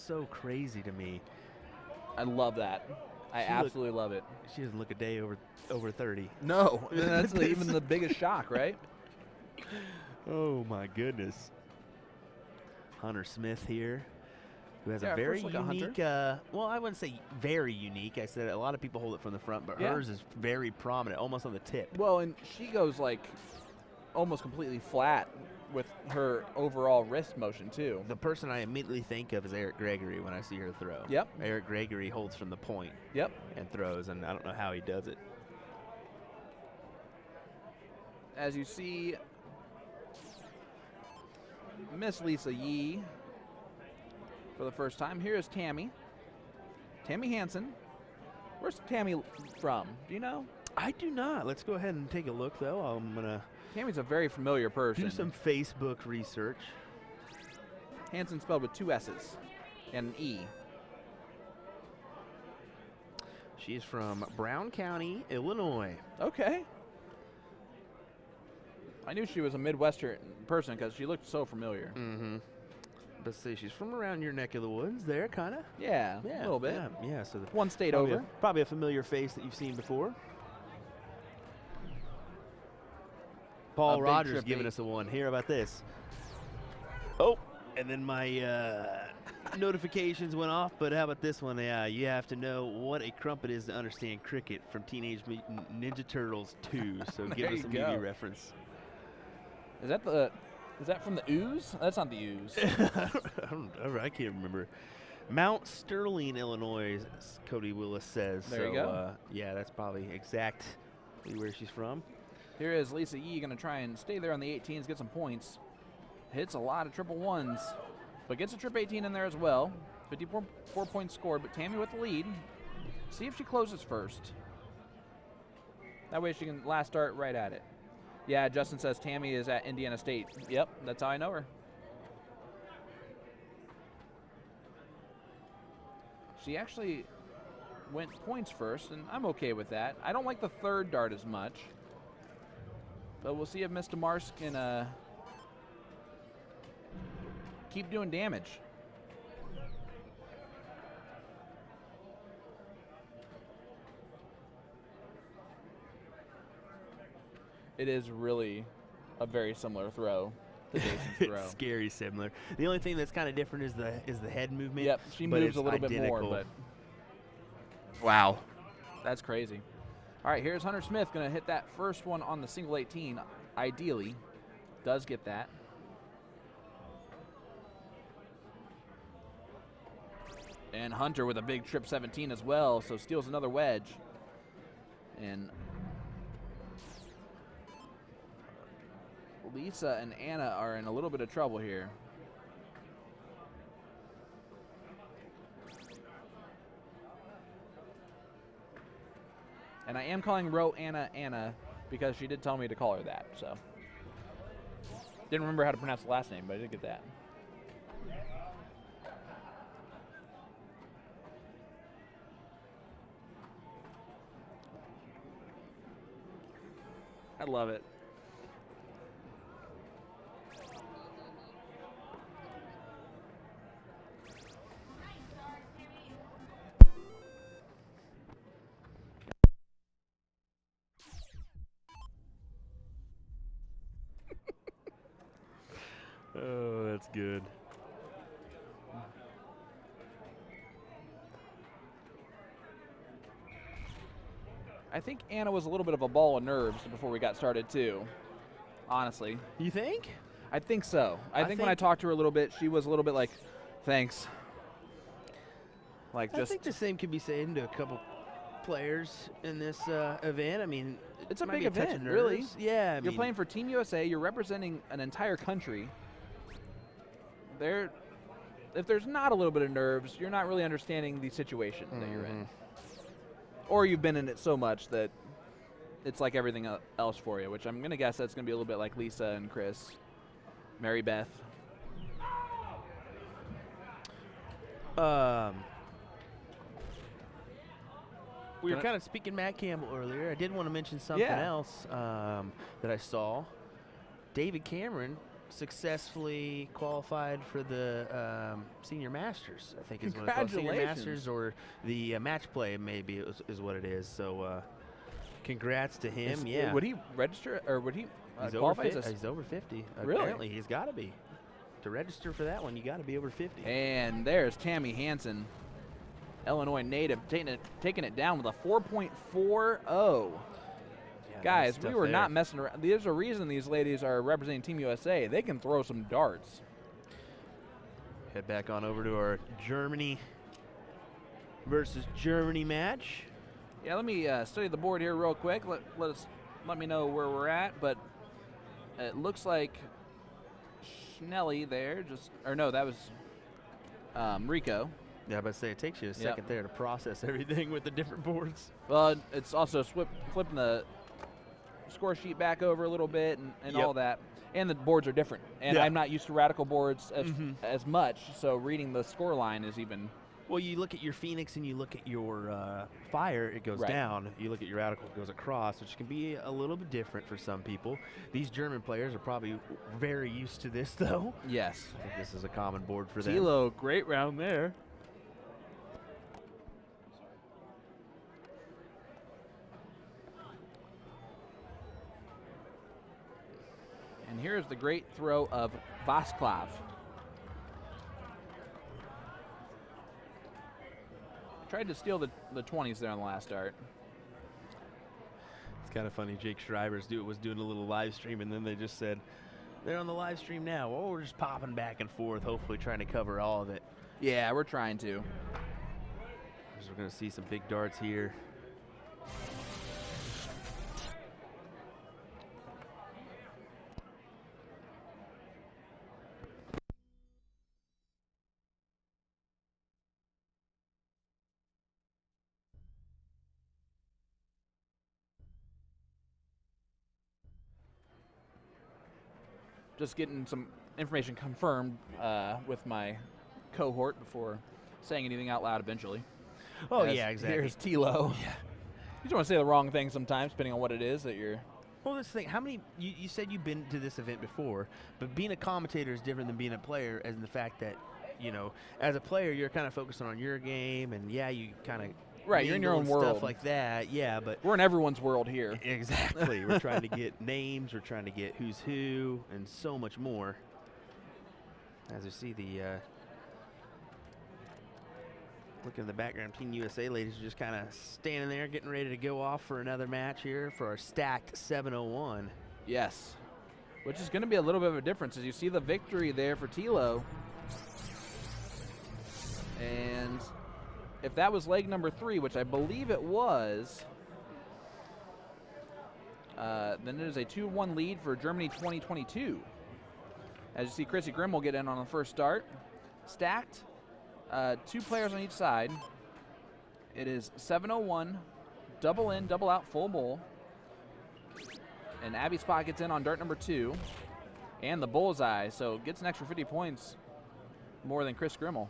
so crazy to me. I love that. I absolutely love it. She doesn't look a day over 30. No, that's even the biggest shock, right? Oh my goodness. Hunter Smith here, who has a very unique. Well, I wouldn't say very unique. I said a lot of people hold it from the front, but hers is very prominent, almost on the tip. Well, and she goes like almost completely flat with her overall wrist motion too. The person I immediately think of is Eric Gregory when I see her throw. Yep. Eric Gregory holds from the point. Yep. And throws, and I don't know how he does it. As you see, Miss Lisa Yee for the first time. Here is Tammy. Tammy Hansen. Where's Tammy from? Do you know? I do not. Let's go ahead and take a look, though. I'm going to... Tammy's a very familiar person. Do some Facebook research. Hansen spelled with 2 S's and an E. She's from Brown County, Illinois. Okay. I knew she was a Midwestern person because she looked so familiar. Mm-hmm. Let's see, she's from around your neck of the woods there, kind of. Yeah, a little bit. Yeah, so one state over. Probably a familiar face that you've seen before. Paul Rogers giving us a one. Hear about this. Oh, and then my notifications went off, but how about this one? Yeah, you have to know what a crumpet is to understand cricket from Teenage Mutant Ninja Turtles 2. So give us a movie reference. Is that from the Ooze? That's not the Ooze. I can't remember. Mount Sterling, Illinois, Cody Willis says. There you go. Yeah, that's probably exact See where she's from. Here is Lisa Yee going to try and stay there on the 18s, get some points. Hits a lot of triple ones, but gets a trip 18 in there as well. 54 points scored, but Tammy with the lead. See if she closes first. That way she can last start right at it. Yeah, Justin says Tammy is at Indiana State. Yep, that's how I know her. She actually went points first, and I'm okay with that. I don't like the third dart as much. But we'll see if Miss DeMars can keep doing damage. It is really a very similar throw to Jason's throw. It's scary similar. The only thing that's kind of different is the head movement. Yep, she moves a little bit more, but wow, that's crazy. All right, here's Hunter Smith going to hit that first one on the single 18. Ideally, does get that. And Hunter with a big trip 17 as well, so steals another wedge. And Lisa and Anna are in a little bit of trouble here. And I am calling row Anna because she did tell me to call her that, so. Didn't remember how to pronounce the last name, but I did get that. I love it. Oh, that's good. I think Anna was a little bit of a ball of nerves before we got started, too, honestly. You think? I think so. I think when I talked to her a little bit, she was a little bit like, thanks. Like, I think the same could be said to a couple players in this event. I mean, it's a might big be touch of event, nerves. really. Yeah, you're playing for Team USA. You're representing an entire country. If there's not a little bit of nerves, you're not really understanding the situation that you're in. Or you've been in it so much that it's like everything else for you, which I'm going to guess that's going to be a little bit like Lisa and Chris. Mary Beth. We were kind of speaking Matt Campbell earlier. I did want to mention something else that I saw. David Cameron successfully qualified for the Senior Masters, I think is what it's called. Senior Masters, or the match play maybe is what it is. So congrats to him. Would he register, or would he he's qualify? He's over 50. Really? Apparently he's got to be. To register for that one, you got to be over 50. And there's Tammy Hansen, Illinois native, taking it down with a 4.40. Guys, we were not messing around. There's a reason these ladies are representing Team USA. They can throw some darts. Head back on over to our Germany versus Germany match. Yeah, let me study the board here real quick. Let me know where we're at. But it looks like Schnelly there that was Rico. Yeah, but say it takes you a second there to process everything with the different boards. Well, it's also flipping the score sheet back over a little bit and all that. And the boards are different. And I'm not used to Radikal boards as much, so reading the score line is even. Well, you look at your Phoenix and you look at your Fire, it goes down. You look at your Radikal, it goes across, which can be a little bit different for some people. These German players are probably very used to this, though. Yes. I think this is a common board for them. Tilo, great round there. And here's the great throw of Vasklav. Tried to steal the 20s there on the last dart. It's kind of funny. Jake Schreiber's was doing a little live stream, and then they just said, they're on the live stream now. Well, we're just popping back and forth, hopefully trying to cover all of it. Yeah, we're trying to. We're going to see some big darts here. just getting some information confirmed with my cohort before saying anything out loud eventually. Oh, yeah, exactly. Here's Tilo. Yeah. You just want to say the wrong thing sometimes, depending on what it is that you're. Well, this thing, how many, you said you've been to this event before, but being a commentator is different than being a player, as in the fact that, you know, as a player, you're kind of focusing on your game, and yeah, you kind of. Right, you're in your own world. Stuff like that, yeah, but. We're in everyone's world here. Exactly. We're trying to get names, we're trying to get who's who, and so much more. As you see the. Look in the background, Team USA ladies are just kind of standing there getting ready to go off for another match here for our stacked 701. Yes, which is going to be a little bit of a difference as you see the victory there for Tilo. And if that was leg number 3, which I believe it was, then it is a 2-1 lead for Germany 2022. As you see Chrissy Grimm will get in on the first start. Stacked. 2 players on each side. It is 701, double in, double out, full bowl. And Abby Spot gets in on dart number 2. And the bullseye, so gets an extra 50 points more than Chris Grimmel.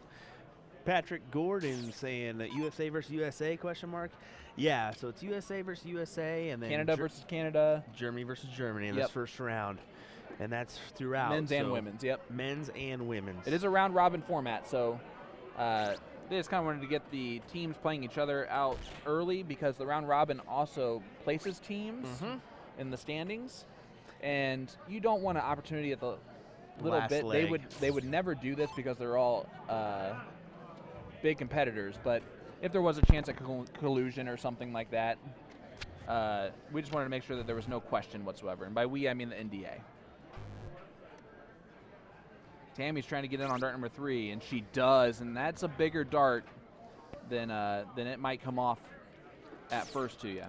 Patrick Gordon saying that USA versus USA, question mark. Yeah, so it's USA versus USA, and then Canada versus Canada. Germany versus Germany in this first round. And that's throughout. Men's and women's, yep. Men's and women's. It is a round robin format, so they just kind of wanted to get the teams playing each other out early because the round robin also places teams in the standings, and you don't want an opportunity at the little Last bit. leg. They would never do this because they're all big competitors. But if there was a chance at collusion or something like that, we just wanted to make sure that there was no question whatsoever. And by we, I mean the NDA. Tammy's trying to get in on dart number 3, and she does, and that's a bigger dart than it might come off at first to you.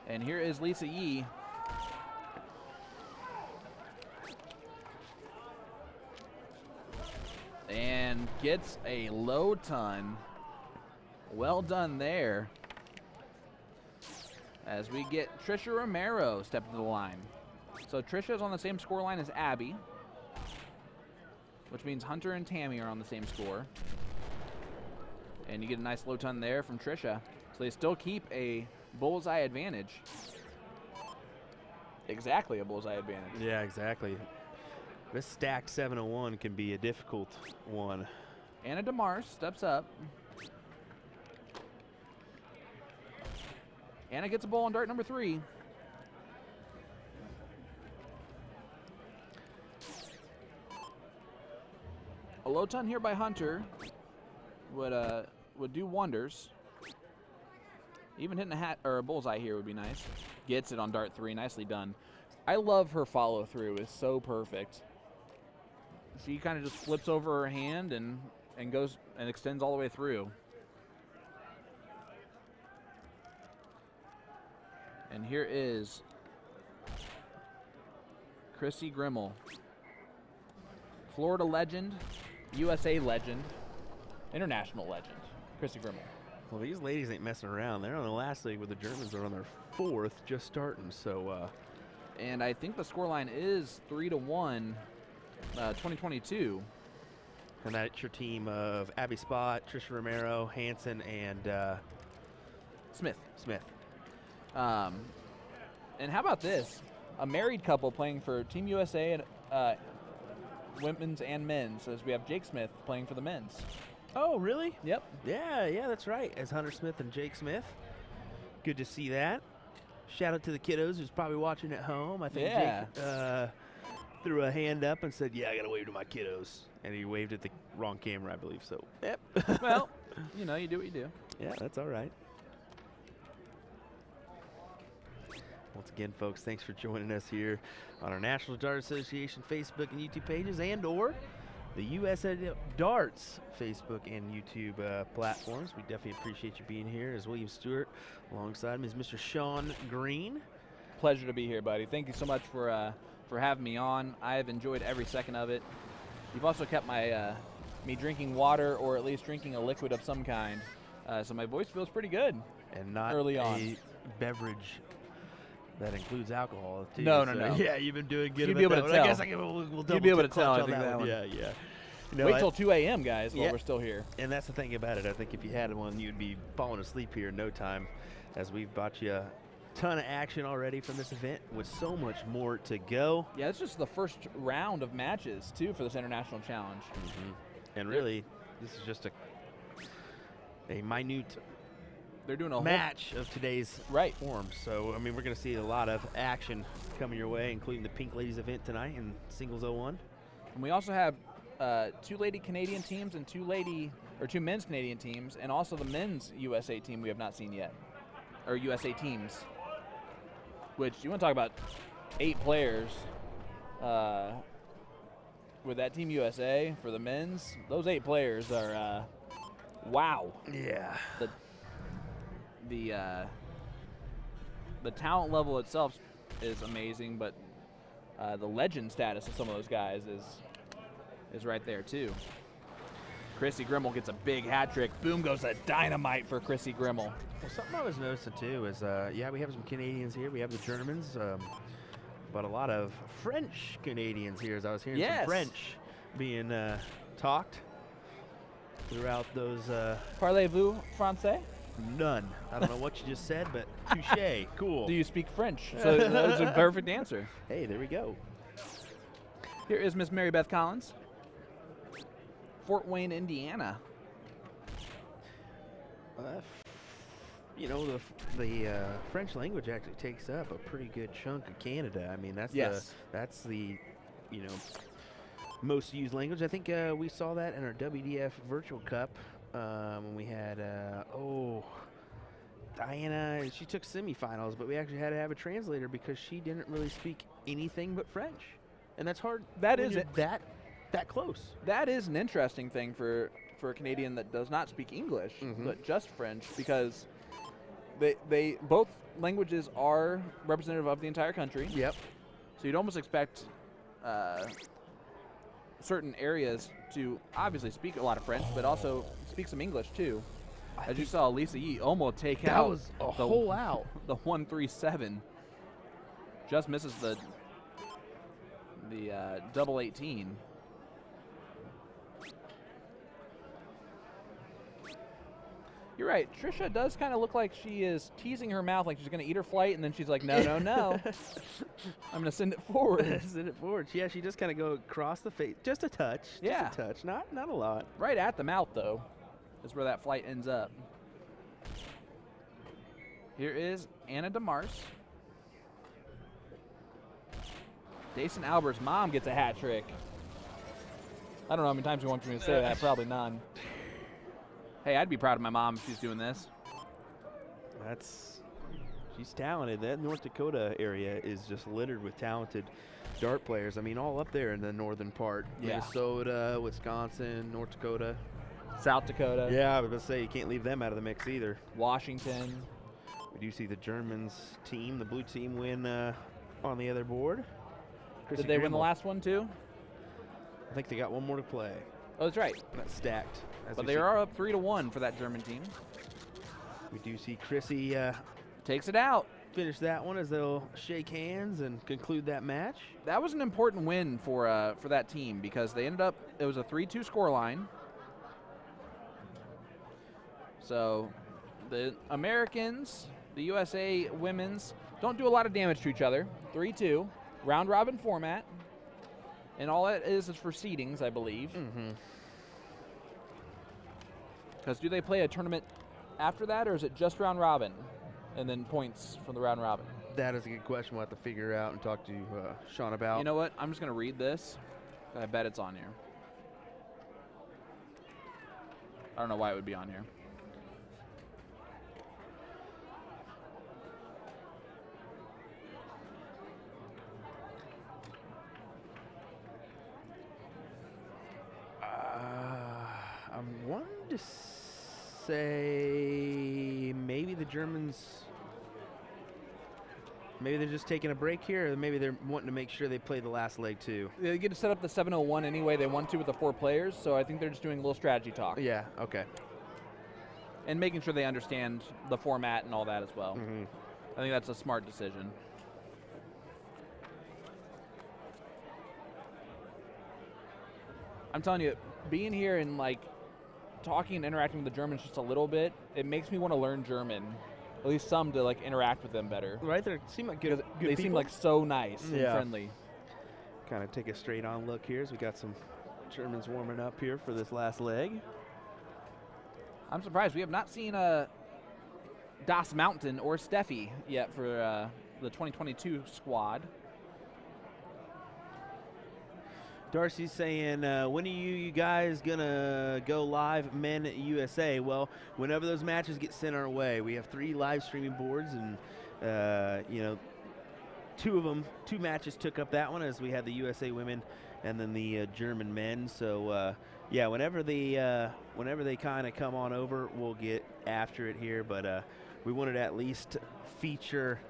And here is Lisa Yee. And gets a low ton. Well done there. As we get Trisha Romero step to the line. So Trisha's on the same score line as Abby, which means Hunter and Tammy are on the same score. And you get a nice low ton there from Trisha. So they still keep a bullseye advantage. Exactly a bullseye advantage. Yeah, exactly. This stacked 701 can be a difficult one. Anna DeMars steps up. Anna gets a bowl on dart number 3. A low ton here by Hunter would do wonders. Even hitting a hat or a bullseye here would be nice. Gets it on dart 3, nicely done. I love her follow through, it's so perfect. She kind of just flips over her hand and goes and extends all the way through. And here is Chrissy Grimmel, Florida legend, USA legend, international legend, Chrissy Grimmel. Well, these ladies ain't messing around. They're on the last leg where the Germans are on their 4th, just starting. So, and I think the scoreline is 3-1, 2022. And that's your team of Abby Spot, Trisha Romero, Hansen, and Smith. And how about this? A married couple playing for Team USA and women's and men's, as we have Jake Smith playing for the men's. Oh, really? Yep. Yeah, that's right. As Hunter Smith and Jake Smith. Good to see that. Shout out to the kiddos who's probably watching at home. I think Jake threw a hand up and said, yeah, I got to wave to my kiddos. And he waved at the wrong camera, I believe. So, yep. Well, you know, you do what you do. Yeah, that's all right. Once again, folks, thanks for joining us here on our National Dart Association Facebook and YouTube pages and/or the USA Darts Facebook and YouTube platforms. We definitely appreciate you being here. As William Stewart, alongside me is Mr. Sean Green. Pleasure to be here, buddy. Thank you so much for having me on. I have enjoyed every second of it. You've also kept my me drinking water, or at least drinking a liquid of some kind, so my voice feels pretty good. And not early on. a beverage That includes alcohol too. No. Yeah, you've been doing good. You'd be able to tell. I guess we'll You'd be able to double tell, I clutch on think, that one. Yeah. You know, Wait till 2 a.m., guys, while Yeah. we're still here. And that's the thing about it. I think if you had one, you'd be falling asleep here in no time, as we've brought you a ton of action already from this event with so much more to go. Yeah, it's just the first round of matches, too, for this International Challenge. And really, this is just a minute They're doing a match of today's Right. form. So, I mean, we're going to see a lot of action coming your way, including the Pink Ladies event tonight in Singles 01. And we also have 2 lady Canadian teams and 2 men's Canadian teams, and also the men's USA team we have not seen yet, or USA teams. Which you want to talk about 8 players with that Team USA for the men's. Those 8 players are wow. Yeah. The talent level itself is amazing, but the legend status of some of those guys is right there too. Chrissy Grimmel gets a big hat trick. Boom goes a dynamite for Chrissy Grimmel. Well, something I was noticing too is, yeah, we have some Canadians here. We have the Germans, but a lot of French Canadians here. As I was hearing Yes. some French being talked throughout those. Parlez-vous français? None. I don't know what you just said, but touche. Cool. Do you speak French? So that's a perfect answer. Hey, there we go. Here is Miss Mary Beth Collins, Fort Wayne, Indiana. You know, the French language actually takes up a pretty good chunk of Canada. I mean, that's the you know, most used language. I think we saw that in our WDF Virtual Cup when we had Diana. She took semifinals, but we actually had to have a translator because she didn't really speak anything but French, and that's hard. That when is you're it. that close. That is an interesting thing for a Canadian that does not speak English, but just French, because they both languages are representative of the entire country. Yep. So you'd almost expect certain areas to obviously speak a lot of French, but also speak some English too. As you saw, Lisa Yee almost take That out was a whole out. the 137. Just misses the double 18. You're right. Trisha does kind of look like she is teasing her mouth like she's going to eat her flight, and then she's like, no, no, no. I'm going to send it forward. Send it forward. Yeah, she just kind of go across the face. Just a touch. Yeah. Just a touch. Not a lot. Right at the mouth, though, is where that flight ends up. Here is Anna DeMars. Jason Albert's mom gets a hat trick. I don't know how many times you want me to say that. Probably none. Hey, I'd be proud of my mom if she's doing this. She's talented. That North Dakota area is just littered with talented dart players. I mean, all up there in the northern part. Yeah. Minnesota, Wisconsin, North Dakota. South Dakota. Yeah, I was going to say, you can't leave them out of the mix either. Washington. We do see the Germans team, the blue team, win on the other board. Chrissy Did they win the Grimmel. last one, too? I think they got one more to play. Oh, that's right. That's stacked. But they are up 3-1 for that German team. We do see Chrissy Takes it out. finish that one as they'll shake hands and conclude that match. That was an important win for that team because they ended up, it was a 3-2 scoreline. So the Americans, the USA women's, don't do a lot of damage to each other. 3-2, round robin format. And all that is for seedings, I believe. Because do they play a tournament after that, or is it just round robin and then points from the round robin? That is a good question. We'll have to figure out and talk to Sean about. You know what? I'm just going to read this. I bet it's on here. I don't know why it would be on here. I wanted to say maybe the Germans, maybe they're just taking a break here, or maybe they're wanting to make sure they play the last leg too. They get to set up the 701 anyway. They want to with the 4 players, so I think they're just doing a little strategy talk. Yeah, okay. And making sure they understand the format and all that as well. I think that's a smart decision. I'm telling you, being here and like talking and interacting with the Germans just a little bit, it makes me want to learn German, at least some, to like interact with them better. Right, they seem like good They seem like so nice and friendly. Kind of take a straight on look here as we got some Germans warming up here for this last leg. I'm surprised we have not seen Das Mountain or Steffi yet for the 2022 squad. Darcy's saying, when are you guys gonna go live Men USA? Well, whenever those matches get sent our way. We have 3 live streaming boards, and you know, 2 matches took up that one, as we had the USA women and then the German men. So yeah, whenever they kind of come on over, we'll get after it here. But we wanted to at least feature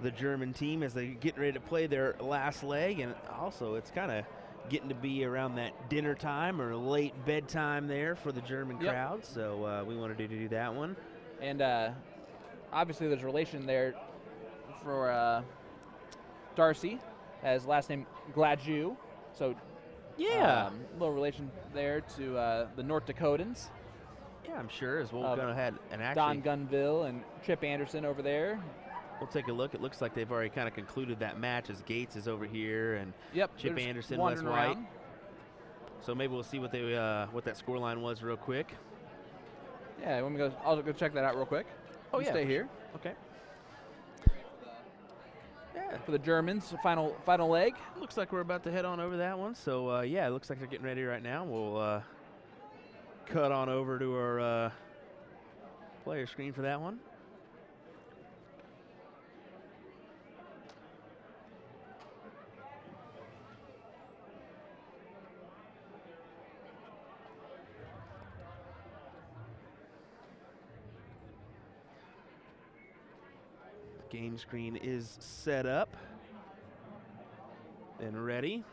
the German team as they're getting ready to play their last leg, and also it's kind of getting to be around that dinner time or late bedtime there for the German crowd. So we wanted to do that one. And obviously there's a relation there for Darcy, as last name Gladju. So yeah, little relation there to the North Dakotans. Yeah, I'm sure, as we'll go ahead and Don Gunville and Chip Anderson over there. We'll take a look. It looks like they've already kind of concluded that match, as Gates is over here and Chip Anderson, Wes White. So maybe we'll see what they what that scoreline was real quick. Yeah, when we go, I'll go check that out real quick. Oh, yeah. Stay here. Okay. Yeah. For the Germans, final leg. Looks like we're about to head on over that one. So yeah, it looks like they're getting ready right now. We'll cut on over to our player screen for that one. Game screen is set up and ready.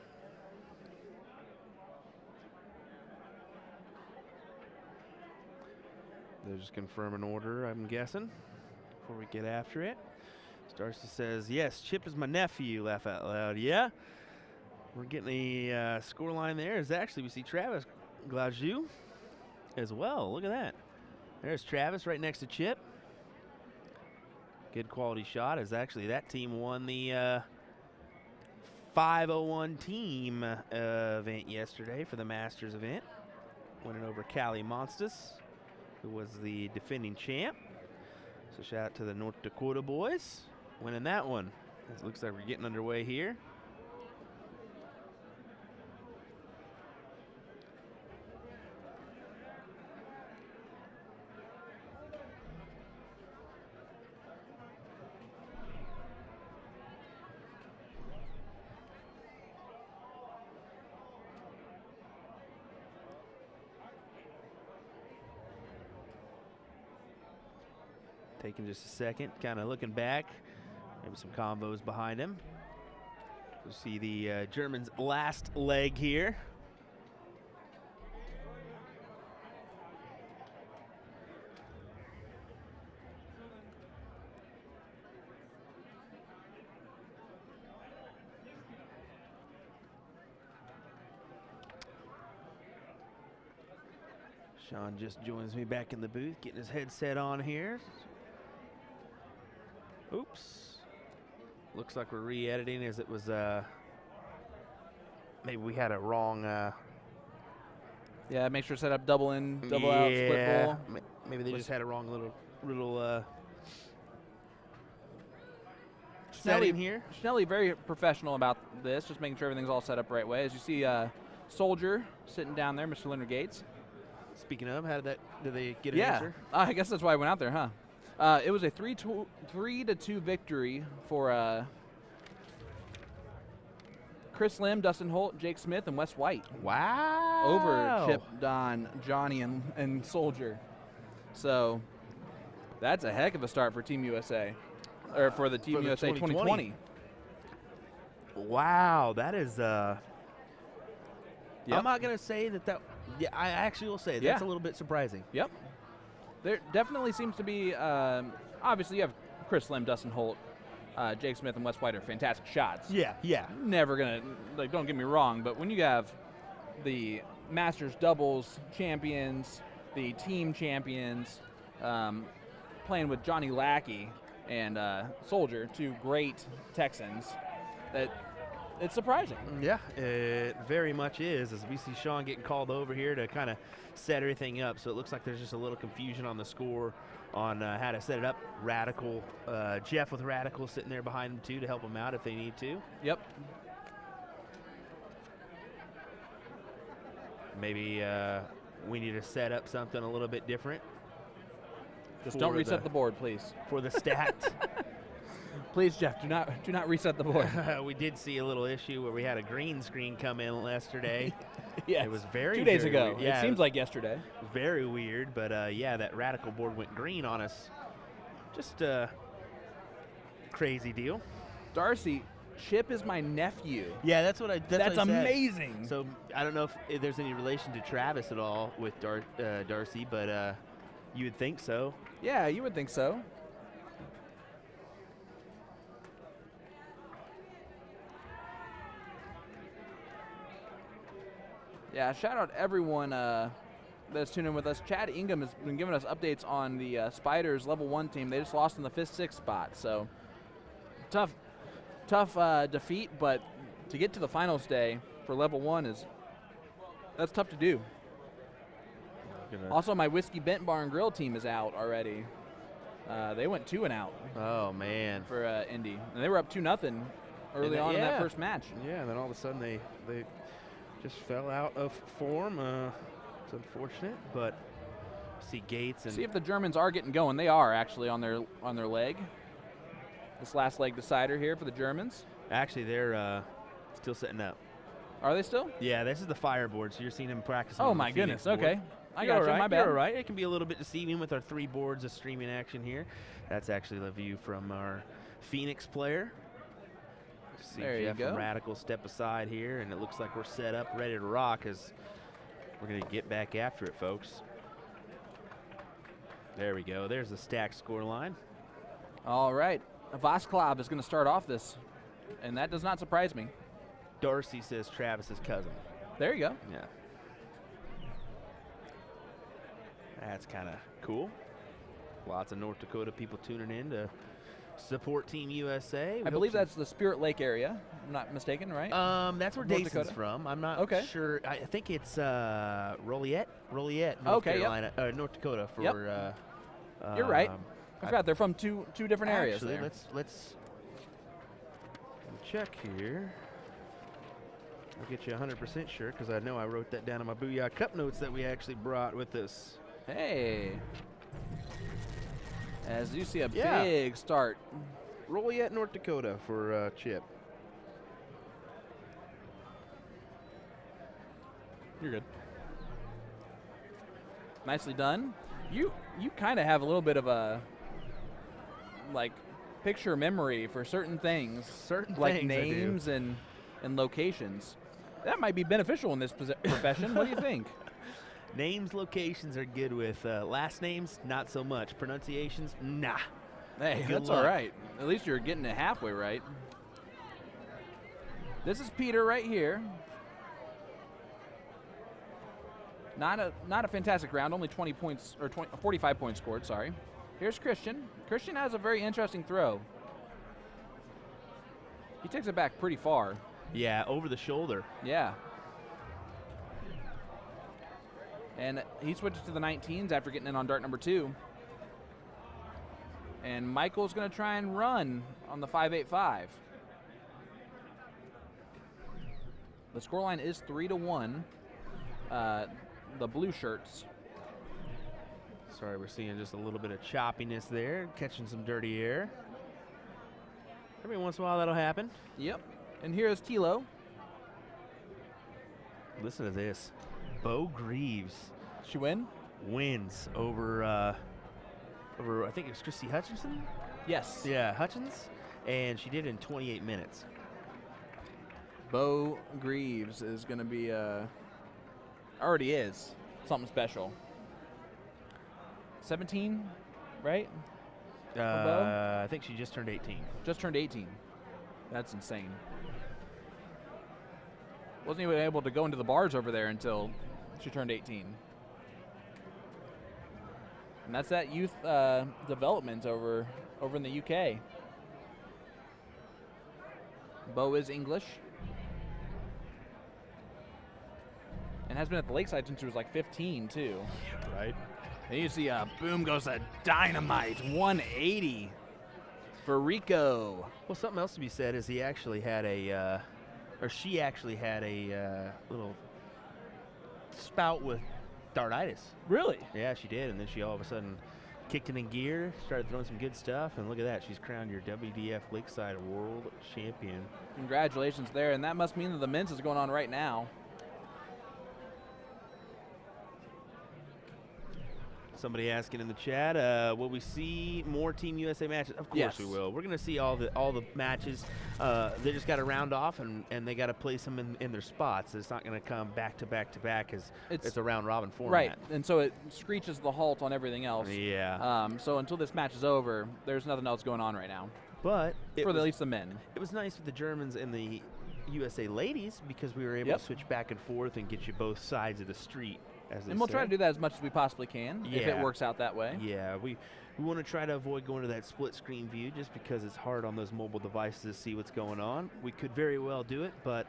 They're just confirming order, I'm guessing, before we get after it. Darcy says, yes, Chip is my nephew, laugh out loud. Yeah, we're getting a score line there. As actually we see Travis Glaju as well. Look at that. There's Travis right next to Chip. Good quality shot, as actually that team won the 501 team event yesterday for the Masters event, winning over Callie Monstus, who was the defending champ. So shout out to the North Dakota boys winning that one. It looks like we're getting underway here. Taking just a second, kind of looking back. Maybe some combos behind him. We'll see the Germans' last leg here. Sean just joins me back in the booth, getting his headset on here. Oops. Looks like we're re-editing, as it was, maybe we had a wrong. Yeah, make sure to set up double in, double out, split roll. Maybe they just had a wrong little setting here. Schnelly very professional about this, just making sure everything's all set up the right way. As you see, Soldier sitting down there, Mr. Leonard Gates. Speaking of, how did they get an answer? I guess that's why I went out there, huh? It was a 3-2 victory for Chris Lim, Dustin Holt, Jake Smith, and Wes White. Wow. Over Chip, Don, Johnny, and Soldier. So that's a heck of a start for Team USA, or for the Team USA 2020. Wow, that is. Yep. I'm not going to say that. Yeah, I actually will say that's a little bit surprising. Yep. There definitely seems to be, obviously you have Chris Lim, Dustin Holt, Jake Smith, and Wes White are fantastic shots. Yeah. Never going to, like, don't get me wrong, but when you have the Masters doubles champions, the team champions, playing with Johnny Lackey and Soldier, 2 great Texans. It's surprising. Yeah, it very much is, as we see Sean getting called over here to kind of set everything up. So it looks like there's just a little confusion on the score on how to set it up. Radikal, Jeff with Radikal sitting there behind him too to help him out if they need to. Yep. Maybe we need to set up something a little bit different. Just don't reset the board, please. For the stat. Please, Jeff, do not reset the board. We did see a little issue where we had a green screen come in yesterday. Yes. It was very 2 days very ago. weird. Yeah, it seems like yesterday. Very weird, but yeah, that Radikal board went green on us. Just a crazy deal. Darcy, Chip is my nephew. Yeah, that's what I. That's what I said. amazing. So I don't know if there's any relation to Travis at all with Darcy, but you would think so. Yeah, you would think so. Yeah, shout out everyone that's tuning in with us. Chad Ingham has been giving us updates on the Spiders level 1 team. They just lost in the 5th, 6th spot. So tough defeat, but to get to the finals day for level 1 that's tough to do. Also, my Whiskey Bent Bar and Grill team is out already. They went 2 and out. Oh man. For Indy, and they were up 2-0 early on in that first match. Yeah, and then all of a sudden they just fell out of form. It's unfortunate, but see Gates and see if the Germans are getting going. They are actually on their leg. This last leg decider here for the Germans. Actually, they're still setting up. Are they still? Yeah, this is the fireboard, so you're seeing them practicing. Oh on my the Phoenix goodness. board. Okay, I got you. Right, My bad. You're all right. It can be a little bit deceiving with our 3 boards of streaming action here. That's actually the view from our Phoenix player. See there Jeff you go. and Radikal step aside here, and it looks like we're set up, ready to rock as we're going to get back after it, folks. There we go. There's the stack score line. All right. Vasklab is going to start off this, and that does not surprise me. Darcy says Travis's cousin. There you go. Yeah. That's kind of cool. Lots of North Dakota people tuning in to support Team USA. I believe that's the Spirit Lake area. I'm not mistaken, right? That's where North Dason's Dakota? from. I'm not sure. I think it's Rolliette, North Carolina, North Dakota for. Yep. You're right. I forgot they're from two different areas. Actually, There. let's check here. I'll get you 100% sure because I know I wrote that down in my Booyah Cup notes that we actually brought with us. Hey. As you see a big start. Rolliette, North Dakota for Chip. You're good. Nicely done. You kind of have a little bit of a picture memory for certain things. Like names and locations. That might be beneficial in this profession. What do you think? Names, locations are good with. Last names, not so much. Pronunciations, nah. Hey, Good that's luck. all right. At least you're getting it halfway right. This is Peter right here. Not a fantastic round, only 20 points, or 45 points scored, sorry. Here's Christian. Christian has a very interesting throw. He takes it back pretty far. Yeah, over the shoulder. Yeah. And he switches to the 19s after getting in on dart number 2. And Michael's going to try and run on the 5.85. The scoreline is 3-1. The blue shirts. Sorry, we're seeing just a little bit of choppiness there, catching some dirty air. Every once in a while that'll happen. Yep. And here's Tilo. Listen to this. Bo Greaves She win? wins over I think it's Christy Hutchinson? Yes. Yeah, Hutchins. And she did it in 28 minutes. Bo Greaves is going to be, already is, something special. 17, right? Bo? I think she just turned 18. Just turned 18. That's insane. Wasn't even able to go into the bars over there until She turned 18. And that's that youth development over in the UK. Bo is English. And has been at the Lakeside since she was like 15, too. Right. And you see boom goes a dynamite 180 for Rico. Well, something else to be said is he actually had a, or she actually had a little spout with dartitis. Really? Yeah, she did, and then she all of a sudden kicked it in gear, started throwing some good stuff, and look at that. She's crowned your WDF Lakeside World Champion. Congratulations there, and that must mean that the men's is going on right now. Somebody asking in the chat, will we see more Team USA matches? Of course Yes. we will. We're going to see all the matches. They just got to round off, and they got to place them in their spots. It's not going to come back to back to back because it's a round robin format. Right, and so it screeches the halt on everything else. Yeah. So until this match is over, there's nothing else going on right now. But at least the men. It was nice with the Germans and the USA ladies because we were able to switch back and forth and get you both sides of the street. And we'll try to do that as much as we possibly can if it works out that way. Yeah, we want to try to avoid going to that split screen view just because it's hard on those mobile devices to see what's going on. We could very well do it, but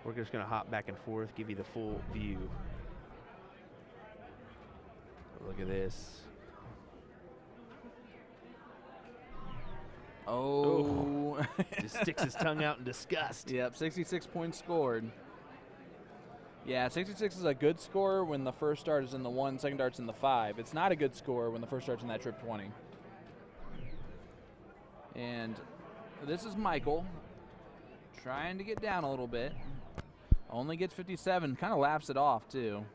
we're just going to hop back and forth, give you the full view. Look at this. Oh. Just sticks his tongue out in disgust. Yep, 66 points scored. Yeah, 66 is a good score when the first dart is in the 1, second dart's in the 5. It's not a good score when the first dart's in that trip 20. And this is Michael trying to get down a little bit. Only gets 57, kind of laps it off too.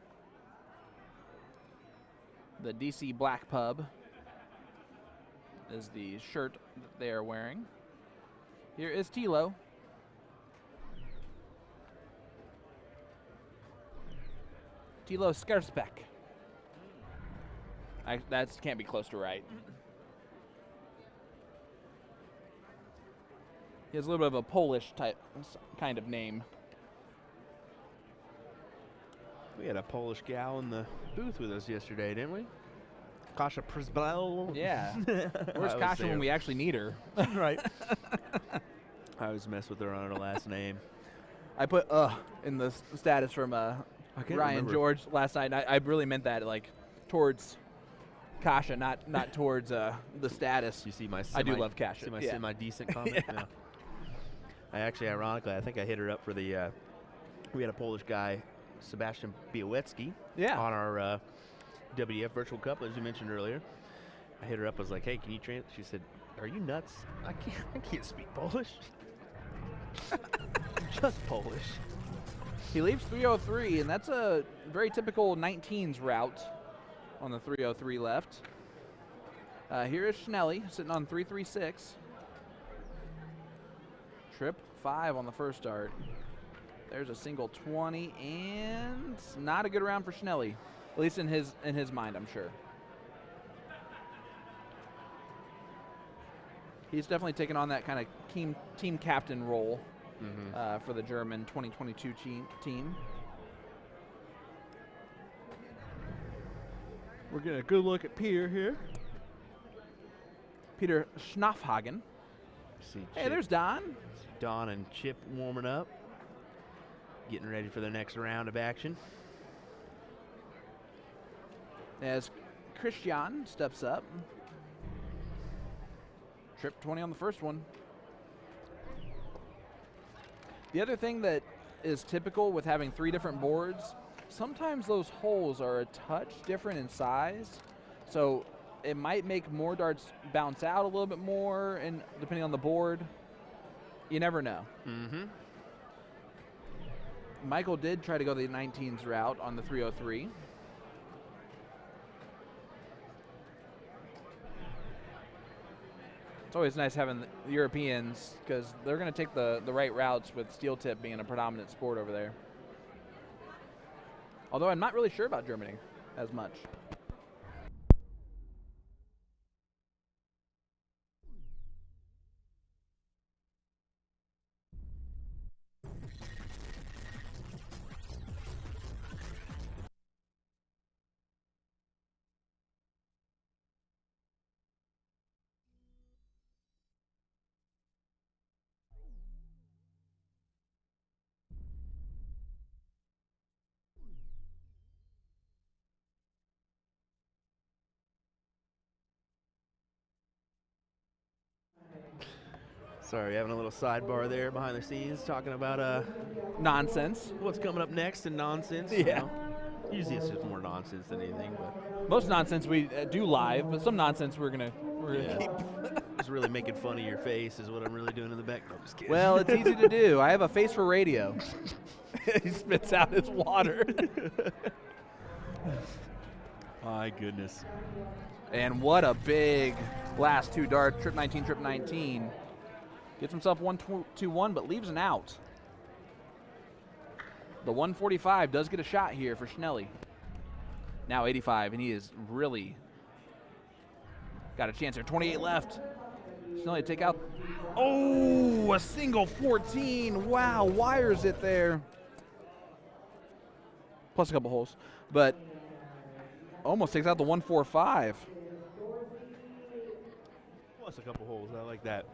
The DC Black Pub is the shirt that they are wearing. Here is Tilo. Tilo Skarspek. That can't be close to right. He has a little bit of a Polish type kind of name. We had a Polish gal in the booth with us yesterday, didn't we? Kasia Przbel. Yeah. Where's Kasia when we actually need her? Right. I always mess with her on her last name. I put in the status from Ryan remember. George last night. And I really meant that like towards Kasia, not towards the status. You see my I do love Kasia. See my semi-decent comment? Yeah. I actually, ironically, I think I hit her up for the, we had a Polish guy, Sebastian Białecki, on our WDF Virtual Cup, as you mentioned earlier. I hit her up, I was like, hey, can you translate? She said, are you nuts? I can't speak Polish. I'm just Polish. He leaves 303, and that's a very typical 19s route on the 303 left. Here is Schnelly sitting on 336. Trip 5 on the first dart. There's a single 20, and not a good round for Schnelly, at least in his mind, I'm sure. He's definitely taken on that kind of team captain role for the German 2022 team. We're getting a good look at Peter here. Peter Schnaffhagen. Hey, there's Don. Don and Chip warming up, getting ready for the next round of action. As Christian steps up. Trip 20 on the first one. The other thing that is typical with having 3 different boards, sometimes those holes are a touch different in size. So it might make more darts bounce out a little bit more, and depending on the board, you never know. Michael did try to go the 19s route on the 303. It's always nice having the Europeans because they're going to take the right routes with steel tip being a predominant sport over there. Although I'm not really sure about Germany as much. Sorry, having a little sidebar there behind the scenes, talking about Nonsense. what's coming up next and nonsense. Yeah. You know? Usually it's just more nonsense than anything, but Most nonsense we do live, but some nonsense we're gonna yeah. keep. Just really making fun of your face is what I'm really doing in the back. No, I'm just kidding. Well, it's easy to do. I have a face for radio. He spits out his water. My goodness. And what a big last two darts, trip 19, trip 19. Gets himself 1-2-1, but leaves an out. The 145 does get a shot here for Schnelly. Now 85, and he is really got a chance there. 28 left. Schnelly take out. Oh, a single 14. Wow, wires it there. Plus a couple holes, but almost takes out the 145. Plus a couple holes. I like that.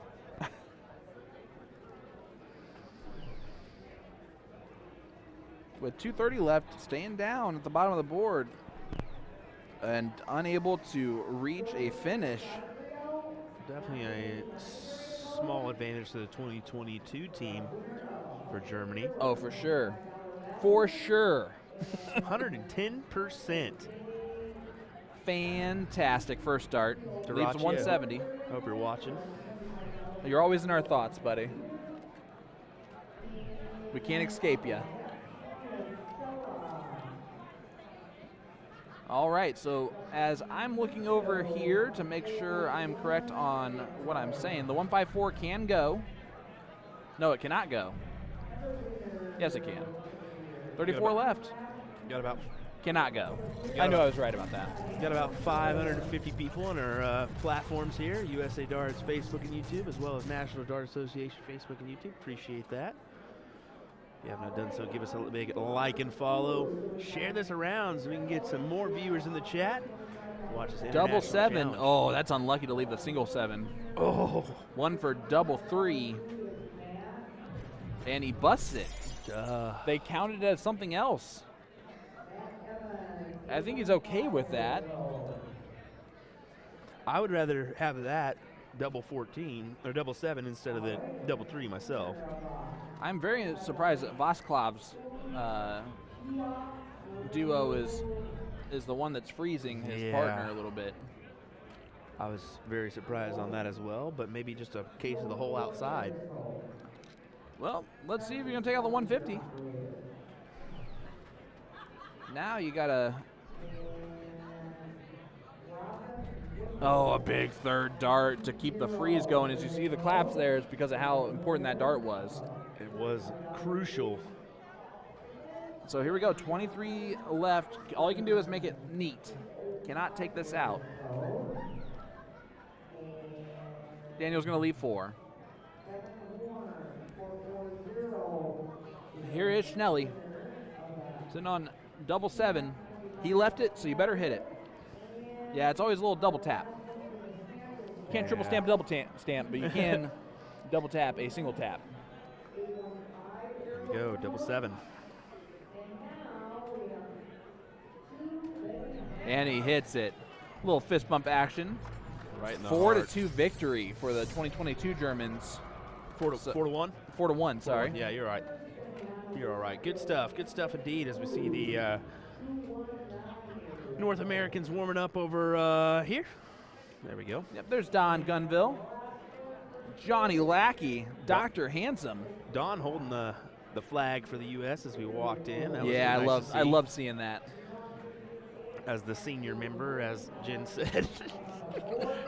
With 2:30 left, staying down at the bottom of the board and unable to reach a finish. Definitely a small advantage to the 2022 team for Germany. Oh, for sure. For sure. 110%. Fantastic first start. Leaves Darachnid. 170. Hope you're watching. You're always in our thoughts, buddy. We can't escape you. All right, so as I'm looking over here to make sure I'm correct on what I'm saying, the 154 can go. No, it cannot go. Yes, it can. 34 left. Got about Cannot go. Got I knew about- I was right about that. got about 550 people on our platforms here, USA Darts Facebook and YouTube, as well as National Dart Association Facebook and YouTube. Appreciate that. If you have not done so, give us a big like and follow. Share this around so we can get some more viewers in the chat. Watch this Double international 7. challenge. Oh, that's unlucky to leave the single 7. Oh. One for double 3. And he busts it. They counted it as something else. I think he's okay with that. I would rather have that double 14 or double 7 instead of the double 3 myself. I'm very surprised that Vosklav's duo is the one that's freezing his Yeah. partner a little bit. I was very surprised on that as well, but maybe just a case of the hole outside. Well, let's see if you're going to take out the 150. Now you got to... Oh, a big third dart to keep the freeze going. As you see the claps there, it's because of how important that dart was. It was crucial. So here we go, 23 left. All you can do is make it neat. Cannot take this out. Daniel's going to leave 4. Here is Schnelly. Sitting on double 7. He left it, so you better hit it. Yeah, it's always a little double tap. You can't triple stamp, double stamp, but you can double tap a single tap. There we go, double 7. And he hits it. A little fist bump action. Right in the 4-2 victory for the 2022 Germans. 4-1? 4-1, sorry. Yeah, you're right. You're all right. Good stuff indeed as we see the North Americans warming up over here. There we go. Yep, there's Don Gunville. Johnny Lackey, Dr. Handsome. Don holding the flag for the U.S. as we walked in. That was Yeah, really nice to I see. love seeing that. As the senior member, as Jen said.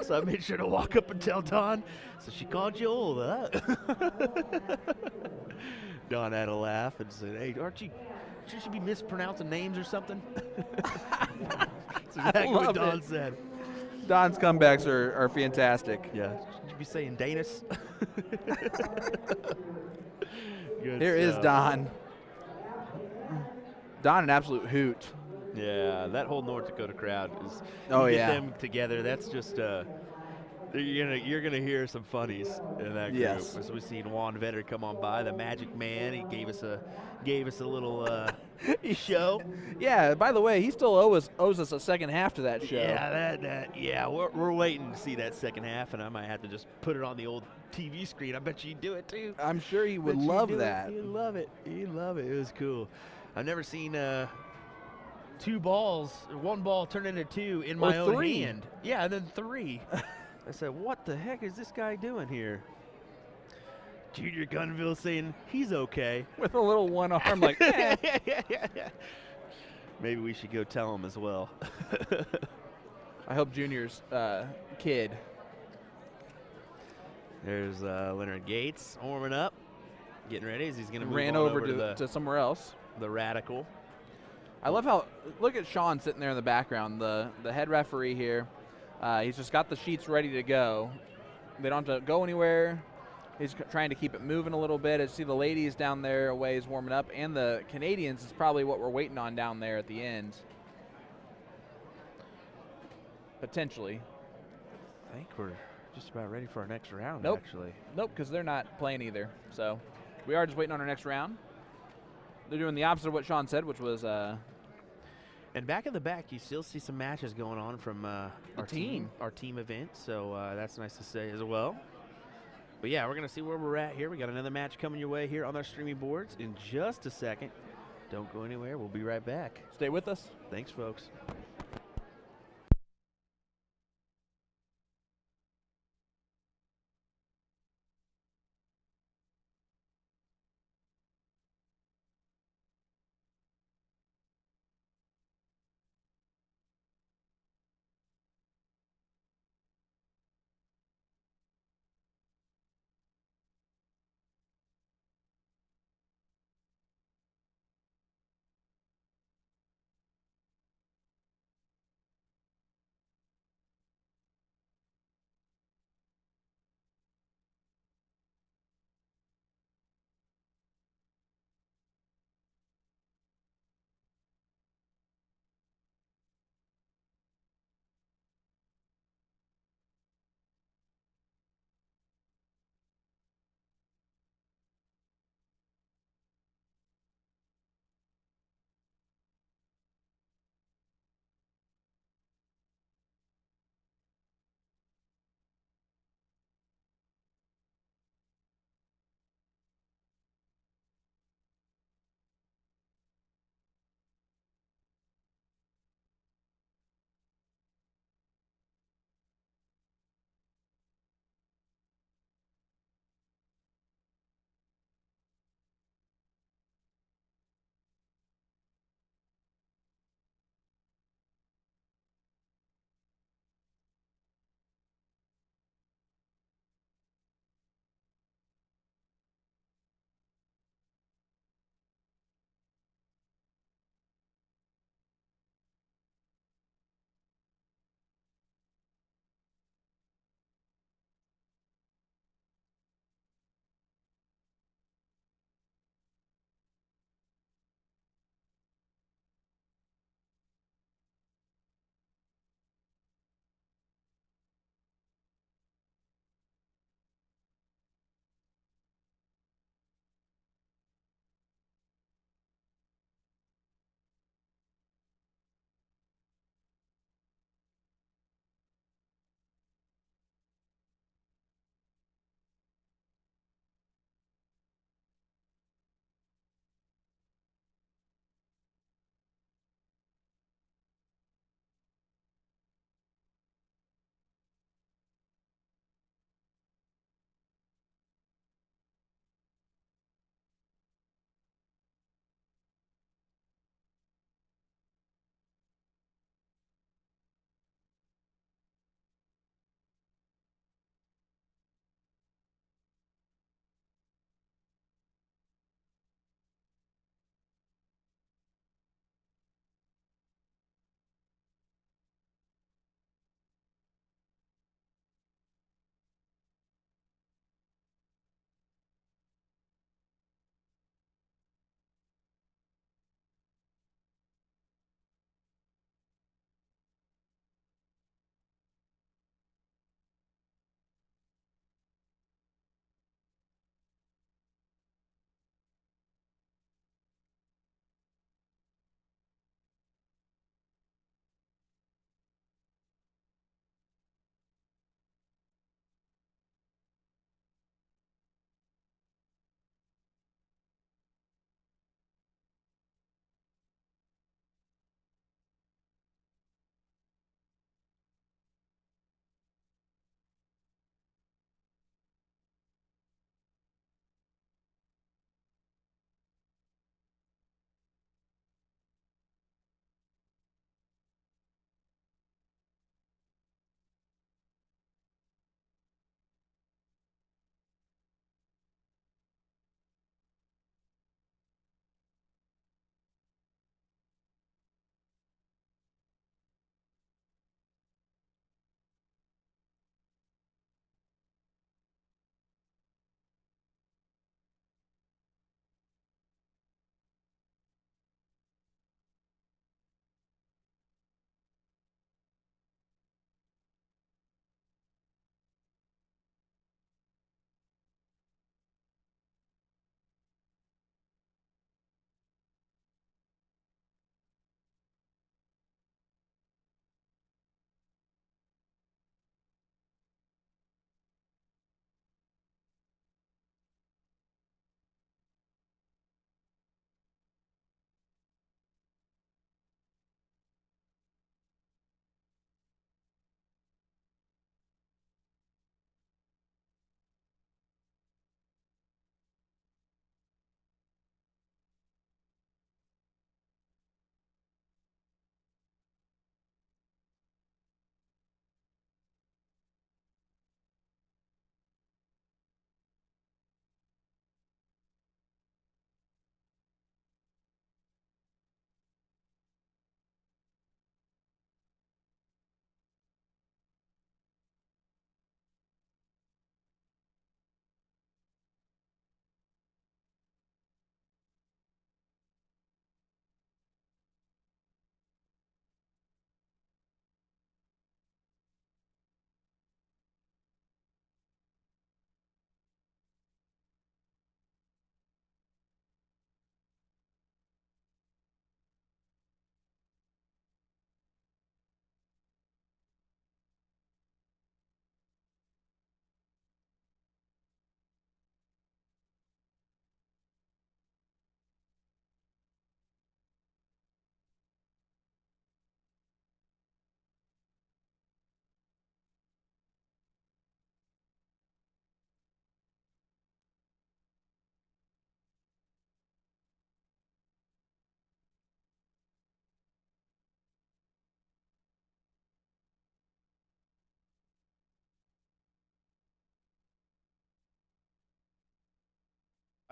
So I made sure to walk up and tell Don. So she called you old, huh? Don had a laugh and said, "Hey, aren't you should be mispronouncing names or something?" That's exactly what love Don it. said. Don's comebacks are fantastic. Yeah. Should you be saying Danis? Good Here is stuff. Don. Don, an absolute hoot. Yeah, that whole North Dakota crowd is. Oh, you yeah. get them together. That's just You're gonna hear some funnies in that group. Yes. As we've seen Juan Vetter come on by, the Magic Man. He gave us a little show. Yeah, by the way, he still owes us a second half to that show. Yeah, we're waiting to see that second half, and I might have to just put it on the old TV screen. I bet you'd do it too. I'm sure he would Bet you'd love do it. that. He'd love it. He'd love it. It was cool. I've never seen one ball turn into two in my own three. hand. Yeah, and then three. I said, what the heck is this guy doing here? Junior Gunville saying he's okay. With a little one arm like, eh. Maybe we should go tell him as well. I hope Junior's kid. There's Leonard Gates warming up, getting ready as he's going to move Ran on over to somewhere else. the Radikal. I love how, look at Sean sitting there in the background, the head referee here. He's just got the sheets ready to go. They don't have to go anywhere. He's trying to keep it moving a little bit. I see the ladies down there a ways warming up, and the Canadians is probably what we're waiting on down there at the end. Potentially. I think we're just about ready for our next round, Nope. actually. Nope, because they're not playing either. So we are just waiting on our next round. They're doing the opposite of what Sean said, which was And back in the back, you still see some matches going on from our team event, so that's nice to say as well. But yeah, we're going to see where we're at here. We got another match coming your way here on our streaming boards in just a second. Don't go anywhere. We'll be right back. Stay with us. Thanks, folks.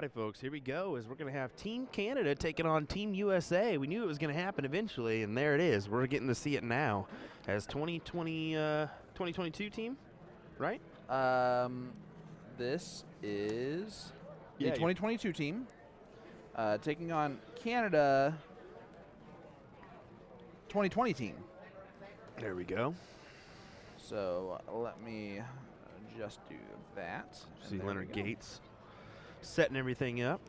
Alright, folks, here we go. As we're going to have Team Canada taking on Team USA. We knew it was going to happen eventually, and there it is. We're getting to see it now as 2022 team, right? This is the Yeah, 2022 team taking on Canada 2020 team. There we go. So let me just do that. See and there Leonard we go. Gates setting everything up.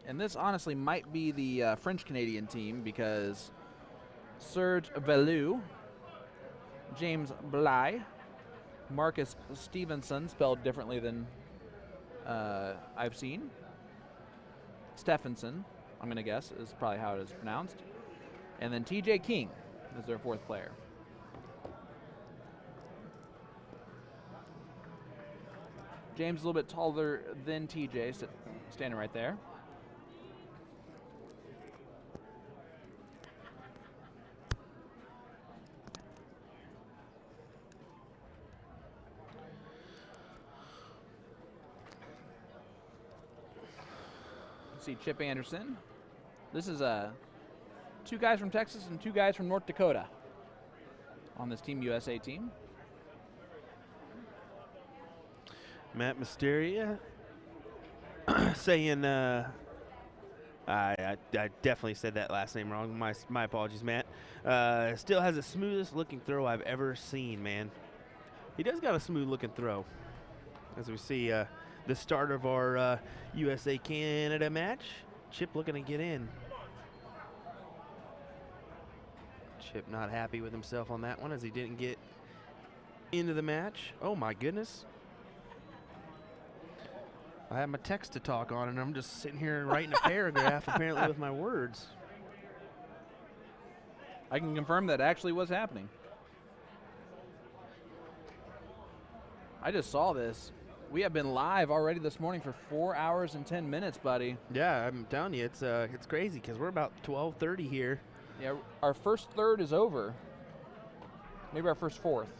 And this honestly might be the French-Canadian team because Serge Velou, James Bly, Marcus Stevenson, spelled differently than I've seen, Stephenson, I'm going to guess, is probably how it is pronounced, and then TJ King is their fourth player. James is a little bit taller than TJ, standing right there. See Chip Anderson. This is two guys from Texas and two guys from North Dakota on this Team USA team. Matt Mysteria saying, I definitely said that last name wrong. My apologies, Matt. Still has the smoothest looking throw I've ever seen, man. He does got a smooth looking throw. As we see the start of our USA-Canada match. Chip looking to get in. Chip not happy with himself on that one as he didn't get into the match. Oh my goodness. I have my text to talk on, and I'm just sitting here writing a paragraph, apparently, with my words. I can confirm that actually was happening. I just saw this. We have been live already this morning for 4 hours and 10 minutes, buddy. Yeah, I'm telling you, it's crazy because we're about 12:30 here. Yeah, our first third is over. Maybe our first fourth.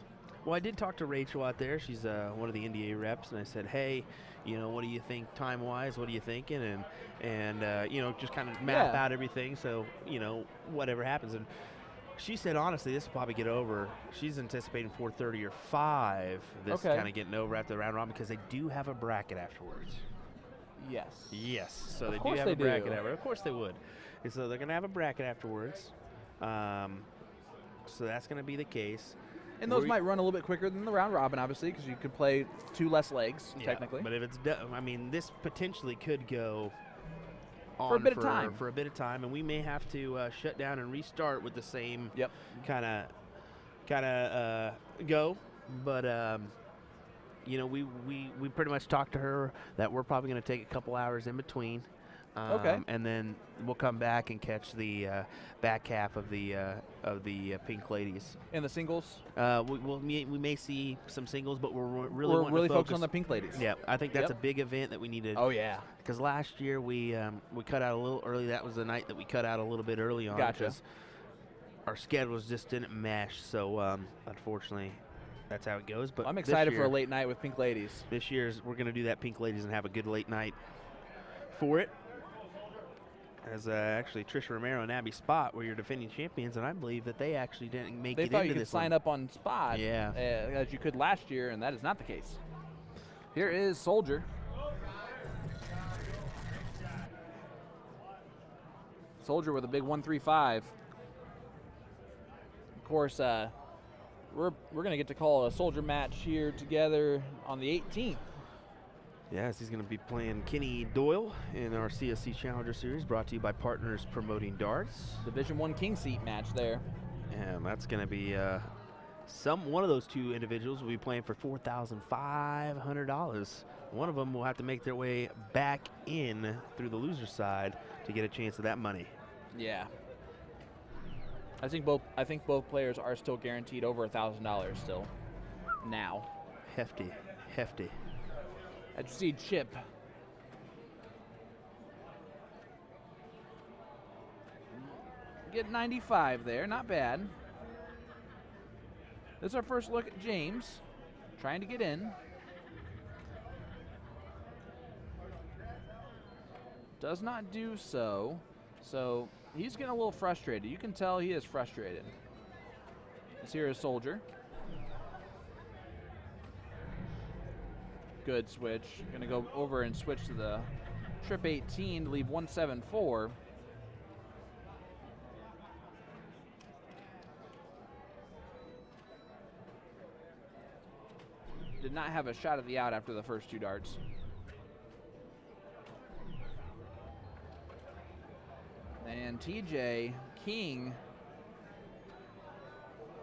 Well, I did talk to Rachel out there. She's one of the NDA reps, and I said, hey, you know, what do you think time-wise? What are you thinking? And you know, just kind of map out everything so, you know, whatever happens. And she said, honestly, this will probably get over. She's anticipating 4:30 or 5. This kind of getting over after the round robin because they do have a bracket afterwards. Yes. Yes. So Of they do course have they a bracket do. afterwards. Of course they would. And so they're going to have a bracket afterwards. So that's going to be the case. And those might run a little bit quicker than the round robin, obviously, because you could play 2 less legs, technically. But if it's I mean, this potentially could go on for a bit of time. For a bit of time, and we may have to shut down and restart with the same kind of go. But you know, we pretty much talked to her that we're probably going to take a couple hours in between. And then we'll come back and catch the back half of the Pink Ladies. And the singles? We may see some singles, but we're really focused on the Pink Ladies. Yeah, I think that's a big event that we need to. Oh yeah. Because last year we cut out a little early. That was the night that we cut out a little bit early on. Gotcha. Because our schedules just didn't mesh. So unfortunately, that's how it goes. But I'm excited for a late night with Pink Ladies. This year's we're going to do that Pink Ladies and have a good late night for it. As actually Trisha Romero and Abby Spot were your defending champions, and I believe that they actually didn't make it into this. They thought you could sign up on Spot, yeah, as you could last year, and that is not the case. Here is Soldier. Soldier with a big 135. Of course, we're going to get to call a Soldier match here together on the 18th. Yes, he's going to be playing Kenny Doyle in our CSC Challenger Series, brought to you by Partners Promoting Darts. Division I King Seat match there. And that's going to be one of those two individuals will be playing for $4,500. One of them will have to make their way back in through the loser side to get a chance of that money. Yeah. I think both players are still guaranteed over $1,000 still. Now. Hefty. As you see Chip. Get 95 there, not bad. This is our first look at James trying to get in. Does not do so. So he's getting a little frustrated. You can tell he is frustrated. Let's hear his soldier. Good switch. Gonna go over and switch to the trip 18 to leave 174. Did not have a shot at the out after the first 2 darts. And TJ King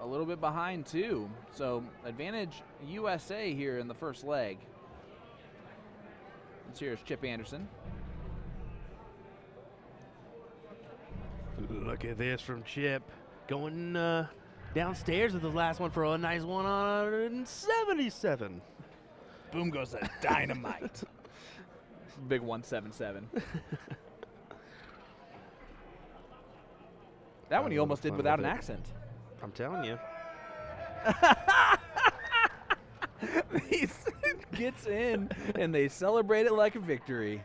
a little bit behind too. So advantage USA here in the first leg. Let's hear Chip Anderson. Look at this from Chip. Going downstairs with his last one for a nice 177. Boom goes the dynamite. Big 177. That one he almost did without an accent. I'm telling you. He gets in and they celebrate it like a victory.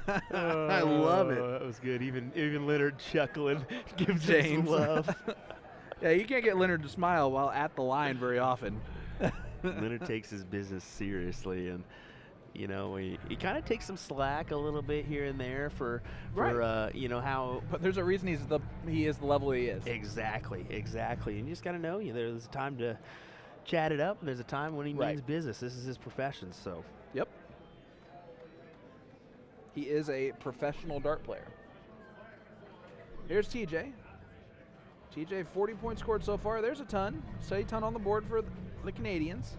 I love it. That was good. Even Leonard chuckling gives James love. Yeah, you can't get Leonard to smile while at the line very often. Leonard takes his business seriously, and you know he kind of takes some slack a little bit here and there for you know how. But there's a reason he is the level he is. Exactly. And you just gotta know there's a time to chat it up, and there's a time when he means business. This is his profession, so. Yep. He is a professional dart player. Here's TJ. TJ, 40 points scored so far. There's a ton. Steady ton on the board for the Canadians.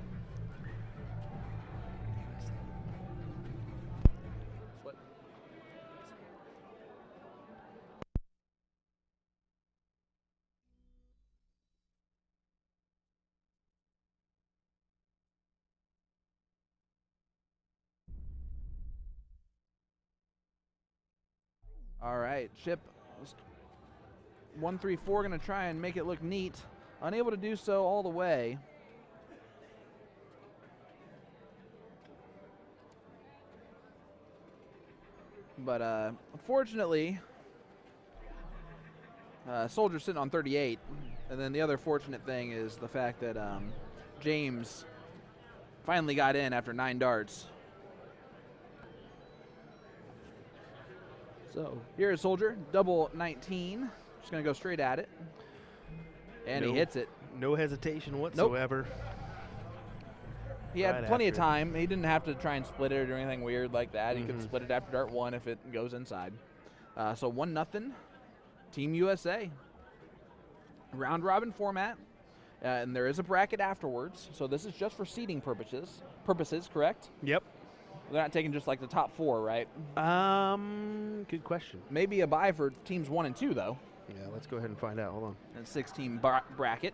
All right, Chip 134 going to try and make it look neat. Unable to do so all the way. But unfortunately, Soldier's sitting on 38. And then the other fortunate thing is the fact that James finally got in after 9 darts. So here is Soldier, double 19. Just going to go straight at it. And he hits it. No hesitation whatsoever. Nope. He had plenty of time. He didn't have to try and split it or anything weird like that. He could split it after dart 1 if it goes inside. So 1-0, Team USA. Round robin format. And there is a bracket afterwards. So this is just for seeding purposes, correct? Yep. They're not taking just like the top 4, right? Good question. Maybe a bye for teams 1 and 2, though. Yeah, let's go ahead and find out. Hold on. And 6-team bracket.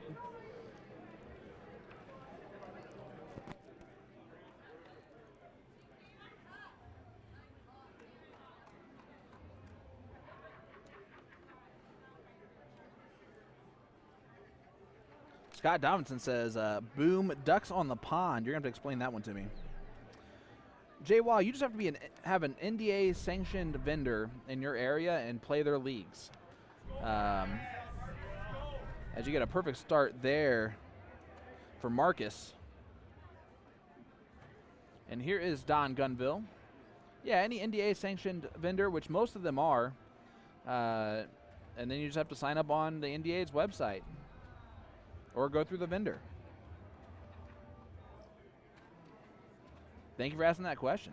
Scott Davidson says, boom, ducks on the pond. You're going to have to explain that one to me. Jay Wall, you just have to have an NDA sanctioned vendor in your area and play their leagues. As you get a perfect start there for Marcus. And here is Don Gunville. Yeah, any NDA sanctioned vendor, which most of them are. And then you just have to sign up on the NDA's website or go through the vendor. Thank you for asking that question.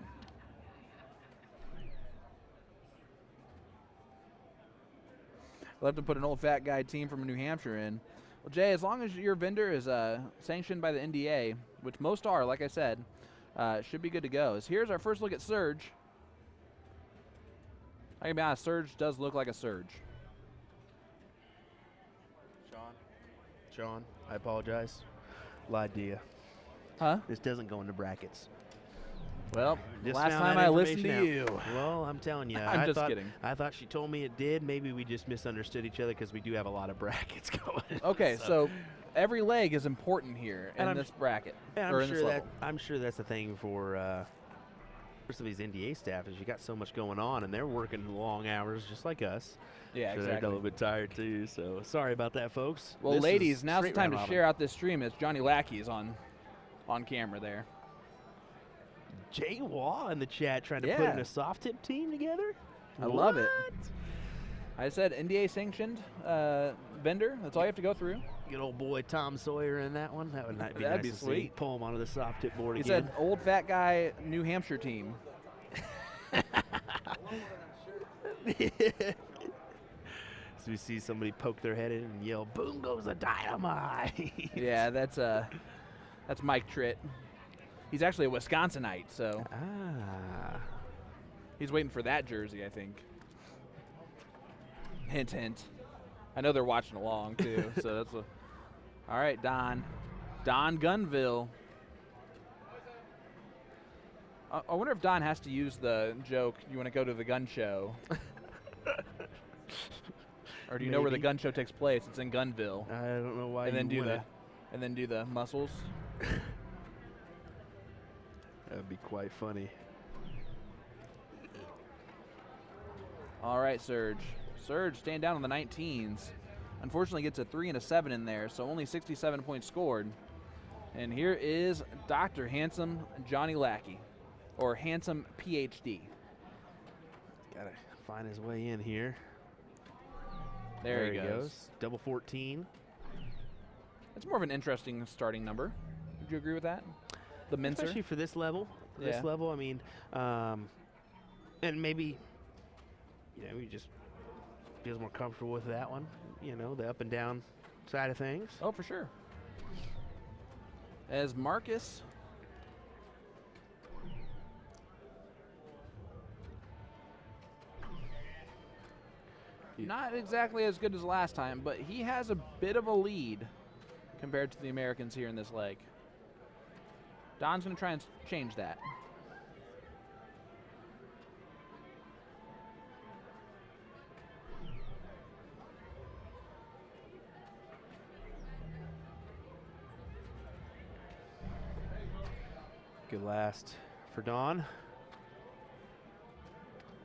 We'll have to put an old fat guy team from New Hampshire in. Well, Jay, as long as your vendor is sanctioned by the NDA, which most are, like I said, should be good to go. So here's our first look at Surge. I can be honest, Surge does look like a Surge. Sean, I apologize. Lied to you. Huh? This doesn't go into brackets. Well, Just last found time that I listened information to out. you. Well, I'm telling you. I'm just kidding. I thought she told me it did. Maybe we just misunderstood each other because we do have a lot of brackets going. Okay, so every leg is important here in this bracket. And or in this level. I'm sure that's the thing for some of these NDA staff is you got so much going on and they're working long hours just like us. Yeah, so exactly. They're a little bit tired too. So sorry about that, folks. Well, This ladies, is now's the straight time to round share out this stream as Johnny Lackey's on camera there. Jay Waugh in the chat trying to put Yeah. in a soft tip team together. I love it. I said NDA sanctioned vendor. That's all you have to go through. Good old boy Tom Sawyer in that one. That would not be That'd nice be to sweet. see. Pull him onto the soft tip board He again. said old fat guy New Hampshire team. So we see somebody poke their head in and yell, "Boom goes the dynamite!" Yeah, that's Mike Tritt. He's actually a Wisconsinite, so he's waiting for that jersey, I think. Hint, hint. I know they're watching along too, so that's a. All right, Don Gunville. I wonder if Don has to use the joke, "You want to go to the gun show?" Or do you know where the gun show takes place? It's in Gunville. I don't know why. And then you do the muscles. That'd be quite funny. All right, Surge. Surge staying down on the 19s. Unfortunately gets a 3 and a 7 in there, so only 67 points scored. And here is Dr. Handsome Johnny Lackey, or Handsome PhD. Gotta find his way in here. There he goes. Double 14. It's more of an interesting starting number. Would you agree with that? The Mincer? Especially for this level. Yeah. I mean, and maybe, we just feels more comfortable with that one. The up and down side of things. Oh, for sure. As Marcus. Not exactly as good as last time, but he has a bit of a lead compared to the Americans here in this leg. Don's going to try and change that. Good last for Don.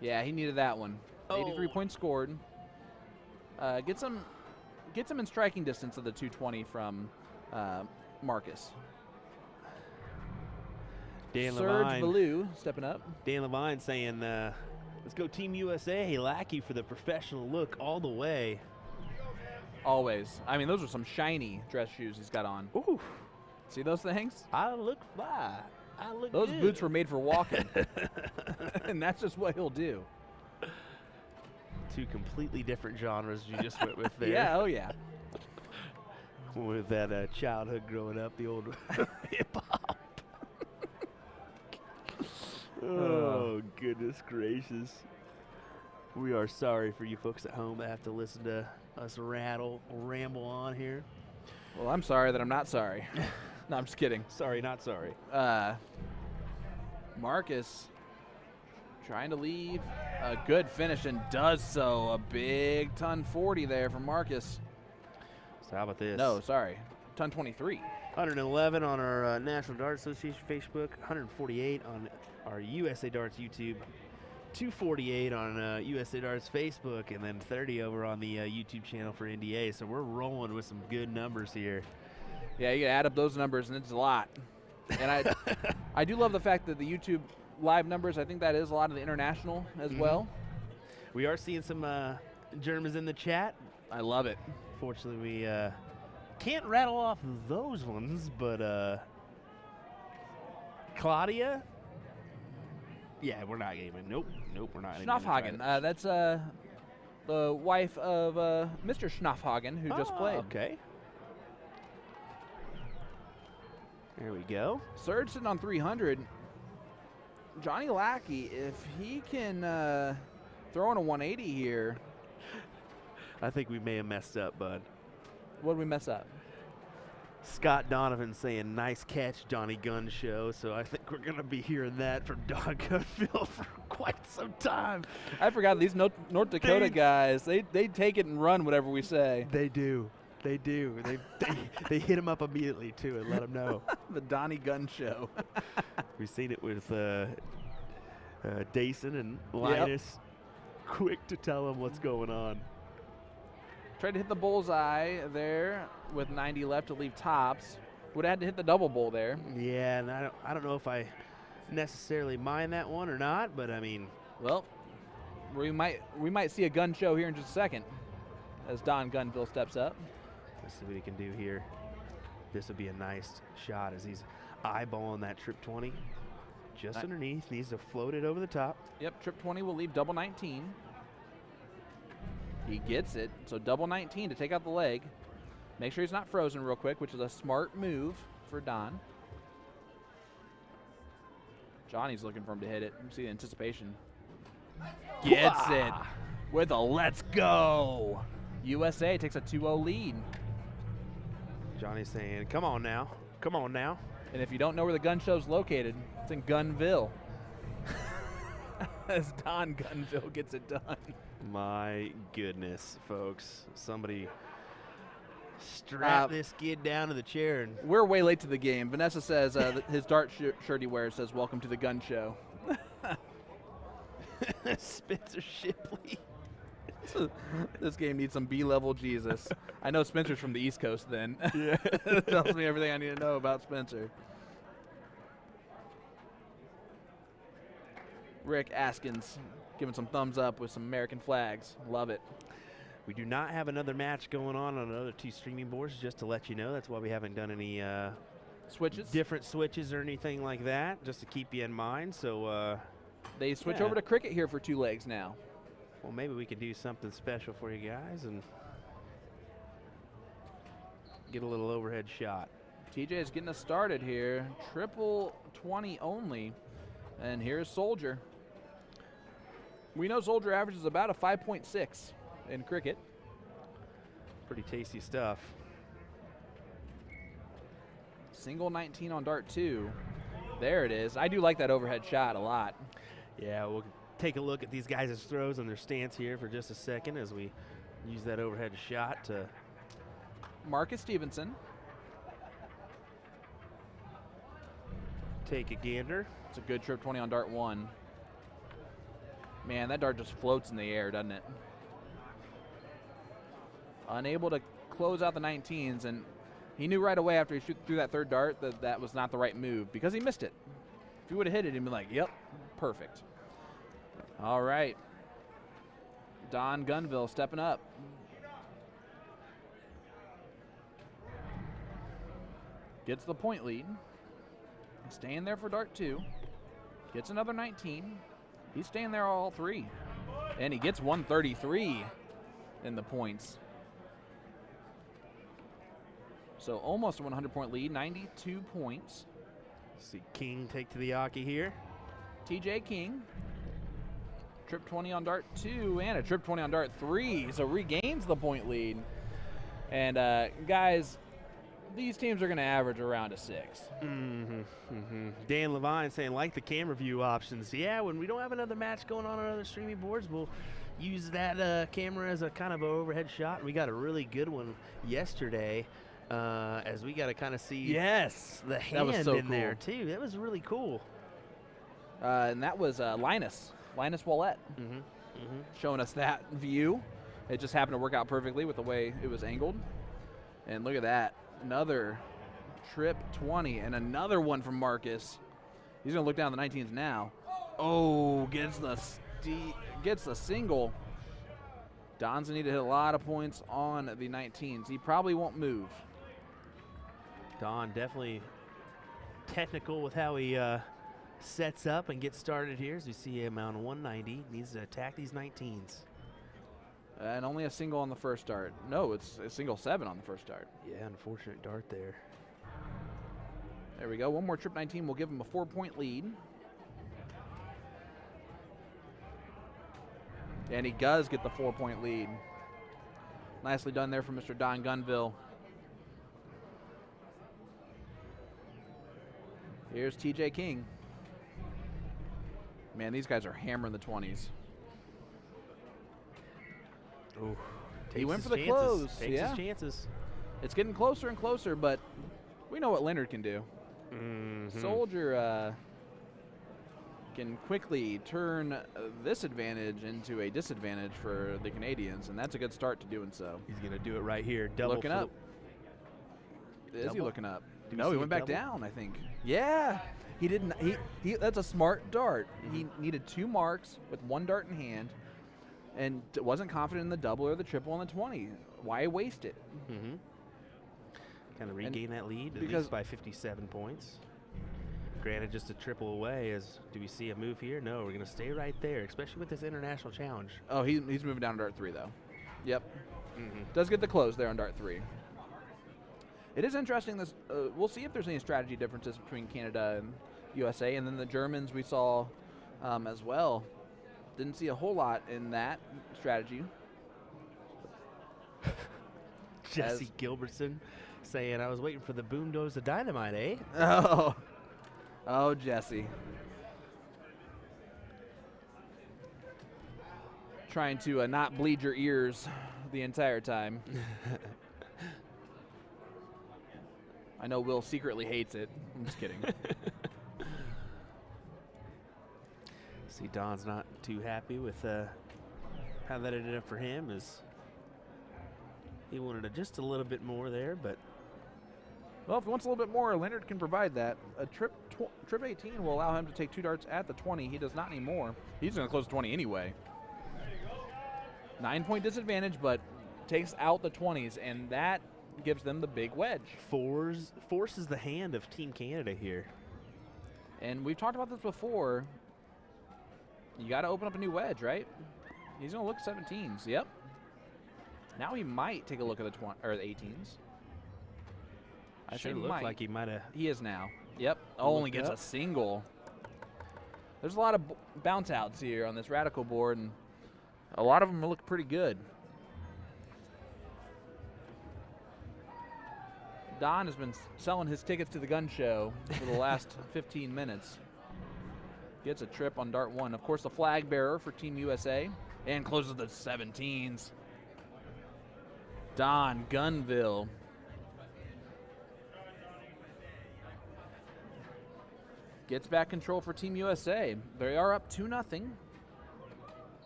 Yeah, he needed that one. 83 points scored. Gets him in striking distance of the 220 from Marcus. Dan Serge Levine. Valou stepping up. Dan Levine saying, let's go Team USA. Lackey for the professional look all the way. Always. I mean, those are some shiny dress shoes he's got on. Ooh. See those things? I look fly. I look Those good. boots were made for walking. And that's just what he'll do. Two completely different genres you just went with there. Yeah, oh yeah. With that childhood growing up, the old hip-hop. Oh, goodness gracious. We are sorry for you folks at home that have to listen to us ramble on here. Well, I'm sorry that I'm not sorry. No, I'm just kidding. Sorry, not sorry. Marcus trying to leave a good finish and does so. A big ton 40 there from Marcus. So how about this? No, sorry. Ton 23. 111 on our National Darts Association Facebook, 148 on our USA Darts YouTube, 248 on USA Darts Facebook, and then 30 over on the YouTube channel for NDA. So we're rolling with some good numbers here. Yeah, you add up those numbers, and it's a lot. And I do love the fact that the YouTube live numbers, I think that is a lot of the international as well. We are seeing some Germans in the chat. I love it. Fortunately, we can't rattle off those ones, but Claudia, yeah, we're not gaming. Nope, we're not. Schnaffhagen, that's the wife of Mr. Schnaffhagen, who just played. Okay. There we go. Surge sitting on 300. Johnny Lackey, if he can throw in a 180 here. I think we may have messed up, bud. What did we mess up? Scott Donovan saying, "Nice catch, Johnny Gun Show." So I think we're going to be hearing that from Don Gunville for quite some time. I forgot these North Dakota guys. They take it and run whatever we say. They do. They do. They hit him up immediately, too, and let him know. The Donnie Gun Show. We've seen it with Dason and Linus. Quick to tell him what's going on. Tried to hit the bullseye there with 90 left to leave tops. Would have had to hit the double bull there. Yeah, and I don't know if I necessarily mind that one or not, but I mean, well, we might see a gun show here in just a second as Don Gunville steps up. Let's see what he can do here. This would be a nice shot as he's eyeballing that trip 20 just underneath. Needs to float it over the top. Yep, trip 20 will leave double 19. He gets it, so double 19 to take out the leg. Make sure he's not frozen real quick, which is a smart move for Don. Johnny's looking for him to hit it. You see the anticipation. Gets it with a let's go. USA takes a 2-0 lead. Johnny's saying, come on now. Come on now. And if you don't know where the gun show's located, it's in Gunville. As Don Gunville gets it done. My goodness, folks. Somebody strap this kid down to the chair. And we're way late to the game. Vanessa says his dart shirt he wears says, "Welcome to the gun show." Spencer Shipley. This game needs some B-level Jesus. I know Spencer's from the East Coast then. Yeah. That tells me everything I need to know about Spencer. Rick Askins giving some thumbs up with some American flags. Love it. We do not have another match going on another 2 streaming boards, just to let you know. That's why we haven't done any switches, different switches or anything like that, just to keep you in mind. So they switch over to cricket here for 2 legs now. Well, maybe we could do something special for you guys and get a little overhead shot. TJ is getting us started here. Triple 20 only. And here's Soldier. We know Soldier averages about a 5.6 in cricket. Pretty tasty stuff. Single 19 on dart 2. There it is. I do like that overhead shot a lot. Yeah, we'll take a look at these guys' throws and their stance here for just a second as we use that overhead shot to Marcus Stevenson. Take a gander. It's a good trip 20 on dart 1. Man, that dart just floats in the air, doesn't it? Unable to close out the 19s, and he knew right away after he threw that third dart that that was not the right move because he missed it. If he would have hit it, he'd be like, yep, perfect. All right. Don Gunville stepping up. Gets the point lead. Staying there for dart 2. Gets another 19. He's staying there all 3. And he gets 133 in the points. So almost a 100-point lead, 92 points. See King take to the Aki here. TJ King. Trip 20 on dart 2 and a trip 20 on dart 3. So regains the point lead. And guys, these teams are going to average around a 6. Dan Levine saying, like the camera view options. Yeah, when we don't have another match going on other streaming boards, we'll use that camera as a kind of overhead shot. We got a really good one yesterday as we got to kind of see the hand in there, too. That was really cool. And that was Linus Wallette showing us that view. It just happened to work out perfectly with the way it was angled. And look at that. Another trip 20 and another one from Marcus. He's going to look down the 19s now. Oh, gets the single. Don's going to need to hit a lot of points on the 19s. He probably won't move. Don definitely technical with how he sets up and gets started here. As we see him on 190. Needs to attack these 19s. And only a single on the first dart. No, it's a single 7 on the first dart. Yeah, unfortunate dart there. There we go. One more trip 19 will give him a 4-point lead. And he does get the 4-point lead. Nicely done there from Mr. Don Gunville. Here's TJ King. Man, these guys are hammering the 20s. Ooh, He went his for the chances. close. Takes Yeah. his chances. It's getting closer and closer, but we know what Leonard can do. Mhm. Soldier can quickly turn this advantage into a disadvantage for the Canadians, and that's a good start to doing so. He's going to do it right here. Double Looking for up. Is he Double? looking up? Do we No, see he a went back double? down, I think. Yeah. He didn't. He. That's a smart dart. He needed 2 marks with 1 dart in hand, and wasn't confident in the double or the triple on the 20. Why waste it? Mm-hmm. Kind of regain that lead, at because- least by 57 points. Granted, just a triple away. Do we see a move here? No, we're going to stay right there, especially with this international challenge. Oh, he's moving down to dart 3 though. Yep. Mm-hmm. Does get the close there on dart 3. It is interesting. This we'll see if there's any strategy differences between Canada and USA, and then the Germans we saw as well. Didn't see a whole lot in that strategy. Jesse Gilbertson saying, I was waiting for the boom dose of dynamite, eh? Oh, Jesse. Trying to not bleed your ears the entire time. I know Will secretly hates it. I'm just kidding. See, Don's not too happy with how that ended up for him. As he wanted just a little bit more there, but Well, if he wants a little bit more, Leonard can provide that. A trip 18 will allow him to take 2 darts at the 20. He does not need more. He's going to close 20 anyway. 9-point disadvantage, but takes out the 20s, and that gives them the big wedge. forces the hand of Team Canada here. And we've talked about this before. You got to open up a new wedge, right? He's going to look 17s. Yep. Now he might take a look at the 18s. I Sure say looked might. like he might have. He is now. Yep. Only gets a single. There's a lot of bounce outs here on this Radikal board, and a lot of them look pretty good. Don has been selling his tickets to the gun show for the last 15 minutes. Gets a trip on dart 1. Of course, the flag bearer for Team USA, and closes the 17s. Don Gunville. Gets back control for Team USA. They are up 2-0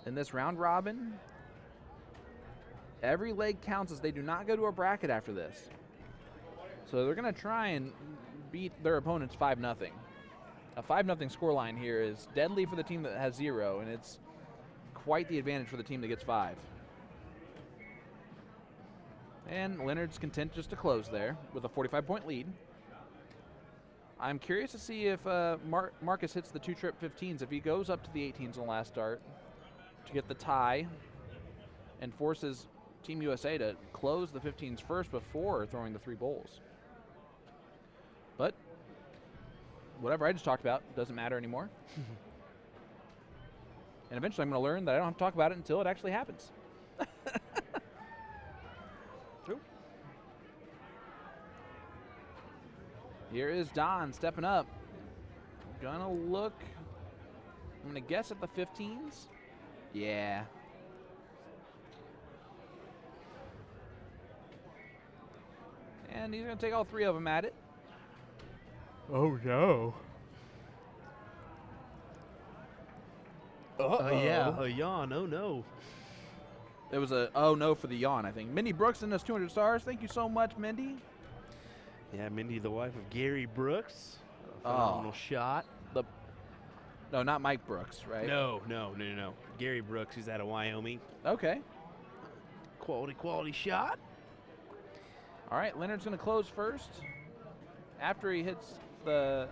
in this round robin. Every leg counts, as they do not go to a bracket after this. So they're going to try and beat their opponents 5-0. A 5-0 scoreline here is deadly for the team that has 0, and it's quite the advantage for the team that gets 5. And Leonard's content just to close there with a 45-point lead. I'm curious to see if Marcus hits the 2-trip 15s, if he goes up to the 18s on the last start to get the tie and forces Team USA to close the 15s first before throwing the 3 bowls. But whatever I just talked about doesn't matter anymore. And eventually I'm going to learn that I don't have to talk about it until it actually happens. Here is Don stepping up. Gonna look. I'm gonna guess at the 15s. Yeah. And he's gonna take all 3 of them at it. Oh no. Yeah, a yawn. Oh no. It was a oh no for the yawn, I think. Mindy Brooks in us 200 stars. Thank you so much, Mindy. Yeah, Mindy, the wife of Gary Brooks. A phenomenal shot. No, not Mike Brooks, right? No. Gary Brooks, he's out of Wyoming. Okay. Quality shot. All right, Leonard's going to close first. After he hits the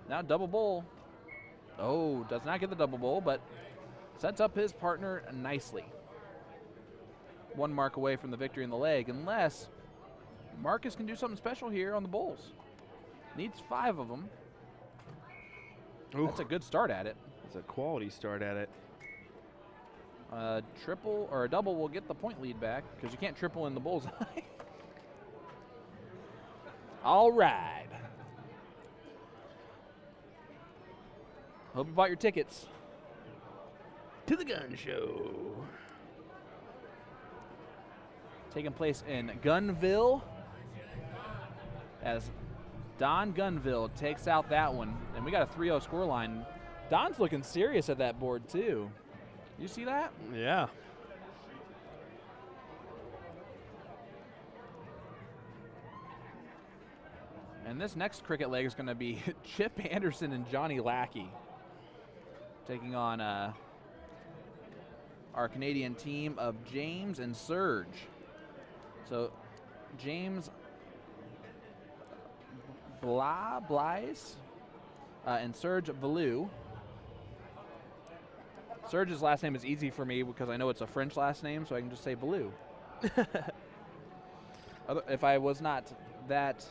now double bowl. Oh, does not get the double bowl, but sets up his partner nicely. 1 mark away from the victory in the leg, unless Marcus can do something special here on the bowls. Needs 5 of them. Ooh. That's a good start at it. It's a quality start at it. A triple or a double will get the point lead back, because you can't triple in the bullseye. All right. Hope you bought your tickets. To the gun show. Taking place in Gunville as Don Gunville takes out that one. And we got a 3-0 scoreline. Don's looking serious at that board, too. You see that? Yeah. And this next cricket leg is going to be Chip Anderson and Johnny Lackey taking on our Canadian team of James and Serge. So James Blaise and Serge Valou. Serge's last name is easy for me because I know it's a French last name, so I can just say Valou. If I was not that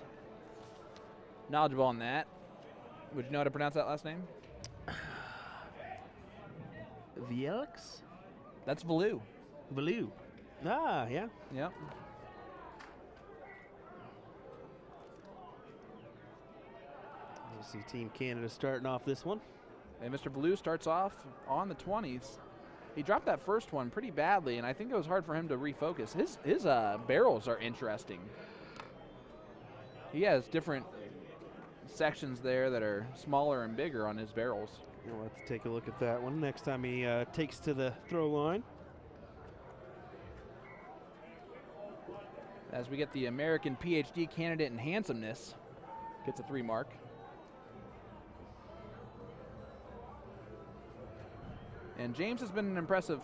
knowledgeable on that, would you know how to pronounce that last name? Vielix? That's Valou. Valou. Ah, yeah. Yep. You see Team Canada starting off this one. And Mr. Valou starts off on the 20s. He dropped that first one pretty badly, and I think it was hard for him to refocus. His barrels are interesting. He has different sections there that are smaller and bigger on his barrels. We'll have to take a look at that one next time he takes to the throw line. As we get the American PhD candidate in handsomeness, gets a 3 mark. And James has been an impressive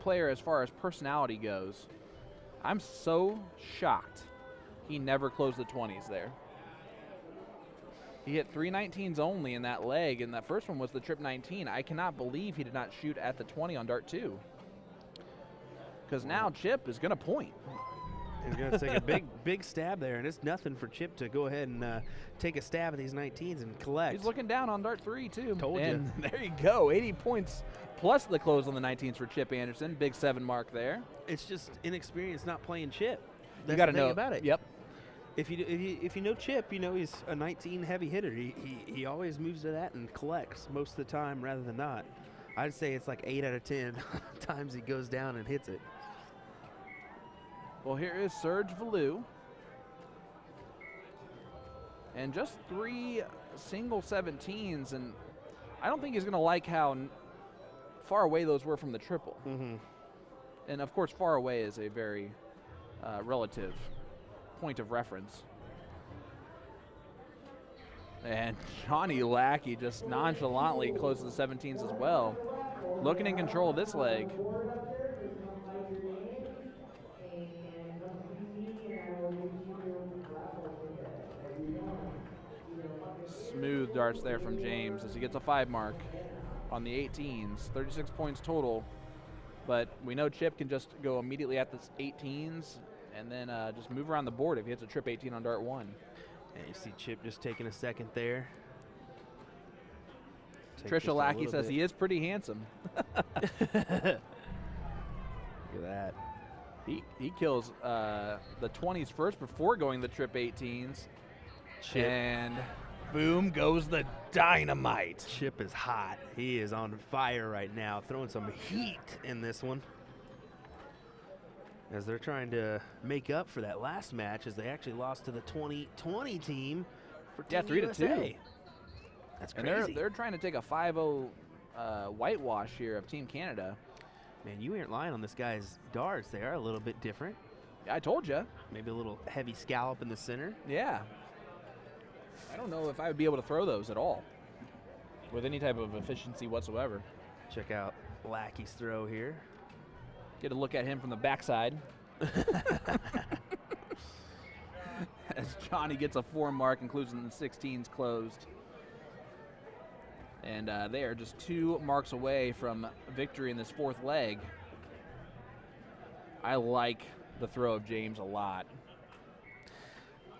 player as far as personality goes. I'm so shocked he never closed the 20s there. He hit 3 19s only in that leg, and that first one was the trip 19. I cannot believe he did not shoot at the 20 on dart 2. Because now Chip is going to point. He's going to take a big stab there, and it's nothing for Chip to go ahead and take a stab at these 19s and collect. He's looking down on dart 3, too. Told and you. There you go, 80 points plus the close on the 19s for Chip Anderson. Big 7 mark there. It's just inexperience not playing Chip. You got to know about it. Yep. If you know Chip, you know he's a 19 heavy hitter. He always moves to that and collects most of the time rather than not. I'd say it's like 8 out of 10 times he goes down and hits it. Well, here is Serge Valou. And just 3 single 17s, and I don't think he's going to like how far away those were from the triple. Mm-hmm. And, of course, far away is a very relative point of reference. And Johnny Lackey just nonchalantly closes the 17s as well. Looking in control of this leg. Smooth darts there from James as he gets a 5 mark on the 18s. 36 points total. But we know Chip can just go immediately at the 18s and then just move around the board if he hits a trip 18 on dart 1. And you see Chip just taking a second there. Trisha Lackey says he is pretty handsome. Look at that. He kills the 20s first before going the trip 18s. Chip. And boom goes the dynamite. Chip is hot. He is on fire right now, throwing some heat in this one. As they're trying to make up for that last match, as they actually lost to the 2020 team for Team 3-2. That's And crazy. they're trying to take a 5-0 whitewash here of Team Canada. Man, you ain't lying on this guy's darts. They are a little bit different. I told you. Maybe a little heavy scallop in the center. Yeah. I don't know if I would be able to throw those at all with any type of efficiency whatsoever. Check out Lackey's throw here. Get a look at him from the backside. As Johnny gets a 4 mark, including the 16s closed. And they are just 2 marks away from victory in this 4th leg. I like the throw of James a lot.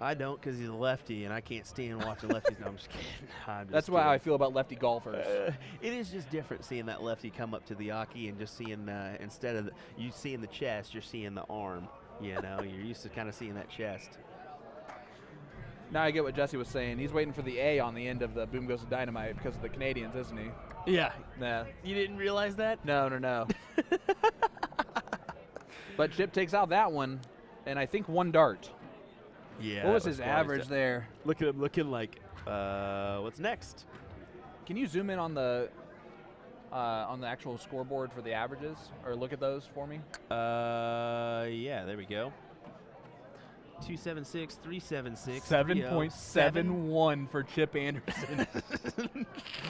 I don't, because he's a lefty, and I can't stand watching lefties. No, I'm just kidding. That's why I feel about lefty golfers. It is just different seeing that lefty come up to the hockey and just seeing, instead of you seeing the chest, you're seeing the arm. You know, you're used to kind of seeing that chest. Now I get what Jesse was saying. He's waiting for the A on the end of the Boom Goes the Dynamite because of the Canadians, isn't he? Yeah. Nah. You didn't realize that? No. But Chip takes out that one, and I think 1 dart. Yeah. What was his average there? Look at him looking like, what's next? Can you zoom in on the actual scoreboard for the averages, or look at those for me? Yeah, there we go. 276, 376, 7.71 for Chip Anderson.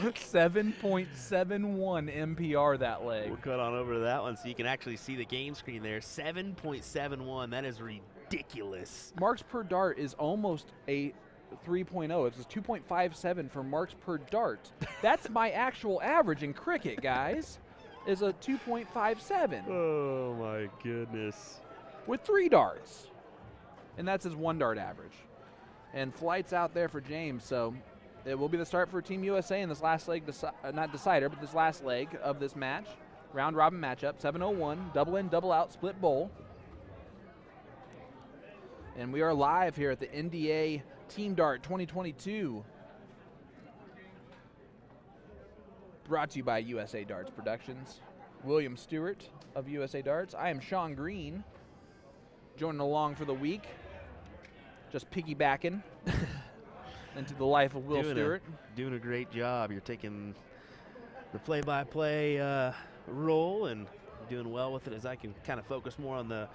7.71 MPR that leg. We'll cut on over to that one so you can actually see the game screen there. 7.71. That is ridiculous. Marks per dart is almost a 3.0. It's 2.57 for marks per dart. That's my actual average in cricket, guys, is a 2.57. Oh, my goodness. With 3 darts. And that's his 1 dart average. And flights out there for James, so it will be the start for Team USA in this last leg, not decider, but this last leg of this match. Round robin matchup, 7:01, double in, double out, split bowl. And we are live here at the NDA Team Dart 2022. Brought to you by USA Darts Productions. William Stuart of USA Darts. I am Sean Green, joining along for the week. Just piggybacking into the life of Will Stewart. Doing a great job. You're taking the play-by-play role and doing well with it as I can kind of focus more on the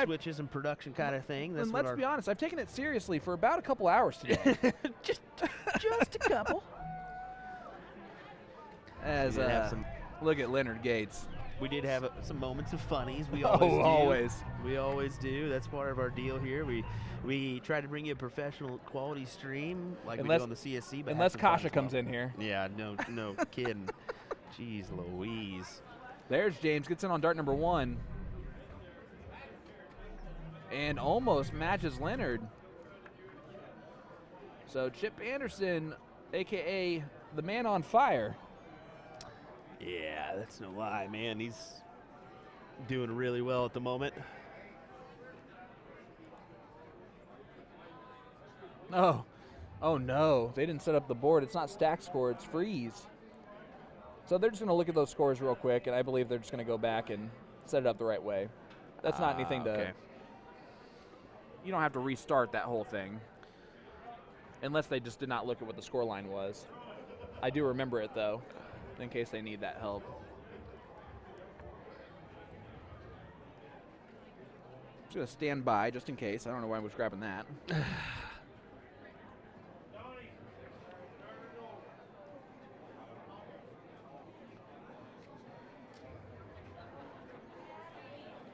switches and production kind of thing. And let's be honest, I've taken it seriously for about a couple hours today. just a couple. As look at Leonard Gates. We did have some moments of funnies. We always do. We always do. That's part of our deal here. We try to bring you a professional quality stream like we do on the CSC. But unless Kasha comes in here. Yeah, no kidding. Jeez Louise. There's James, gets in on dart number 1. And almost matches Leonard. So Chip Anderson, a.k.a. the man on fire. Yeah, that's no lie, man. He's doing really well at the moment. Oh no, they didn't set up the board. It's not stack score, it's freeze. So they're just going to look at those scores real quick, and I believe they're just going to go back and set it up the right way. That's not anything to... Okay. You don't have to restart that whole thing. Unless they just did not look at what the score line was. I do remember it, though, in case they need that help. Just going to stand by just in case. I don't know why I was grabbing that.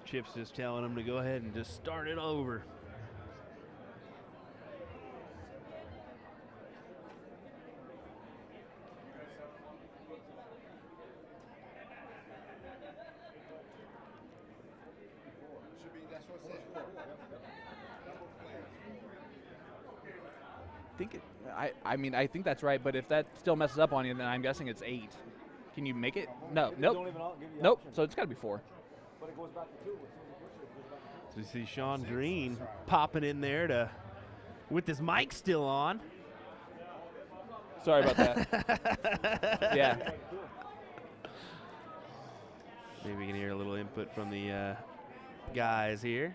Chip's just telling him to go ahead and just start it over. I think that's right, but if that still messes up on you, then I'm guessing it's 8. Can you make it? No, nope. So it's got to be 4. But it goes back to 2. So you see Sean Green popping in there with his mic still on. Sorry about that. Yeah. Maybe we can hear a little input from the guys here.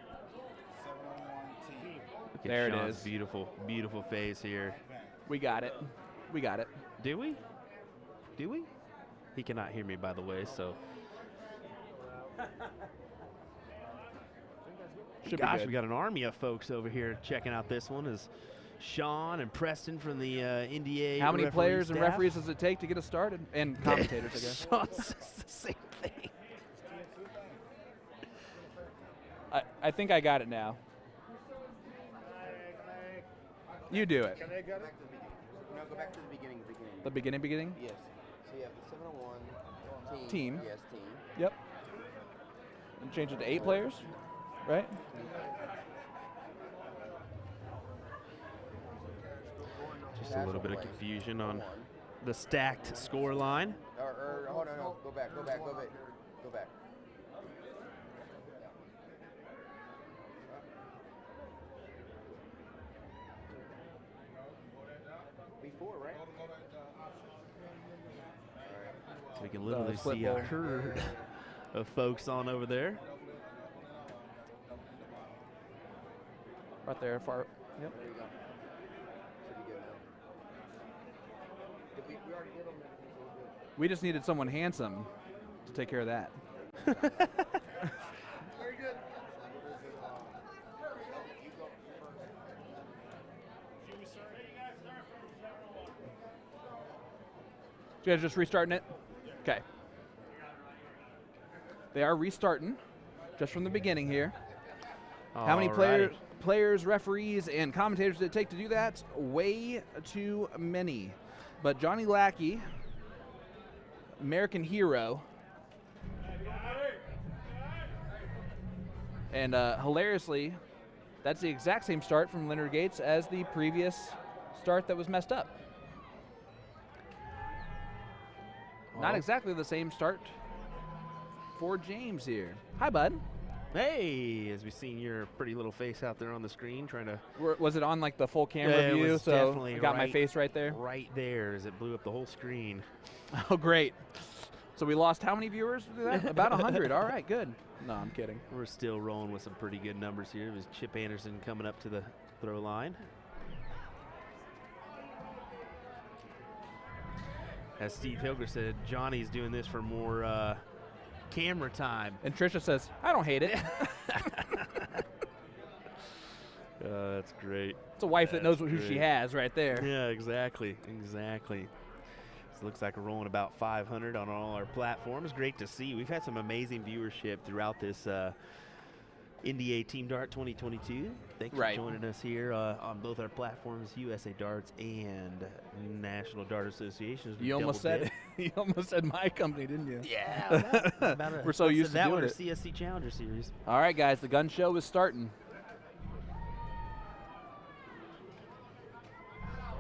Look at There Sean's it is. Beautiful, beautiful face here. We got it. We got it. Do we? Do we? He cannot hear me, by the way, so. Gosh, we got an army of folks over here checking out this one. Is Sean and Preston from the NDA. How many players and staff. referees does it take to get us started? And commentators, I guess. Sean says the same thing. I think I got it now. You do it. Can I get it? No, go back to the beginning. The beginning? Yes. So you have the 701 Team. Yes, team. Yep. And change it to 8 players, right? Just a little bit of confusion on the stacked score line. Or hold on, no. Go back. We can literally split see a bowl. herd of folks on over there. Right there, far. Yep. There you go. Should be good now. We already did them. We just needed someone handsome to take care of that. Very good. You guys just restarting it? Okay. They are restarting just from the beginning here. How many players, referees, and commentators did it take to do that? Way too many. But Johnny Lackey, American hero, and hilariously, that's the exact same start from Leonard Gates as the previous start that was messed up. Not exactly the same start for James here. Hi, bud. Hey, as we seen your pretty little face out there on the screen, trying to. Was it on like the full camera Yeah, it view? was So definitely I got my right- face right there. Right there, as it blew up the whole screen. Oh, great. So we lost how many viewers to that? About 100. All right, good. No, I'm kidding. We're still rolling with some pretty good numbers here. It was Chip Anderson coming up to the throw line. As Steve Hilger said, Johnny's doing this for more camera time. And Trisha says, I don't hate it. That's great. It's a wife that knows That's who she great. has right there. Yeah, exactly. Exactly. So it looks like we're rolling about 500 on all our platforms. Great to see. We've had some amazing viewership throughout this NDA Team Dart 2022. Thanks for joining us here on both our platforms, USA Darts and National Dart Associations. You almost said you almost said my company, didn't you? Yeah. We're so used to that doing one or it. CSC Challenger Series. All right, guys, the gun show is starting.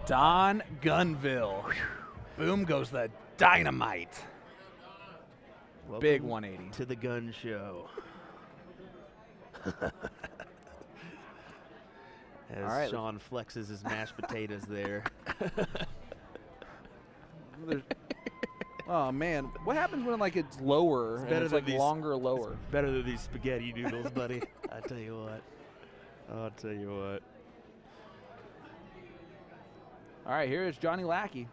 Don Gunville. Boom goes the dynamite. Big Welcome 180. to the gun show. As All right, Sean flexes his mashed potatoes there. Oh man, what happens when like it's lower and it's than like these- longer lower? Better than these spaghetti noodles, buddy. I tell you what. I'll tell you what. All right, here is Johnny Lackey.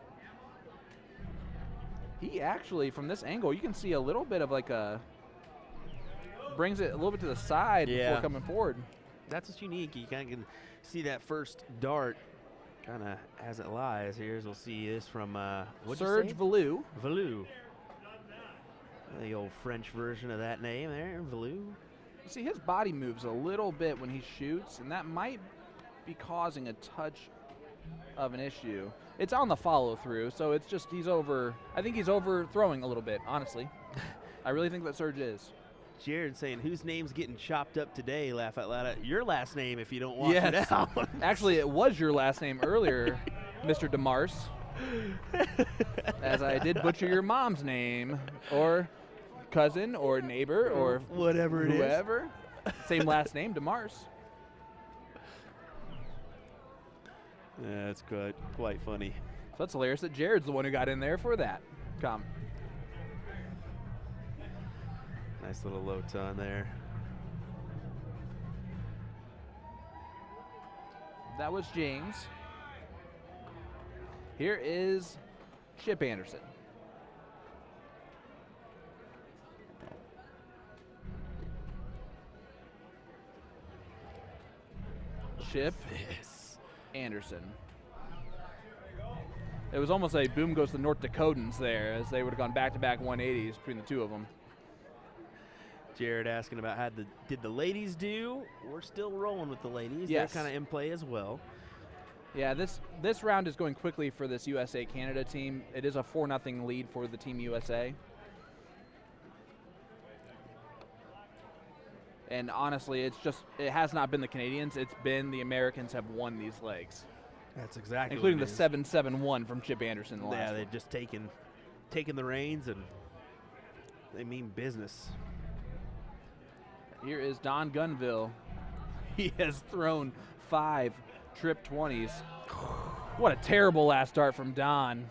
He actually, from this angle, you can see a little bit of like a brings it a little bit to the side before coming forward. That's what's unique. You kind of can see that first dart kind of as it lies. Here's we'll see this from Serge Valou. Valou. The old French version of that name there, Valou. You see, his body moves a little bit when he shoots, and that might be causing a touch of an issue. It's on the follow through, so it's just I think he's overthrowing a little bit, honestly. I really think that Serge is. Jared saying, whose name's getting chopped up today? Laugh out loud at your last name if you don't watch it out. Actually, it was your last name earlier, Mr. DeMars. As I did butcher your mom's name, or cousin, or neighbor, or whatever it is. whoever. Same last name, DeMars. Yeah, that's quite funny. So that's hilarious that Jared's the one who got in there for that. Come. Nice little low ton there. That was James. Here is Chip Anderson. Chip Anderson. It was almost a boom goes to North Dakotans there, as they would have gone back-to-back 180s between the two of them. Jared asking about did the ladies do? We're still rolling with the ladies. Yes. They're kind of in play as well. Yeah, this round is going quickly for this USA-Canada team. It is a 4-0 lead for the Team USA. And honestly, it has not been the Canadians. It's been the Americans have won these legs. That's exactly including what the 7-7-1 from Chip Anderson. The Yeah, last they've just taken the reins and they mean business. Here is Don Gunville. He has thrown 5 trip 20s. What a terrible last start from Don.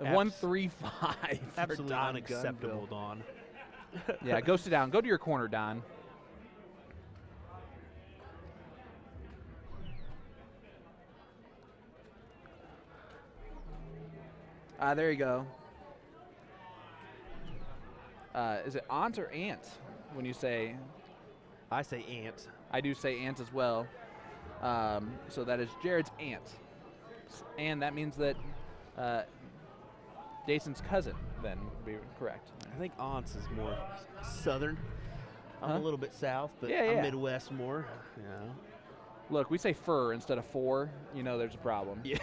135. Absolutely unacceptable, Don. Yeah, go sit down. Go to your corner, Don. There you go. Is it aunt or aunt when you say? I say aunt. I do say aunt as well. So that is Jared's aunt. And that means that Jason's cousin then would be correct. I think aunts is more southern. I'm a little bit south, but Yeah, I'm yeah. Midwest more. Yeah. Look, we say fur instead of four. You know there's a problem. Yeah.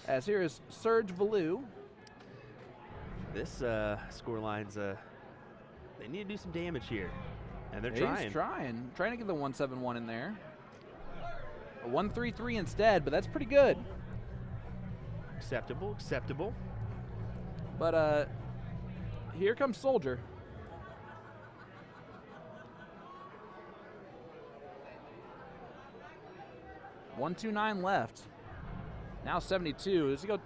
As here is Serge Valou. This score line's they need to do some damage here, and they're He's trying to get the 171 in there. A 133 instead, but that's pretty good. Acceptable. But here comes Soldier. $129 left. Now 72. Does he go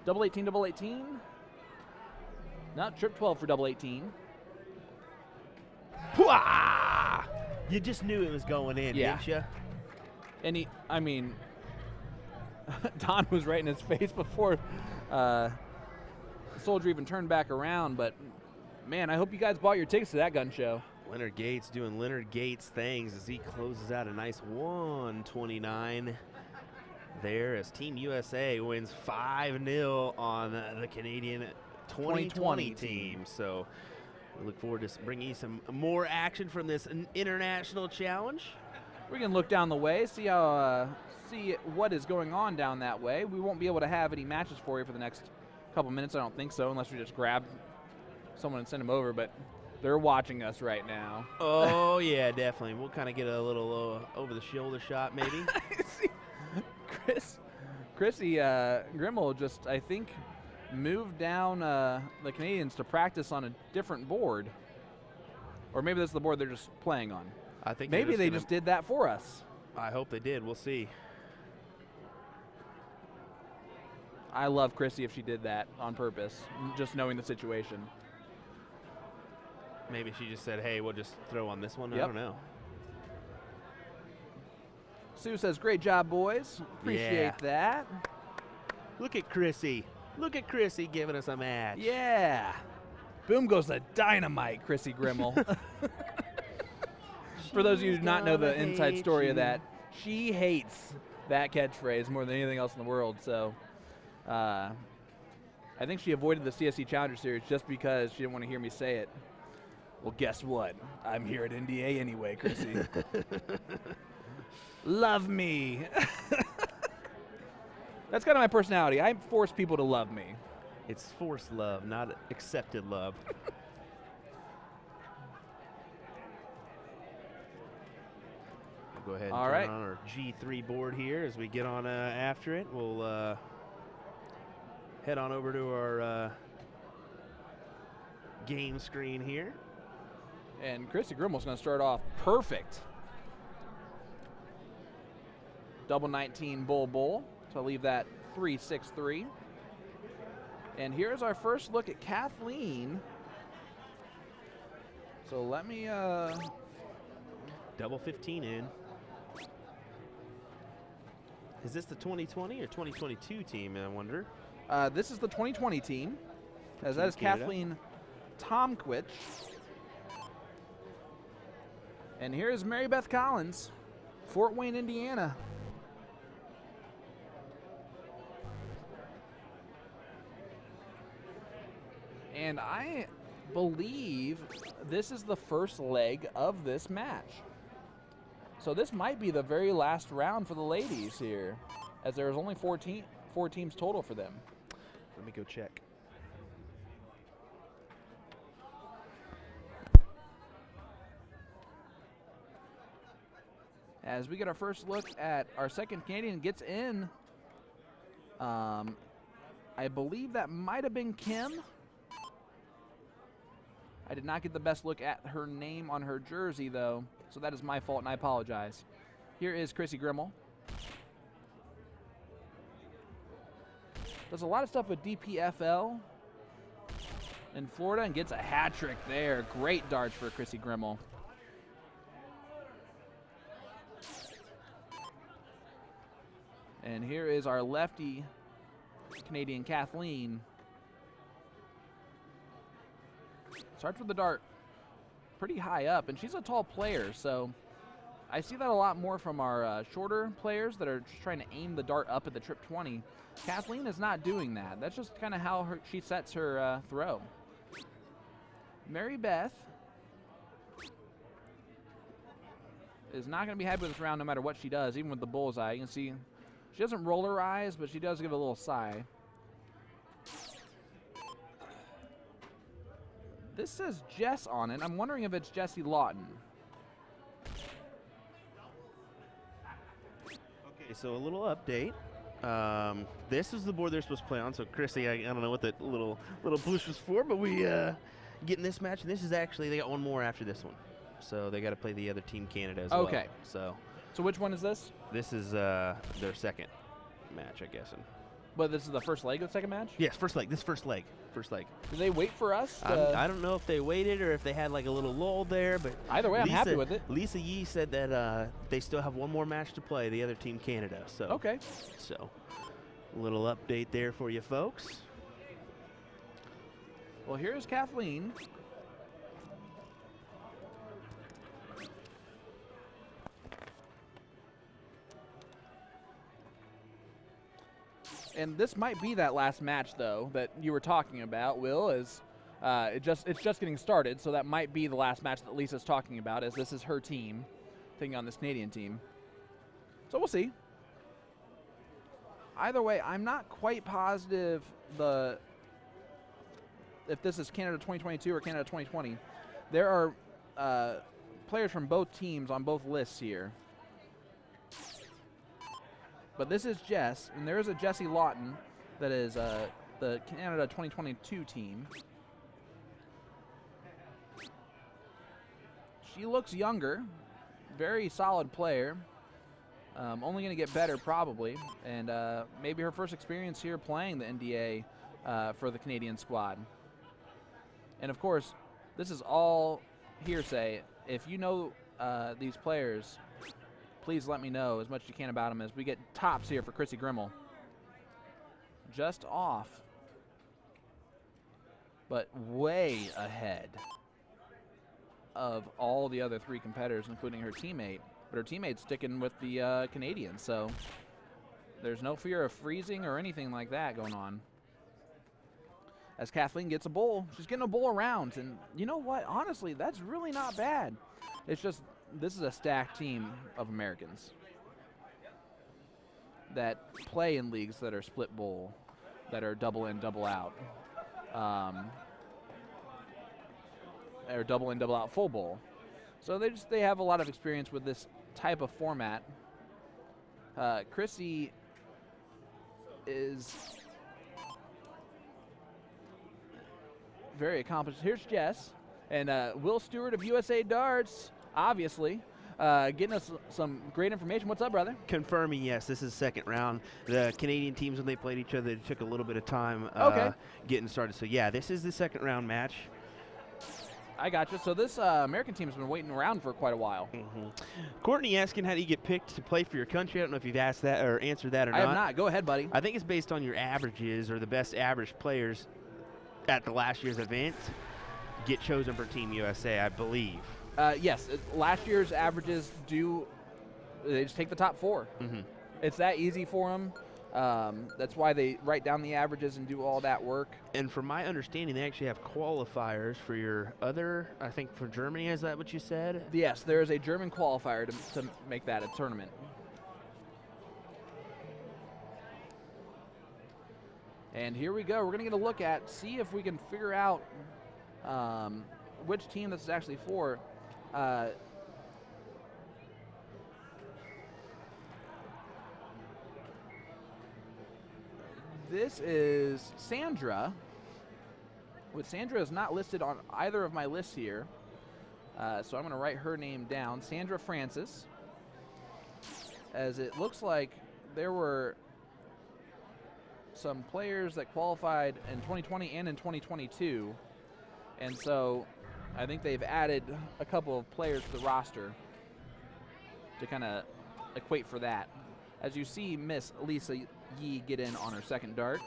double 18, double 18? Not trip 12 for double 18. Pwah! You just knew it was going in, Yeah. didn't you? And I mean, Don was right in his face before Soldier even turned back around. But man, I hope you guys bought your tickets to that gun show. Leonard Gates doing Leonard Gates things as he closes out a nice 129 there as Team USA wins 5-0 on the Canadian 2020 team. So we look forward to bringing you some more action from this international challenge. We're gonna look down the way, see how see what is going on down that way. We won't be able to have any matches for you for the next couple minutes, I don't think so, unless we just grab someone and send them over. But they're watching us right now. Oh yeah, definitely. We'll kind of get a little over-the-shoulder shot, maybe. Chrissy Grimmel just, I think, moved down the Canadians to practice on a different board, or maybe that's the board they're just playing on. I think maybe they just did that for us. I hope they did. We'll see. I love Chrissy if she did that on purpose, just knowing the situation. Maybe she just said, hey, we'll just throw on this one. I Yep. don't know. Sue says, great job, boys. Appreciate that. Look at Chrissy. Look at Chrissy giving us a match. Yeah. Boom goes the dynamite, Chrissy Grimmel. For those of you who do not know the inside story of that, she hates that catchphrase more than anything else in the world. So I think she avoided the CSC Challenger Series just because she didn't want to hear me say it. Well, guess what? I'm here at NDA anyway, Chrissy. Love me. That's kind of my personality. I force people to love me. It's forced love, not accepted love. We'll go ahead and All turn right. on our G3 board here as we get on after it. We'll head on over to our game screen here. And Chrissy Grimmel's going to start off perfect. Double 19 bull. So I'll leave that 3-6-3. And here's our first look at Kathleen. So let me Double 15 in. Is this the 2020 or 2022 team, I wonder? this is the 2020 team, as that is Canada. Kathleen Tomquich. And here is Mary Beth Collins, Fort Wayne, Indiana. And I believe this is the first leg of this match. So this might be the very last round for the ladies here, as there's only four teams total for them. Let me go check. As we get our first look at our second Canadian gets in, I believe that might have been Kim. I did not get the best look at her name on her jersey, though, so that is my fault, and I apologize. Here is Chrissy Grimmel. Does a lot of stuff with DPFL in Florida and gets a hat trick there. Great darts for Chrissy Grimmel. And here is our lefty Canadian Kathleen. Starts with the dart pretty high up, and she's a tall player, so I see that a lot more from our shorter players that are just trying to aim the dart up at the trip 20. Kathleen is not doing that. That's just kind of how she sets her throw. Mary Beth is not going to be happy with this round no matter what she does, even with the bullseye. You can see she doesn't roll her eyes, but she does give a little sigh. This says Jess on it. I'm wondering if it's Jessie Lawton. Okay, so a little update. This is the board they're supposed to play on. So Chrissy, I don't know what that little push was for, but we getting this match, and this is actually, they got one more after this one. So they got to play the other Team Canada as well. Okay. So which one is this? this is their second match, I guess. But this is the first leg of the second match? Yes, first leg. This first leg. Did they wait for us? I don't know if they waited or if they had like a little lull there, but Either way, I'm happy with it. Lisa Yee said that they still have one more match to play, the other Team Canada. So Okay. So a little update there for you folks. Well, here's Kathleen. And this might be that last match, though, that you were talking about, Will, is it's just getting started, so that might be the last match that Lisa's talking about, as this is her team taking on this Canadian team. So we'll see. Either way, I'm not quite positive if this is Canada 2022 or Canada 2020. There are players from both teams on both lists here. But this is Jess, and there is a Jessie Lawton that is the Canada 2022 team. She looks younger, very solid player. Only going to get better probably, and maybe her first experience here playing the NDA for the Canadian squad. And of course, this is all hearsay. If you know these players, please let me know as much as you can about them as we get tops here for Chrissy Grimmel. Just off, but way ahead of all the other three competitors, including her teammate. But her teammate's sticking with the Canadians, so there's no fear of freezing or anything like that going on. As Kathleen gets a bowl, she's getting a bowl around, and you know what? Honestly, that's really not bad. It's just this is a stacked team of Americans that play in leagues that are split bowl, that are double in, double out, or double in, double out full bowl. So they have a lot of experience with this type of format. Chrissy is very accomplished. Here's Jess and Will Stuart of USA Darts, obviously, getting us some great information. What's up, brother? Confirming, yes, this is second round. The Canadian teams, when they played each other, it took a little bit of time getting started. So, yeah, this is the second round match. I got you. So this American team has been waiting around for quite a while. Courtney asking, how do you get picked to play for your country? I don't know if you've asked that or answered that or not. I have not. Go ahead, buddy. I think it's based on your averages, or the best average players at the last year's event get chosen for Team USA, I believe. Yes, last year's averages they just take the top four. It's that easy for them. That's why they write down the averages and do all that work. And from my understanding, they actually have qualifiers for your other, I think for Germany, is that what you said? Yes, there is a German qualifier to make that a tournament. And here we go. We're going to get a look at, see if we can figure out which team this is actually for. This is Sandra. But Sandra is not listed on either of my lists here. So I'm going to write her name down. Sandra Francis. As it looks like there were some players that qualified in 2020 and in 2022, and so I think they've added a couple of players to the roster to kind of equate for that. As you see Miss Lisa Yee get in on her second dart.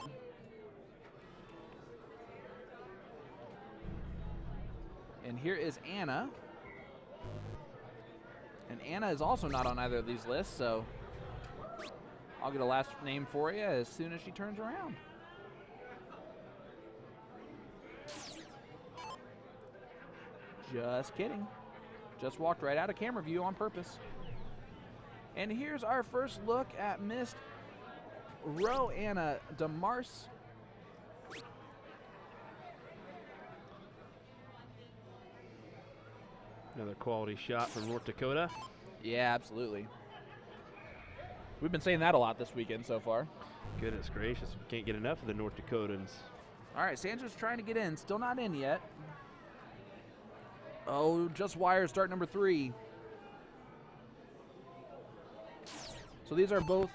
And here is Anna. And Anna is also not on either of these lists, so I'll get a last name for you as soon as she turns around. Just kidding. Just walked right out of camera view on purpose. And here's our first look at Miss Roanna DeMars. Another quality shot from North Dakota. Yeah, absolutely. We've been saying that a lot this weekend so far. Goodness gracious, we can't get enough of the North Dakotans. All right, Sandra's trying to get in. Still not in yet. Oh, just wires, start number 3. So these are both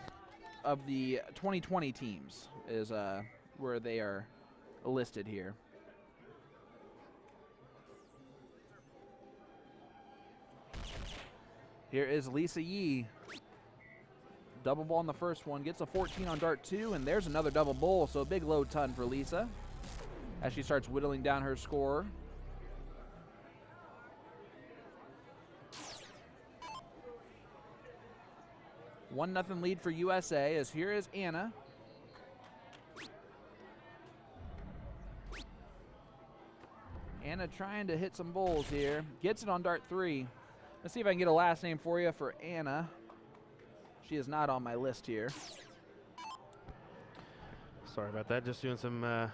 of the 2020 teams is where they are listed here. Here is Lisa Yee. Double ball on the first one, gets a 14 on dart 2, and there's another double bowl, so a big low ton for Lisa as she starts whittling down her score. One nothing lead for USA as here is Anna. Anna trying to hit some bowls here. Gets it on dart 3. Let's see if I can get a last name for you for Anna. She is not on my list here. Sorry about that. Just doing some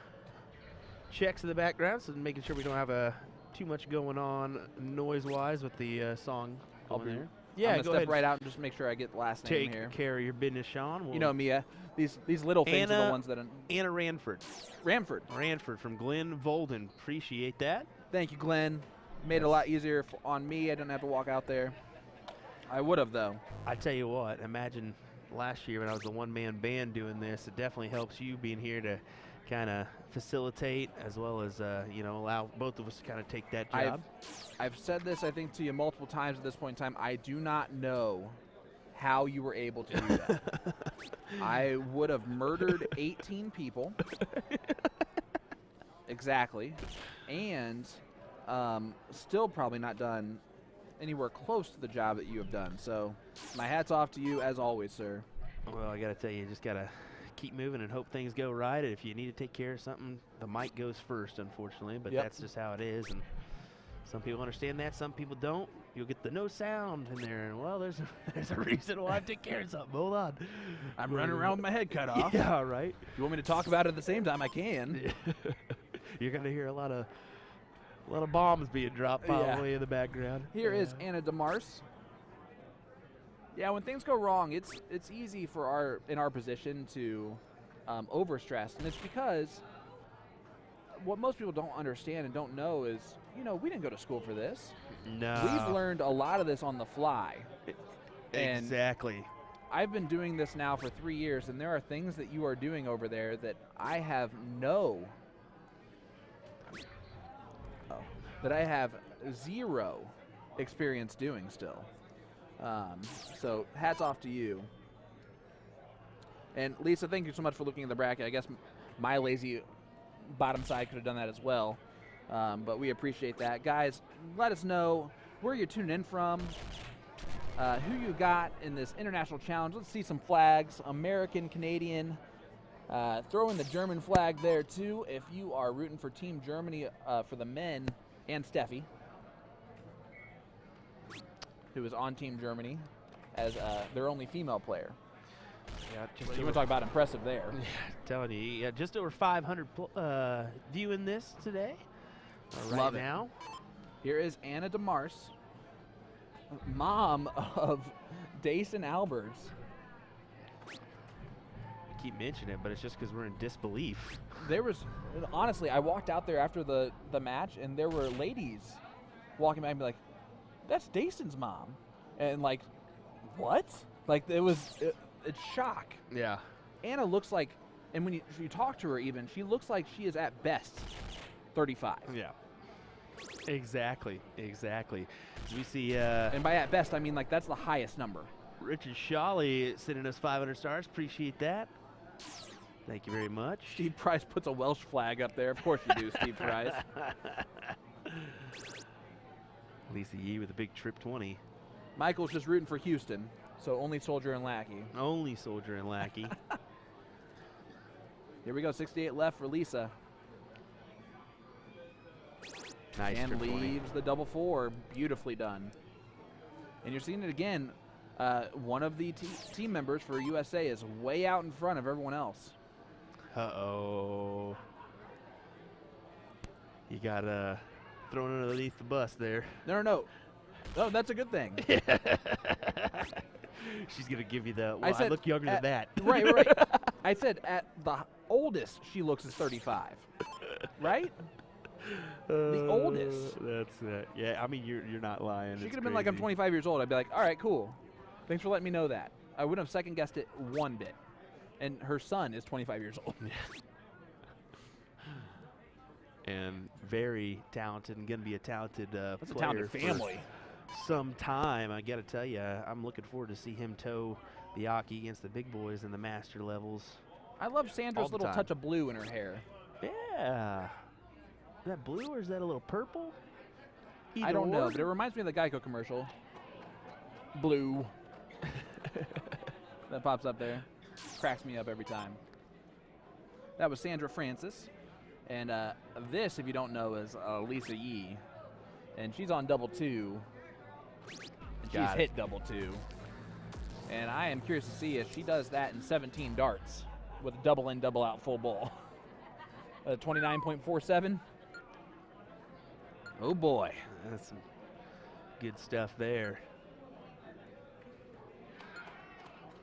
checks in the background, so making sure we don't have too much going on noise-wise with the song going there. Yeah, I'm go gonna step right out and just make sure I get the last name here. Take care of your business, Sean. You know, Mia, these little things are the ones that... Anna Ranford. Ranford from Glenn Volden. Appreciate that. Thank you, Glenn. Made it a lot easier on me. I didn't have to walk out there. I would have, though. I tell you what, imagine last year when I was a one-man band doing this. It definitely helps you being here to kind of facilitate as well as, you know, allow both of us to kind of take that job. I've said this, I think, to you multiple times at this point in time. I do not know how you were able to do that. I would have murdered 18 people. Exactly. And still probably not done anywhere close to the job that you have done. So my hat's off to you as always, sir. Well, I got to tell you, just got to keep moving and hope things go right. If you need to take care of something, the mic goes first, unfortunately, but that's just how it is. And some people understand that, some people don't. You'll get the no sound in there, and well, there's a reason why I take care of something. Hold on. I'm running around with my head cut off. Yeah, right. If you want me to talk about it at the same time, I can. You're going to hear a lot of bombs being dropped probably in the background. Here is Anna DeMars. Yeah, when things go wrong, it's easy for in our position to overstress, and it's because what most people don't understand and don't know is, you know, we didn't go to school for this. No. We've learned a lot of this on the fly. Exactly. I've been doing this now for 3 years, and there are things that you are doing over there that I have zero experience doing still. So hats off to you. And Lisa, thank you so much for looking at the bracket. I guess my lazy bottom side could have done that as well. But we appreciate that. Guys, let us know where you're tuning in from, who you got in this international challenge. Let's see some flags, American, Canadian. Throw in the German flag there too if you are rooting for Team Germany for the men, and Steffi, who is on Team Germany as their only female player. Yeah, you want to talk about impressive there. Yeah, telling you, just over 500 viewing this today. Love it. Now. Here is Anna DeMars, mom of Dace and Alberts. I keep mentioning it, but it's just because we're in disbelief. There was, honestly, I walked out there after the match, and there were ladies walking by and be like, that's Dason's mom. And like, what? Like, it's shock. Yeah. Anna looks like And when you talk to her even, she looks like she is at best 35. Yeah. Exactly. Exactly. We see And by at best, I mean like that's the highest number. Richard Shawley sending us 500 stars. Appreciate that. Thank you very much. Steve Price puts a Welsh flag up there. Of course you do, Steve Price. Lisa Yee with a big trip 20. Michael's just rooting for Houston, so only Soldier and Lackey. Only Soldier and Lackey. Here we go, 68 left for Lisa. Nice And trip 20. leaves the double 4. Beautifully done. And you're seeing it again. One of the team members for USA is way out in front of everyone else. Uh-oh. You got thrown underneath the bus there. No. Oh, that's a good thing. She's going to give you the, well, I look younger than that. Right. I said at the oldest she looks is 35. Right? The oldest. That's it. Yeah, I mean, you're not lying. She It's could have been like, I'm crazy. 25 years old. I'd be like, all right, cool. Thanks for letting me know that. I wouldn't have second-guessed it one bit. And her son is 25 years old. And very talented and going to be a talented That's a player talented family. for some time. I got to tell you, I'm looking forward to see him toe the Aki against the big boys in the master levels. I love Sandra's All the little time. touch of blue in her hair. Yeah. Is that blue or is that a little purple? I don't know, Either but it reminds me of the Geico commercial. Blue. That pops up there. Cracks me up every time. That was Sandra Francis. And this, if you don't know, is Lisa Yee. And she's on double 2. And she's hit double 2. And I am curious to see if she does that in 17 darts with a double in, double out full ball. 29.47. Oh boy. That's some good stuff there.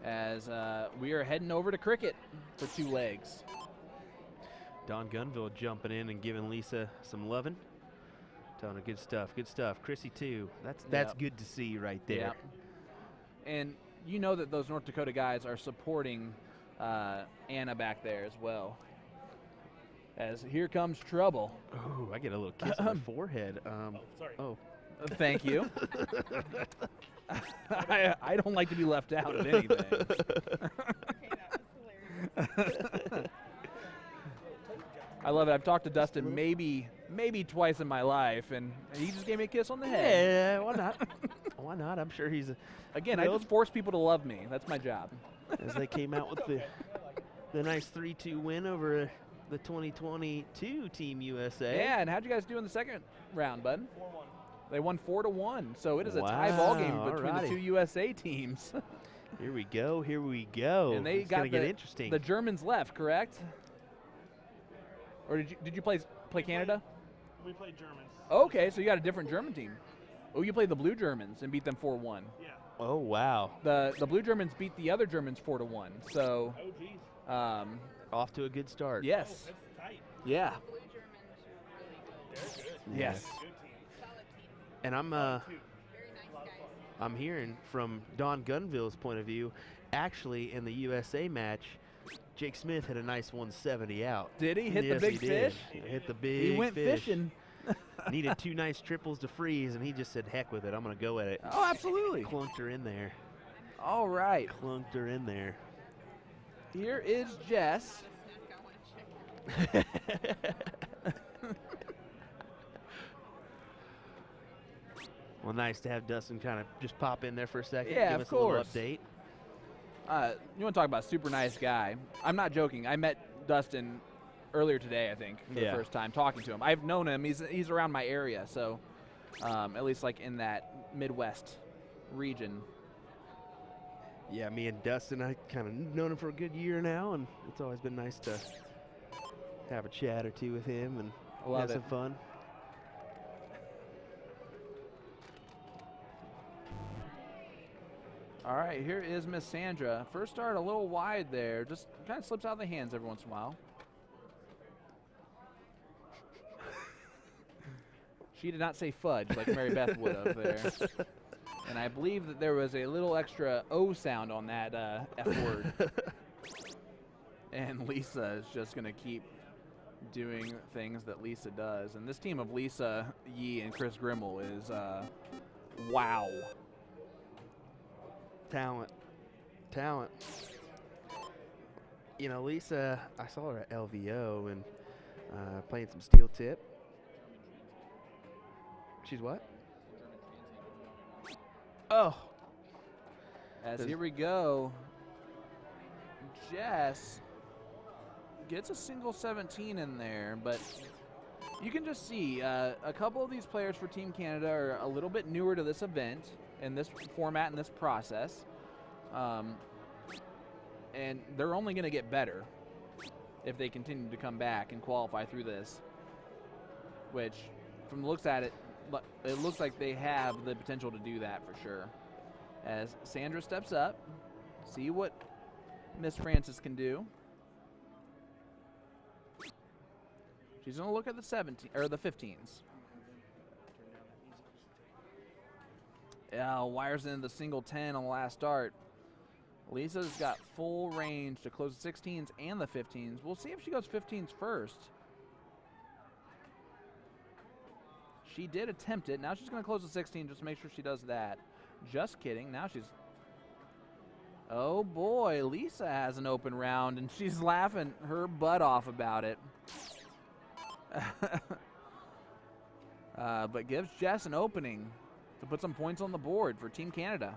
As we are heading over to cricket for 2 legs. Don Gunville jumping in and giving Lisa some loving. Telling her good stuff, good stuff. Chrissy too. That's Yep. good to see right there. Yep. And you know that those North Dakota guys are supporting Anna back there as well. As here comes trouble. Oh, I get a little kiss on the forehead. Sorry. Oh. Thank you. I don't like to be left out of anything. Okay, that was hilarious. I love it. I've talked to Dustin maybe twice in my life, and he just gave me a kiss on the head. Yeah, why not? Why not? I'm sure he's Again, I thrilled. just force people to love me. That's my job. As they came out with the nice 3-2 win over the 2022 Team USA. Yeah, and how'd you guys do in the second round, bud? 4-1. They won 4-1, so it is a tie ball game Wow, between the alrighty. 2 USA teams. Here we go. Here we go. And they it's got gonna get interesting. the Germans left, correct? Or did you play Canada? We played Germans. Okay, so you got a different German team. Oh, you played the Blue Germans and beat them 4-1. Yeah. Oh wow. The Blue Germans beat the other Germans 4-1. So, Oh, geez. Off to a good start. yes, That's tight. yeah, Blue Germans are really good. They're good. yes. Good team. Solid team. And I'm Two. Very nice guys. I'm hearing from Don Gunville's point of view, actually in the USA match, Jake Smith had a nice 170 out. Did he hit Yes, the big he did. fish? Hit the big He went fish. fishing. Needed 2 nice triples to freeze, and he just said, heck with it. I'm going to go at it. Oh, absolutely. Clunked her in there. All right, Clunked her in there. here is Jess. Snuck out one chicken. Well, nice to have Dustin kind of just pop in there for a second. Yeah, give of us a little course. update. You want to talk about a super nice guy? I'm not joking. I met Dustin earlier today, I think, for Yeah. the first time talking to him. I've known him. He's around my area, so at least like in that Midwest region. Yeah, me and Dustin, I kind of known him for a good year now, and it's always been nice to have a chat or two with him and Love have it. some fun. All right, here is Miss Sandra. First start a little wide there. Just kind of slips out of the hands every once in a while. She did not say fudge like Mary Beth would have there. And I believe that there was a little extra O sound on that F word. And Lisa is just going to keep doing things that Lisa does. And this team of Lisa, Yee, and Chris Grimmel is, wow. Talent. Talent. You know, Lisa, I saw her at LVO and playing some steel tip. She's what? Oh. As here we go, Jess gets a single 17 in there, but you can just see a couple of these players for Team Canada are a little bit newer to this event and this format and this process. And they're only going to get better if they continue to come back and qualify through this, which from the looks at it, it looks like they have the potential to do that for sure. As Sandra steps up, see what Miss Francis can do. She's going to look at the 17 or the 15s. Yeah, wires into the single 10 on the last start. Lisa's got full range to close the 16s and the 15s. We'll see if she goes 15s first. She did attempt it. Now she's going to close the 16 just to make sure she does that. Just kidding. Now she's... Oh, boy. Lisa has an open round, and she's laughing her butt off about it. But gives Jess an opening to put some points on the board for Team Canada.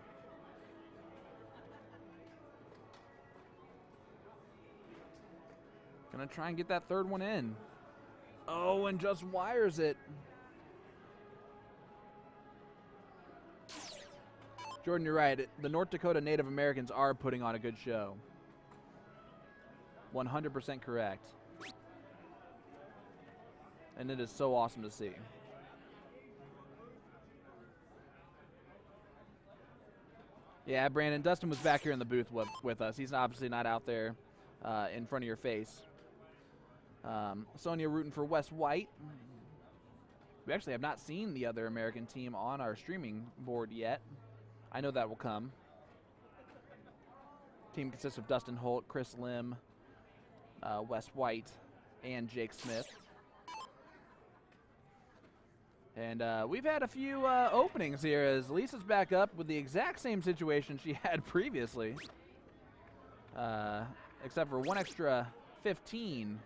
Gonna try and get that third one in. Oh, and just wires it. Jordan, you're right. The North Dakota Native Americans are putting on a good show. 100% correct. And it is so awesome to see. Yeah, Brandon, Dustin was back here in the booth with us. He's obviously not out there in front of your face. Sonia rooting for West White. We actually have not seen the other American team on our streaming board yet. I know that will come. Team consists of Dustin Holt, Chris Lim, Wes White, and Jake Smith. And we've had a few openings here as Lisa's back up with the exact same situation she had previously. Except for one extra 15.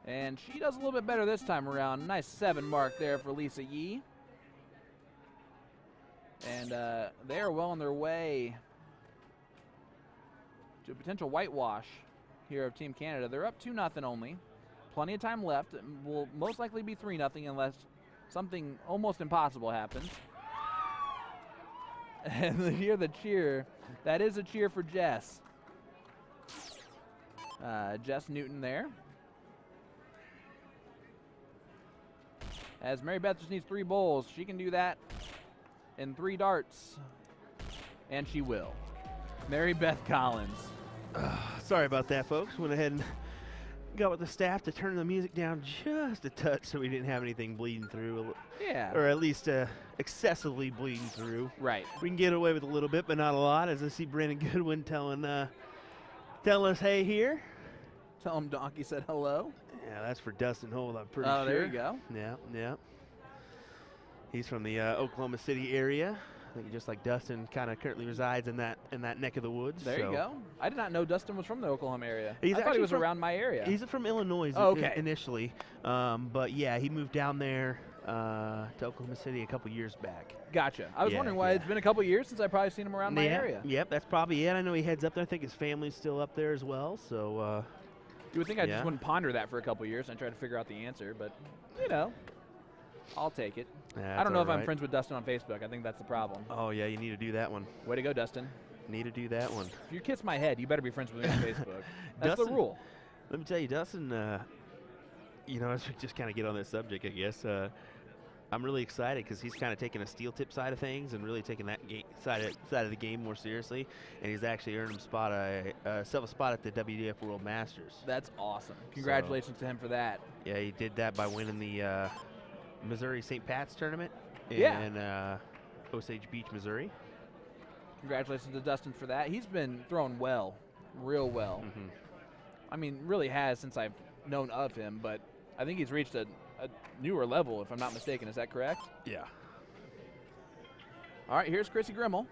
And she does a little bit better this time around. Nice 7 mark there for Lisa Yee. And they are well on their way to a potential whitewash here of Team Canada. They're up 2-0 only. Plenty of time left. It will most likely be 3-0 unless something almost impossible happens. And hear the cheer. That is a cheer for Jess. Jess Newton there. As Mary Beth just needs 3 bowls. She can do that in 3 darts. And she will. Mary Beth Collins. Sorry about that, folks. Went ahead and got with the staff to turn the music down just a touch so we didn't have anything bleeding through. Yeah. Or at least excessively bleeding through. Right. We can get away with a little bit, but not a lot, as I see Brandon Goodwin telling us hey here. Tell him Donkey said hello. Yeah, that's for Dustin Holt, I'm pretty sure. Oh, there you go. Yeah, yeah. He's from the Oklahoma City area. I think just like Dustin kind of currently resides in that neck of the woods. There you go. I did not know Dustin was from the Oklahoma area. I thought he was around my area. He's from Illinois initially. But yeah, he moved down there to Oklahoma City a couple years back. Gotcha. I was wondering why it's been a couple years since I've probably seen him around my area. Yep, that's probably it. I know he heads up there. I think his family's still up there as well. So you would think I just wouldn't ponder that for a couple years and try to figure out the answer, but you know, I'll take it. Yeah, I don't know if I'm friends with Dustin on Facebook. I think that's the problem. Oh yeah, you need to do that one. Way to go, Dustin. Need to do that one. If you kiss my head, you better be friends with me on Facebook. That's Dustin, the rule. Let me tell you, Dustin, you know, as we just kind of get on this subject, I guess, I'm really excited because he's kind of taking a steel tip side of things and really taking that side of the game more seriously. And he's actually earned himself a spot at the WDF World Masters. That's awesome. Congratulations to him for that. Yeah, he did that by winning the Missouri St. Pat's tournament in Osage Beach, Missouri. Congratulations to Dustin for that. He's been throwing well real well. Mm-hmm. I mean, really has since I've known of him, but I think he's reached a newer level, if I'm not mistaken. Is that correct? Yeah. All right, here's Chrissy Grimmel.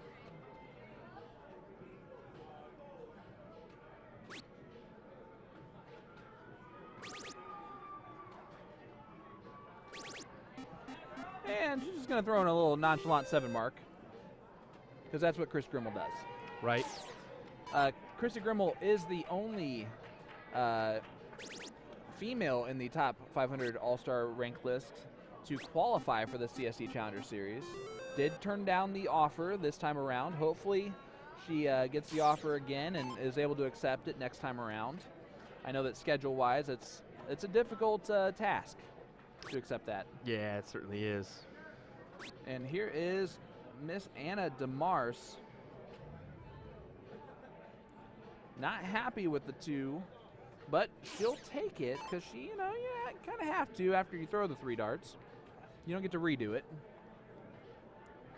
And she's just going to throw in a little nonchalant 7 mark, because that's what Chris Grimmel does. Right. Chrissy Grimmel is the only female in the top 500 All-Star rank list to qualify for the CSC Challenger Series. Did turn down the offer this time around. Hopefully she gets the offer again and is able to accept it next time around. I know that schedule-wise it's a difficult task to accept that. Yeah, it certainly is. And here is Miss Anna DeMars. Not happy with the 2, but she'll take it because she, you kind of have to after you throw the 3 darts. You don't get to redo it.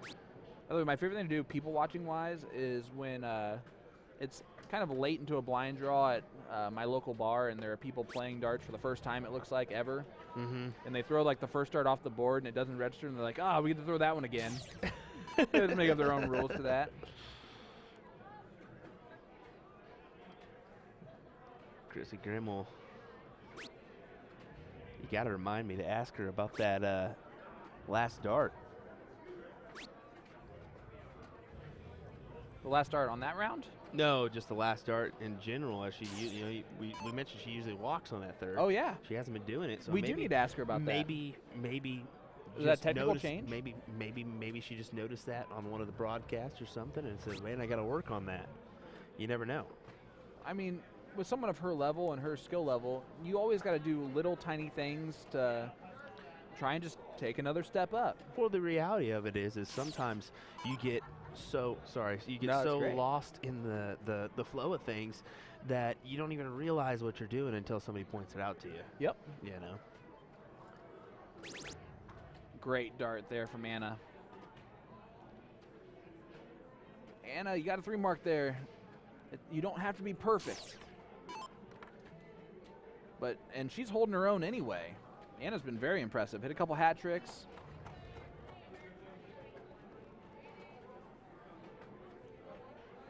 By the way, my favorite thing to do, people watching wise, is when it's kind of late into a blind draw at my local bar and there are people playing darts for the first time, it looks like, ever. Mm-hmm. And they throw like the first dart off the board and it doesn't register and they're like, oh, we get to throw that one again. They just make up their own rules to that. Chrissy Grimmel. You got to remind me to ask her about that last dart. The last dart on that round? No, just the last dart in general. As we mentioned she usually walks on that 3rd. Oh, yeah. She hasn't been doing it, so We do need to ask her about that. Maybe. Is that just technical noticed- change? Maybe she just noticed that on one of the broadcasts or something and says, "Man, I got to work on that." You never know. I mean, with someone of her level and her skill level, you always got to do little tiny things to try and just take another step up. Well, the reality of it is sometimes you get so No, it's great. lost in the flow of things that you don't even realize what you're doing until somebody points it out to you. Yep. You know. Great dart there from Anna. Anna, you got a 3 mark there. You don't have to be perfect. And she's holding her own anyway. Anna's been very impressive. Hit a couple hat tricks.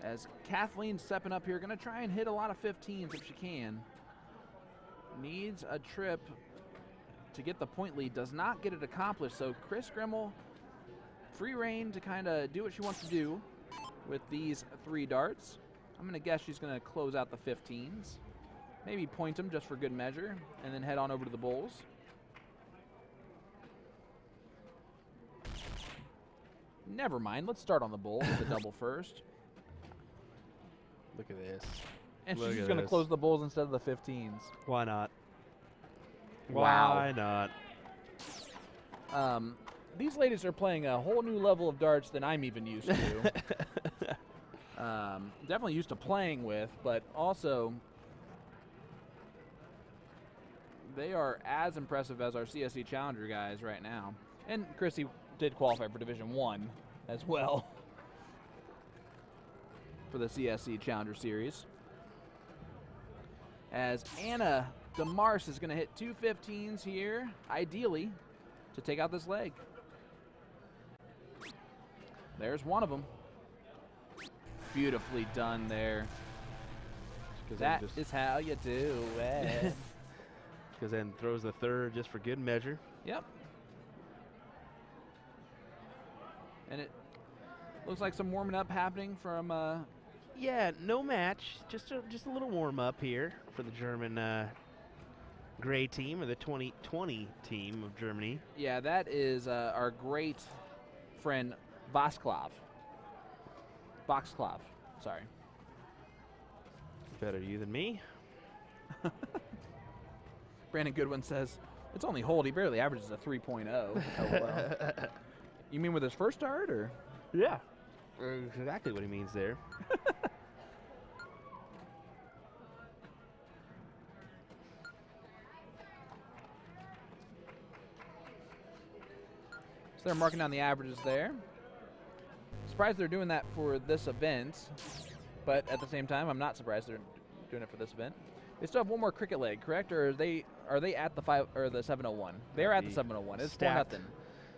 As Kathleen's stepping up here, going to try and hit a lot of 15s if she can. Needs a trip to get the point lead. Does not get it accomplished. So Chris Grimmel, free reign to kind of do what she wants to do with these 3 darts. I'm going to guess she's going to close out the 15s. Maybe point them just for good measure, and then head on over to the bowls. Never mind. Let's start on the bowl with the double first. Look at this. And Look she's at just going to this. close the bowls instead of the 15s. Why not? Wow. Why not? These ladies are playing a whole new level of darts than I'm even used to. Definitely used to playing with, but also they are as impressive as our CSC Challenger guys right now. And Chrissy did qualify for Division 1 as well for the CSC Challenger Series. As Anna DeMars is going to hit 2 15s here, ideally, to take out this leg. There's one of them. Beautifully done there. That is how you do it. Because then throws the 3rd just for good measure. Yep. And it looks like some warming up happening from Yeah, no match. Just a little warm up here for the German gray team, or the 2020 team of Germany. yeah, that is our great friend Vosklav. Voxclav, sorry. Better you than me. Brandon Goodwin says, it's only hold. He barely averages a 3.0. LOL. You mean with his first dart, or? Yeah. Exactly what he means there. So they're marking down the averages there. Surprised they're doing that for this event. But at the same time, I'm not surprised they're doing it for this event. They still have one more cricket leg, correct? Or are they at the 701? They're at the 701. It's 4-0.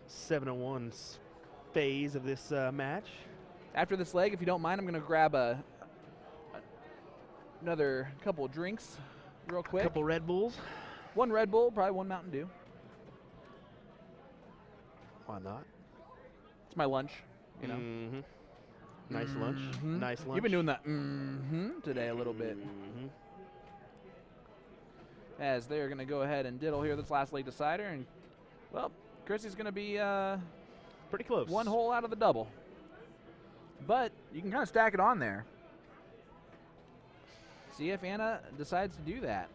701 phase of this match. After this leg, if you don't mind, I'm going to grab another couple of drinks real quick. A couple Red Bulls. One Red Bull, probably one Mountain Dew. Why not? It's my lunch, you know. Mm-hmm. Nice lunch. Nice lunch. You've been doing that today a little bit. As they're going to go ahead and diddle here this last leg decider. And, well, Chrissy's going to be pretty close. One hole out of the double. But you can kind of stack it on there. See if Anna decides to do that.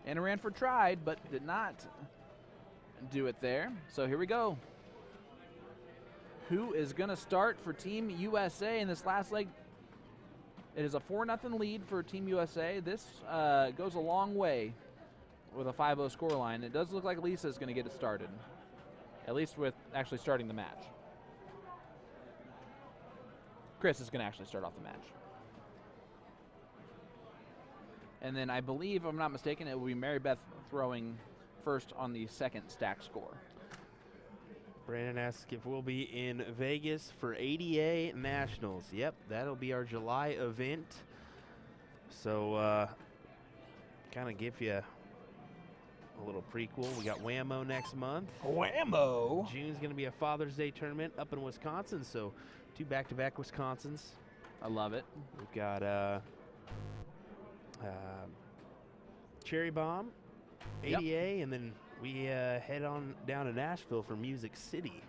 Anna Ranford tried, but did not do it there. So here we go. Who is going to start for Team USA in this last leg? It is a 4-0 lead for Team USA. This goes a long way with a 5-0 scoreline. It does look like Lisa is going to get it started, at least with actually starting the match. Chris is going to actually start off the match. And then I believe, if I'm not mistaken, it will be Mary Beth throwing first on the second stack score. Brandon asks if we'll be in Vegas for ADA Nationals. Yep, that'll be our July event. So, kind of give you a little prequel. We got Whammo next month. Whammo! June's going to be a Father's Day tournament up in Wisconsin, so 2 back-to-back Wisconsins. I love it. We've got Cherry Bomb, ADA, and then we head on down to Nashville for Music City.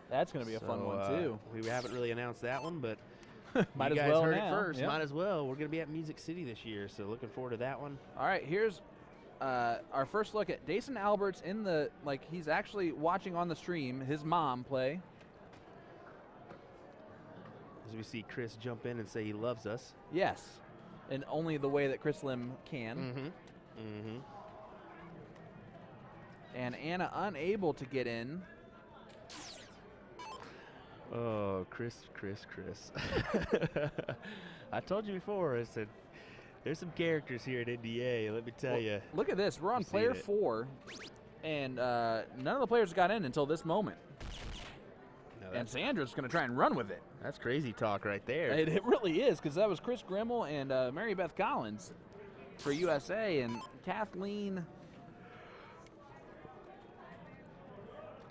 That's going to be a fun one, too. We haven't really announced that one, but Might you as guys well heard now. it first. Yep. Might as well. We're going to be at Music City this year, so looking forward to that one. All right, here's our first look at Dason Alberts in the, he's actually watching on the stream his mom play. As we see Chris jump in and say he loves us. Yes, in only the way that Chris Lim can. And Anna unable to get in. Oh, Chris. I told you before, I said, there's some characters here at NDA, let me tell you. Look at this. We're on player 4, and none of the players got in until this moment. And Sandra's going to try and run with it. That's crazy talk right there. It really is, because that was Chris Grimmel and Mary Beth Collins for USA, and Kathleen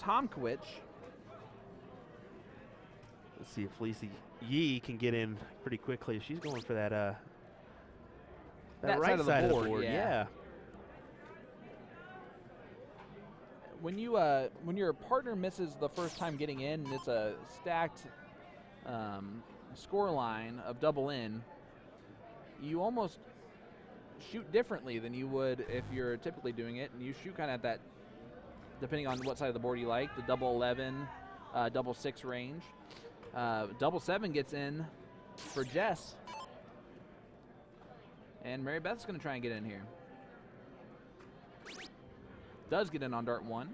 Tomkowicz. Let's see if Lisa Yee can get in pretty quickly. She's going for that That right side of the board, yeah. yeah. When your partner misses the first time getting in, and it's a stacked score line of double in, you almost shoot differently than you would if you're typically doing it, and you shoot kind of at that, depending on what side of the board you like, the double 11, double 6 range. Double 7 gets in for Jess. And Mary Beth's going to try and get in here. Does get in on dart 1.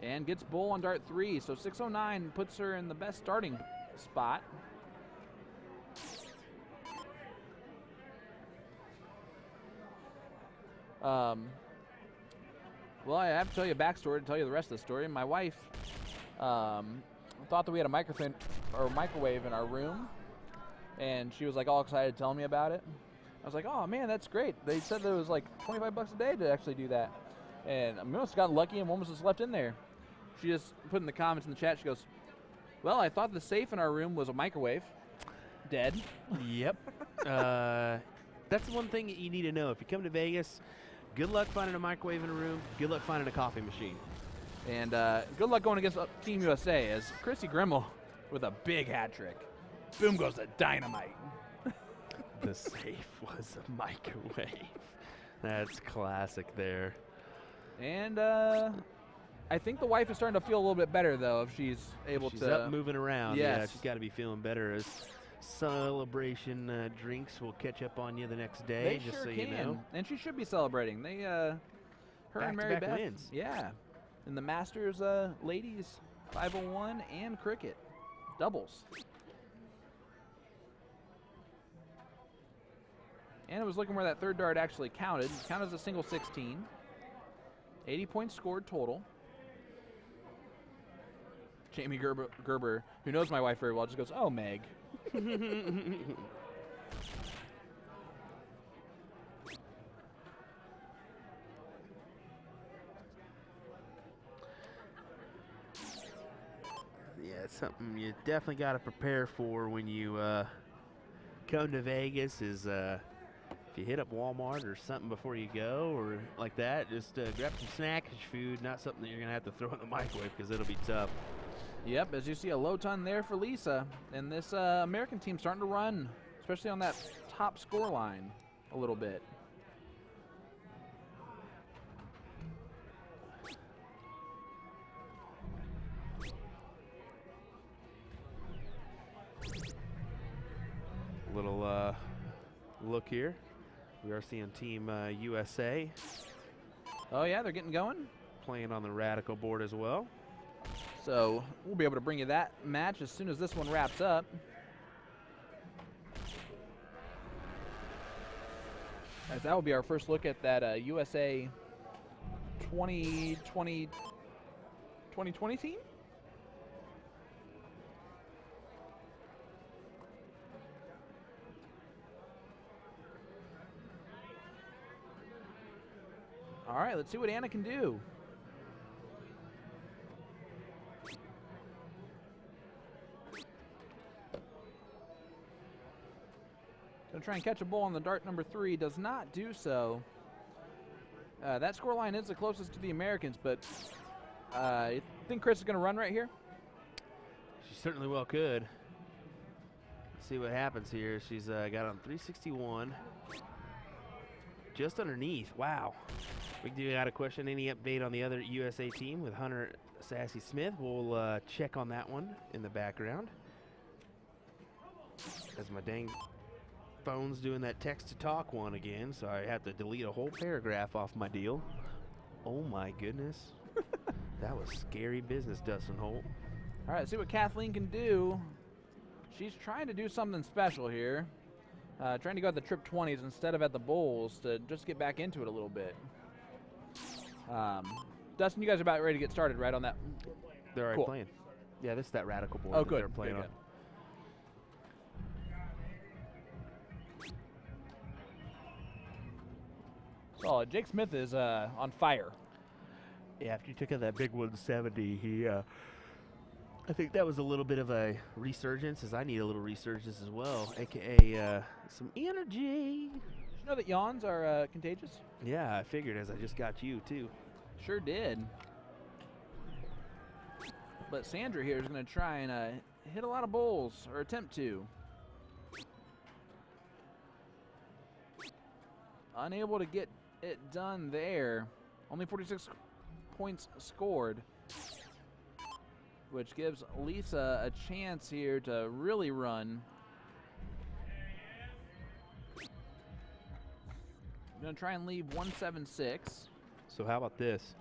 And gets bull on dart 3. So 609 puts her in the best starting spot. Well, I have to tell you a backstory to tell you the rest of the story. My wife thought that we had a microwave in our room, and she was like all excited telling me about it. I was like, oh man, that's great. They said that it was like $25 a day to actually do that. And I must have gotten lucky and one was just left in there. She just put in the comments in the chat, she goes, well, I thought the safe in our room was a microwave. Dead. Yep. That's the one thing that you need to know. If you come to Vegas, good luck finding a microwave in a room. Good luck finding a coffee machine. And good luck going against Team USA as Chrissy Grimmel with a big hat trick. Boom goes the dynamite. The safe was a microwave. That's classic there. And I think the wife is starting to feel a little bit better, though, if she's able She's to. up moving around. Yeah, Yes. she's got to be feeling better. As celebration drinks will catch up on you the next day, They just sure so can. you know. And she should be celebrating. They, her and Mary Back-to-back Beth. wins. Yeah. In the Masters ladies 501 and cricket. Doubles. And it was looking where that third dart actually counted. It counted as a single 16. 80 points scored total. Jamie Gerber, who knows my wife very well, just goes, "Oh, Meg." Yeah, it's something you definitely got to prepare for when you come to Vegas is if you hit up Walmart or something before you go or like that, just grab some snackish food, not something that you're going to have to throw in the microwave because it'll be tough. Yep, as you see, a low ton there for Lisa. And this American team starting to run, especially on that top score line a little bit. Little look here. We are seeing Team USA Oh, yeah, they're getting going. playing on the Radikal board as well. So we'll be able to bring you that match as soon as this one wraps up. As that will be our first look at that USA 2020 team. All right, let's see what Anna can do. Gonna try and catch a ball on the dart number 3. Does not do so. That score line is the closest to the Americans, but you think Chris is gonna run right here? She certainly well could. Let's see what happens here. She's got on 361. Just underneath. Wow. We do got a question. Any update on the other USA team with Hunter Sassy Smith? We'll check on that one in the background. As my dang phone's doing that text-to-talk one again, so I have to delete a whole paragraph off my deal. Oh my goodness. That was scary business, Dustin Holt. All right, let's see what Kathleen can do. She's trying to do something special here. Trying to go at the trip 20s instead of at the bowls to just get back into it a little bit. Dustin, you guys are about ready to get started, right, on that? They're already Cool. playing. Yeah, this is that Radikal board Oh, that good. they're playing Good, on. Solid. Jake Smith is on fire. Yeah, after you took out that big 170, he, I think that was a little bit of a resurgence, as I need a little resurgence as well, aka some energy. Did you know that yawns are contagious? Yeah, I figured as I just got you too. Sure did. But Sandra here is going to try and hit a lot of bowls, or attempt to. Unable to get it done there. Only 46 points scored, which gives Lisa a chance here to really run. I'm going to try and leave 176. So how about this?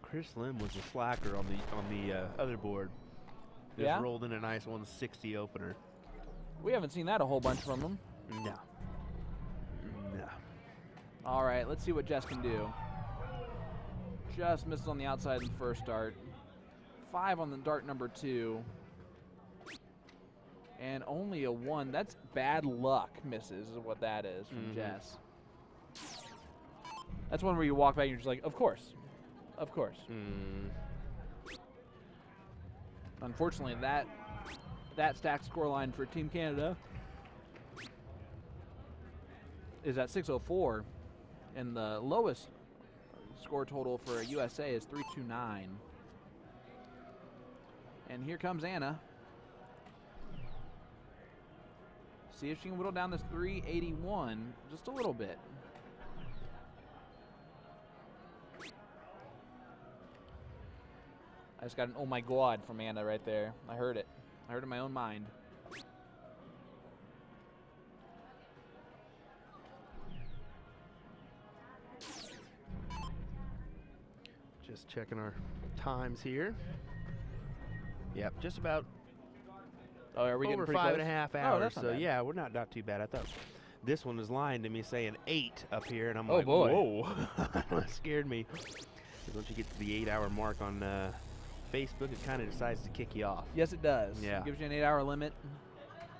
Chris Lim was the slacker on the other board. Just Yeah? rolled in a nice 160 opener. We haven't seen that a whole bunch from him. No. No. All right, let's see what Jess can do. Just misses on the outside in the first dart. 5 on the dart number 2. And only a 1. That's bad luck misses is what that is from Jess. That's one where you walk back and you're just like, of course. Of course. Unfortunately, that stacked scoreline for Team Canada is at 604. And the lowest score total for USA is 329. And here comes Anna. See if she can whittle down this 381 just a little bit. I just got an oh my god from Anna right there. I heard it. I heard it in my own mind. Just checking our times here. Yep, just about Oh, are we getting over pretty 5.5 close? hours. Oh, that's not So bad. yeah, we're not too bad. I thought this one was lying to me saying 8 up here, and I'm Oh, like, boy. whoa, that scared me. 'Cause once you get to the 8-hour mark on Facebook, it kind of decides to kick you off. Yes, it does. Yeah. It gives you an 8-hour limit.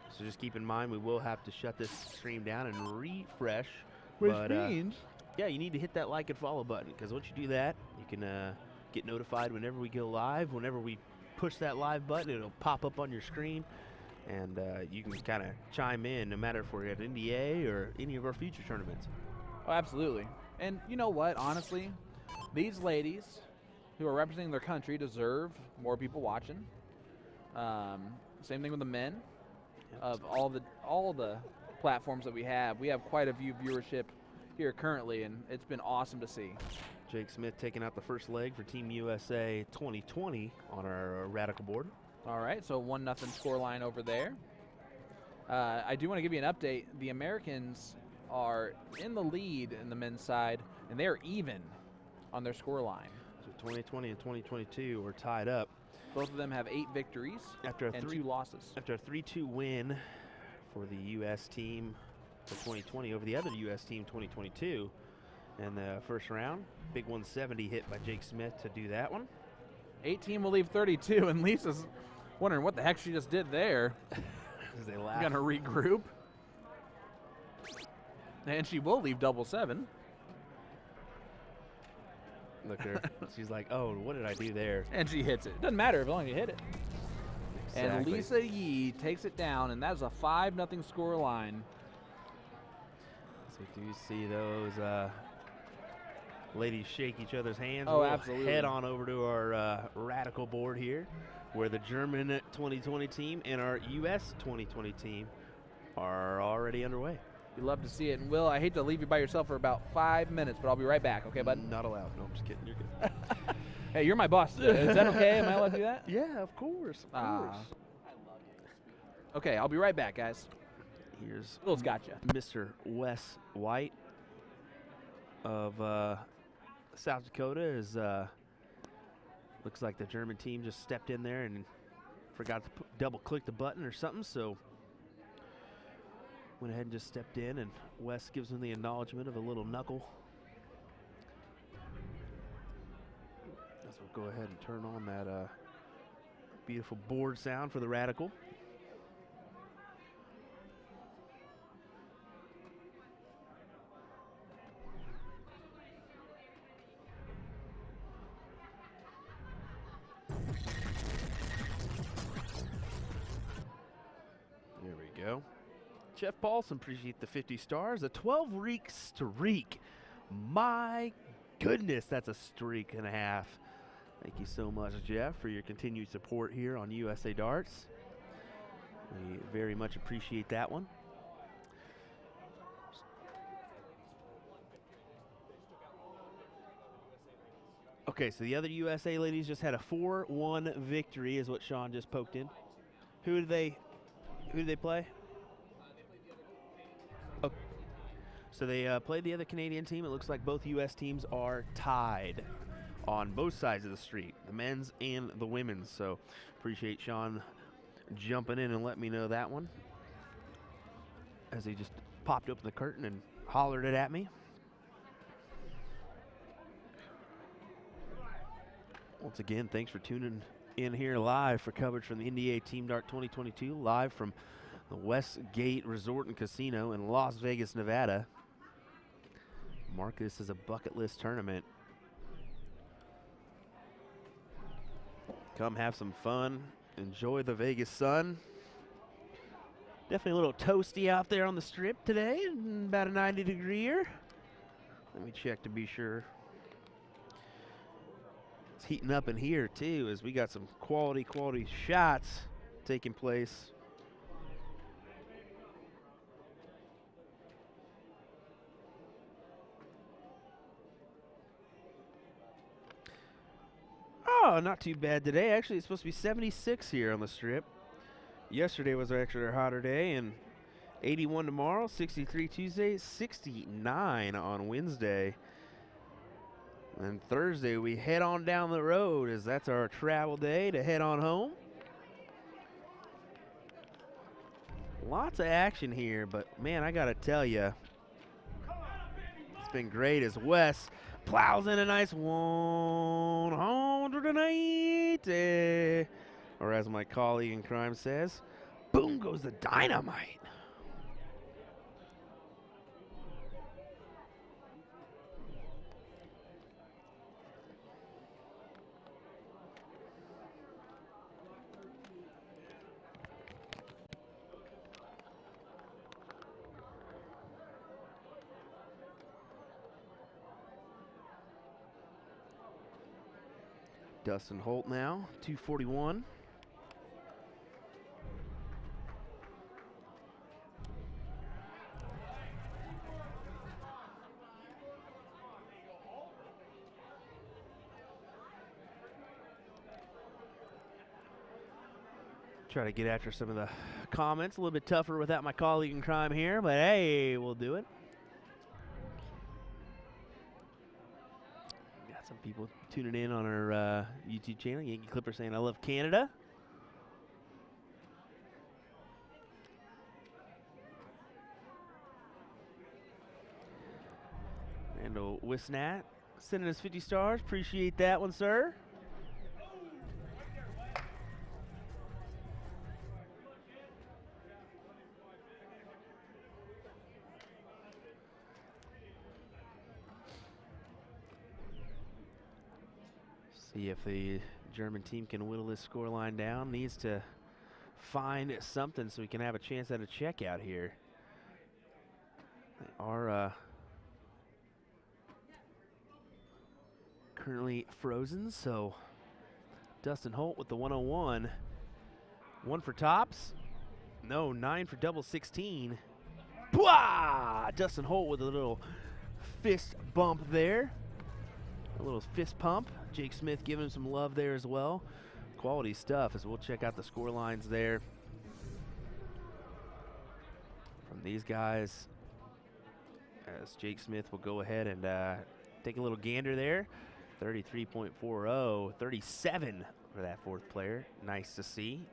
So just keep in mind, we will have to shut this stream down and refresh. Which but, means yeah, you need to hit that like and follow button, because once you do that, you can get notified whenever we go live. Whenever we push that live button, it'll pop up on your screen, and you can kind of chime in, no matter if we're at NDA or any of our future tournaments. Oh, absolutely. And you know what? Honestly, these ladies who are representing their country deserve more people watching. Same thing with the men. Of all the platforms that we have quite a few viewership here currently, and it's been awesome to see. Jake Smith taking out the first leg for Team USA 2020 on our Radikal board. All right, so 1-0 score line over there. I do want to give you an update. The Americans are in the lead in the men's side, and they're even on their score line. So 2020 and 2022 are tied up. Both of them have 8 victories After a and 3 2 losses. After a 3-2 win for the U.S. team for 2020 over the other U.S. team 2022 in the first round. Big 170 hit by Jake Smith to do that one. 18 will leave 32, and Lisa's wondering what the heck she just did there. As they laugh. Gonna regroup. And she will leave 7. Look at her. She's like, oh, what did I do there? And she hits it. Doesn't matter as long as you hit it. And Exactly. Lisa Yee takes it down, and that's a 5-0 score line. So do you see those ladies shake each other's hands? Oh, We'll absolutely. head on over to our Radikal board here, where the German 2020 team and our U.S. 2020 team are already underway. You love to see it. And Will, I hate to leave you by yourself for about 5 minutes, but I'll be right back, okay, bud? Not allowed. No, I'm just kidding. You're good. Hey, you're my boss. Is that okay? Am I allowed to do that? Yeah, of course. Of course. Okay, I'll be right back, guys. Here's Will's gotcha. Mr. Wes White of South Dakota. Is looks like the German team just stepped in there and forgot to double-click the button or something, so went ahead and just stepped in, and Wes gives him the acknowledgement of a little knuckle. As we'll go ahead and turn on that beautiful board sound for the Radikal. There we go. Jeff Paulson, appreciate the 50 stars. A 12-week streak. My goodness, that's a streak and a half. Thank you so much, Jeff, for your continued support here on USA Darts. We very much appreciate that one. Okay, so the other USA ladies just had a 4-1 victory, is what Sean just poked in. Who did they play? Oh. So they played the other Canadian team. It looks like both U.S. teams are tied on both sides of the street, the men's and the women's. So appreciate Sean jumping in and letting me know that one, as he just popped open the curtain and hollered it at me. Once again, thanks for tuning in here live for coverage from the NDA Team Dart 2022, live from the Westgate Resort and Casino in Las Vegas, Nevada. Mark this as a bucket list tournament. Come have some fun, enjoy the Vegas sun. Definitely a little toasty out there on the strip today, about a 90-degree-er. Let me check to be sure. It's heating up in here too, as we got some quality shots taking place. Oh, not too bad today. Actually, it's supposed to be 76 here on the strip. Yesterday was actually a hotter day, and 81 tomorrow, 63 Tuesday, 69 on Wednesday. And Thursday we head on down the road as that's our travel day to head on home. Lots of action here, but man, I gotta tell you, it's been great as Wes plows in a nice 180. Or as my colleague in crime says, boom goes the dynamite. Dustin Holt now, 241. Try to get after some of the comments. A little bit tougher without my colleague in crime here, but hey, we'll do it. Got some people tuning in on our YouTube channel. Yankee Clipper saying, I love Canada. Randall Wisnat sending us 50 stars. Appreciate that one, sir. See if the German team can whittle this scoreline down. Needs to find something so we can have a chance at a checkout here. They are currently frozen, so Dustin Holt with the 101. 1 for tops. No, 9 for double 16. Bwah! Dustin Holt with a little fist bump there. A little fist pump. Jake Smith giving him some love there as well. Quality stuff as we'll check out the score lines there from these guys. As Jake Smith will go ahead and take a little gander there. 33.40, 37 for that fourth player. Nice to see.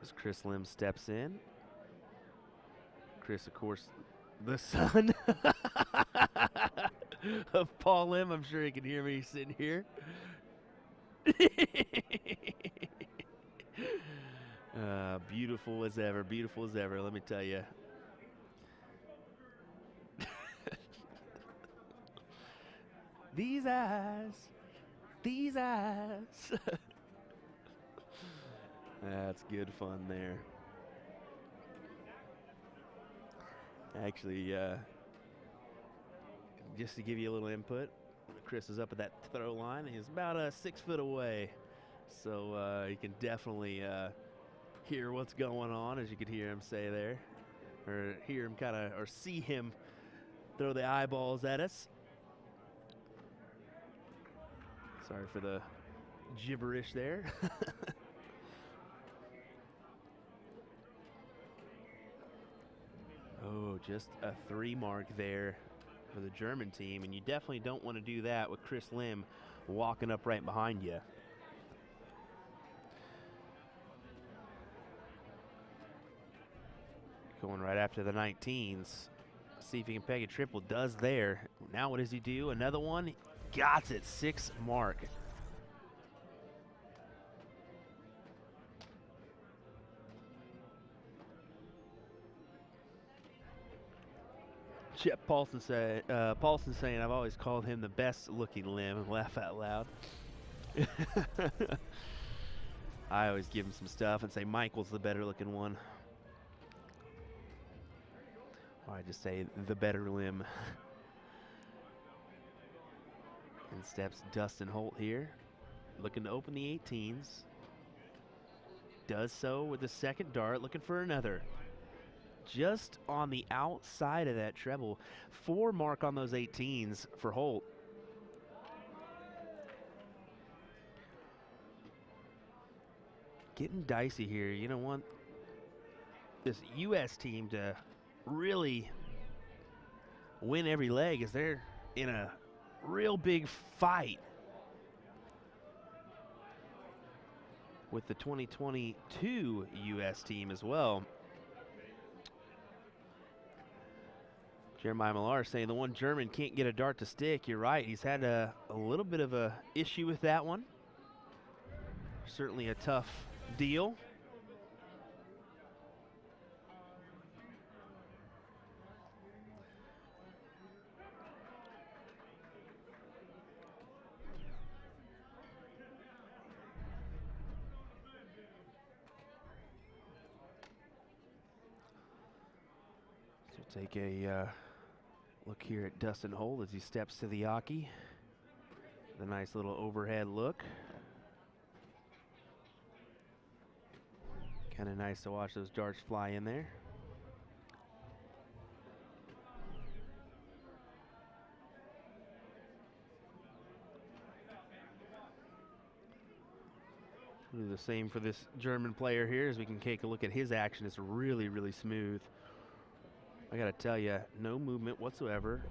As Chris Lim steps in. Chris, of course, the son of Paul Lim. I'm sure he can hear me sitting here. Beautiful as ever, let me tell you. These eyes. That's good fun there. Actually, just to give you a little input, Chris is up at that throw line. He's about 6 foot away, so you can definitely hear what's going on, as you could hear him say there, or hear him or see him throw the eyeballs at us. Sorry for the gibberish there. Oh, just a 3 mark there for the German team, and you definitely don't want to do that with Chris Lim walking up right behind you. Going right after the 19s. See if he can peg a triple. Does there. Now what does he do? Another one. Got it. 6 mark. Jeff Paulson saying, I've always called him the best looking Lim. Laugh out loud. I always give him some stuff and say Michael's the better looking one. Or I just say the better Lim. And steps Dustin Holt here, looking to open the 18s. Does so with the second dart, looking for another. Just on the outside of that treble. 4 mark on those 18s for Holt. Getting dicey here. You don't want this U.S. team to really win every leg as they're in a real big fight with the 2022 U.S. team as well. Jeremiah Millar saying the one German can't get a dart to stick. You're right. He's had a little bit of a issue with that one. Certainly a tough deal. So take a look here at Dustin Holt as he steps to the Aki. The nice little overhead look. Kind of nice to watch those darts fly in there. We'll do the same for this German player here as we can take a look at his action. It's really, really smooth. I gotta tell you, no movement whatsoever.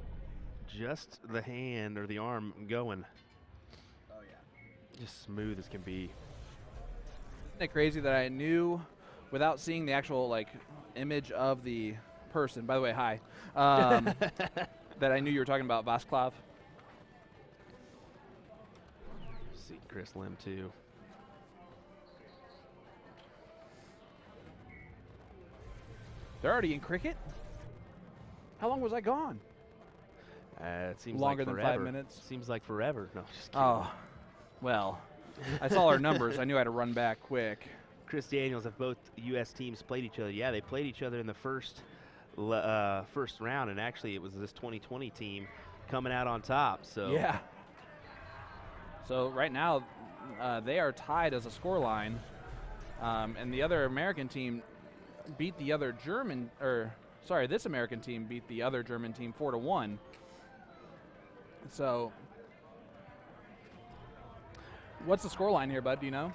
Just the hand or the arm going. Oh, yeah. Just smooth as can be. Isn't it crazy that I knew without seeing the actual like image of the person? By the way, hi. That I knew you were talking about Vasklav. See Chris Lim too. They're already in cricket? How long was I gone? It seems Longer like than forever. 5 minutes? Seems like forever. No, just kidding. Oh, well. I saw our numbers. I knew I had to run back quick. Chris Daniels, have both U.S. teams played each other? Yeah, they played each other in the first round, and actually it was this 2020 team coming out on top. So Yeah. So right now, they are tied as a scoreline, and the other American team beat the other German, this American team beat the other German team 4-1. So, what's the scoreline here, bud? Do you know?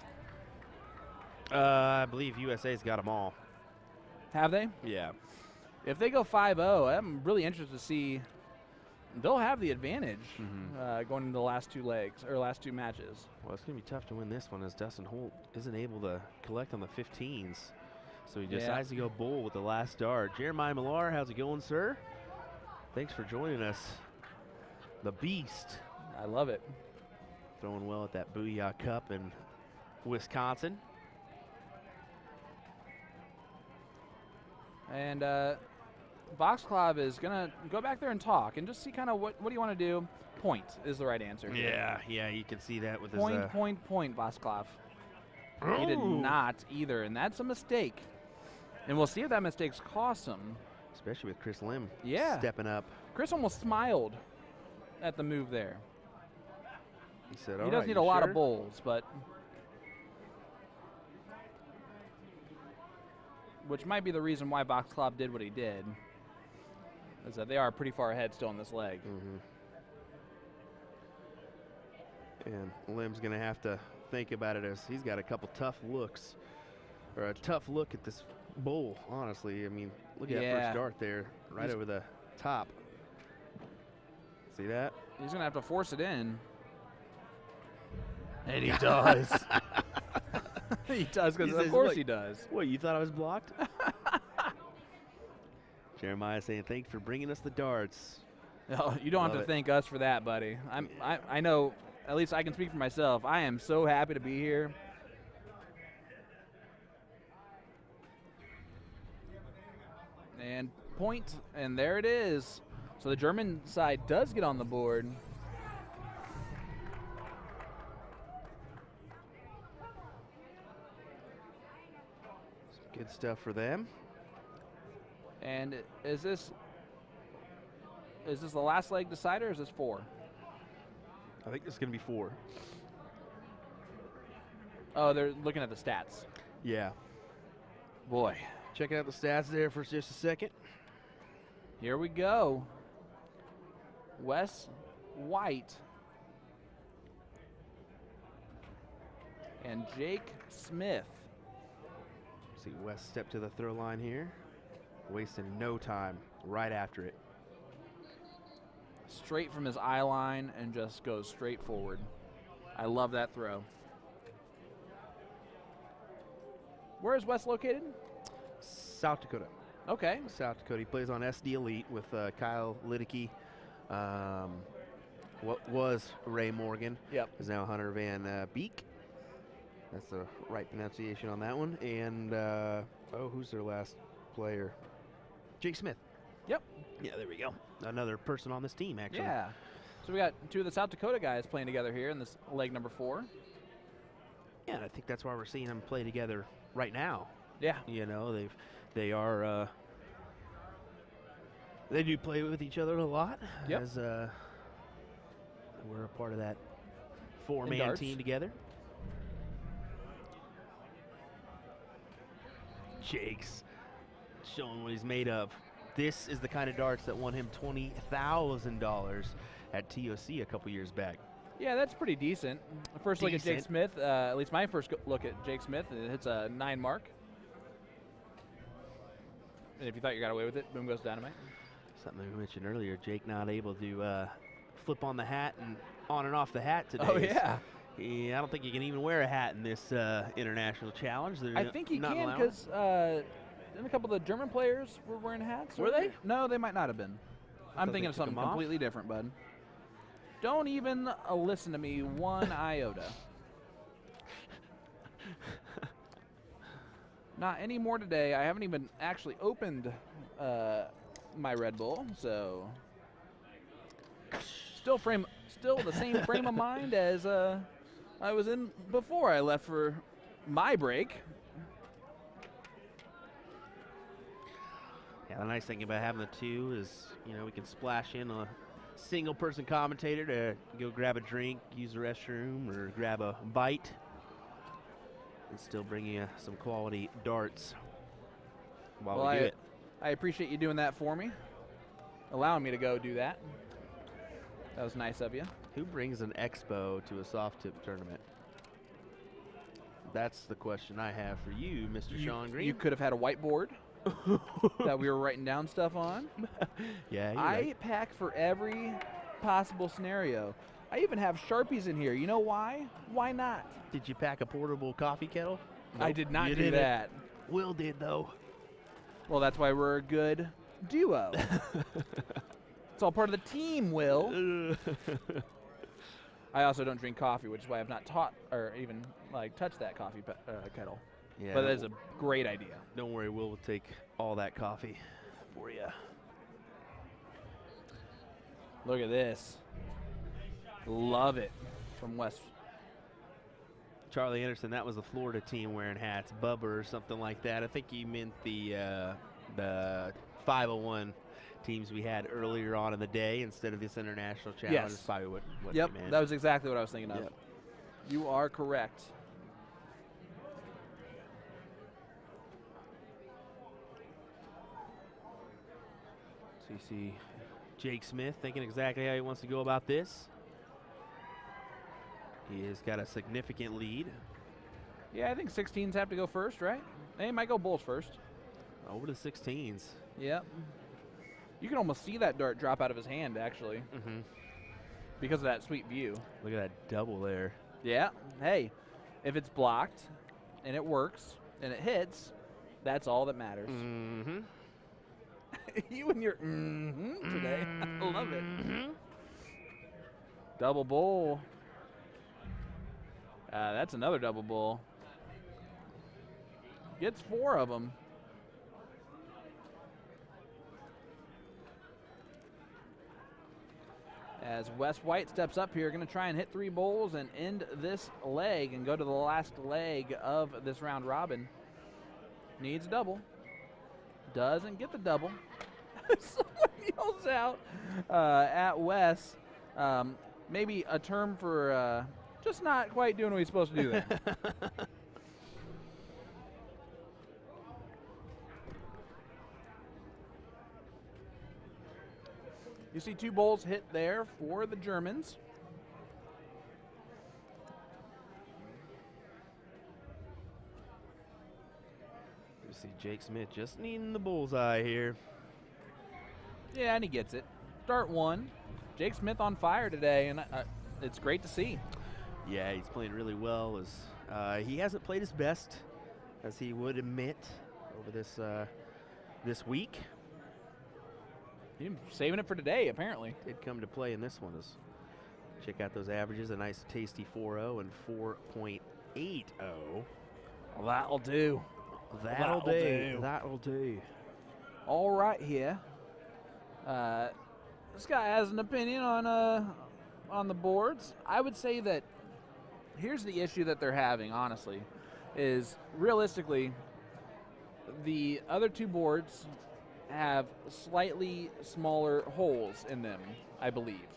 I believe USA's got them all. Have they? Yeah. If they go 5-0, I'm really interested to see. They'll have the advantage going into the last two legs or last two matches. Well, it's going to be tough to win this one as Dustin Holt isn't able to collect on the 15s. So he decides to go bull with the last dart. Jeremiah Millar, how's it going, sir? Thanks for joining us. The Beast. I love it. Throwing well at that Booyah Cup in Wisconsin. And Box Club is going to go back there and talk and just see kind of what do you want to do. Point is the right answer. Yeah, you can see that with his... Point, Box Club. He did not either, and that's a mistake. And we'll see if that mistake's cost him. Especially with Chris Lim stepping up. Chris almost smiled at the move there. He said, he does need a lot of bowls, but... Which might be the reason why Box Club did what he did. Is that they are pretty far ahead still in this leg. And Lim's going to have to think about it as he's got a couple tough looks. Or a tough look at this bowl, honestly. I mean, look at that first dart there, right over the top. See that? He's going to have to force it in. And he does. He does, because of course he does. What, you thought I was blocked? Jeremiah saying, thanks for bringing us the darts. No, you don't have to thank us for that, buddy. I know, at least I can speak for myself. I am so happy to be here. And point, and there it is. So the German side does get on the board. Good stuff for them. And is this the last leg decider, or is this 4? I think this is going to be 4. Oh, they're looking at the stats. Yeah. Boy. Checking out the stats there for just a second. Here we go. Wes White and Jake Smith. See Wes step to the throw line here. wasting no time right after it. Straight from his eye line and just goes straight forward. I love that throw. Where is Wes located? South Dakota. Okay. South Dakota. He plays on SD Elite with Kyle Liddicky. What was Ray Morgan Yep. is now Hunter Van Beek. That's the right pronunciation on that one. And, who's their last player? Jake Smith. Yep. Yeah, there we go. Another person on this team, actually. Yeah. So we got two of the South Dakota guys playing together here in this leg number 4. Yeah, and I think that's why we're seeing them play together right now. Yeah. You know, they do play with each other a lot. Yep. As we're a part of that In 4-man darts. team together. Jake's showing what he's made of. This is the kind of darts that won him $20,000 at TOC a couple years back. Yeah, that's pretty decent. First look at Jake Decent. Smith, at least my first look at Jake Smith, it hits a 9 mark. And if you thought you got away with it, boom goes dynamite. Something we mentioned earlier, Jake not able to flip on the hat and on and off the hat today. Oh, yeah. I don't think you can even wear a hat in this international challenge. They're I think he not can allowing- because didn't a couple of the German players were wearing hats? Were they? No, they might not have been. I'm thought thinking they of took something 'em off. completely different, bud. Don't even listen to me one iota. Not anymore today. I haven't even actually opened my Red Bull, so still the same frame of mind as I was in before I left for my break. Yeah, the nice thing about having the two is, we can splash in a single-person commentator to go grab a drink, use the restroom, or grab a bite, and still bring you some quality darts while Well, we do it. I appreciate you doing that for me, allowing me to go do that. That was nice of you. Who brings an expo to a soft tip tournament? That's the question I have for you, Mr. Sean Green. You could have had a whiteboard that we were writing down stuff on. Yeah, you're I right. pack for every possible scenario. I even have Sharpies in here. You know why? Why not? Did you pack a portable coffee kettle? I Nope, did not you do didn't. that. Will did, though. Well, that's why we're a good duo. It's all part of the team, Will. I also don't drink coffee, which is why I've not taught or even touched that coffee kettle. Yeah, But that is a great idea. don't worry, we'll take all that coffee for you. Look at this. Love it from West. Charlie Anderson, that was the Florida team wearing hats, Bubba or something like that. I think you meant the 501 teams we had earlier on in the day instead of this international challenge. Yes. That's probably what Yep, you meant. that was exactly what I was thinking of. Yep. You are correct. So you see Jake Smith thinking exactly how he wants to go about this. He has got a significant lead. Yeah, I think 16s have to go first, right? They might go Bulls first. Over to 16s. Yep. You can almost see that dart drop out of his hand, actually, Mm-hmm. because of that sweet view. Look at that double there. Yeah. Hey, if it's blocked and it works and it hits, that's all that matters. Mm-hmm. You and your today. I love it. Double bowl. That's another double bowl. Gets 4 of them. As Wes White steps up here, going to try and hit 3 bowls and end this leg and go to the last leg of this round robin. Needs a double. Doesn't get the double. Someone yells out at Wes. Maybe a term for just not quite doing what he's supposed to do there. You see 2 bowls hit there for the Germans. You see Jake Smith just needing the bullseye here. Yeah, and he gets it. Start one. Jake Smith on fire today, and it's great to see. Yeah, he's playing really well. He hasn't played his best, as he would admit, over this week. He's saving it for today, apparently. Did come to play in this one. Check out those averages, a nice tasty 4.0 and 4.80. Well, that'll do. That'll do. That'll do. All right here. This guy has an opinion on the boards. I would say that here's the issue that they're having, honestly, is realistically the other two boards have slightly smaller holes in them, I believe.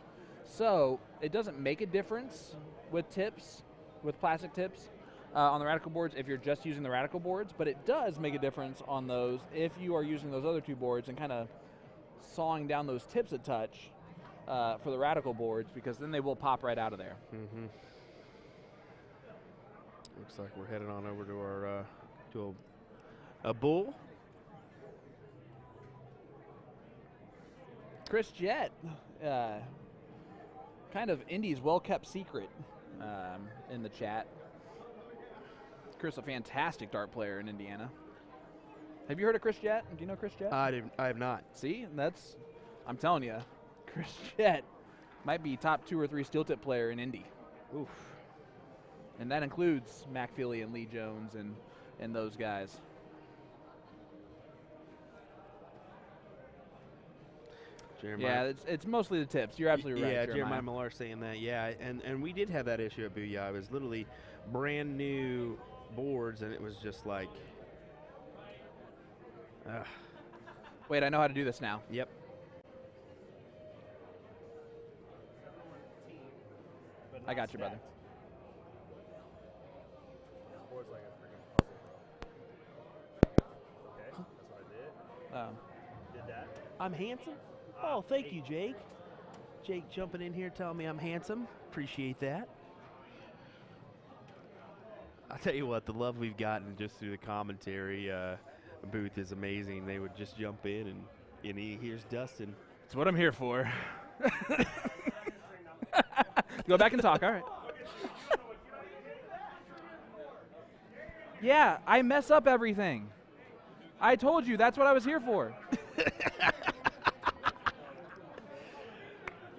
So it doesn't make a difference with tips, with plastic tips on the Radikal boards if you're just using the Radikal boards, but it does make a difference on those if you are using those other two boards and kind of sawing down those tips a touch for the Radikal boards, because then they will pop right out of there. Mm-hmm. Looks like we're headed on over to our a bull. Chris Jett, kind of Indy's well-kept secret in the chat. Chris, a fantastic dart player in Indiana. Have you heard of Chris Jett? Do you know Chris Jett? I have not. See, I'm telling you, Chris Jett might be top 2 or 3 steel tip player in Indy. Oof. And that includes Mac Feely and Lee Jones and those guys. Jeremiah. Yeah, it's mostly the tips. You're absolutely right. Yeah, Jeremiah Millar saying that. Yeah, and we did have that issue at Booyah. It was literally brand new boards, and it was just like, Wait, I know how to do this now. Yep. I got you, brother. Did that? I'm handsome. Oh, thank you, Jake. Jake jumping in here telling me I'm handsome. Appreciate that. I'll tell you what, the love we've gotten just through the commentary booth is amazing. They would just jump in and here's Dustin. That's what I'm here for. Go back and talk. All right. Yeah, I mess up everything. I told you that's what I was here for.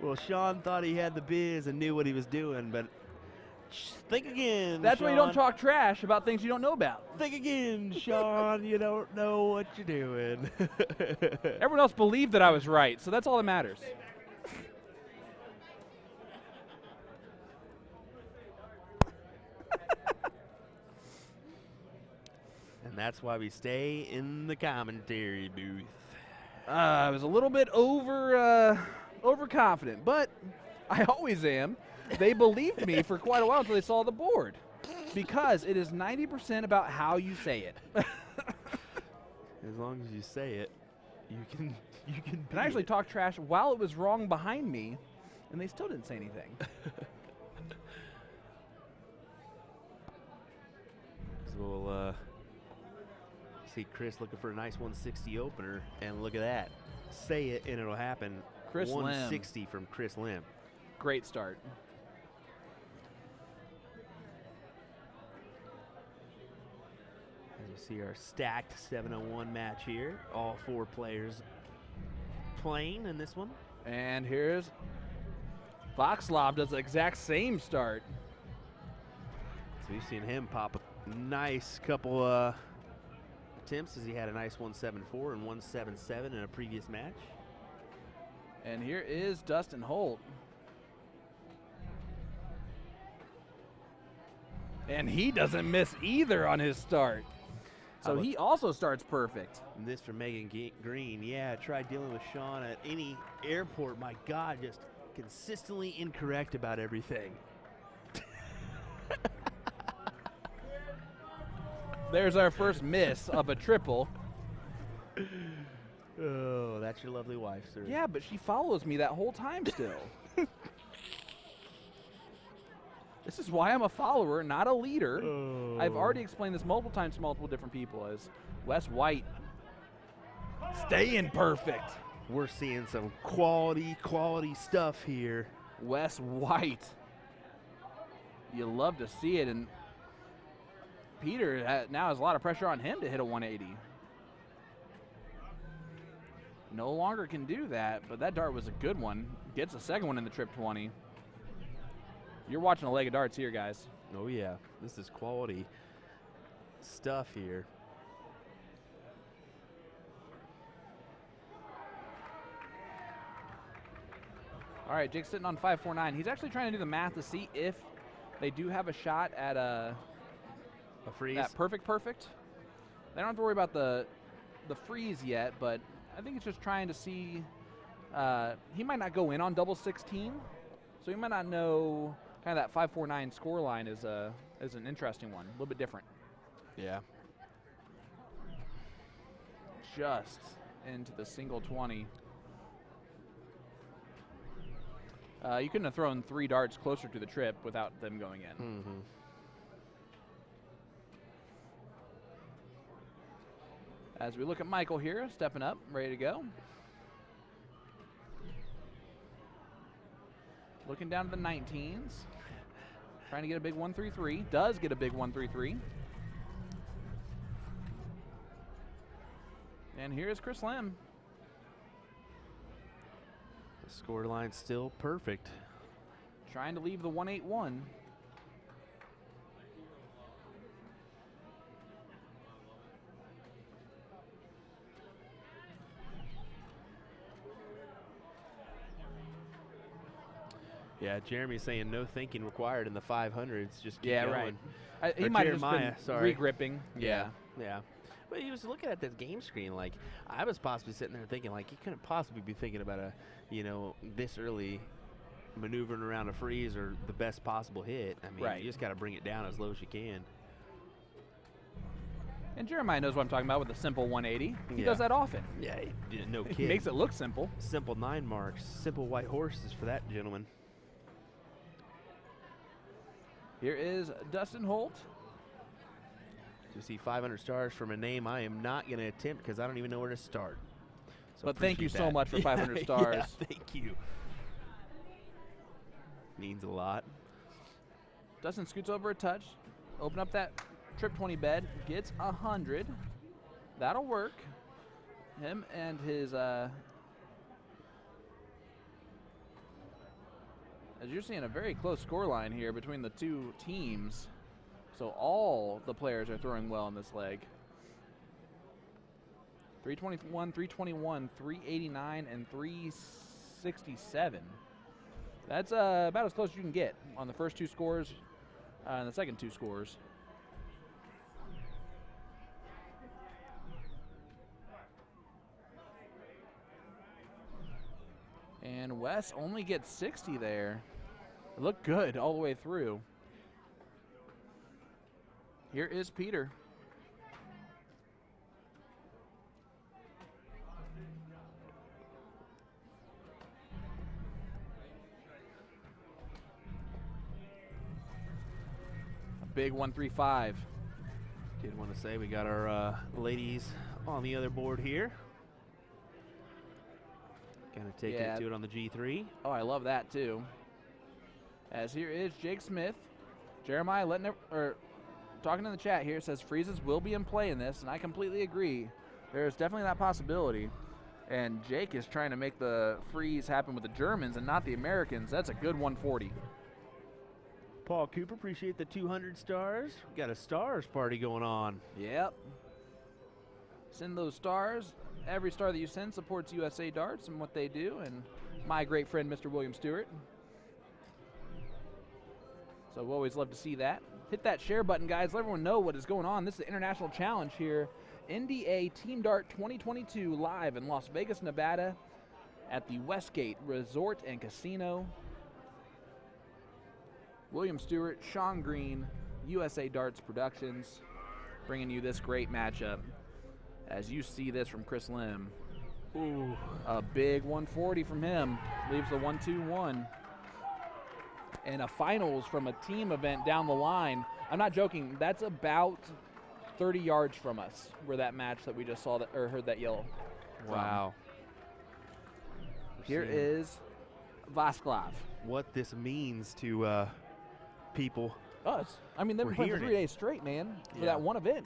Well, Sean thought he had the biz and knew what he was doing, but think again, That's Sean. why you don't talk trash about things you don't know about. Think again, Sean. You don't know what you're doing. Everyone else believed that I was right, so that's all that matters. And that's why we stay in the commentary booth. I was a little bit overconfident, but I always am. They believed me for quite a while until they saw the board, because it is 90% about how you say it. As long as you say it, you can. And I actually talked trash while it was wrong behind me, and they still didn't say anything. So we'll see Chris looking for a nice 160 opener, and look at that. Say it, and it'll happen. Chris 160 from Chris Lim. Great start. And you see our stacked 701 match here. All 4 players playing in this one. And here's Voxlov does the exact same start. So you've seen him pop a nice couple attempts, as he had a nice 174 and 177 in a previous match. And here is Dustin Holt. And he doesn't miss either on his start. So he also starts perfect. And this from Megan Green. Yeah, try dealing with Sean at any airport. My God, just consistently incorrect about everything. There's our first miss of a triple. Oh, that's your lovely wife, sir. Yeah, but she follows me that whole time still. This is why I'm a follower, not a leader. I've Oh. already explained this multiple times to multiple different people as Wes White staying perfect. We're seeing some quality stuff here. Wes White. You love to see it, and Peter now has a lot of pressure on him to hit a 180. No longer can do that, but that dart was a good one. Gets a second one in the trip 20. You're watching a leg of darts here, guys. Oh yeah, this is quality stuff here. All right, Jake's sitting on 549. He's actually trying to do the math to see if they do have a shot at A freeze. that perfect. They don't have to worry about the freeze yet, but I think it's just trying to see. He might not go in on double 16, so he might not know kind of that 549 score line is an interesting one, a little bit different. Yeah. Just into the single 20. You couldn't have thrown 3 darts closer to the trip without them going in. Mm-hmm. As we look at Michael here, stepping up, ready to go. Looking down to the 19s. Trying to get a big 133. Does get a big 133. And here's Chris Lim. The score line's still perfect. Trying to leave the 181. Yeah, Jeremy's saying no thinking required in the 500s. Just keep Yeah, going. right. He Or might have Jeremiah, just been sorry. regripping. Yeah. Yeah. But he was looking at this game screen like I was possibly sitting there thinking like he couldn't possibly be thinking about this early maneuvering around a freeze or the best possible hit. I mean, Right. you just got to bring it down as low as you can. And Jeremiah knows what I'm talking about with the simple 180. He Yeah. does that often. Yeah, he didn't know He kid. makes it look simple. Simple 9 marks, simple white horses for that gentleman. Here is Dustin Holt. To see 500 stars from a name I am not going to attempt because I don't even know where to start. So But thank you appreciate so that. much for 500 Yeah, stars. Yeah, thank you. Means a lot. Dustin scoots over a touch. Open up that trip 20 bed. Gets 100. That'll work. Him and his... as you're seeing a very close score line here between the two teams. So all the players are throwing well in this leg. 321, 321, 389, and 367. That's about as close as you can get on the first 2 scores and the second 2 scores. And Wes only gets 60 there. It looked good all the way through. Here is Peter. A big 135. Did want to say we got our ladies on the other board here. Kind of taking Yeah. it to it on the G3. Oh, I love that too. As here is Jake Smith. Jeremiah talking in the chat here, says freezes will be in play in this, and I completely agree. There's definitely that possibility. And Jake is trying to make the freeze happen with the Germans and not the Americans. That's a good 140. Paul Cooper, appreciate the 200 stars. We got a stars party going on. Yep. Send those stars. Every star that you send supports USA Darts and what they do, and my great friend, Mr. William Stuart. So we always love to see that. Hit that share button, guys. Let everyone know what is going on. This is the International Challenge here. NDA Team Dart 2022 live in Las Vegas, Nevada at the Westgate Resort and Casino. William Stewart, Sean Green, USA Darts Productions, bringing you this great matchup. As you see this from Chris Lim. Ooh. A big 140 from him. Leaves the 121. in a finals from a team event down the line. I'm not joking. That's about 30 yards from us where that match that we just saw that or heard that yell. Wow. Here Seeing is Vasklav. what this means to people. Us. I mean, they've We're been playing for hearing 3 days straight, man, for Yeah. that one event.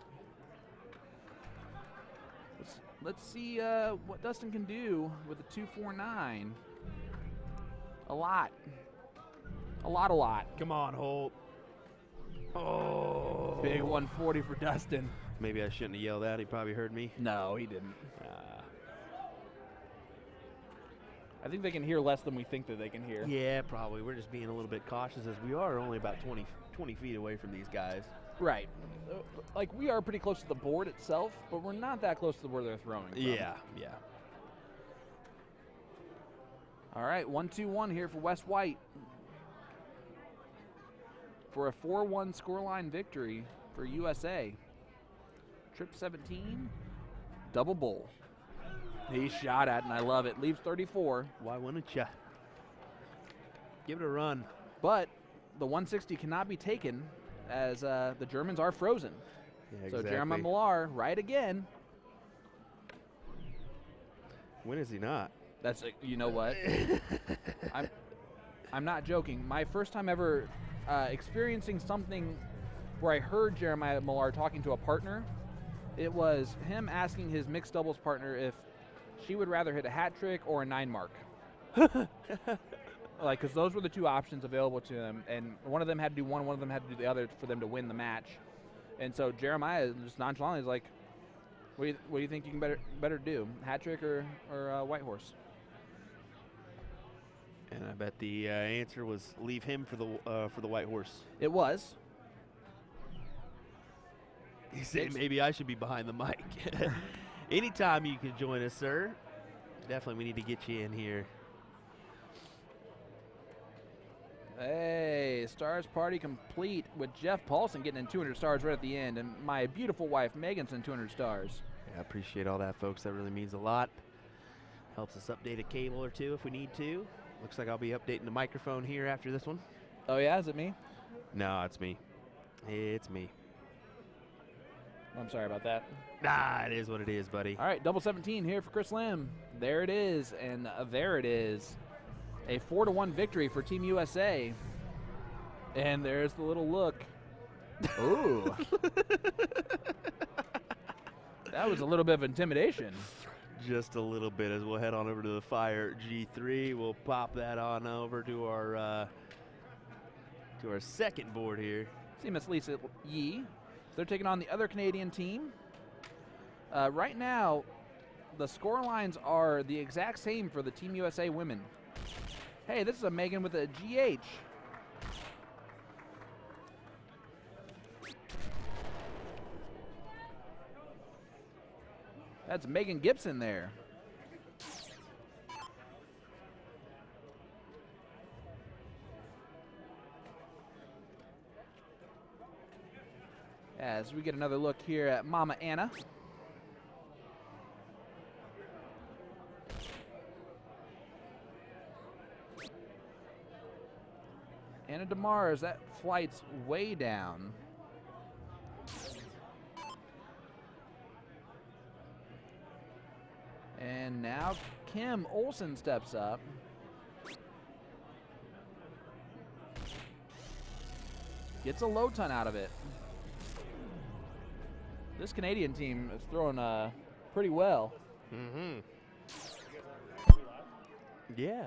Let's see what Dustin can do with a 249. A lot. A lot. Come on, Holt. Oh. Big 140 for Dustin. Maybe I shouldn't have yelled out. He probably heard me. No, he didn't. I think they can hear less than we think that they can hear. Yeah, probably. We're just being a little bit cautious as we are only about 20 feet away from these guys. Right. Like, we are pretty close to the board itself, but we're not that close to where they're throwing from. Yeah. All right, 1-2-1 here for West White. For a 4-1 scoreline victory for USA. Trip 17, double bowl. He shot at, and I love it. Leaves 34. Why wouldn't you? Give it a run. But the 160 cannot be taken as the Germans are frozen. Yeah, So exactly. Jeremiah Millar, right again. When is he not? That's you know what? I'm not joking. My first time ever experiencing something where I heard Jeremiah Millar talking to a partner, it was him asking his mixed doubles partner if she would rather hit a hat trick or a 9 mark. Like, because those were the two options available to them, and one of them had to do one of them had to do the other for them to win the match. And so Jeremiah just nonchalantly is like, what do you think you can better do, hat trick or white horse? And I bet the answer was leave him for the white horse. It was. He said maybe I should be behind the mic. Anytime you can join us, sir. Definitely, we need to get you in here. Hey, stars party complete with Jeff Paulson getting in 200 stars right at the end, and my beautiful wife Megan's in 200 stars. Yeah, I appreciate all that, folks. That really means a lot. Helps us update a cable or two if we need to. Looks like I'll be updating the microphone here after this one. Oh yeah, is it me? No, it's me. It's me. I'm sorry about that. Nah, it is what it is, buddy. All right, double 17 here for Chris Lim. There it is, and there it is. A 4-1 victory for Team USA. And there's the little look. Ooh. That was a little bit of intimidation. Just a little bit as we'll head on over to the Fire G3. We'll pop that on over to our second board here. See Miss Lisa Yee. They're taking on the other Canadian team. Right now, the score lines are the exact same for the Team USA women. Hey, this is a Megan with a GH. That's Megan Gibson there. As we get another look here at Mama Anna. Anna DeMars, that flight's way down. And now Kim Olsen steps up. Gets a low ton out of it. This Canadian team is throwing pretty well. Mm-hmm. Yeah.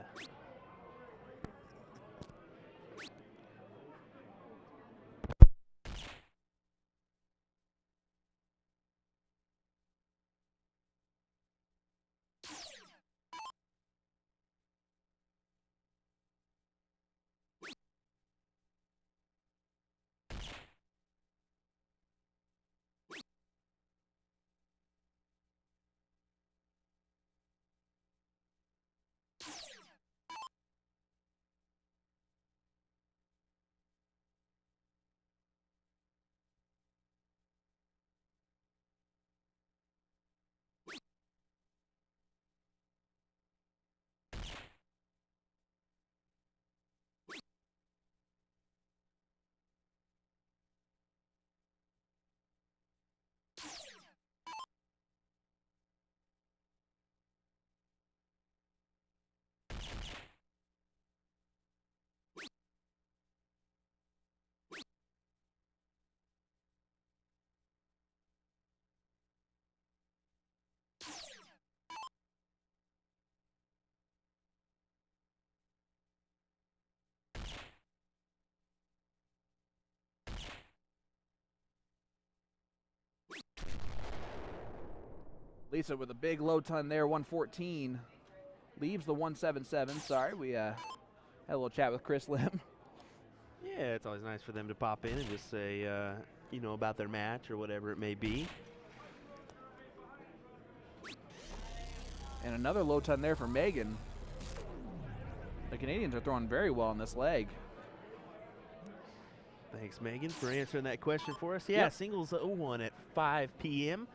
Lisa with a big low ton there, 114. Leaves the 177. Sorry, we had a little chat with Chris Lim. Yeah, it's always nice for them to pop in and just say, you know, about their match or whatever it may be. And another low ton there for Megan. The Canadians are throwing very well in this leg. Thanks, Megan, for answering that question for us. Yeah, Yep. singles 01 at 5 p.m.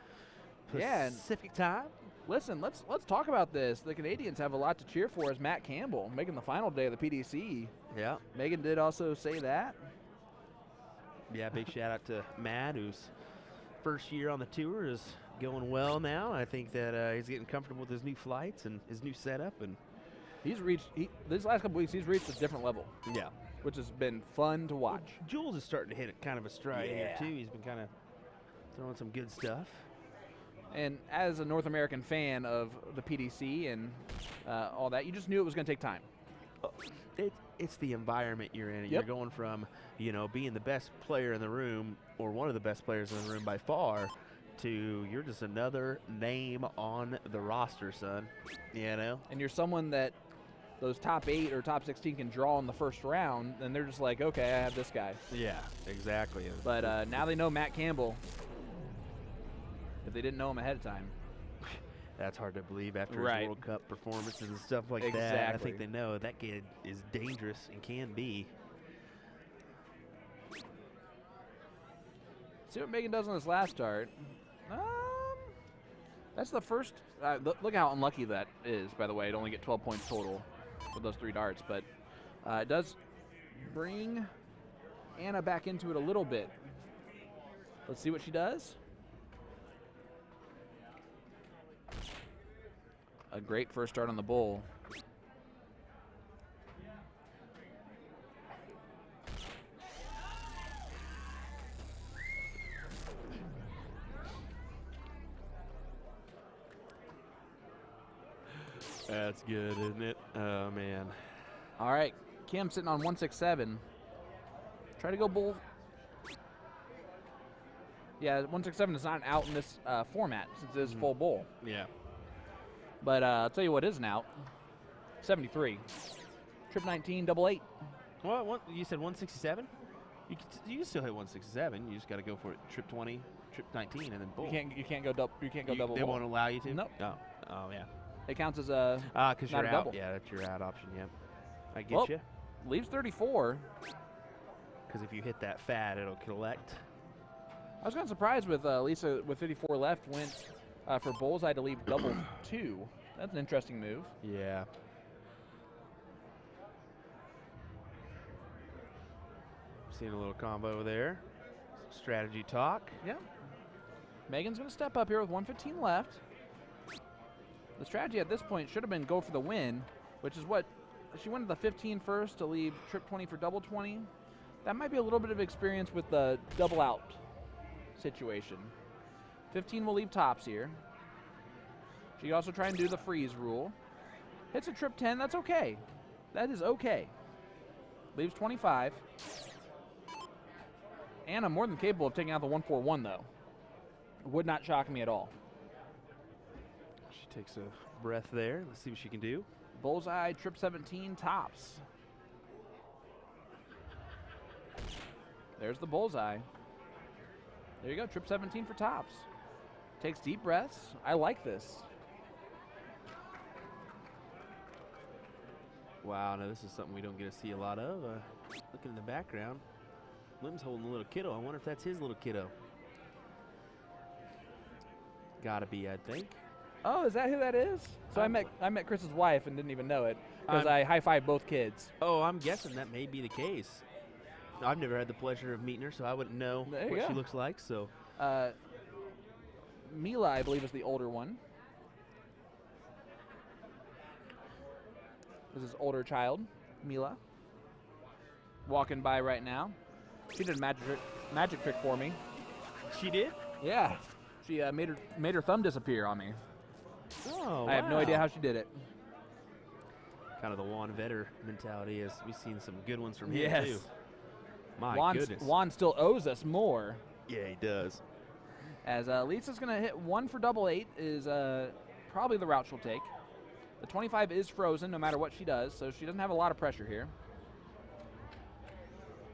Yeah, and Pacific time. listen, let's talk about this. The Canadians have a lot to cheer for as Matt Campbell making the final day of the PDC. Yeah. Megan did also say that. Yeah, big shout out to Matt, whose first year on the tour is going well now. I think that he's getting comfortable with his new flights and his new setup. And He's reached, these last couple weeks, he's reached a different level, yeah, which has been fun to watch. Jules is starting to hit kind of a stride here, Yeah. too. He's been kind of throwing some good stuff. And as a North American fan of the PDC and all that, you just knew it was going to take time. It's the environment you're in. Yep. You're going from, you know, being the best player in the room or one of the best players in the room by far to you're just another name on the roster, son. You know? And you're someone that those top 8 or top 16 can draw in the first round, and they're just like, okay, I have this guy. Yeah, exactly. But now they know Matt Campbell, if they didn't know him ahead of time. That's hard to believe after Right. his World Cup performances and stuff like that. I Exactly. think they know that kid is dangerous and can be. See what Megan does on this last start. That's the first. Look how unlucky that is, by the way. It only get 12 points total with those 3 darts. But it does bring Anna back into it a little bit. Let's see what she does. A great first start on the bowl. That's good, isn't it? Oh, man. All right, Kim sitting on 167. Try to go bull. Yeah, 167 is not an out in this format since it is full bowl. Yeah. But I'll tell you what is an out. 73. Trip 19, double 8. What you said 167? You can still hit 167. You just got to go for it. Trip 20, trip 19, and then boom. You can't go double. You can't go double. They bowl. won't allow you to. Nope. Oh yeah. It counts as a Because not you're a out. double. Yeah, that's your out option. Yep. I get Well, you. leaves 34. Because if you hit that fat, it'll collect. I was kind of surprised with Lisa with 54 left went for bullseye to leave double 2. That's an interesting move. Yeah. Seeing a little combo there. Some strategy talk. Yeah. Megan's going to step up here with 115 left. The strategy at this point should have been go for the win, which is what she went to the 15 first to leave trip 20 for double 20. That might be a little bit of experience with the double out situation. 15 will leave tops here. She can also try and do the freeze rule. Hits a trip 10, that's okay. That is okay. Leaves 25. Anna more than capable of taking out the 141 though. Would not shock me at all. She takes a breath there. Let's see what she can do. Bullseye, trip 17, tops. There's the bullseye. There you go, trip 17 for tops. Takes deep breaths. I like this. Wow, now this is something we don't get to see a lot of. Looking in the background, Lim's holding a little kiddo. I wonder if that's his little kiddo. Gotta be, I think. Oh, is that who that is? So I met Chris's wife and didn't even know it because I high-fived both kids. Oh, I'm guessing that may be the case. I've never had the pleasure of meeting her, so I wouldn't know There you what she go. looks like. So Mila, I believe, is the older one. This is older child, Mila. Walking by right now. She did a magic trick for me. she did. Yeah. She made her thumb disappear on me. Oh, I have no idea how she did it. Kind of the Juan Vetter mentality, as we've seen some good ones from him Yes. too. My Juan goodness. still owes us more. Yeah, he does. As Lisa's going to hit 1 for double 8 is probably the route she'll take. The 25 is frozen no matter what she does, so she doesn't have a lot of pressure here.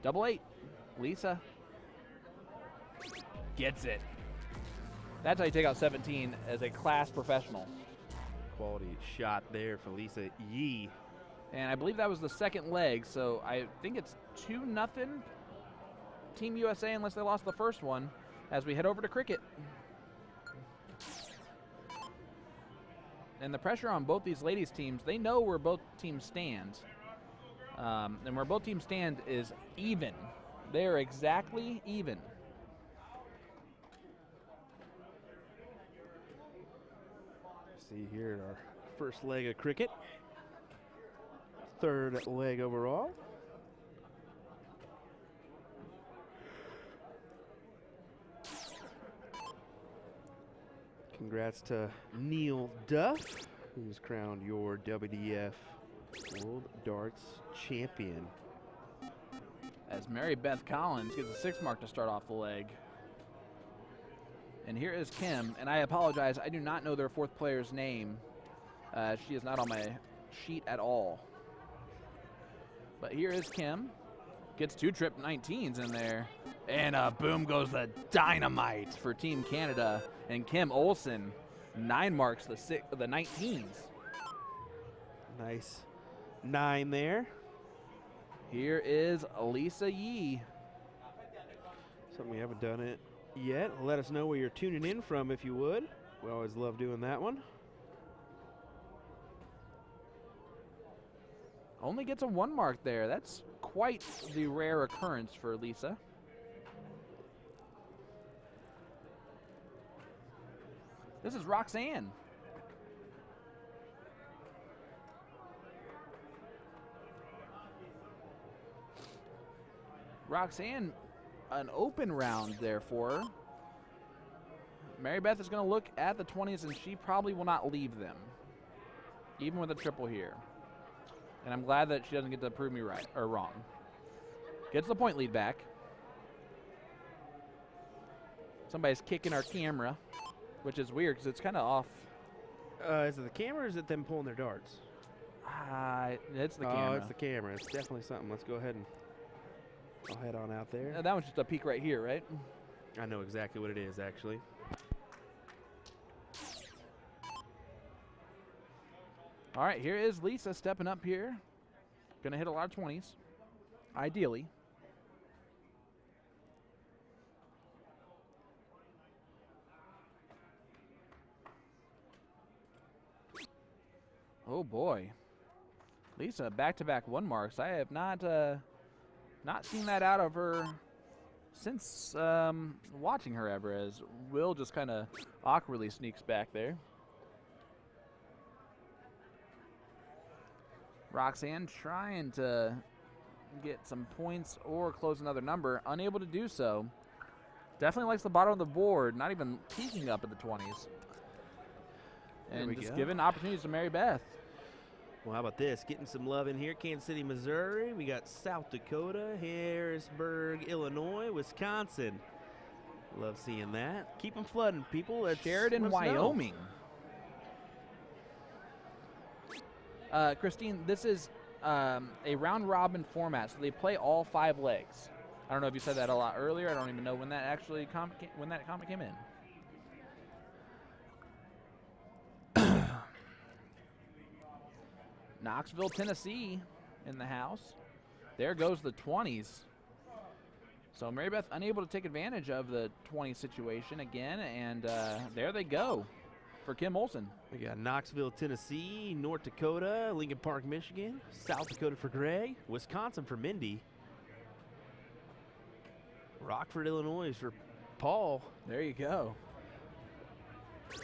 Double 8. Lisa gets it. That's how you take out 17 as a class professional. Quality shot there for Lisa Yee. And I believe that was the second leg, so I think it's 2-0 Team USA unless they lost the first one as we head over to cricket. And the pressure on both these ladies' teams, they know where both teams stand. And where both teams stand is even. They are exactly even. See here our first leg of cricket. Third leg overall. Congrats to Neil Duff, who's crowned your WDF World Darts Champion. As Mary Beth Collins gets a 6 mark to start off the leg. And here is Kim, and I apologize, I do not know their fourth player's name. She is not on my sheet at all. But here is Kim. Gets 2 trip 19s in there. And boom goes the dynamite for Team Canada. And Kim Olsen, 9 marks the 19s. Nice 9 there. Here is Lisa Yee. Something we haven't done it yet. Let us know where you're tuning in from if you would. We always love doing that one. Only gets a 1 mark there. That's quite the rare occurrence for Lisa. This is Roxanne. Roxanne, an open round there for her. Mary Beth is going to look at the 20s, and she probably will not leave them, even with a triple here. And I'm glad that she doesn't get to prove me right or wrong. Gets the point lead back. Somebody's kicking our camera, which is weird because it's kind of off. Is it the camera or is it them pulling their darts? It's the camera. Oh, it's the camera. It's definitely something. Let's go ahead and I'll head on out there. That one's just a peek right here, right? I know exactly what it is, actually. All right, here is Lisa stepping up here. Going to hit a lot of 20s, ideally. Oh boy, Lisa back-to-back 1 marks. I have not seen that out of her since watching her ever. As Will just kind of awkwardly sneaks back there. Roxanne trying to get some points or close another number, unable to do so. Definitely likes the bottom of the board, not even peeking up at the 20s. And just giving opportunities to Mary Beth. Well, how about this? Getting some love in here. Kansas City, Missouri. We got South Dakota, Harrisburg, Illinois, Wisconsin. Love seeing that. Keep them flooding, people. Sheridan, Wyoming. Christine, this is a round-robin format, so they play all 5 legs. I don't know if you said that a lot earlier. I don't even know when that actually when that comment came in. Knoxville, Tennessee in the house. There goes the 20s. So Mary Beth unable to take advantage of the 20 situation again, and there they go for Kim Olsen. We got Knoxville, Tennessee, North Dakota, Lincoln Park, Michigan, South Dakota for Greg, Wisconsin for Mindy, Rockford, Illinois for Paul. There you go.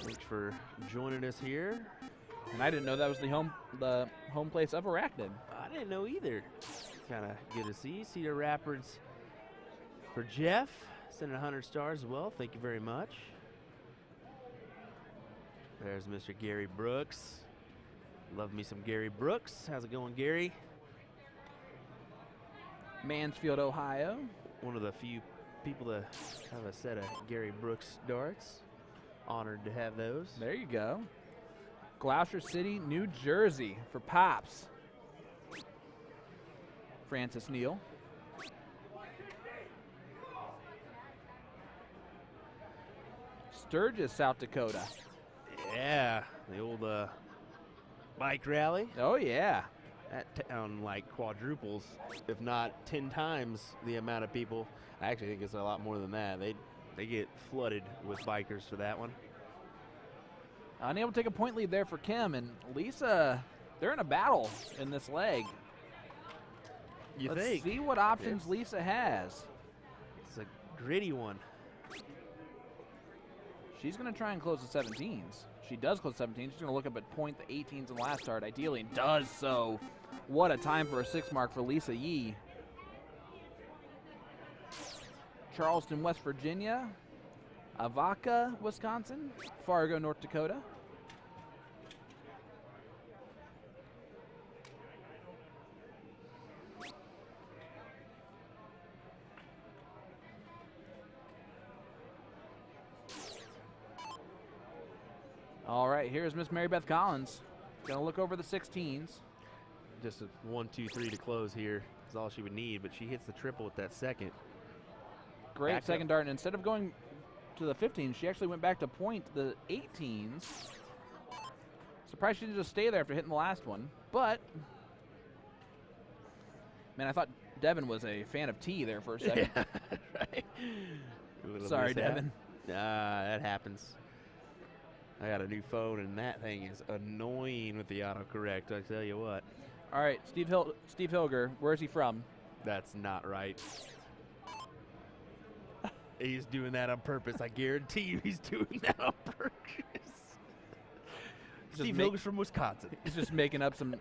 Thanks for joining us here. And I didn't know that was the home place of Arachnid. I didn't know either. Kind of good to see. Cedar Rapids for Jeff, sending 100 stars as well. Thank you very much. There's Mr. Gary Brooks. Love me some Gary Brooks. How's it going, Gary? Mansfield, Ohio. One of the few people to have a set of Gary Brooks darts. Honored to have those. There you go. Gloucester City, New Jersey for Pops. Francis Neal. Sturgis, South Dakota. Yeah, the old bike rally. Oh, yeah. That town like quadruples, if not 10 times the amount of people. I actually think it's a lot more than that. They get flooded with bikers for that one. Unable to take a point lead there for Kim, and Lisa, they're in a battle in this leg. Let's think? see what options Lisa has. It's a gritty one. She's going to try and close the 17s. She does close 17s. She's going to look up at point the 18s in the last start, ideally, and does so. What a time for a 6 mark for Lisa Yee. Charleston, West Virginia. Avoca, Wisconsin. Fargo, North Dakota. All right, here's Miss Mary Beth Collins. Gonna look over the 16s. Just a 1, 2, 3 to close here is all she would need, but she hits the triple with that second. Great Back second up. dart, and instead of going to the 15s, she actually went back to point the 18s. Surprised she didn't just stay there after hitting the last one, but man, I thought Devin was a fan of tea there for a second. Yeah, right. A little Sorry, mishap. Devin. That happens. I got a new phone, and that thing is annoying with the autocorrect, I tell you what. All right, Steve Hilger, where is he from? That's not right. He's doing that on purpose. I guarantee you he's doing that on purpose. Steve Hilger's from Wisconsin. He's just making up some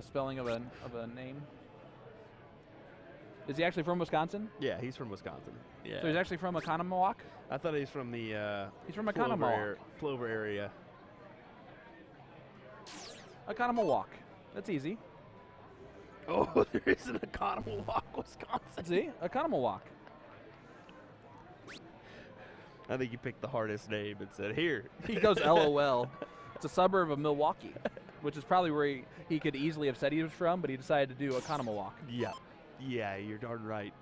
spelling of a name. Is he actually from Wisconsin? Yeah, he's from Wisconsin. Yeah. So he's actually from Oconomowoc? I thought he's from the He's from Oconomowoc. Plover area. Oconomowoc. That's easy. Oh, there is an Oconomowoc, Wisconsin. See? Oconomowoc. I think you picked the hardest name and said, here. He goes LOL. It's a suburb of Milwaukee, which is probably where he could easily have said he was from, but he decided to do Oconomowoc. Yeah. Yeah, you're darn right.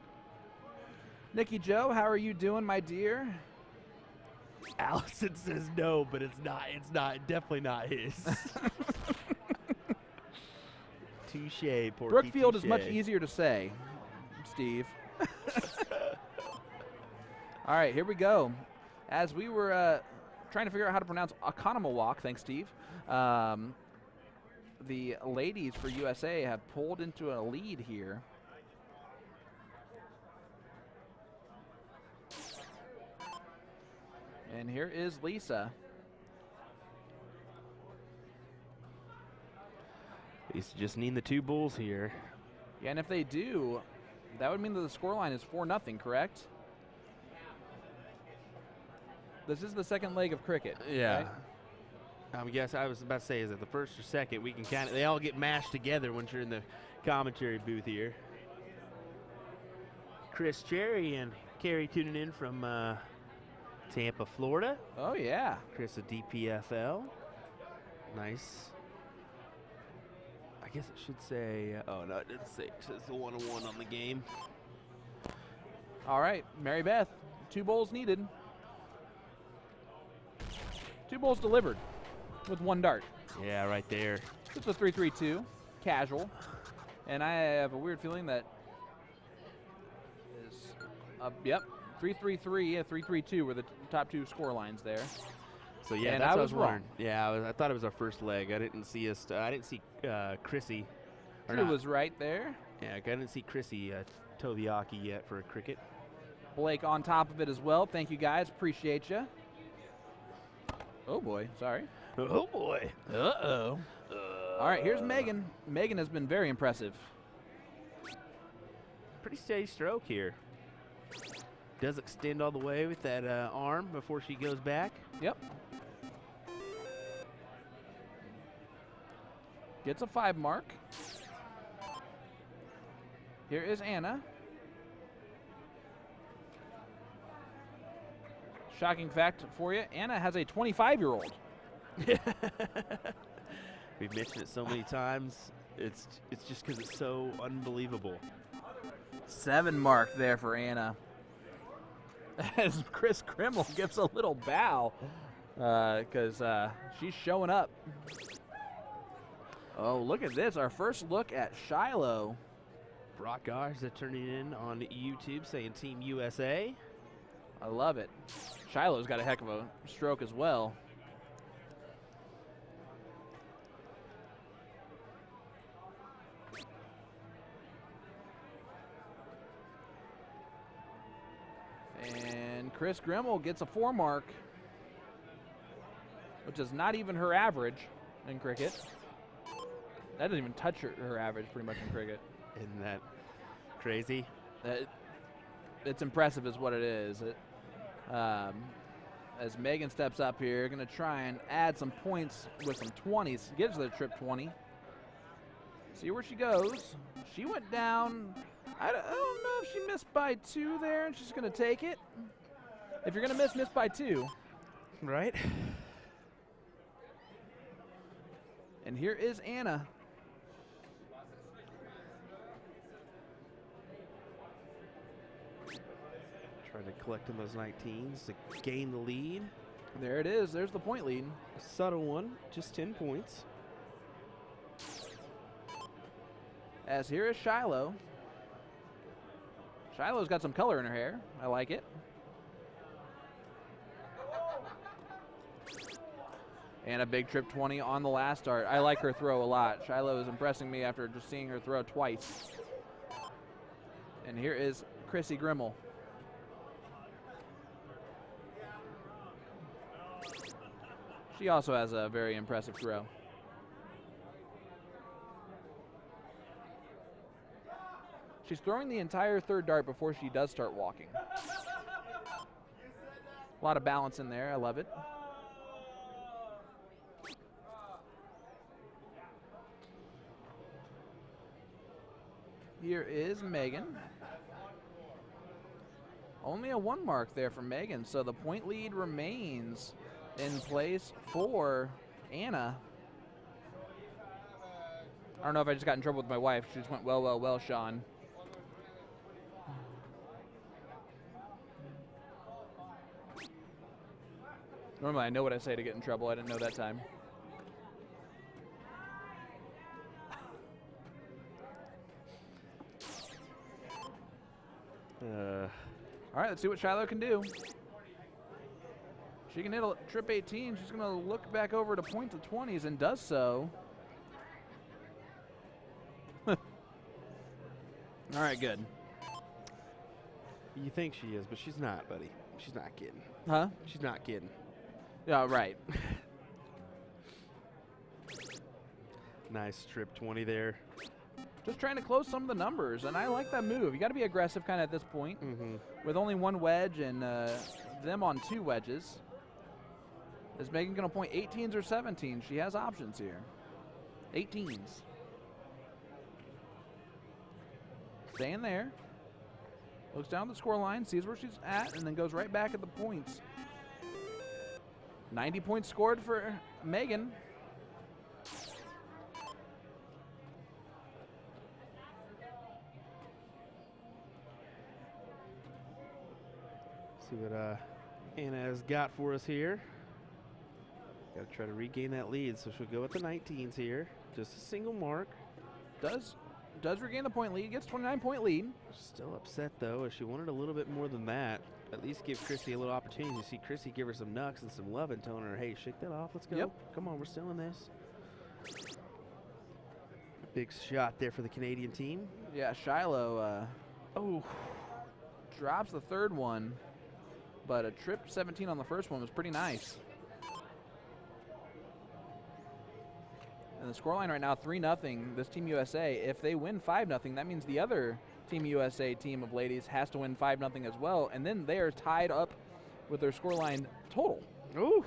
Nikki Joe, how are you doing, my dear? Allison says no, but it's not, definitely not his. Touche, Porky. Brookfield is touche. much easier to say, Steve. All right, here we go. As we were trying to figure out how to pronounce Oconomowoc, thanks, Steve, the ladies for USA have pulled into a lead here. And here is Lisa. He's just needing the 2 bulls here. Yeah, and if they do, that would mean that the scoreline is 4-0, correct? This is the second leg of cricket. Yeah. Right? I guess I was about to say, is it the first or second? We can kind of, they all get mashed together once you're in the commentary booth here. Chris Cherry and Carrie tuning in from Tampa, Florida. Oh, yeah. Chris, a DPFL. Nice. I guess it should say, oh no, it didn't say, it says the 1-1 on the game. All right, Mary Beth, 2 bowls needed. 2 bowls delivered with 1 dart. Yeah, right there. It's a 3-3-2, casual. And I have a weird feeling that is, yep, 3-3-3 and 3-3-2 were the top 2 score lines there. So yeah, And that's I what I was was wrong. wondering. Yeah, I thought it was our first leg. I didn't see us. I didn't see Chrissy. Or Drew not. was right there. Yeah, I didn't see Chrissy Toviaki yet for cricket. Blake on top of it as well. Thank you, guys. Appreciate you. Oh, boy. Sorry. Oh boy. Uh-oh. All right, here's Megan. Megan has been very impressive. Pretty steady stroke here. Does extend all the way with that arm before she goes back. Yep. Gets a 5 mark. Here is Anna. Shocking fact for you, Anna has a 25-year-old. We've mentioned it so many times. It's just because it's so unbelievable. 7 mark there for Anna. As Chris Grimmel gives a little bow because she's showing up. Oh, look at this. Our first look at Shiloh. Brock Garza turning in on YouTube saying Team USA. I love it. Shiloh's got a heck of a stroke as well. And Chris Grimmel gets a 4 mark, which is not even her average in cricket. That doesn't even touch her average pretty much in cricket. Isn't that crazy? It's impressive is what it is. As Megan steps up here, going to try and add some points with some 20s. Gives her the trip 20. See where she goes. She went down. I don't know if she missed by 2 there, and she's going to take it. If you're going to miss by 2. Right? And here is Anna. Trying to collect on those 19s to gain the lead. There it is. There's the point lead. A subtle one, just 10 points. As here is Shiloh. Shiloh's got some color in her hair. I like it. And a big trip 20 on the last start. I like her throw a lot. Shiloh is impressing me after just seeing her throw twice. And here is Chrissy Grimmel. She also has a very impressive throw. She's throwing the entire third dart before she does start walking. A lot of balance in there. I love it. Here is Megan. Only a 1 mark there for Megan, so the point lead remains in place for Anna. I don't know if I just got in trouble with my wife. She just went, well, well, well, Sean. Normally I know what I say to get in trouble. I didn't know that time. All right, let's see what Shiloh can do. She can hit a trip 18. She's going to look back over to point to 20s and does so. All right, good. You think she is, but she's not, buddy. She's not kidding. Huh? She's not kidding. Yeah, right. Nice trip 20 there. Just trying to close some of the numbers, and I like that move. You got to be aggressive kind of at this point. Mm-hmm. With only 1 wedge and them on 2 wedges. Is Megan going to point 18s or 17s? She has options here. 18s. Staying there. Looks down the score line, sees where she's at, and then goes right back at the points. 90 points scored for Megan. See what Anna has got for us here. Got to try to regain that lead, so she'll go with the 19s here. Just a single mark. Does regain the point lead, gets 29-point lead. Still upset, though, as she wanted a little bit more than that. At least give Chrissy a little opportunity. You see Chrissy give her some knucks and some love and telling her, hey, shake that off. Let's go. Yep. Come on, we're still in this. Big shot there for the Canadian team. Yeah, Shiloh drops the third one, but a trip 17 on the first one was pretty nice. And the scoreline right now, 3-0. This Team USA, if they win 5-0, that means the other Team USA team of ladies has to win 5-0 as well, and then they are tied up with their scoreline total. Ooh.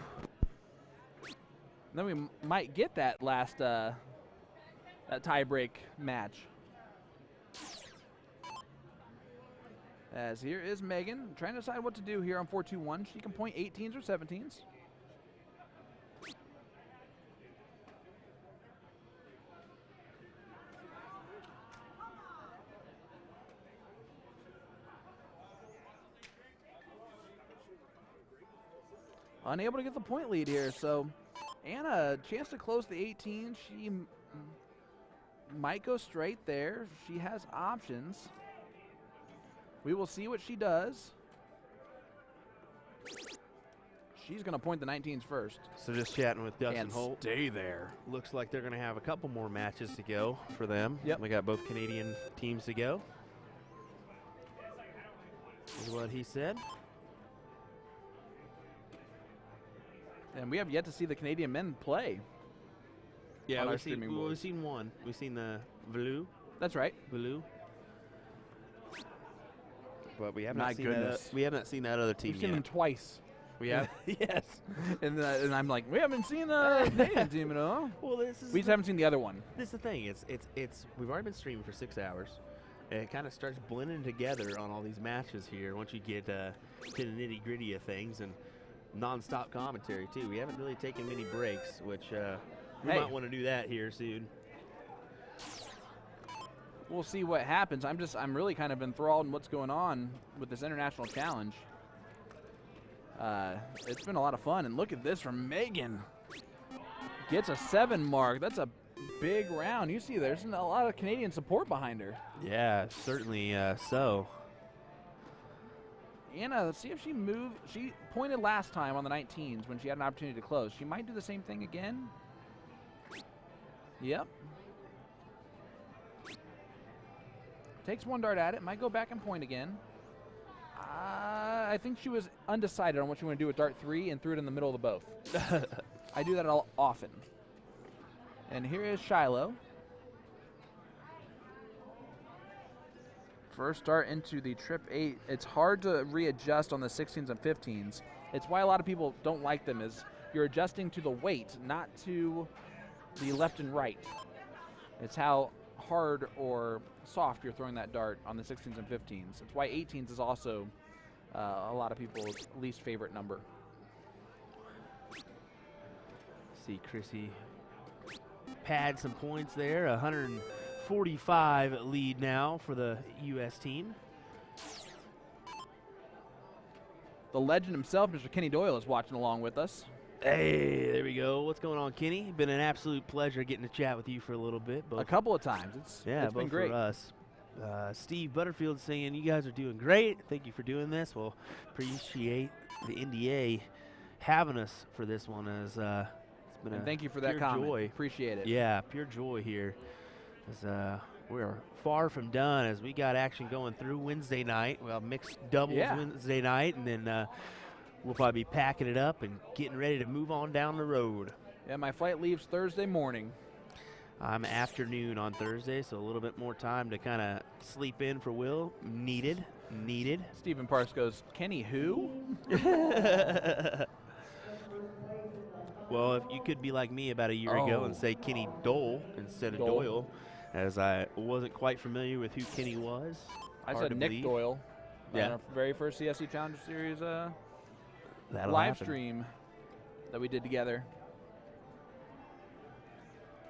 Then we might get that last that tie break match. As here is Megan trying to decide what to do here on 4-2-1. She can point 18s or 17s. Unable to get the point lead here, so Anna, a chance to close the 18. She might go straight there. She has options. We will see what she does. She's going to point the 19s first. So just chatting with Dustin And Holt. stay there. Looks like they're going to have a couple more matches to go for them. Yep. We got both Canadian teams to go. Is what he said. And we have yet to see the Canadian men play. Yeah, on our we've streaming board. seen one. We've seen the Blue. That's right. But we have My not seen goodness. that. We have not seen that other team We've seen yet. them twice. We have. Yes. And I'm like, we haven't seen the Canadian team at all. Well, this is We just haven't seen the other one. This is the thing. It's we've already been streaming for 6 hours. And it kind of starts blending together on all these matches here once you get to the nitty gritty of things and non-stop commentary too. We haven't really taken many breaks, which we Hey. might want to do that here soon. We'll see what happens. I'm really kind of enthralled in what's going on with this international challenge. It's been a lot of fun, and look at this from Megan. Gets a 7 mark. That's a big round. You see there's a lot of Canadian support behind her. Yeah, certainly so. Anna, let's see if she moved. She pointed last time on the 19s when she had an opportunity to close. She might do the same thing again. Yep. Takes one dart at it. Might go back and point again. I think she was undecided on what she wanted to do with dart 3 and threw it in the middle of the both. I do that often. And here is Shiloh. First start into the trip 8. It's hard to readjust on the 16s and 15s. It's why a lot of people don't like them, is you're adjusting to the weight, not to the left and right. It's how hard or soft you're throwing that dart on the 16s and 15s. It's why 18s is also a lot of people's least favorite number. See Chrissy pad some points there. 145 lead now for the U.S. team. The legend himself, Mr. Kenny Doyle, is watching along with us. Hey, there we go. What's going on, Kenny? Been an absolute pleasure getting to chat with you for a little bit. A couple of times. It's both been great. for us. Steve Butterfield saying, you guys are doing great. Thank you for doing this. We'll appreciate the NDA having us for this one. As it's been And a thank you for that pure comment. joy. Appreciate it. Yeah, pure joy here. As we are far from done as we got action going through Wednesday night. We'll have mixed doubles Wednesday night, and then we'll probably be packing it up and getting ready to move on down the road. Yeah, my flight leaves Thursday morning. I'm afternoon on Thursday, so a little bit more time to kind of sleep in for Will. Needed. Stephen Parks goes, Kenny who? Well, if you could be like me about a year ago and say Kenny Dole instead of Doyle, as I wasn't quite familiar with who Kenny was. I Hard said to Nick believe. Doyle. Yeah. On our very first CSC Challenger Series That'll live happen. stream that we did together.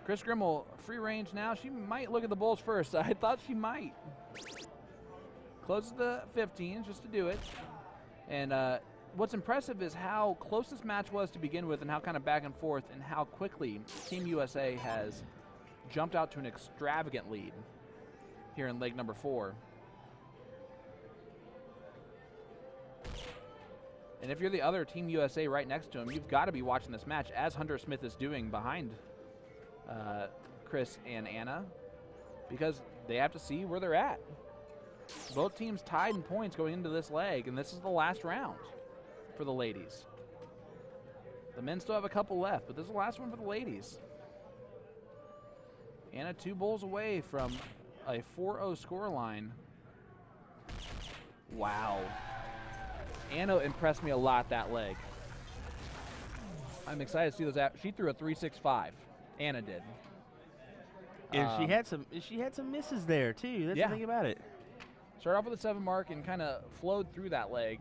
Chris Grimmel, free range now. She might look at the bulls first. I thought she might. Closes the 15s just to do it. And what's impressive is how close this match was to begin with and how kind of back and forth and how quickly Team USA has jumped out to an extravagant lead here in leg number 4. And if you're the other Team USA right next to him, you've got to be watching this match, as Hunter Smith is doing behind Chris and Anna, because they have to see where they're at. Both teams tied in points going into this leg, and this is the last round for the ladies. The men still have a couple left, but this is the last one for the ladies. Anna 2 bowls away from a 4-0 scoreline. Wow. Anna impressed me a lot that leg. I'm excited to see those. She threw a 3.65. Anna did. And she had some misses there too. That's the thing about it. Start off with a 7 mark and kind of flowed through that leg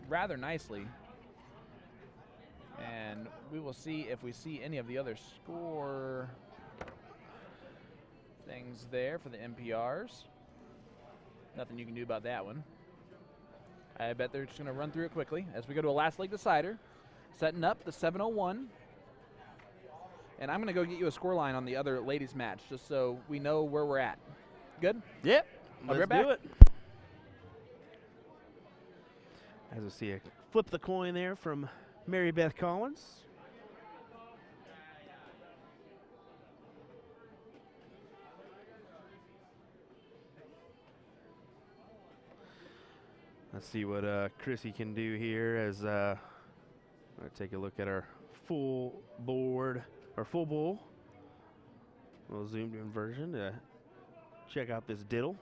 rather nicely. And we will see if we see any of the other score things there for the NPRs. Nothing you can do about that one. I bet they're just going to run through it quickly as we go to a last leg decider. Setting up the 701. And I'm going to go get you a score line on the other ladies match just so we know where we're at. Good? Yep. I'll be Let's right do back. it. As we see a flip the coin there from Mary Beth Collins. Let's see what Chrissy can do here as I'll take a look at our full board, or full bowl. A little zoomed in version to check out this diddle.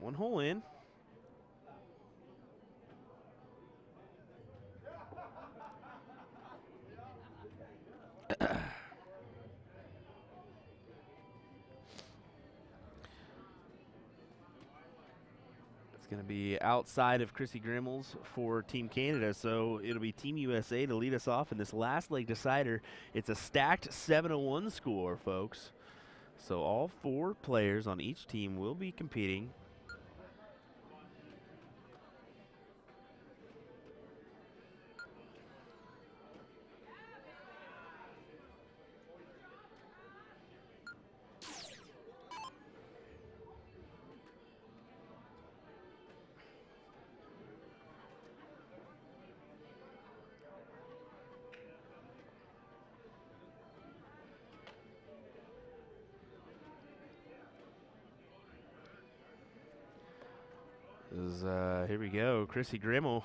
One hole in. It's going to be outside of Chrissy Grimmel's for Team Canada, so it'll be Team USA to lead us off in this last leg decider. It's a stacked 701 score, folks. So all 4 players on each team will be competing. Here we go, Chrissy Grimmel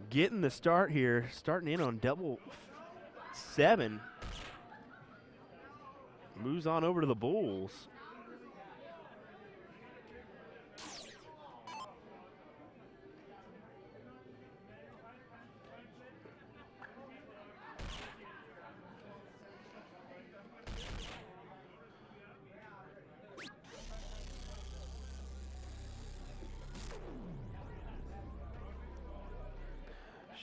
getting the start here, starting in on double 7. Moves on over to the Bulls.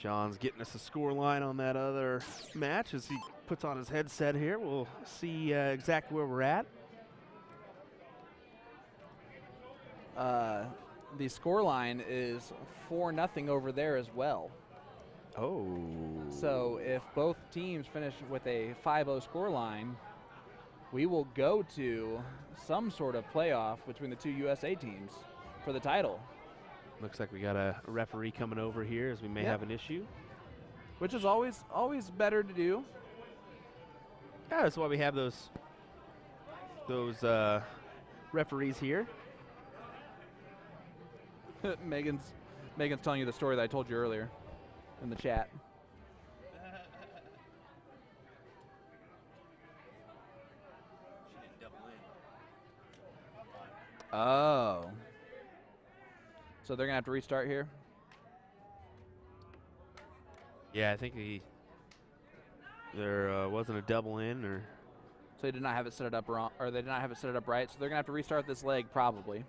Sean's getting us a score line on that other match as he puts on his headset here. We'll see exactly where we're at. The score line is 4-0 over there as well. Oh. So if both teams finish with a 5-0 score line, we will go to some sort of playoff between the 2 USA teams for the title. Looks like we got a referee coming over here as we may have an issue. Which is always better to do. Yeah, that's why we have those referees here. Megan's telling you the story that I told you earlier in the chat. Oh. So they're going to have to restart here? Yeah, I think there wasn't a double in, or So they did not have it set it up wrong, or they did not have it set it up right. So they're going to have to restart this leg probably.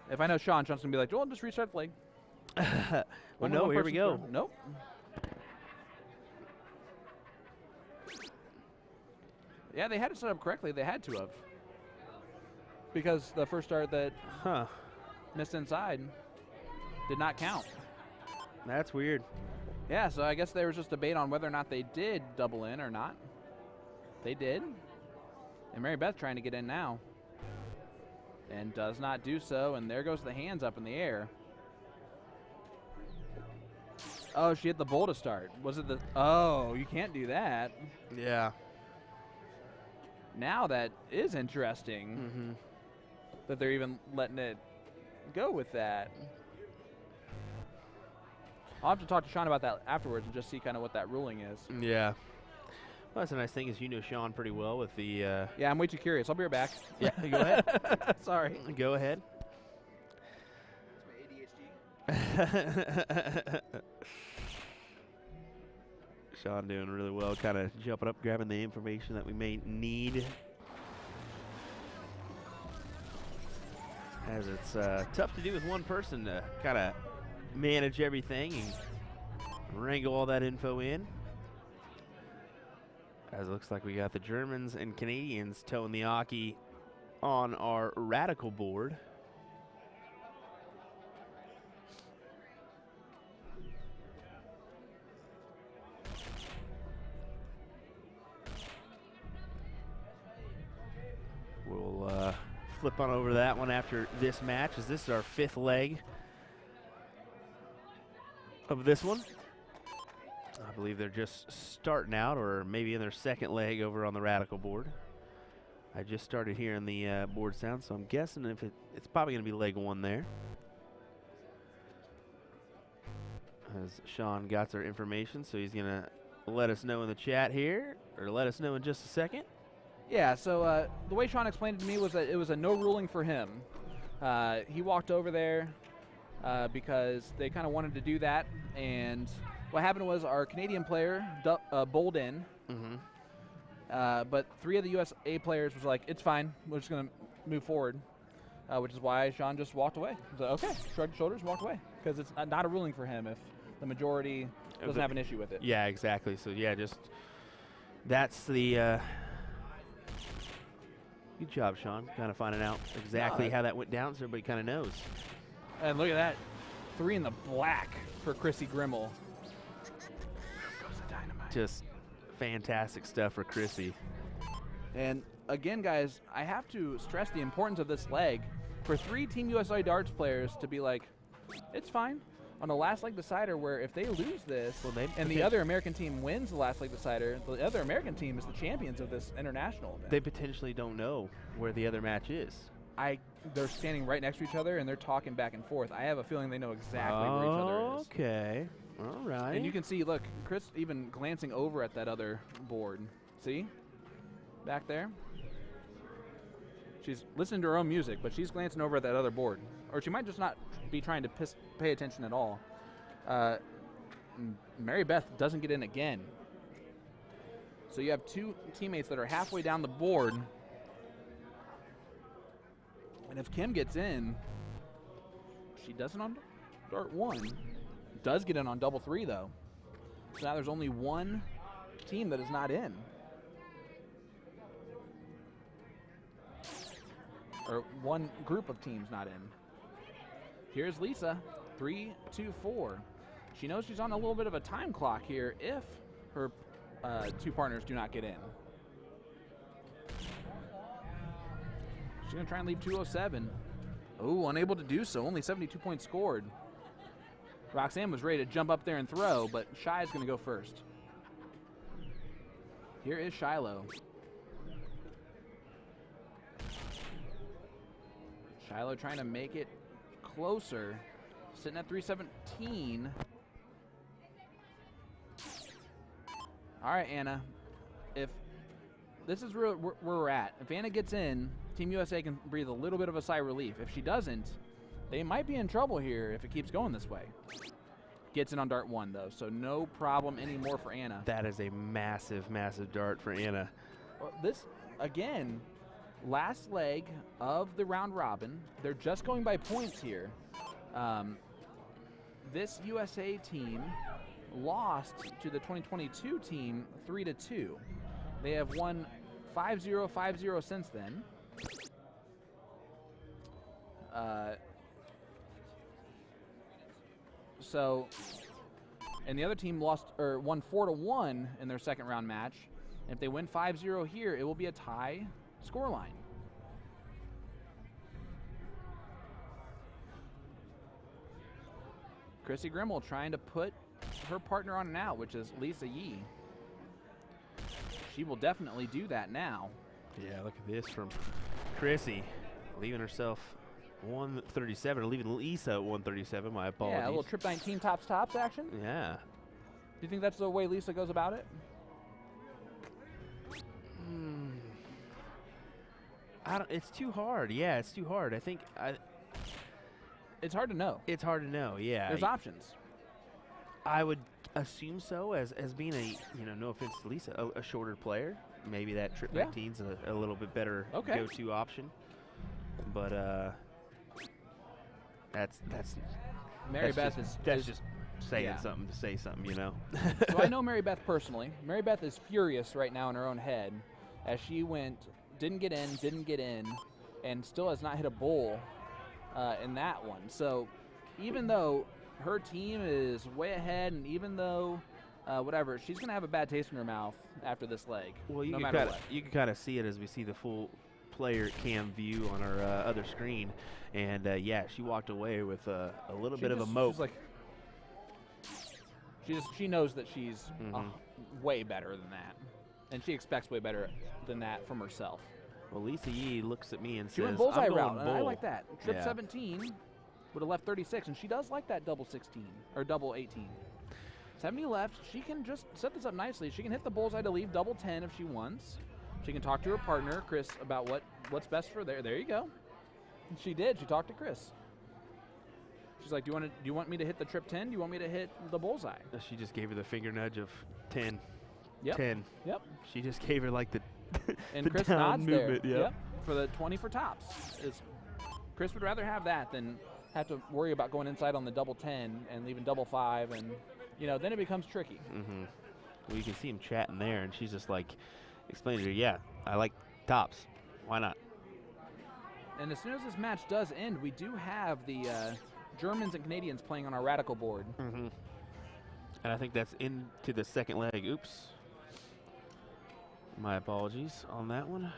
If I know Sean's going to be like, well, just restart the leg. well, no, here we go. Nope. Yeah, they had it set up correctly. They had to have. Because the first start that missed inside did not count. That's weird. Yeah, so I guess there was just debate on whether or not they did double in or not. They did. And Mary Beth trying to get in now. And does not do so, and there goes the hands up in the air. Oh, she hit the bowl to start. Was it the... Oh, you can't do that. Yeah. Now that is interesting. Mm-hmm. That they're even letting it go with that. I'll have to talk to Sean about that afterwards and just see kind of what that ruling is. Yeah. Well, that's a nice thing is you know Sean pretty well with the... Yeah, I'm way too curious. I'll be right back. Yeah, go ahead. Sorry. Go ahead. Sean doing really well, kind of jumping up, grabbing the information that we may need. as it's tough to do with one person to kind of manage everything and wrangle all that info in. As it looks like we got the Germans and Canadians towing the Aki on our Radikal board. We'll flip on over to that one after this match, as this is our 5th leg of this one. I believe they're just starting out, or maybe in their 2nd leg over on the Radikal board. I just started hearing the board sound, so I'm guessing if it's probably going to be leg 1 there. As Sean got our information, so he's going to let us know in the chat here, or let us know in just a second. Yeah, so the way Sean explained it to me was that it was a no ruling for him. He walked over there because they kind of wanted to do that, and what happened was our Canadian player bowled in, but 3 of the USA players was like, it's fine, we're just going to move forward, which is why Sean just walked away. He was like, okay, shrugged his shoulders, walked away, because it's not a ruling for him if the majority doesn't have an issue with it. Yeah, exactly. So, yeah, just that's the good job, Sean, kind of finding out exactly how that went down so everybody kind of knows. And look at that, 3 in the black for Chrissy Grimmel. Just fantastic stuff for Chrissy. And again, guys, I have to stress the importance of this leg for 3 Team USA darts players to be like, it's fine. On the last leg decider, where if they lose this and the other American team wins the last leg decider, the other American team is the champions of this international event. They potentially don't know where the other match is. They're standing right next to each other and they're talking back and forth. I have a feeling they know exactly where each other is. Okay. All right. And you can see, look, Chris even glancing over at that other board. See? Back there? She's listening to her own music, but she's glancing over at that other board. Or she might just not be trying to pay attention at all. Mary Beth doesn't get in again. So you have 2 teammates that are halfway down the board. And if Kim gets in, she doesn't on dart 1. Does get in on double 3, though. So now there's only 1 team that is not in. Or 1 group of teams not in. Here's Lisa, 3, 2, 4. She knows she's on a little bit of a time clock here if her 2 partners do not get in. She's going to try and leave 207. Oh, unable to do so. Only 72 points scored. Roxanne was ready to jump up there and throw, but Shy is going to go first. Here is Shiloh. Shiloh trying to make it closer, sitting at 317. All right, Anna, if this is where we're at, if Anna gets in, Team USA can breathe a little bit of a sigh of relief. If she doesn't, they might be in trouble here if it keeps going this way. Gets in on dart 1, though, so no problem anymore for Anna. That is a massive, massive dart for Anna. Well, this, again, last leg of the round robin. They're just going by points here. This USA team lost to the 2022 team 3-2. They have won 5-0, 5-0 since then. And the other team won 4-1 in their 2nd round match. And if they win 5-0 here, it will be a tie scoreline. Chrissy Grimmel trying to put her partner on and out, which is Lisa Yee. She will definitely do that now. Yeah, look at this from Chrissy, leaving herself 137, or leaving Lisa at 137. My apologies. Yeah, a little trip 19 tops action. Yeah. Do you think that's the way Lisa goes about it? It's too hard. Yeah, it's too hard. I think it's hard to know. It's hard to know. Yeah. There's options. I would assume so, as being a, no offense to Lisa, a shorter player. Maybe that trip 19's a little bit better go-to option. But That's Mary Beth that's just saying yeah. something to say something, you know. So I know Mary Beth personally. Mary Beth is furious right now in her own head as she didn't get in, and still has not hit a bull in that one. So even though her team is way ahead, and even though whatever, she's going to have a bad taste in her mouth after this leg. Well, no matter what. You can kind of see it as we see the full player cam view on our other screen, and yeah, she walked away with a little bit of a mope. She's like, she knows that she's way better than that, and she expects way better than that from herself. Well, Lisa Yee looks at me and She says, went bullseye I'm going route, and I bull. like that. Trip Yeah. 17 would have left 36, and she does like that double 16 or double 18. 70 left. She can just set this up nicely. She can hit the bullseye to leave double 10 if she wants. She can talk to her partner, Chris, about what's best for there. There you go. And she did. She talked to Chris. She's like, do you want me to hit the trip 10? Do you want me to hit the bullseye? She just gave her the finger nudge of 10. Yep. 10. Yep. She just gave her like the And the Chris down nods there. movement. Yep. For the 20 for tops. Chris would rather have that than have to worry about going inside on the double 10 and leaving double 5, and then it becomes tricky. Mm-hmm. Well, you can see him chatting there, and she's just like explaining to her, yeah, I like tops. Why not? And as soon as this match does end, we do have the Germans and Canadians playing on our Radikal board. Mm-hmm. And I think that's into the second leg. Oops. My apologies on that one.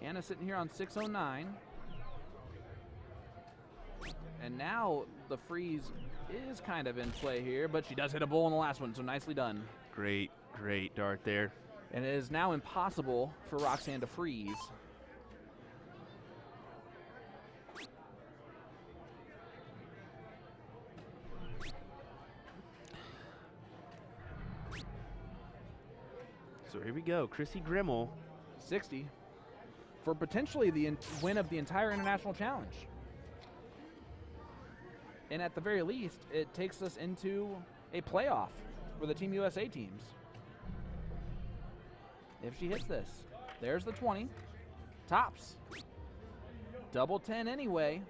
Anna sitting here on 609. And now the freeze is kind of in play here, but she does hit a bull in the last one, so nicely done. Great dart there. And it is now impossible for Roxanne to freeze. So here we go. Chrissy Grimmel. 60 for potentially the win of the entire international challenge. And at the very least, it takes us into a playoff for the Team USA teams. If she hits this, there's the 20. Tops. Double 10 anyway.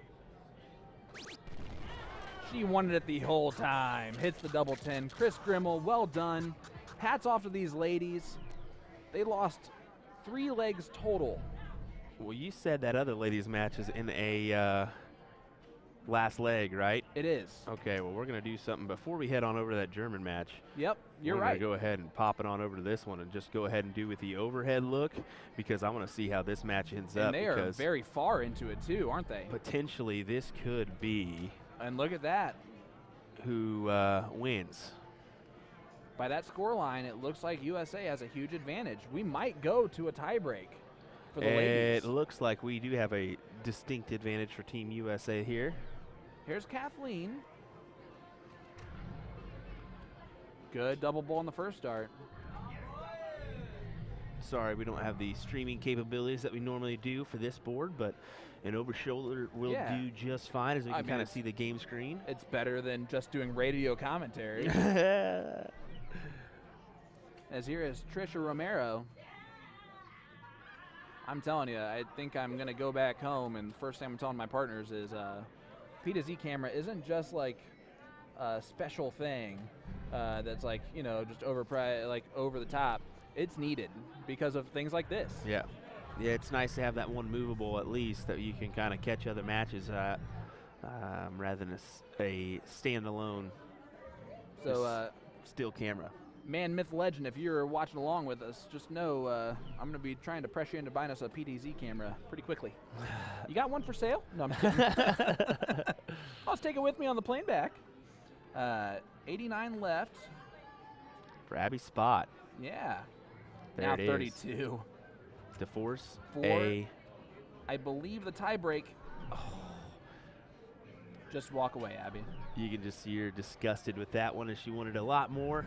She wanted it the whole time. Hits the double 10. Chris Grimmel, well done. Hats off to these ladies. They lost 3 legs total. Well, you said that other ladies' match is in a last leg, right? It is. Okay, well, we're going to do something before we head on over to that German match. Yep, you're we're right. going to go ahead and pop it on over to this one and just go ahead and do with the overhead look, because I want to see how this match ends up. And they are very far into it too, aren't they? Potentially, this could be And look at that. who wins. By that score line, it looks like USA has a huge advantage. We might go to a tiebreak for the ladies. It looks like we do have a distinct advantage for Team USA here. Here's Kathleen. Good double bull in the first start. Sorry, we don't have the streaming capabilities that we normally do for this board, but an over shoulder will Yeah. do just fine, as we I can mean, kind of it's- see the game screen. It's better than just doing radio commentary. As here is Trisha Romero. I'm telling you, I think I'm going to go back home, and the first thing I'm telling my partners is P2Z camera isn't just like a special thing that's like, just overpriced, like over the top. It's needed because of things like this. Yeah. Yeah, it's nice to have that one movable at least that you can kind of catch other matches at rather than a standalone So, still camera. man, myth, legend, if you're watching along with us, just know I'm going to be trying to pressure you into buying us a PDZ camera pretty quickly. You got one for sale? No, I'm just kidding. I'll just take it with me on the plane back. 89 left. For Abby Spot. Yeah. There now it is. 32. DeForce. 4. I believe the tie break. Oh. Just walk away, Abby. You can just see her disgusted with that one, and she wanted a lot more.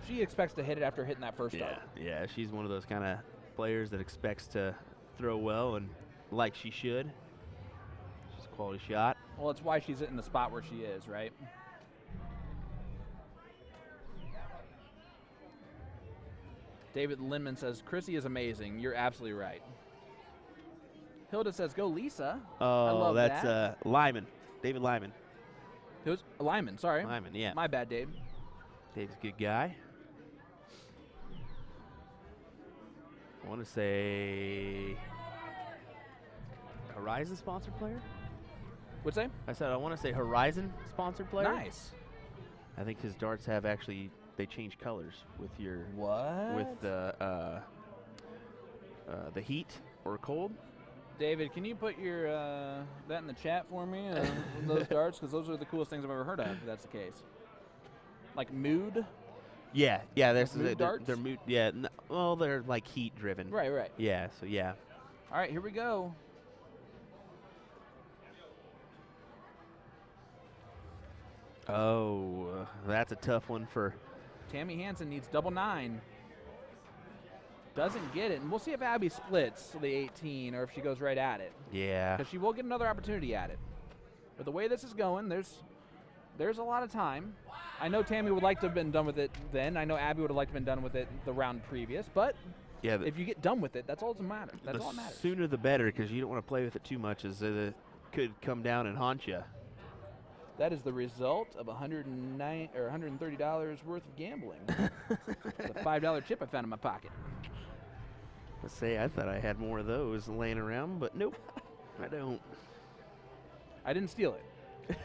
She expects to hit it after hitting that first start. Yeah, she's one of those kind of players that expects to throw well, and like she should. She's a quality shot. Well, it's why she's in the spot where she is, right? David Lindman says, Chrissy is amazing. You're absolutely right. Hilda says, go Lisa. I Oh, love that's that. Lyman. David Lyman. It was Lyman, sorry. Lyman, yeah. My bad, Dave. Dave's a good guy. I want to say Horizon sponsored player. What's that? I said I want to say Horizon sponsored player. Nice. I think his darts have actually they change colors with your What? with the heat or cold. David, can you put your that in the chat for me? Those darts, because those are the coolest things I've ever heard of. If that's the case. Like mood. Yeah, yeah. There's mood darts? They're mood. Yeah. Well, they're like heat driven. Right, right. Yeah. So yeah. All right, here we go. Oh, that's a tough one for. Tammy Hansen needs double 9. Doesn't get it, and we'll see if Abby splits the 18 or if she goes right at it. Yeah. Because she will get another opportunity at it. But the way this is going, there's a lot of time. I know Tammy would like to have been done with it then. I know Abby would have liked to have been done with it the round previous. But Yeah. if you get done with it, that's all that matters. That's all that The matters. sooner the better, because you don't want to play with it too much, as it could come down and haunt you. That is the result of $109 or $130 worth of gambling. The $5 chip I found in my pocket. Let's say I thought I had more of those laying around, but nope, I don't. I didn't steal it.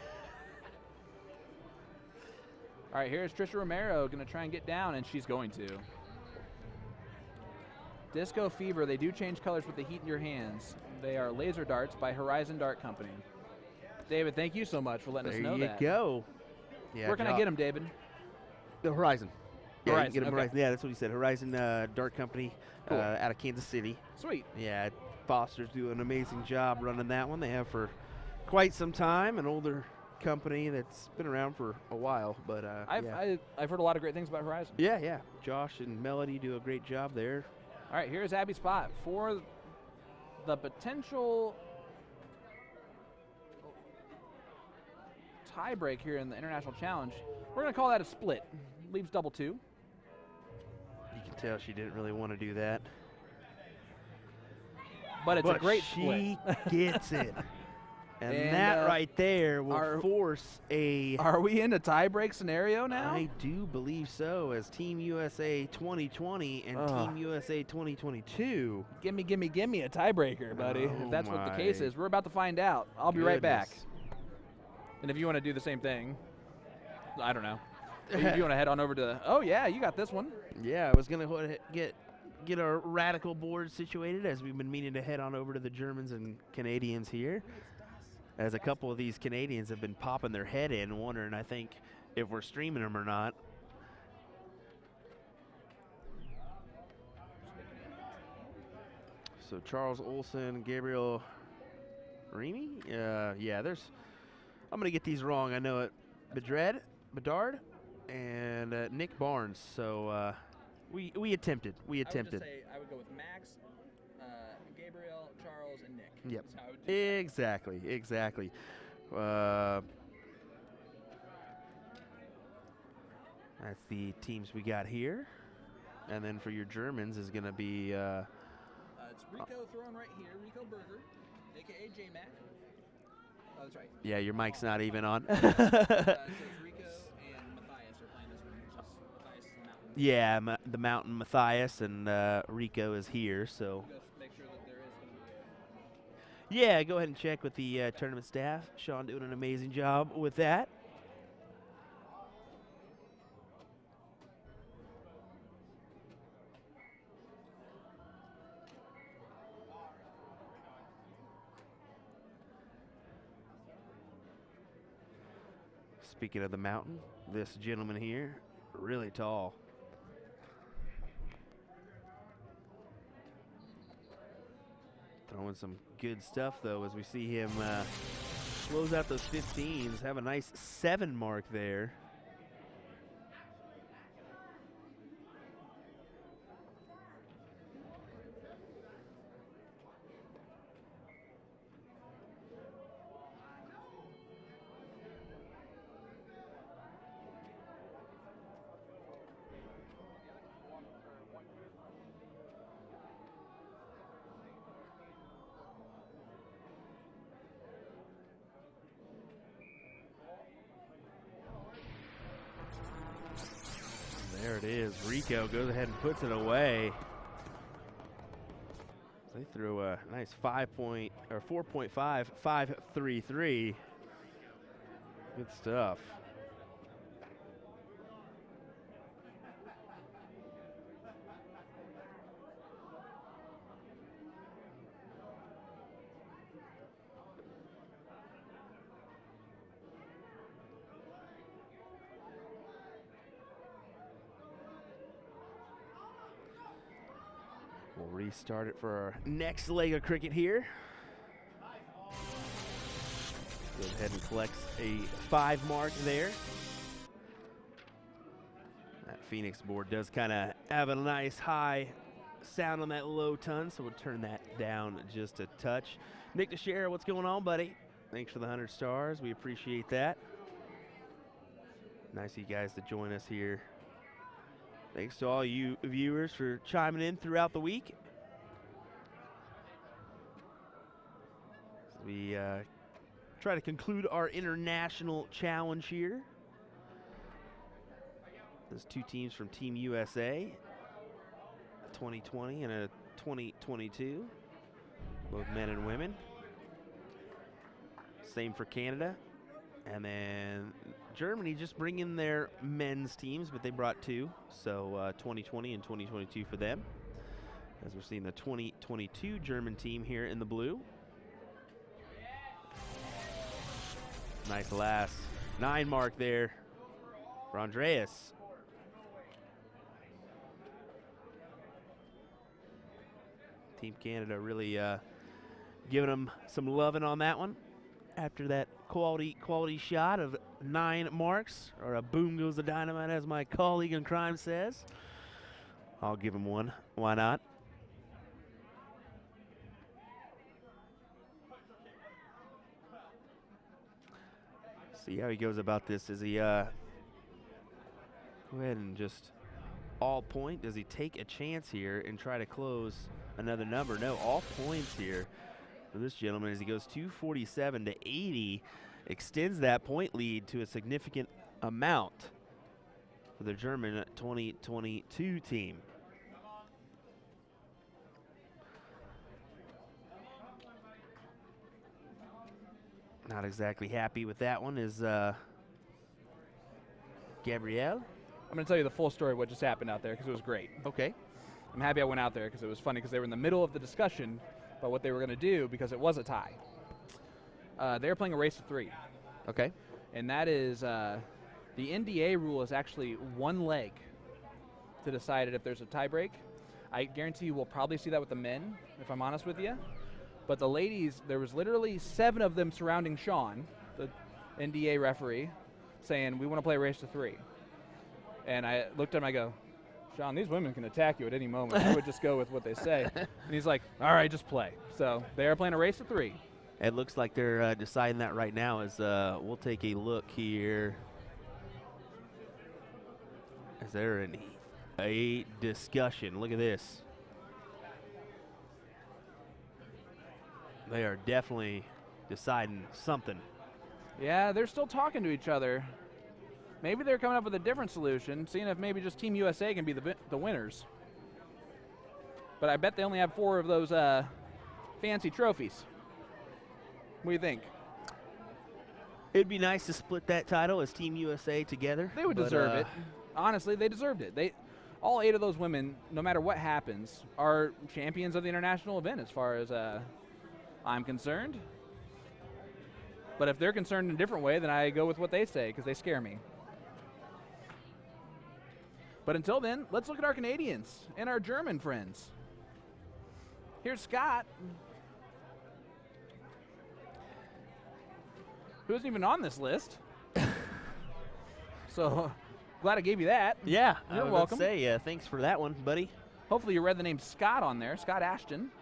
All right, here's Trisha Romero going to try and get down, and she's going to. Disco Fever, they do change colors with the heat in your hands. They are laser darts by Horizon Dart Company. David, thank you so much for letting us know There that. you go. Yeah, Where can I get them, David? The Horizon. Yeah, you Horizon, can get 'em okay. Horizon. Yeah, that's what he said. Horizon Dart Company Cool. out of Kansas City. Sweet. Yeah, Foster's doing an amazing job running that one. They have for quite some time, an older company that's been around for a while. But yeah. I've heard a lot of great things about Horizon. Yeah. Josh and Melody do a great job there. All right, here's Abby Spot for the potential tie break here in the International Challenge. We're going to call that a split. Leaves double 2. You can tell she didn't really want to do that. But it's a But great she split. gets it. And, And, that right there will are- force a... Are we in a tie break scenario now? I do believe so, as Team USA 2020 and Team USA 2022. Gimme a tiebreaker, buddy. Oh If that's what the my case is, we're about to find out. I'll be right back. Goodness. And if you want to do the same thing, I don't know. If you want to head on over to, oh yeah, you got this one. Yeah, I was going to get our Radikal board situated, as we've been meaning to head on over to the Germans and Canadians here. As a couple of these Canadians have been popping their head in, wondering, I think, if we're streaming them or not. So Charles Olson, Gabriel Remy? Yeah, there's... I'm going to get these wrong. I know it. Bedard, and Nick Barnes. So we attempted. I would say I would go with Max, Gabriel, Charles, and Nick. Yep. That's how I would do that. Exactly. That's the teams we got here. And then for your Germans is going to be... It's Rico throwing right here. Rico Berger, a.k.a. J-Mac. Oh, that's right. yeah, your mic's not even on. So it's Rico and Matthias are playing this one, which is Matthias is the mountain. Yeah, the Mountain Matthias and Rico is here, so... Go make sure that there is going to be Yeah, go ahead and check with the tournament staff. Sean doing an amazing job with that. Speaking of the mountain, this gentleman here, really tall. Throwing some good stuff, though, as we see him close out those 15s. Have a nice 7 mark there. There it is. Rico goes ahead and puts it away. They threw a nice 4.5, 5.33. Good stuff. We'll restart it for our next leg of cricket here. Goes ahead and collects a 5 mark there. That Phoenix board does kind of have a nice high sound on that low ton, so we'll turn that down just a touch. Nick DeShare, what's going on, buddy? Thanks for the 100 stars. We appreciate that. Nice of you guys to join us here. Thanks to all you viewers for chiming in throughout the week. As we try to conclude our international challenge here. There's 2 teams from Team USA, a 2020 and a 2022, both men and women. Same for Canada. And then Germany just bring in their men's teams, but they brought 2. So 2020 and 2022 for them. As we're seeing the 2022 German team here in the blue. Nice last 9 mark there for Andreas. Team Canada really giving them some loving on that one. After that quality shot of 9 marks, or a boom goes the dynamite, as my colleague in crime says. I'll give him one. Why not? See how he goes about this. Does he go ahead and just all point? Does he take a chance here and try to close another number? No, all points here for this gentleman as he goes 247 to 80, extends that point lead to a significant amount for the German 2022 team. Not exactly happy with that one is Gabrielle. I'm going to tell you the full story of what just happened out there because it was great. Okay. I'm happy I went out there because it was funny because they were in the middle of the discussion about what they were going to do because it was a tie. They were playing a race to 3. Okay. And that is the NDA rule is actually 1 leg to decide it if there's a tie break. I guarantee you we'll probably see that with the men, if I'm honest with you. But the ladies, there was literally 7 of them surrounding Sean, the NDA referee, saying, we want to play a race to 3. And I looked at him, I go, Sean, these women can attack you at any moment. I would just go with what they say. And he's like, all right, just play. So they are playing a race to 3. It looks like they're deciding that right now as we'll take a look here. Is there a discussion? Look at this. They are definitely deciding something. Yeah, they're still talking to each other. Maybe they're coming up with a different solution, seeing if maybe just Team USA can be the winners. But I bet they only have 4 of those fancy trophies. What do you think? It'd be nice to split that title as Team USA together. They would deserve it. Honestly, they deserved it. All 8 of those women, no matter what happens, are champions of the international event as far as I'm concerned. But if they're concerned in a different way, then I go with what they say because they scare me. But until then, let's look at our Canadians and our German friends. Here's Scott, who isn't even on this list. So glad I gave you that. Yeah, You're I was welcome. about to say, thanks for that one, buddy. Hopefully you read the name Scott on there, Scott Ashton.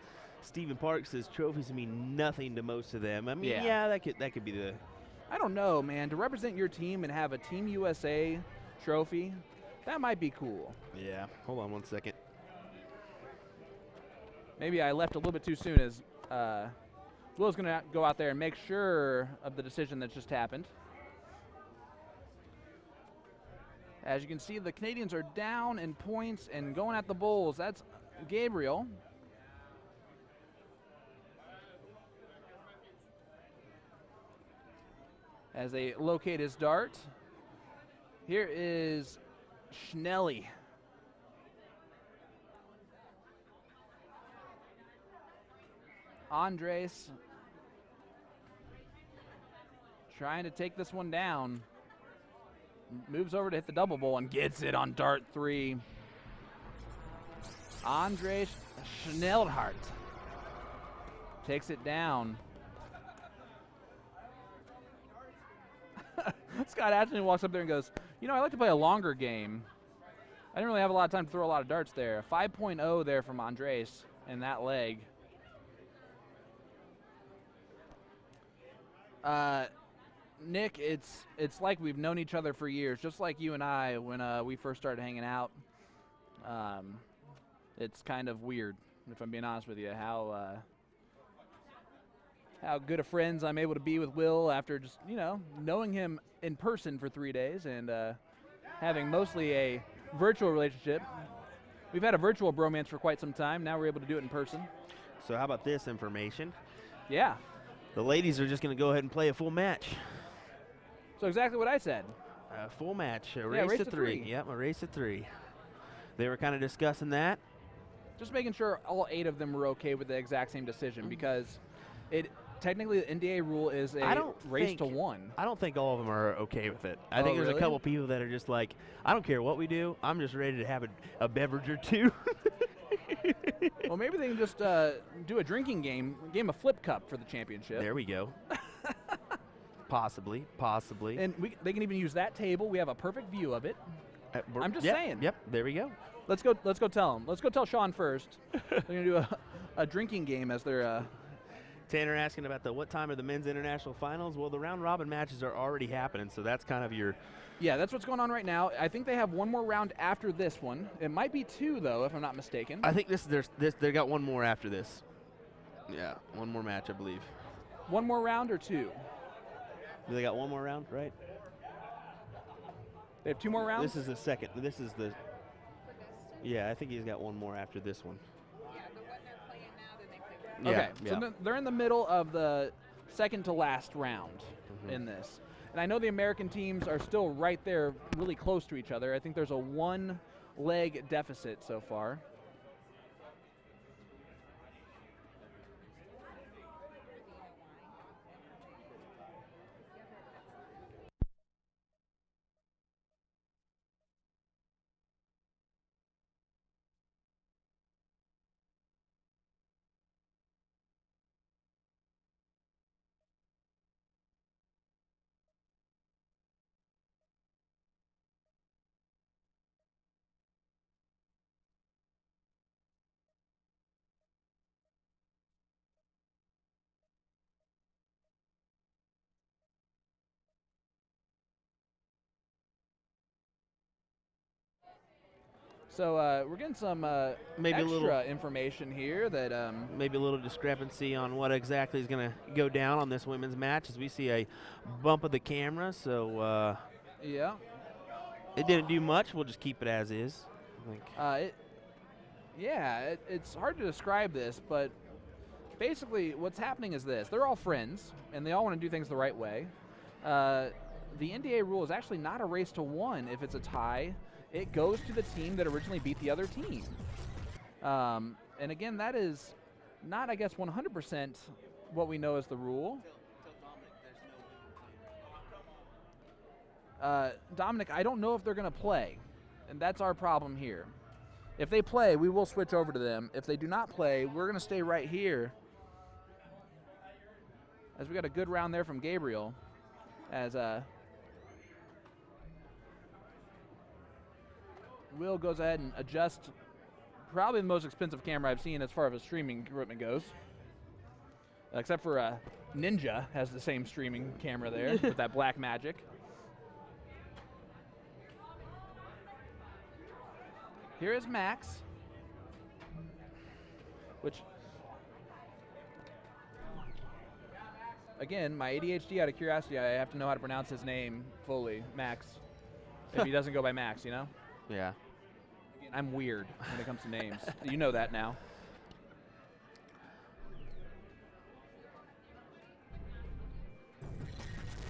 Stephen Park says trophies mean nothing to most of them. I mean, Yeah. yeah, that could be the. I don't know, man. To represent your team and have a Team USA trophy, that might be cool. Yeah. Hold on one second. Maybe I left a little bit too soon as Will's going to go out there and make sure of the decision that just happened. As you can see, the Canadians are down in points and going at the Bulls. That's Gabriel. As they locate his dart. Here is Schnelly. Andres trying to take this one down. Moves over to hit the double bowl and gets it on dart 3. Andres Schnellhardt takes it down. Scott Ashton walks up there and goes, you know, I like to play a longer game. I didn't really have a lot of time to throw a lot of darts there. 5.0 there from Andres in that leg. Nick, it's like we've known each other for years, just like you and I when we first started hanging out. It's kind of weird, if I'm being honest with you, how good of friends I'm able to be with Will after just, you know, knowing him in person for 3 days and having mostly a virtual relationship. We've had a virtual bromance for quite some time. Now we're able to do it in person. So how about this information? Yeah. The ladies are just going to go ahead and play a full match. So exactly what I said. A full match, a race to 3. Yep, a race to 3. They were kind of discussing that. Just making sure all 8 of them were okay with the exact same decision because it technically the NDA rule is a race to 1. I don't think all of them are okay with it. I think there's really? a couple people that are just like, I don't care what we do. I'm just ready to have a beverage or two. Well, maybe they can just do a drinking game of flip cup for the championship. There we go. Possibly. And they can even use that table. We have a perfect view of it. I'm just saying. Yep, there we go. Let's go tell them. Let's go tell Sean first. They're going to do a drinking game as they're Tanner asking about what time are the men's international finals? Well, the round robin matches are already happening, so that's kind of your. Yeah, that's what's going on right now. I think they have one more round after this one. It might be 2 though, if I'm not mistaken. I think they got one more after this. Yeah, one more match, I believe. One more round or 2? They got one more round, right? They have 2 more rounds? This is the second. This is the. Yeah, I think he's got one more after this one. Yeah, the one they're playing now, then they play. Okay, so they're in the middle of the second to last round in this. And I know the American teams are still right there really close to each other. I think there's a 1-leg deficit so far. So we're getting some Maybe a extra little information here that maybe a little discrepancy on what exactly is going to go down on this women's match as we see a bump of the camera. So yeah, it didn't do much. We'll just keep it as is. I think. It's hard to describe this, but basically what's happening is this. They're all friends, and they all want to do things the right way. The NDA rule is actually not a race to 1 if it's a tie. It goes to the team that originally beat the other team. And again, that is not, I guess, 100% what we know as the rule. Dominic, I don't know if they're going to play, and that's our problem here. If they play, we will switch over to them. If they do not play, we're going to stay right here. As we got a good round there from Gabriel. As Will goes ahead and adjusts probably the most expensive camera I've seen as far as streaming equipment goes. Except for Ninja has the same streaming camera there with that black magic. Here is Max, which, again, my ADHD out of curiosity, I have to know how to pronounce his name fully, Max. if he doesn't go by Max, you know? Yeah. Again, I'm weird when it comes to names. You know that now.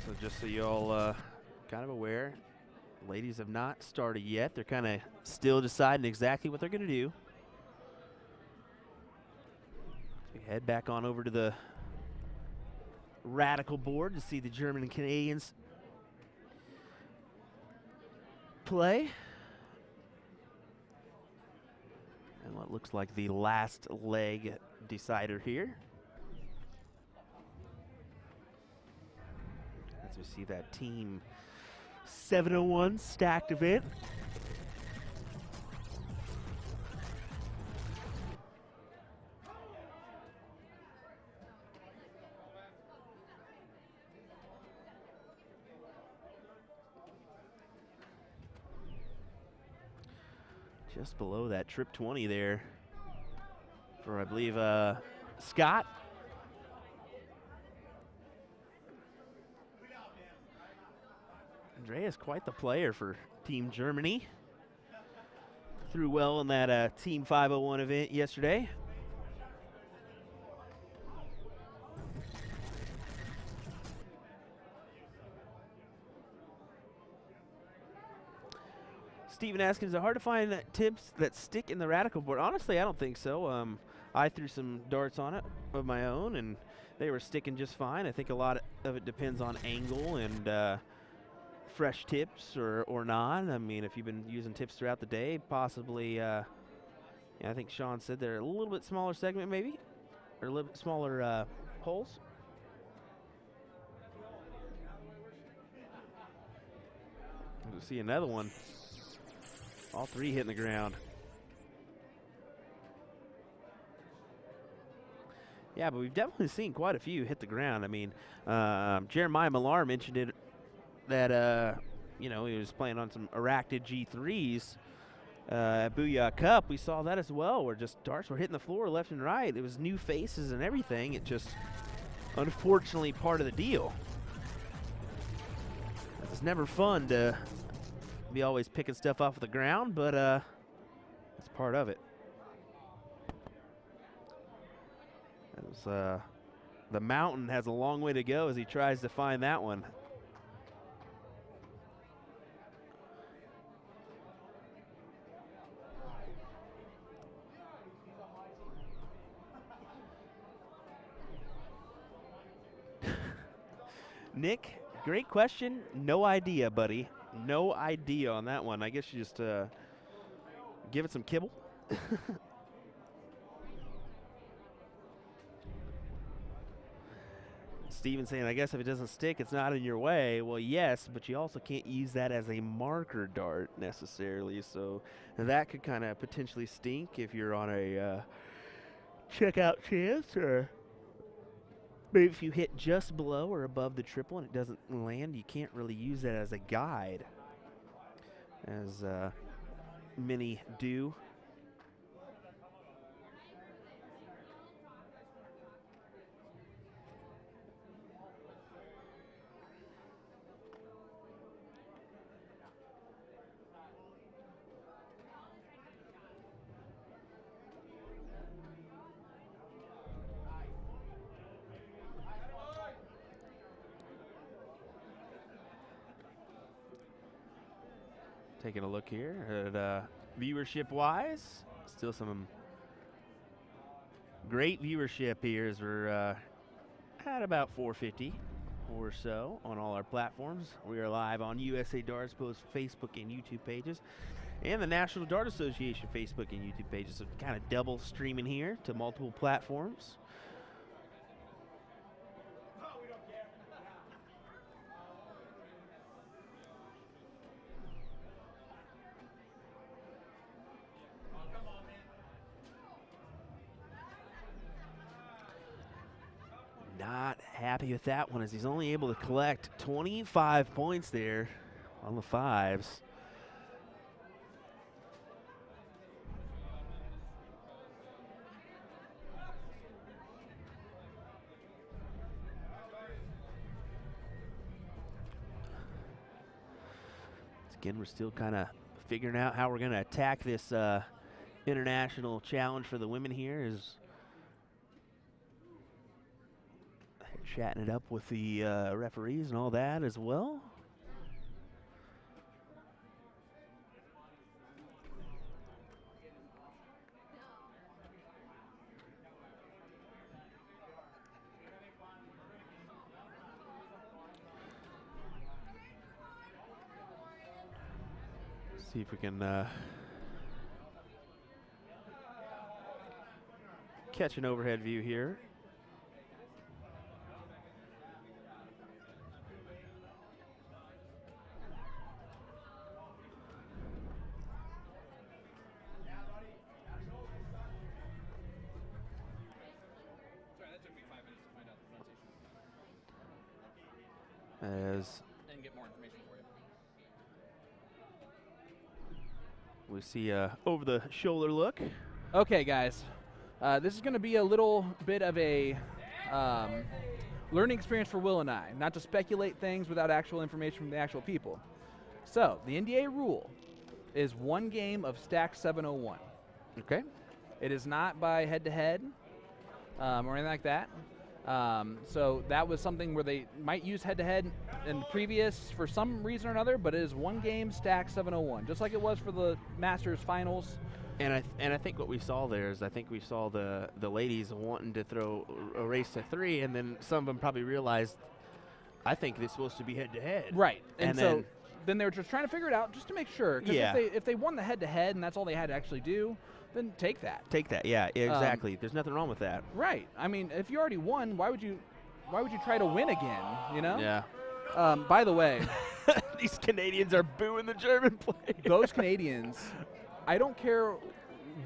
So just so you all kind of aware, ladies have not started yet. They're kind of still deciding exactly what they're going to do. We head back on over to the Radikal board to see the German and Canadians play. And what looks like the last leg decider here. As we see that team 701 stacked event. Just below that trip 20 there for, I believe, Scott. Andreas, quite the player for Team Germany. Threw well in that Team 501 event yesterday. Steven asking, is it hard to find tips that stick in the Radikal board? Honestly, I don't think so. I threw some darts on it of my own, and they were sticking just fine. I think a lot of it depends on angle and fresh tips or not. I mean, if you've been using tips throughout the day, possibly, yeah, I think Sean said they're a little bit smaller segment maybe, or a little bit smaller holes. We'll see another one. All three hitting the ground. Yeah, but we've definitely seen quite a few hit the ground. I mean, Jeremiah Millar mentioned it that, you know, he was playing on some Arachnid G3s at Booyah Cup. We saw that as well, where just darts were hitting the floor left and right. It was new faces and everything. It just, unfortunately, part of the deal. It's never fun to be always picking stuff off the ground, but it's part of it. As, the mountain has a long way to go as he tries to find that one. Nick, great question. No idea, buddy. No idea on that one. I guess you just give it some kibble. Steven saying, I guess if it doesn't stick, it's not in your way. Well, yes, but you also can't use that as a marker dart necessarily. So that could kind of potentially stink if you're on a checkout chance, or maybe if you hit just below or above the triple and it doesn't land, you can't really use that as a guide, as many do. Taking a look here at viewership-wise, still some great viewership here as we're at about 450 or so on all our platforms. We are live on USA Darts both Facebook and YouTube pages, and the National Dart Association Facebook and YouTube pages. So kind of double streaming here to multiple platforms. Not happy with that one, as he's only able to collect 25 points there on the fives. Again, we're still kind of figuring out how we're going to attack this international challenge for the women here. Is chatting it up with the referees and all that as well. See if we can catch an overhead view here. As And get more information for you. we see a over-the-shoulder look. Okay, guys. This is going to be a little bit of a learning experience for Will and I, not to speculate things without actual information from the actual people. So, the NDA rule is 1 game of stack 701. Okay. It is not by head-to-head or anything like that. So that was something where they might use head-to-head in the previous for some reason or another, but it is 1 game stack 701, just like it was for the Masters finals. And I think what we saw there is I think we saw the ladies wanting to throw a race to 3, and then some of them probably realized, I think it's supposed to be head-to-head. Right. And so then they were just trying to figure it out just to make sure. Because Yeah. if they won the head-to-head and that's all they had to actually do, then take that. Take that, yeah, exactly. There's nothing wrong with that. Right. I mean, if you already won, why would you try to win again, you know? Yeah. By the way, These Canadians are booing the German play. those Canadians, I don't care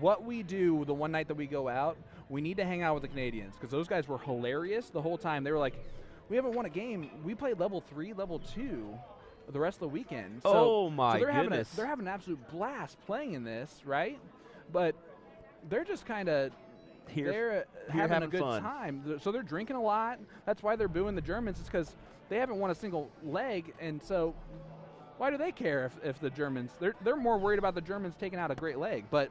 what we do the one night that we go out, we need to hang out with the Canadians because those guys were hilarious the whole time. They were like, we haven't won a game. We played level 3, level 2 the rest of the weekend. So, Oh, my they're goodness. They're having an absolute blast playing in this, right? But they're just kind of Here having a having good fun. time. So they're drinking a lot. That's why they're booing the Germans. It's because they haven't won a single leg, and so why do they care if the Germans? They're more worried about the Germans taking out a great leg. But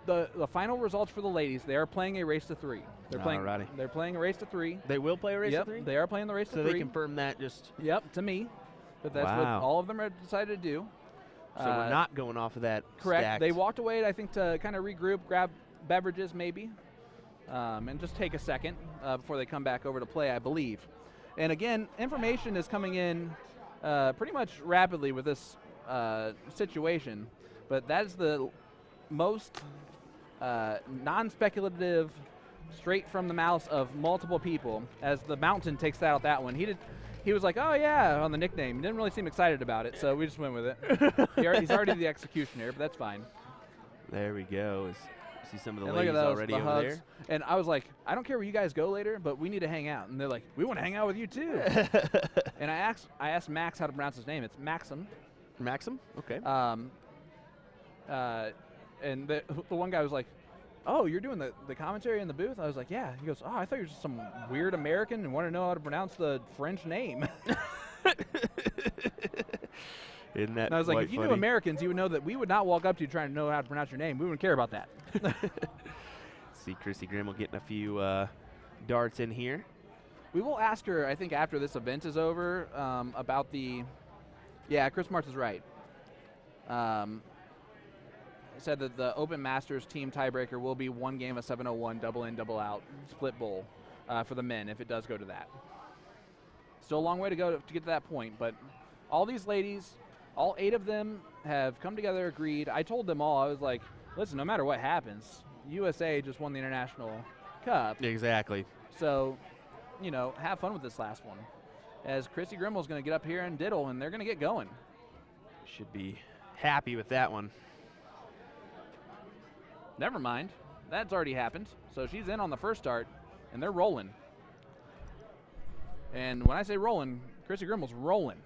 the final results for the ladies, they are playing a race to 3. They're playing. Alrighty. They're playing a race to 3. They will play a race Yep, to 3? they are playing the race So to they 3. confirmed that just. Yep, to me. But that's what Wow. all of them have decided to do. So we're not going off of that. Correct. Stacked. They walked away, I think, to kind of regroup, grab beverages maybe, and just take a second before they come back over to play, I believe. And again, information is coming in pretty much rapidly with this situation, but that is the most non-speculative, straight from the mouths of multiple people, as the Mountain takes out that one. He was like, oh yeah, on the nickname. He didn't really seem excited about it, so we just went with it. He's already the executioner, but that's fine. There we go. See some of the And look ladies at those, already the over hugs. there. And I was like, I don't care where you guys go later, but we need to hang out. And they're like, we want to hang out with you too. And I asked Max how to pronounce his name. It's Maxim. Maxim? Okay. And the one guy was like, oh, you're doing the commentary in the booth? I was like, yeah. He goes, oh, I thought you were just some weird American and want to know how to pronounce the French name. Isn't that And I was like, quite if you funny? knew Americans, you would know that we would not walk up to you trying to know how to pronounce your name. We wouldn't care about that. See Chrissy Grimmel getting a few darts in here. We will ask her, I think, after this event is over, about the. Yeah, Chris Martz is right. Said that the Open Masters team tiebreaker will be 1 game of 701, double in, double out, split bowl for the men if it does go to that. Still a long way to go to get to that point, but all these ladies, all 8 of them have come together, agreed. I told them all, I was like, listen, no matter what happens, USA just won the International Cup. Exactly. So, you know, have fun with this last one. As Chrissy Grimmel's going to get up here and diddle, and they're going to get going. Should be happy with that one. Never mind. That's already happened. So she's in on the first start, and they're rolling. And when I say rolling, Chrissy Grimmel's rolling.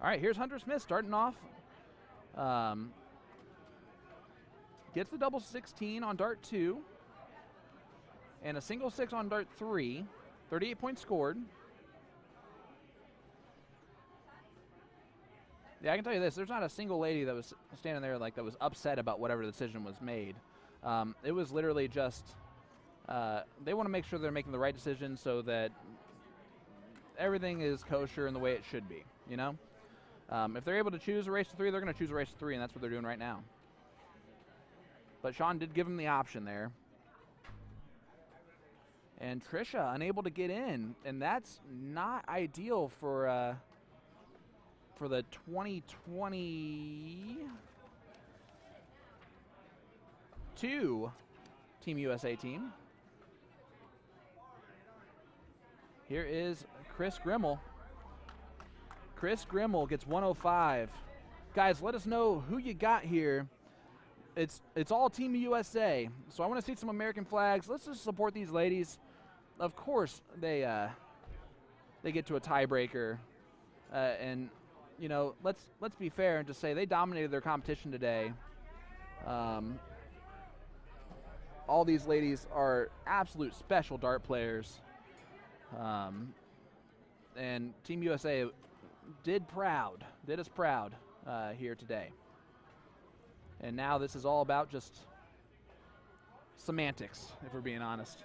All right, here's Hunter Smith starting off. Gets the double 16 on dart 2 and a single 6 on dart 3. 38 points scored. Yeah, I can tell you this. There's not a single lady that was standing there like that was upset about whatever decision was made. It was literally just they want to make sure they're making the right decision so that everything is kosher in the way it should be, you know? If they're able to choose a race to 3, they're going to choose a race to 3, and that's what they're doing right now. But Sean did give him the option there. And Trisha unable to get in, and that's not ideal for the 2022 Team USA team. Here is Chris Grimmel. Chris Grimmel gets 105. Guys, let us know who you got here. It's all Team USA, so I want to see some American flags. Let's just support these ladies. Of course, they get to a tiebreaker, and you know, let's be fair and just say they dominated their competition today. All these ladies are absolute special dart players, and Team USA did us proud here today. And now this is all about just semantics, if we're being honest.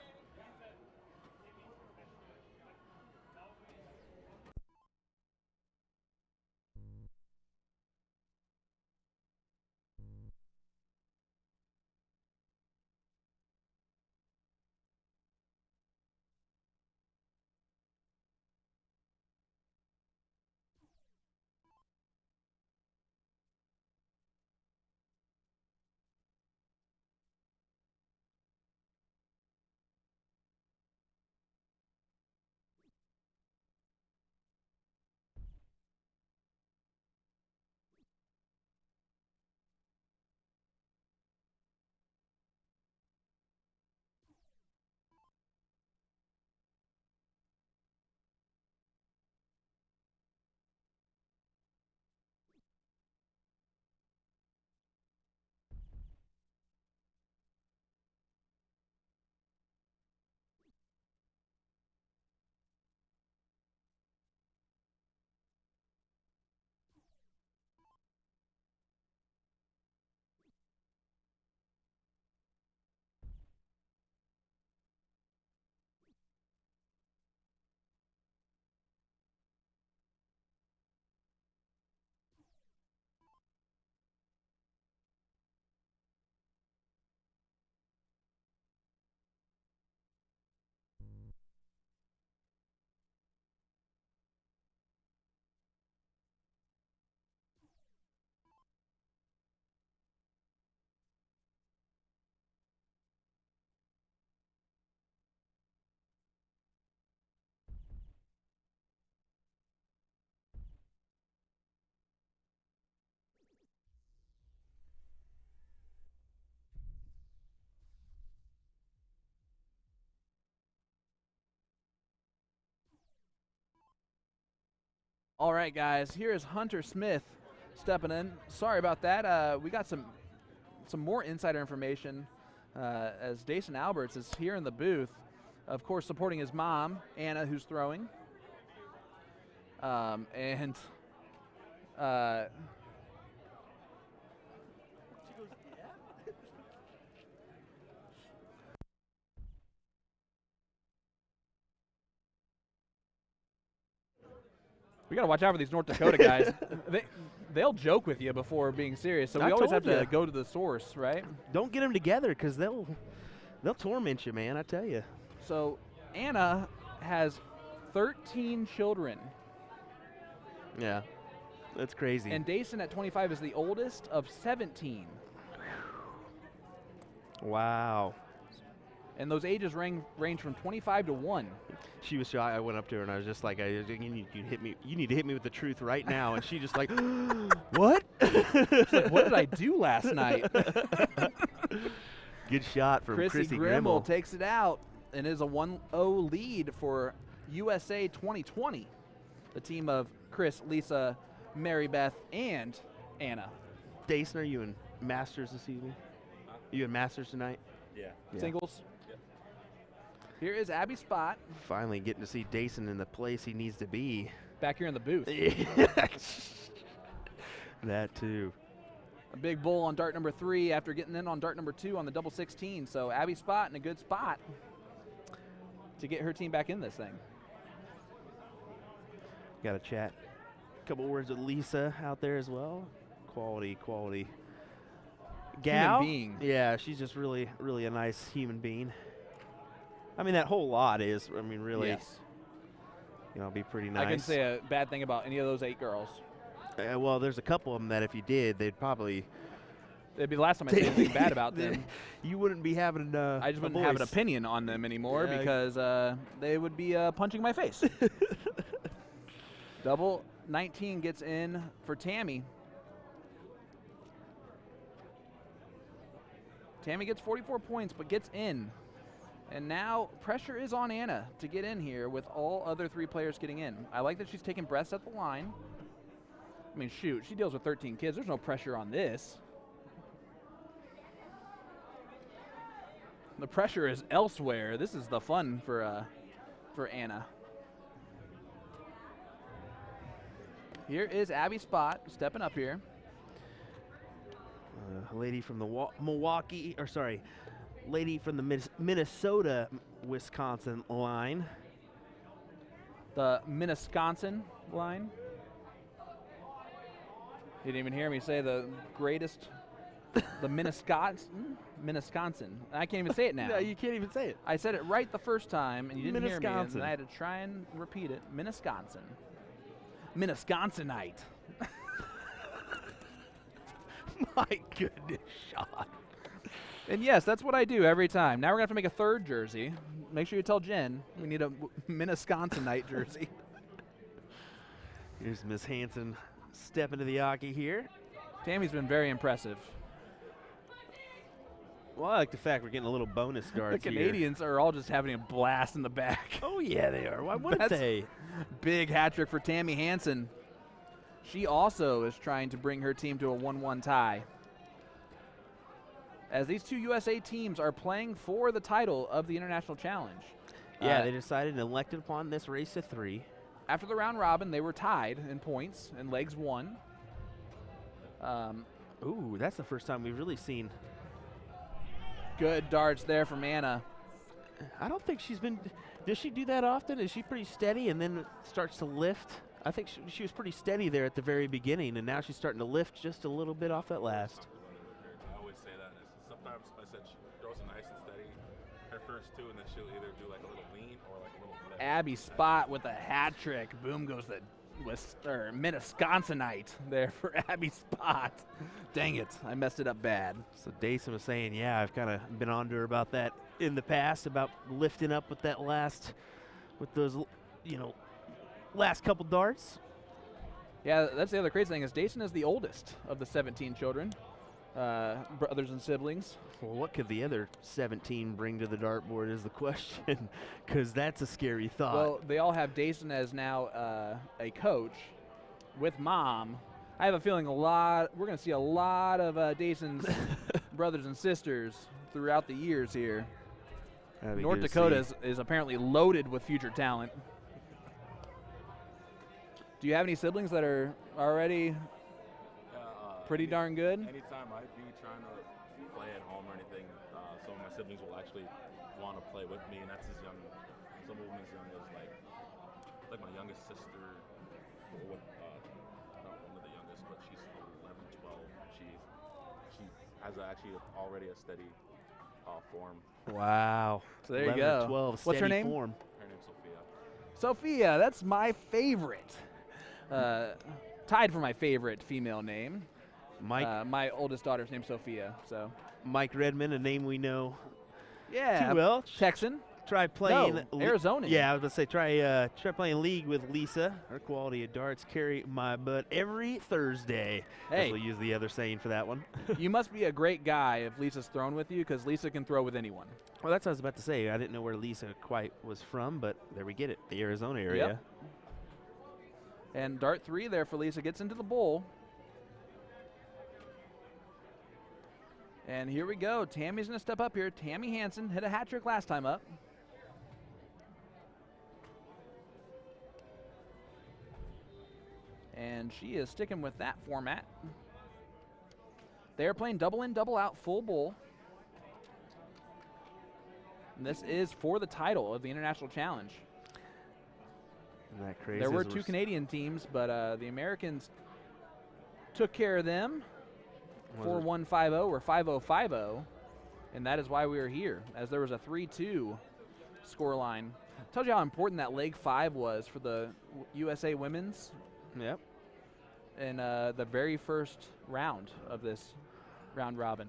All right, guys, here is Hunter Smith stepping in. Sorry about that. We got some more insider information as Dason Alberts is here in the booth, of course, supporting his mom, Anna, who's throwing. We got to watch out for these North Dakota guys. They'll joke with you before being serious, so we always have to go to the source, right? Don't get them together because they'll torment you, man, I tell you. So Anna has 13 children. Yeah, that's crazy. And Dason at 25 is the oldest of 17. Wow. And those ages range from 25 to 1. She was shy. I went up to her and I was just like, you need to hit me with the truth right now. And she just like, what? She's like, what did I do last night? Good shot from Chrissy Grimmel takes it out and is a 1-0 lead for USA 2020. The team of Chris, Lisa, Mary Beth, and Anna. Dason, are you in Masters this evening? You in Masters tonight? Yeah. Singles? Here is Abby Spot. Finally getting to see Dason in the place he needs to be. Back here in the booth. That too. A big bull on dart number 3 after getting in on dart number 2 on the double 16. So Abby Spot in a good spot to get her team back in this thing. Got to chat. A couple words with Lisa out there as well. Quality gal. Human being. Yeah, she's just really, really a nice human being. I mean, that whole lot is. I mean, really. Yes. You know, be pretty nice. I can say a bad thing about any of those 8 girls. Well, there's a couple of them that if you did, they'd probably. It'd be the last time I said anything bad about them. You wouldn't be having. I just wouldn't have an opinion on them anymore because they would be punching my face. Double 19 gets in for Tammy. Tammy gets 44 points, but gets in. And now pressure is on Anna to get in here with all other 3 players getting in. I like that she's taking breaths at the line. I mean, shoot, she deals with 13 kids. There's no pressure on this. The pressure is elsewhere. This is the fun for Anna. Here is Abby Spot stepping up here. A lady from the lady from the Minnesota, Wisconsin line. The Minnesconsin line. You didn't even hear me say the greatest, the Minnesconsin. I can't even say it now. No, you can't even say it. I said it right the first time, and you didn't hear me, and Minnesconsin. then I had to try and repeat it. Minnesconsin. Minnesconsinite. My goodness, Sean. And yes, that's what I do every time. Now we're going to have to make a 3rd jersey. Make sure you tell Jen we need a Minnesconsinite jersey. Here's Miss Hanson stepping to the hockey here. Tammy's been very impressive. Well, I like the fact we're getting a little bonus guards The here. Canadians are all just having a blast in the back. Oh, yeah, they are. Why wouldn't That's they? Big hat trick for Tammy Hansen. She also is trying to bring her team to a 1-1 tie. As these 2 USA teams are playing for the title of the International Challenge. Yeah, they decided and elected upon this race to 3. After the round robin, they were tied in points, and legs won. Ooh, that's the first time we've really seen. Good darts there from Anna. I don't think she's been. Does she do that often? Is she pretty steady and then starts to lift? I think she was pretty steady there at the very beginning, and now she's starting to lift just a little bit off that last. I always say that. Sometimes I said she throws it nice and steady her first 2, and then she'll either do like a little lean or like a little lift. Abby Spot with a hat trick. Boom goes the Minnesconsinite there for Abby Spot. Dang it, I messed it up bad. So Dason was saying, yeah, I've kind of been on to her about that in the past, about lifting up with that with those, last couple darts. Yeah, that's the other crazy thing is Dason is the oldest of the 17 children, brothers and siblings. Well, what could the other 17 bring to the dartboard is the question, because that's a scary thought. Well, they all have Dason as now a coach with Mom. I have a feeling we're going to see a lot of Dason's brothers and sisters throughout the years here. North Dakota is apparently loaded with future talent. Do you have any siblings that are already pretty darn good? Anytime I'd be trying to play at home or anything, some of my siblings will actually want to play with me, and that's as young. Some of them as young as like my youngest sister. Not one of the youngest, but she's 11, 12. She has actually already a steady form. Wow. So there you 11 or go. 12, What's her steady name? Form. Her name's Sophia. Sophia, that's my favorite. Tied for my favorite female name. Mike My oldest daughter's named Sophia. So Mike Redmond, a name we know yeah, too well. Texan. Try playing Arizona. Yeah, I was gonna say try playing league with Lisa. Her quality of darts carry my butt every Thursday. Hey. We'll use the other saying for that one. You must be a great guy if Lisa's thrown with you, because Lisa can throw with anyone. Well, that's what I was about to say. I didn't know where Lisa quite was from, but there we get it. The Arizona area. Yep. And dart 3 there for Lisa gets into the bowl. And here we go. Tammy's going to step up here. Tammy Hansen hit a hat trick last time up. And she is sticking with that format. They are playing double in, double out, full bowl. And this is for the title of the International Challenge. Isn't that crazy? There were two Canadian teams, but the Americans took care of them. 4-1-5-0 or 5-0-5-0. And that is why we are here, as there was a 3-2 scoreline. Tells you how important that leg 5 was for the USA women's. Yep. In the very first round of this round robin.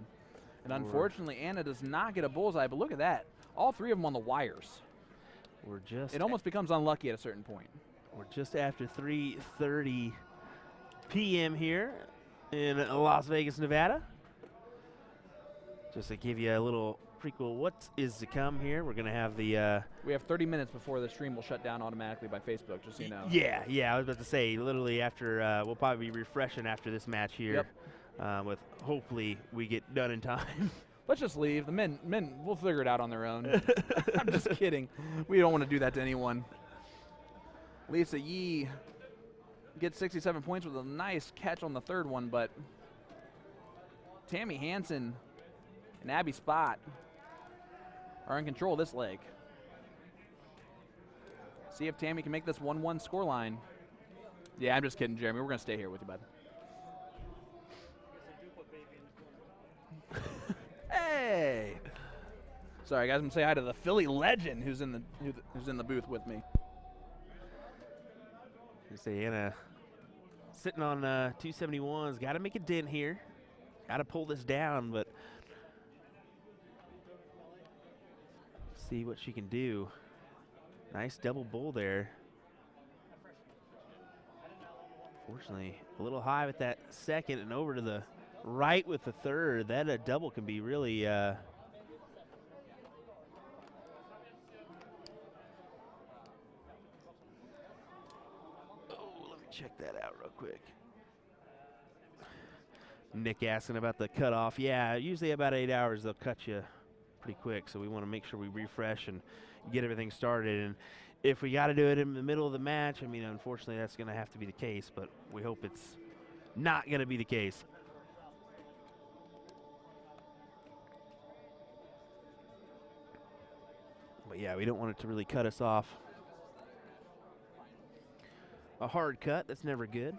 And unfortunately, Anna does not get a bullseye, but look at that. All three of them on the wires. It almost becomes unlucky at a certain point. We're just after 3:30 p.m. here in Las Vegas, Nevada. Just to give you a little prequel, what is to come here? We're going to have the... we have 30 minutes before the stream will shut down automatically by Facebook, just so you know. Yeah, I was about to say, literally after, we'll probably be refreshing after this match here. Yep. With hopefully we get done in time. Let's just leave. The men will figure it out on their own. I'm just kidding. We don't want to do that to anyone. Lisa Yee gets 67 points with a nice catch on the third one, but Tammy Hansen and Abby Spot are in control of this leg. See if Tammy can make this 1-1 scoreline. Yeah, I'm just kidding, Jeremy. We're going to stay here with you, bud. Hey! Sorry, guys. I'm going to say hi to the Philly legend who's in the booth with me. You say Anna sitting on 271s. Got to make a dent here. Got to pull this down, but see what she can do. Nice double bull there. Fortunately, a little high with that second and over to the right with the third. That double can be really oh, let me check that out real quick. Nick asking about the cutoff. Yeah, usually about 8 hours they'll cut you pretty quick, so we want to make sure we refresh and get everything started. And if we got to do it in the middle of the match, I mean, unfortunately that's going to have to be the case, but we hope it's not going to be the case. But yeah, we don't want it to really cut us off. A hard cut, that's never good.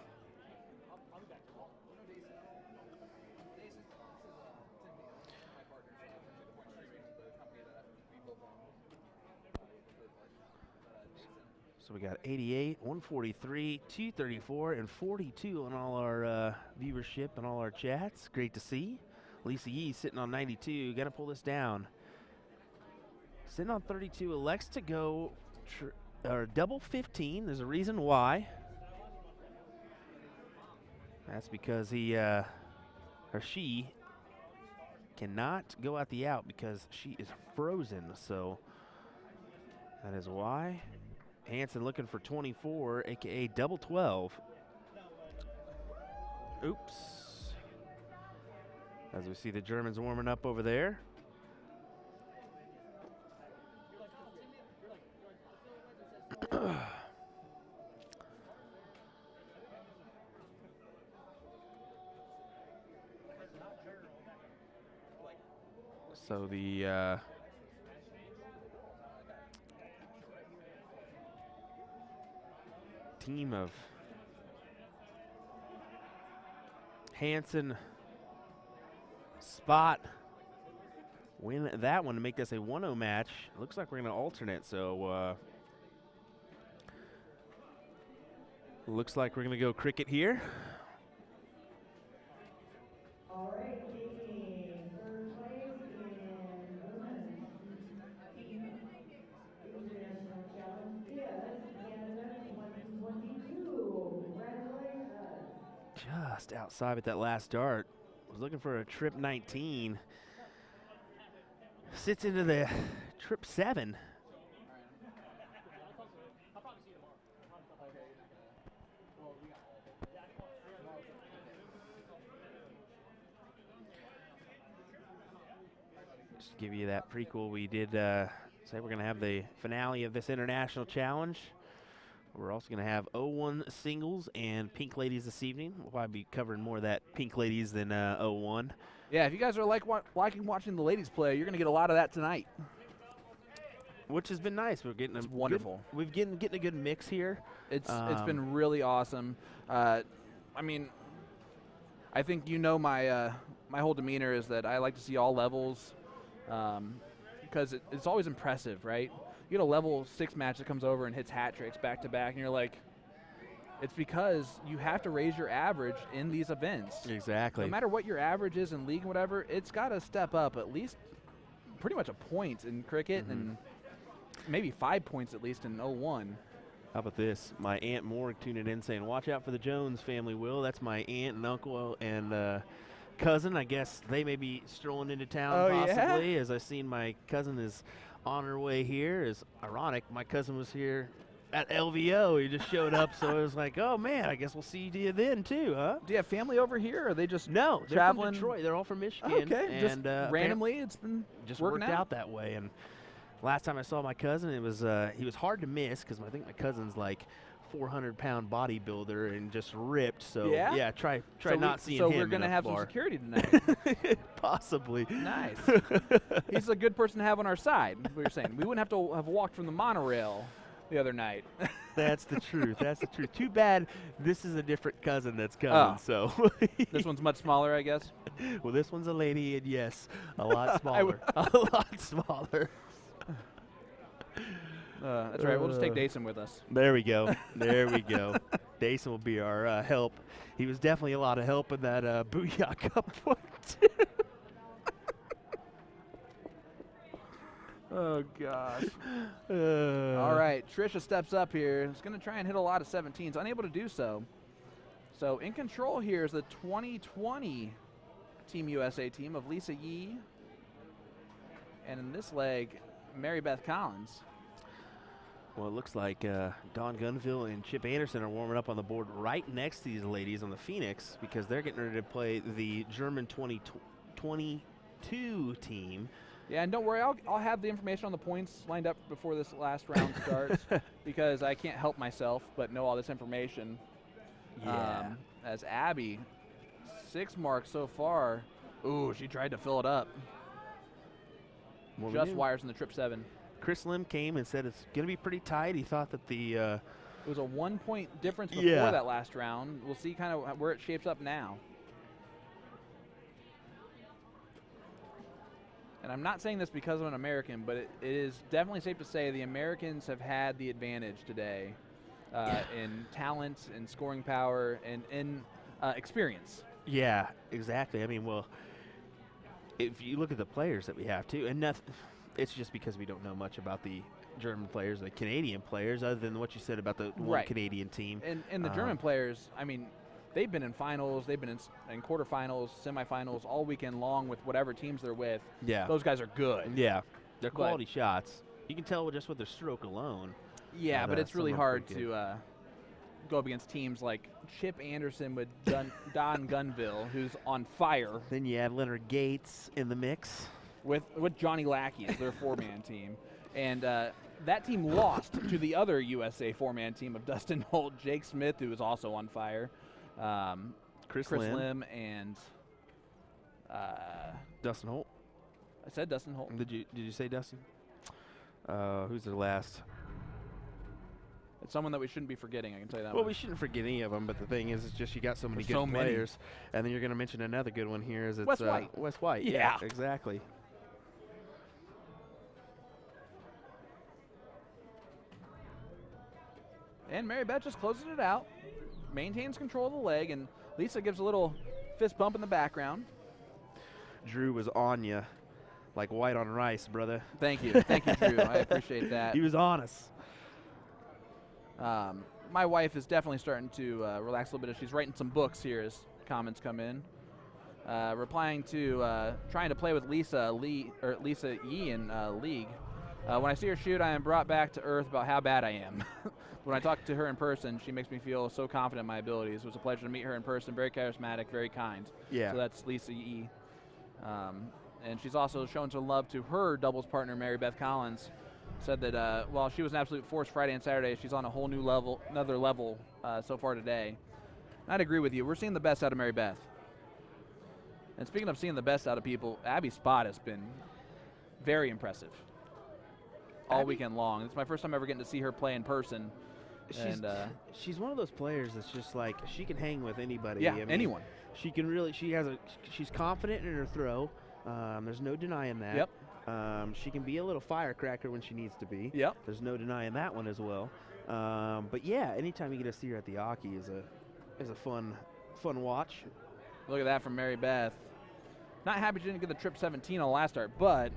So we got 88, 143, 234, and 42 on all our viewership and all our chats. Great to see. Lisa Yee sitting on 92. Got to pull this down. Sitting on 32, elects to go double 15. There's a reason why. That's because he or she cannot go out the out because she is frozen. So that is why. Hansen looking for 24, a.k.a. double 12. Oops. As we see the Germans warming up over there. So the team of Hansen, Spot win that one to make this a 1-0 match. Looks like we're going to alternate, so looks like we're going to go cricket here. All right, taking third place in women's team international challenge is Canada 2022. Congratulations. Just outside with that last dart. Was looking for a trip 19. Sits into the trip 7. Just to give you that prequel, we did say we're going to have the finale of this international challenge We're also going to have 01 singles and pink ladies this evening. We'll probably be covering more of that pink ladies than 01. Yeah, if you guys are liking watching the ladies play, you're going to get a lot of that tonight. Which has been nice. We're getting wonderful. We've getting a good mix here. It's been really awesome. I mean, I think my my whole demeanor is that I like to see all levels, because it's always impressive, right? You get a level 6 match that comes over and hits hat tricks back to back, and you're like, it's because you have to raise your average in these events. Exactly. No matter what your average is in league and whatever, it's got to step up at least pretty much a point in cricket and maybe 5 points at least in 01. How about this? My Aunt Morg tuning in saying, watch out for the Jones family, Will. That's my aunt and uncle and cousin. I guess they may be strolling into town possibly, as I've seen my cousin is on her way here. Is ironic. My cousin was here at LVO. He just showed up, so I was like, oh, man, I guess we'll see you then, too, huh? Do you have family over here, or are they just No, they're traveling? from Detroit. They're all from Michigan. Okay, and, just randomly it's been just working worked out that way. And last time I saw my cousin, it was he was hard to miss because I think my cousin's like 400-pound bodybuilder and just ripped. So yeah, try not seeing him. So we're gonna have some bar. security tonight. Possibly. Nice. He's a good person to have on our side. We were saying we wouldn't have to have walked from the monorail the other night. That's the truth. That's the truth. Too bad this is a different cousin that's coming. So this one's much smaller, I guess. Well, this one's a lady, and yes, a lot smaller. A lot smaller. That's right. We'll just take Dason with us. There we go. There we go. Dason will be our help. He was definitely a lot of help in that Booyah Cup one, too. Oh, gosh. All right. Trisha steps up here. Is going to try and hit a lot of 17s. Unable to do so. So in control here is the 2020 Team USA team of Lisa Yee. And in this leg, Mary Beth Collins. Well, it looks like Dawn Gunville and Chip Anderson are warming up on the board right next to these ladies on the Phoenix because they're getting ready to play the German 2022 team. Yeah, and don't worry, I'll have the information on the points lined up before this last round starts because I can't help myself but know all this information. Yeah. As Abby, 6 marks so far. Ooh, she tried to fill it up. Well, Just wires in the trip 7. Chris Lim came and said it's going to be pretty tight. He thought that the it was a 1-point difference before that last round. We'll see kind of where it shapes up now. And I'm not saying this because I'm an American, but it is definitely safe to say the Americans have had the advantage today in talent and scoring power and in experience. Yeah, exactly. I mean, well, if you look at the players that we have, too, and it's just because we don't know much about the German players, the Canadian players, other than what you said about the one Canadian team. And the German players, I mean, they've been in finals, they've been in quarterfinals, semifinals all weekend long with whatever teams they're with. Yeah. Those guys are good. Yeah. They're quality shots. You can tell just with their stroke alone. Yeah, but it's really hard to go up against teams like Chip Anderson with Don Gunville, who's on fire. Then you add Leonard Gates in the mix. With Johnny Lackey as their 4-man team. And that team lost to the other USA 4-man team of Dustin Holt, Jake Smith, who is also on fire, Chris Lim, and Dustin Holt. I said Dustin Holt. Did you say Dustin? Who's their last? It's someone that we shouldn't be forgetting, I can tell you that. Well, we shouldn't forget any of them, but the thing is, it's just you got so many good players. And then you're going to mention another good one here. Is it's Wes White. Wes White. Yeah, exactly. And Mary Beth just closes it out, maintains control of the leg, and Lisa gives a little fist bump in the background. Drew was on you like white on rice, brother. Thank you. Thank you, Drew. I appreciate that. He was on us. My wife is definitely starting to relax a little bit as she's writing some books here as comments come in. Replying to trying to play with Lisa Yee in league. When I see her shoot, I am brought back to earth about how bad I am. When I talk to her in person, she makes me feel so confident in my abilities. It was a pleasure to meet her in person. Very charismatic, very kind. Yeah. So that's Lisa Yee. And she's also shown some love to her doubles partner, Mary Beth Collins, said that while she was an absolute force Friday and Saturday, she's on a whole new level, another level so far today. And I'd agree with you. We're seeing the best out of Mary Beth. And speaking of seeing the best out of people, Abby's spot has been very impressive all weekend long. It's my first time ever getting to see her play in person. She's one of those players that's just like she can hang with anybody. Yeah, I mean, anyone. She can really. She's confident in her throw. There's no denying that. Yep. She can be a little firecracker when she needs to be. Yep. There's no denying that one as well. But yeah, anytime you get to see her at the Aki is a fun watch. Look at that from Mary Beth. Not happy she didn't get the trip 17 on the last start, but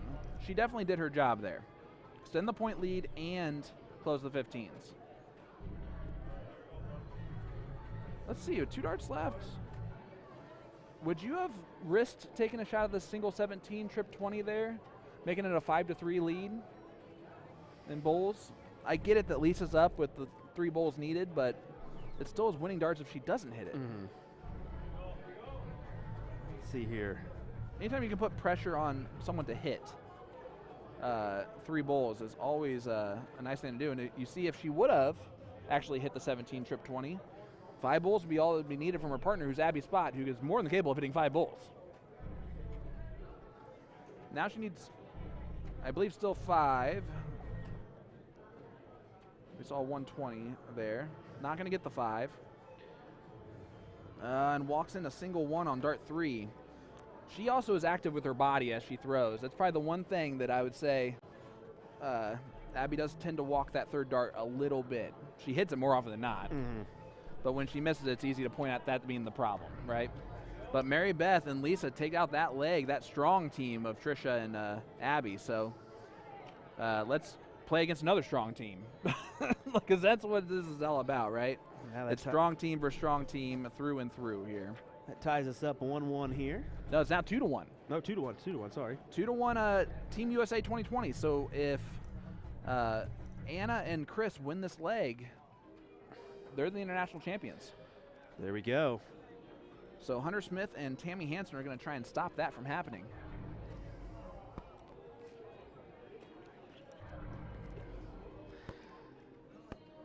she definitely did her job there. Extend the point lead and close the 15s. Let's see, with 2 darts left. Would you have risked taking a shot at the single 17 trip 20 there, making it a 5-3 lead in bowls? I get it that Lisa's up with the 3 bowls needed, but it still is winning darts if she doesn't hit it. Mm-hmm. Let's see here. Anytime you can put pressure on someone to hit 3 bowls is always a nice thing to do. And you see if she would have actually hit the 17 trip 20, 5 bowls would be all that would be needed from her partner, who's Abby Spot, who is more than capable of hitting 5 bowls. Now she needs, I believe, still 5. We saw 120 there. Not going to get the 5. And walks in a single 1 on dart 3. She also is active with her body as she throws. That's probably the one thing that I would say Abby does tend to walk that 3rd dart a little bit. She hits it more often than not. Mm-hmm. But when she misses it, it's easy to point out that being the problem, right? But Mary Beth and Lisa take out that leg, that strong team of Trisha and Abby. So let's play against another strong team. Because that's what this is all about, right? Yeah, it's strong team versus strong team through and through here. That ties us up 1-1 here. No, it's now 2-1. No, 2-1. 2-1. Sorry. 2-1. Team USA 2020. So if Anna and Chris win this leg, they're the international champions. There we go. So Hunter Smith and Tammy Hansen are going to try and stop that from happening.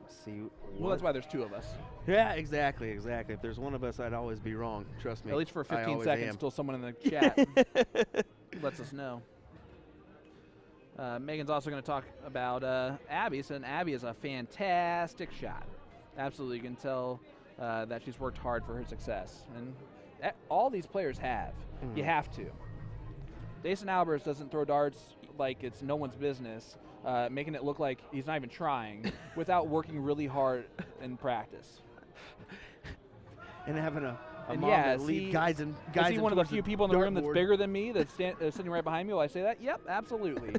Let's see. Well, that's why there's 2 of us. Yeah, exactly. If there's one of us, I'd always be wrong. Trust me. At least for I 15 always seconds, am. still someone in the chat lets us know. Megan's also going to talk about Abby. So Abby is a fantastic shot. Absolutely, you can tell that she's worked hard for her success. And all these players have. Mm-hmm. You have to. Jason Albers doesn't throw darts like it's no one's business, making it look like he's not even trying without working really hard in practice. And having a And mom yeah, that is lead he- guys and Is guys he in one of the towards few people in the room that's dartboard. bigger than me that's sitting right behind me? Will I say that? Yep, absolutely.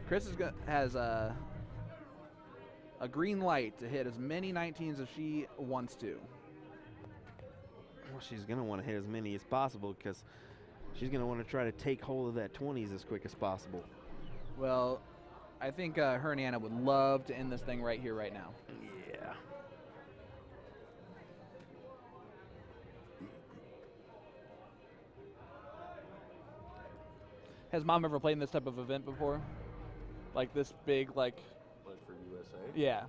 Chris has a green light to hit as many 19s as she wants to. Well, she's going to want to hit as many as possible because she's going to want to try to take hold of that 20s as quick as possible. Well, I think her and Anna would love to end this thing right here, right now. Yeah. Has Mom ever played in this type of event before? Like this big, like Like for USA? yeah,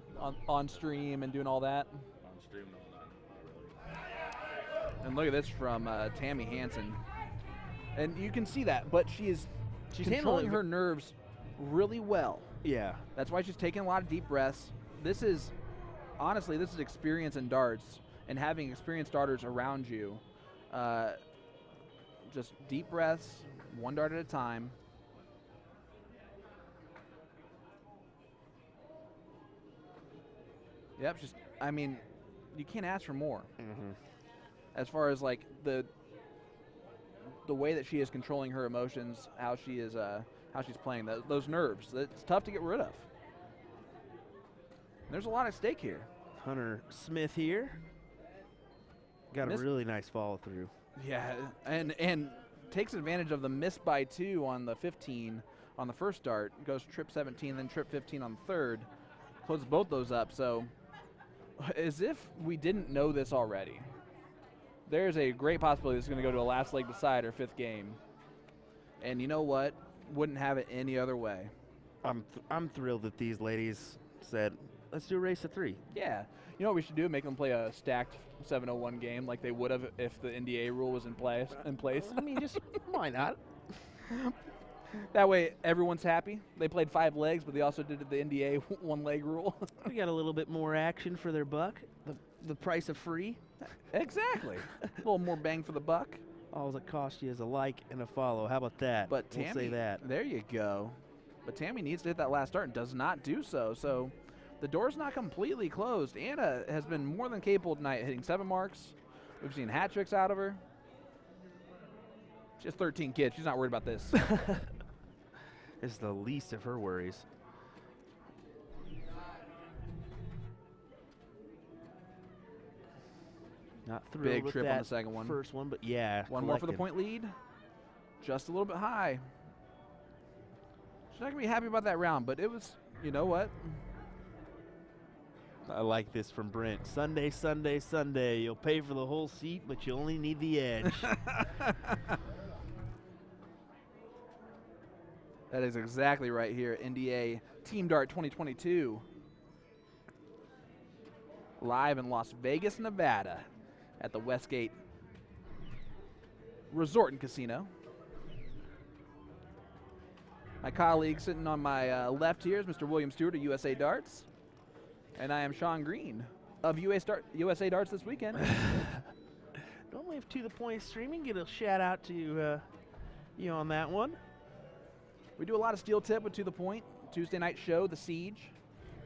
on stream and doing all that. On stream, no, not really. And look at this from Tammy Hansen. And you can see that, but she's controlling handling her nerves really well. Yeah. That's why she's taking a lot of deep breaths. This is, honestly, this is experience in darts and having experienced darters around you. Just deep breaths, 1 dart at a time. Yep, just, I mean, you can't ask for more. Mm-hmm. As far as like the way that she is controlling her emotions, how she's playing, those nerves, it's tough to get rid of. There's a lot at stake here. Hunter Smith here. Got a really nice follow through. Yeah, and takes advantage of the miss by 2 on the 15 on the first dart. Goes trip 17, then trip 15 on the 3rd. Closes both those up. So as if we didn't know this already, there's a great possibility this is going to go to a last leg decider, 5th game. And you know what? Wouldn't have it any other way. I'm thrilled that these ladies said, let's do a race of 3. Yeah. You know what we should do? Make them play a stacked 701 game like they would have if the NDA rule was in place. I mean, just why not? That way everyone's happy. They played 5 legs, but they also did the NDA 1 leg rule. We got a little bit more action for their buck. The price of free. Exactly. A little more bang for the buck. All it costs you is a like and a follow. How about that? But we'll Tammy, say that. there you go. But Tammy needs to hit that last start and does not do so. So the door's not completely closed. Anna has been more than capable tonight, hitting 7 marks. We've seen hat tricks out of her. She has 13 kids. She's not worried about this. It's the least of her worries. Not thrilled Big with trip on that the second one. first one, but yeah. One more for the collecting. point lead. Just a little bit high. She's not going to be happy about that round, but it was, you know what? I like this from Brent. Sunday, Sunday, Sunday. You'll pay for the whole seat, but you only need the edge. That is exactly right here at NDA Team Dart 2022. Live in Las Vegas, Nevada at the Westgate Resort and Casino. My colleague sitting on my left here is Mr. William Stuart of USA Darts. And I am Sean Green of USA Darts this weekend. Normally, if To The Point streaming, get a shout out to you on that one. We do a lot of steel tip with To The Point. Tuesday night show, The Siege.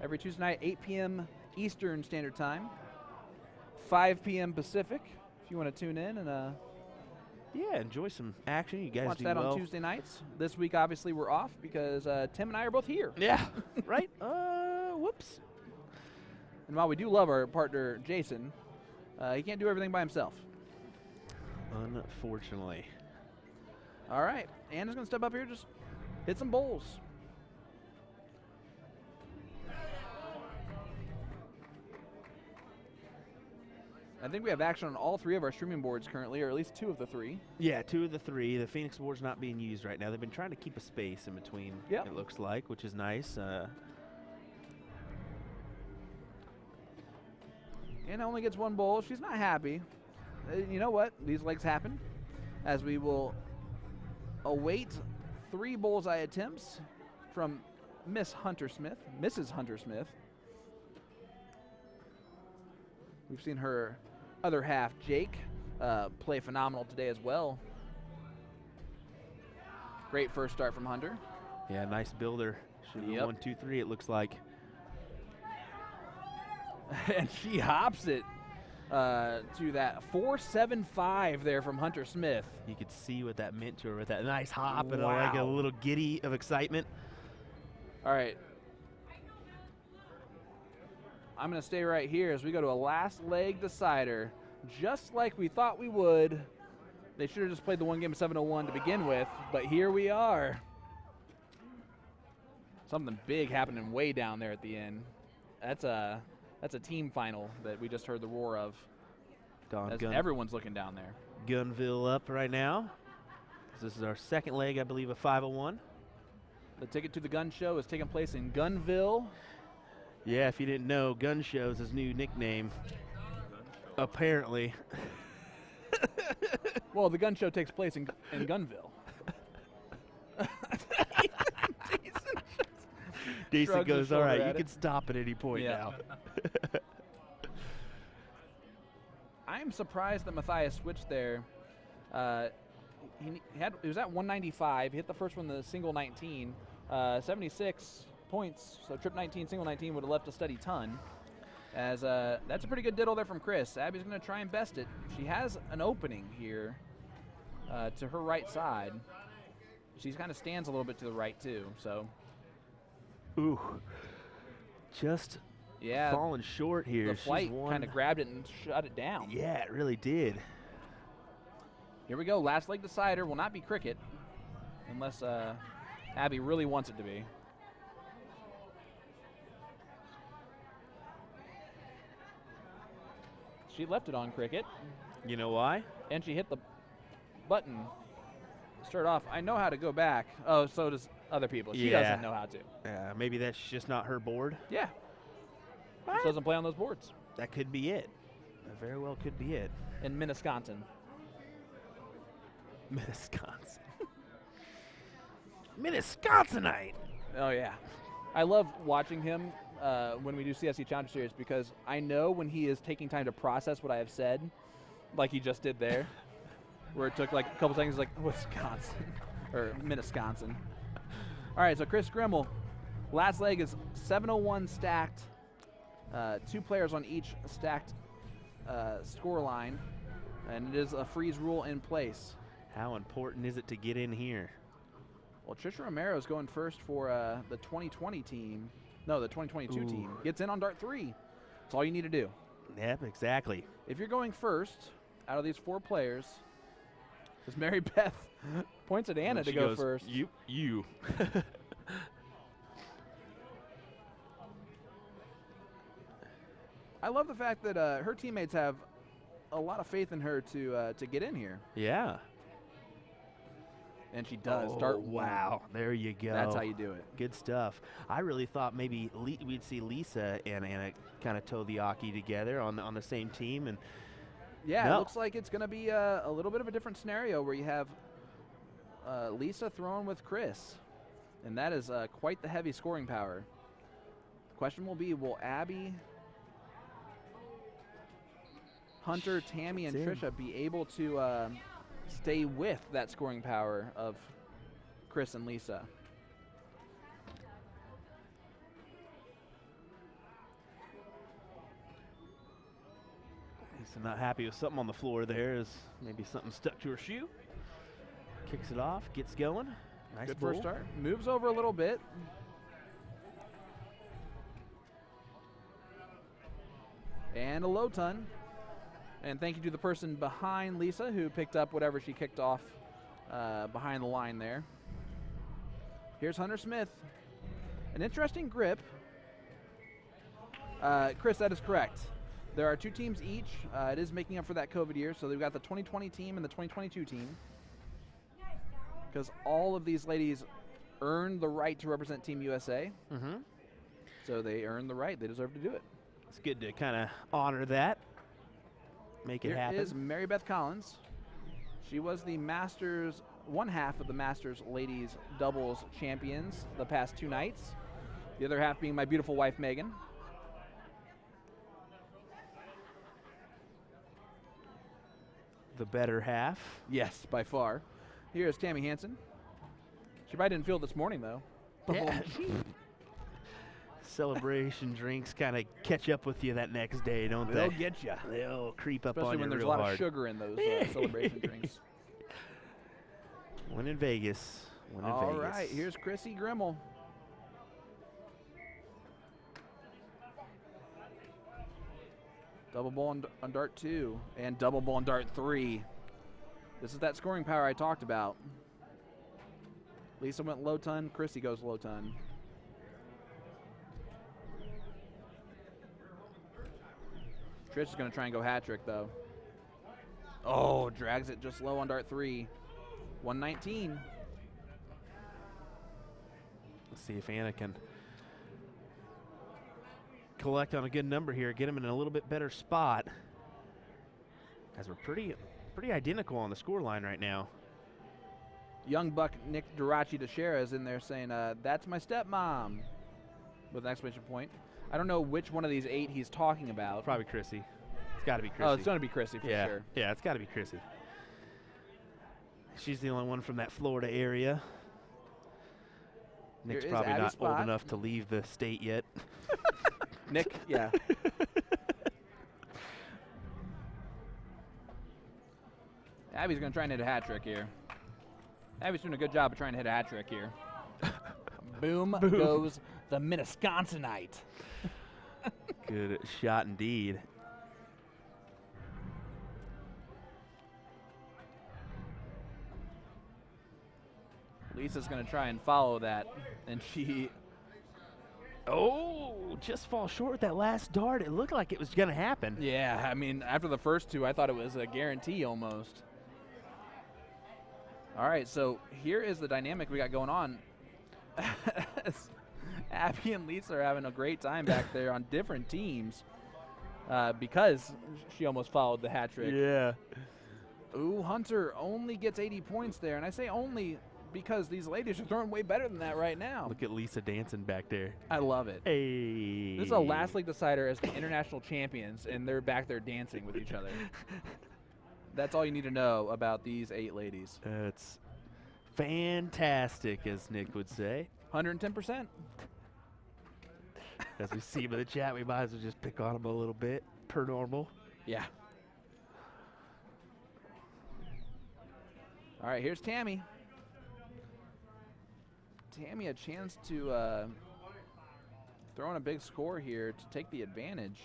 Every Tuesday night, 8 p.m. Eastern Standard Time. 5 p.m. Pacific, if you want to tune in and Yeah, enjoy some action. You guys watch do that well. on Tuesday nights. This week, obviously, we're off because Tim and I are both here. Yeah, right? Whoops. And while we do love our partner, Jason, he can't do everything by himself. Unfortunately. All right, Anna's going to step up here, just hit some bowls. I think we have action on all 3 of our streaming boards currently, or at least 2 of the 3. Yeah, 2 of the 3. The Phoenix board's not being used right now. They've been trying to keep a space in between, Yep. it looks like, which is nice. Anna only gets 1 bowl. She's not happy. You know what? These legs happen as we will await 3 bullseye attempts from Mrs. Hunter Smith. We've seen her other half, Jake, play phenomenal today as well. Great first start from Hunter. Yeah, nice builder. Should be Yep. 1, 2, 3, it looks like. And she hops it to that 4.75 there from Hunter Smith. You could see what that meant to her with that nice hop and like a Wow. little giddy of excitement. All right. I'm going to stay right here as we go to a last leg decider. Just like we thought we would. They should have just played the 1 game of 701 to begin with, but here we are. Something big happening way down there at the end. That's a team final that we just heard the roar of. Don As everyone's looking down there. Gunville up right now. This is our second leg, I believe, of 501. The Ticket to the Gun Show is taking place in Gunville. Yeah, if you didn't know, Gun Show's his new nickname. Apparently. Well, the gun show takes place in Gunville. Decent shrugs his goes, all shoulder right, at you it." can stop at any point Yeah. now. I'm surprised that Matthias switched there. He was at 195. He hit the first one, the single 19. 76 points, so trip 19, single 19 would have left a steady ton. As that's a pretty good diddle there from Chris. Abby's going to try and best it. She has an opening here to her right side. She kind of stands a little bit to the right too. So Ooh. Just yeah, falling short here. the She's flight won. kind of grabbed it and shut it down. Yeah, it really did. Here we go. Last leg decider will not be cricket unless Abby really wants it to be. She left it on cricket, You know why? and she hit the button Start off, I know how to go back. Oh, so does other people. She Yeah. doesn't know how to. Maybe that's just not her board. Yeah. She doesn't play on those boards. That could be it. That very well could be it. In Minnetonka. Minnetonka. Minnesconsinite. Oh, yeah. I love watching him when we do CSC Challenger Series because I know when he is taking time to process what I have said, like he just did there, where it took like a couple seconds, like, Wisconsin, or Minnesconsin. All right, so Chris Grimmel, last leg is 701 stacked, 2 players on each stacked score line, and it is a freeze rule in place. How important is it to get in here? Well, Trisha Romero is going first for the 2020 team. No, the 2022 team. Gets in on Dart 3. That's all you need to do. Yep, exactly. If you're going first out of these 4 players, because Mary Beth points at Anna to go first. You. I love the fact that her teammates have a lot of faith in her to get in here. Yeah. And she does. Oh, Dart wow. There you go. That's how you do it. Good stuff. I really thought maybe we'd see Lisa and Anna kind of toe the Aki together on the same team. And yeah, no. It looks like it's going to be a little bit of a different scenario where you have Lisa throwing with Chris. And that is quite the heavy scoring power. The question will be, will Abby, Hunter, Tammy, and Trisha be able to stay with that scoring power of Chris and Lisa? Lisa not happy with something on the floor there. Is maybe something stuck to her shoe. Kicks it off, gets going. Nice Good bull. first start. Moves over a little bit. And a low ton. And thank you to the person behind Lisa who picked up whatever she kicked off behind the line there. Here's Hunter Smith. An interesting grip. Chris, that is correct. There are 2 teams each. It is making up for that COVID year. So they've got the 2020 team and the 2022 team. Because all of these ladies earned the right to represent Team USA. Mm-hmm. So they earned the right. They deserve to do it. It's good to kind of honor that. Make it happen. Here is Mary Beth Collins. She was the Masters, one half of the Masters ladies doubles champions the past 2 nights. The other half being my beautiful wife, Megan. The better half. Yes, by far. Here is Tammy Hansen. She probably didn't feel it this morning, though. Yeah. Celebration drinks kind of catch up with you that next day, don't they? They'll get you. They'll creep up Especially on you when there's a real lot hard. of sugar in those celebration drinks. One in Vegas. One in All Vegas. right, here's Chrissy Grimmel. Double ball on Dart 2 and double ball on Dart 3. This is that scoring power I talked about. Lisa went low ton, Chrissy goes low ton. Trish is going to try and go hat trick though. Oh, drags it just low on Dart 3. 119. Let's see if Anna can collect on a good number here, get him in a little bit better spot. As we're pretty identical on the score line right now. Young buck Nick Durachi DeShera is in there saying, that's my stepmom, with an exclamation point. I don't know which one of these 8 he's talking about. Probably Chrissy. It's got to be Chrissy. Oh, it's going to be Chrissy for sure. Yeah, it's got to be Chrissy. She's the only one from that Florida area. Nick's Here is probably Abby not Spot. old enough to leave the state yet. Nick, yeah. Abby's going to try and hit a hat trick here. Abby's doing a good job of trying to hit a hat trick here. Boom, goes the Minnesconsinite. Good shot indeed. Lisa's going to try and follow that, and she... Oh, just fall short with that last dart. It looked like it was going to happen. Yeah, I mean, after the first 2, I thought it was a guarantee almost. All right, so here is the dynamic we got going on. Abby and Lisa are having a great time back there on different teams because she almost followed the hat trick. Yeah. Ooh, Hunter only gets 80 points there, and I say only because these ladies are throwing way better than that right now. Look at Lisa dancing back there. I love it. Hey. This is a last league decider as the international champions, and they're back there dancing with each other. That's all you need to know about these 8 ladies. That's fantastic, as Nick would say. 110%. As we see by the chat, we might as well just pick on them a little bit, per normal. Yeah. All right, here's Tammy. Tammy a chance to throw in a big score here to take the advantage.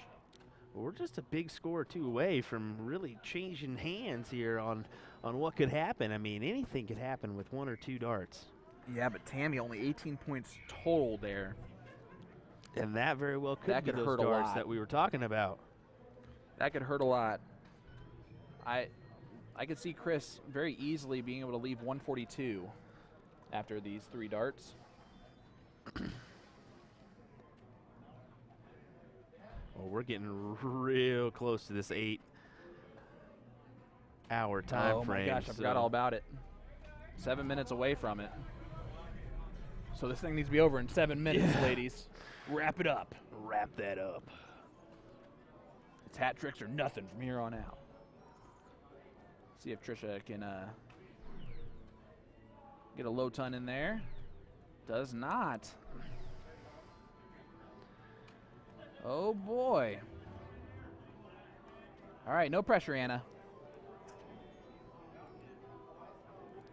Well, we're just a big score or 2 away from really changing hands here on what could happen. I mean, anything could happen with 1 or 2 darts. Yeah, but Tammy only 18 points total there. And that very well could be those hurt a darts lot. that we were talking about. That could hurt a lot. I could see Chris very easily being able to leave 142 after these 3 darts. Well, we're getting real close to this 8-hour time frame. Oh my gosh, I forgot all about it. 7 minutes away from it. So this thing needs to be over in 7 minutes, ladies. Wrap it up. Wrap that up. It's hat tricks or nothing from here on out. See if Trisha can get a low ton in there. Does not. Oh boy. All right, no pressure, Anna.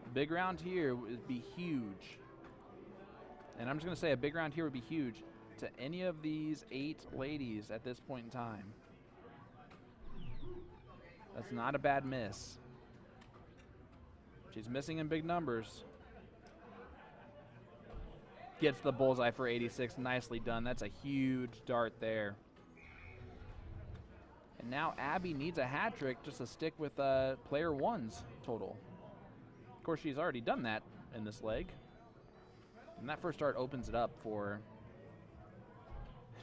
A big round here would be huge. And I'm just going to say a big round here would be huge to any of these 8 ladies at this point in time. That's not a bad miss. She's missing in big numbers. Gets the bullseye for 86. Nicely done. That's a huge dart there. And now Abby needs a hat trick just to stick with player 1's total. Of course, she's already done that in this leg. And that first dart opens it up for...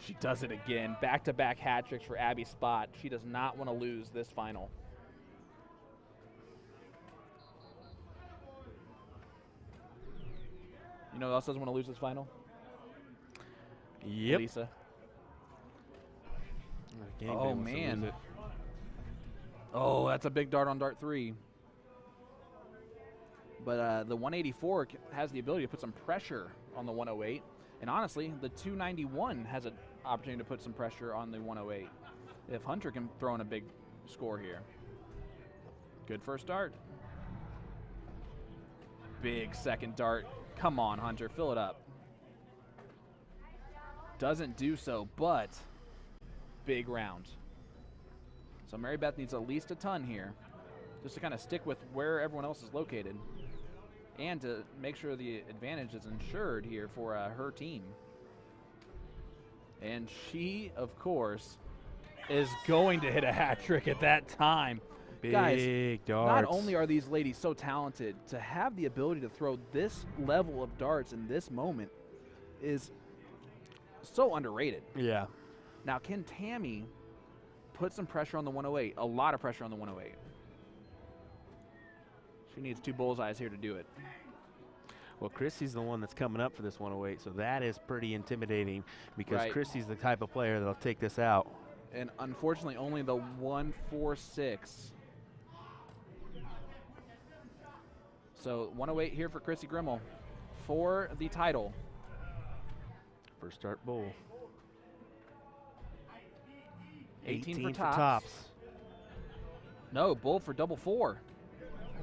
She does it again. Back-to-back hat tricks for Abby Spot. She does not want to lose this final. You know who else doesn't want to lose this final? Yep. Lisa. Gang Oh, wants to lose man. it. Oh, that's a big dart on dart 3. But the 184 has the ability to put some pressure on the 108. And honestly, the 291 has an opportunity to put some pressure on the 108 if Hunter can throw in a big score here. Good first dart. Big second dart. Come on, Hunter, fill it up. Doesn't do so, but big round. So Mary Beth needs at least a ton here just to kind of stick with where everyone else is located and to make sure the advantage is ensured here for her team. And she, of course, is going to hit a hat trick at that time. Big Guys, darts. not only are these ladies so talented, to have the ability to throw this level of darts in this moment is so underrated. Yeah. Now, can Tammy put some pressure on the 108? A lot of pressure on the 108. She needs 2 bullseyes here to do it. Well, Chrissy's the one that's coming up for this 108, so that is pretty intimidating because Right. Chrissy's the type of player that'll take this out. And unfortunately, only the 146. So 108 here for Chrissy Grimmel for the title. First start bowl. 18 for tops. No, bull for double 4.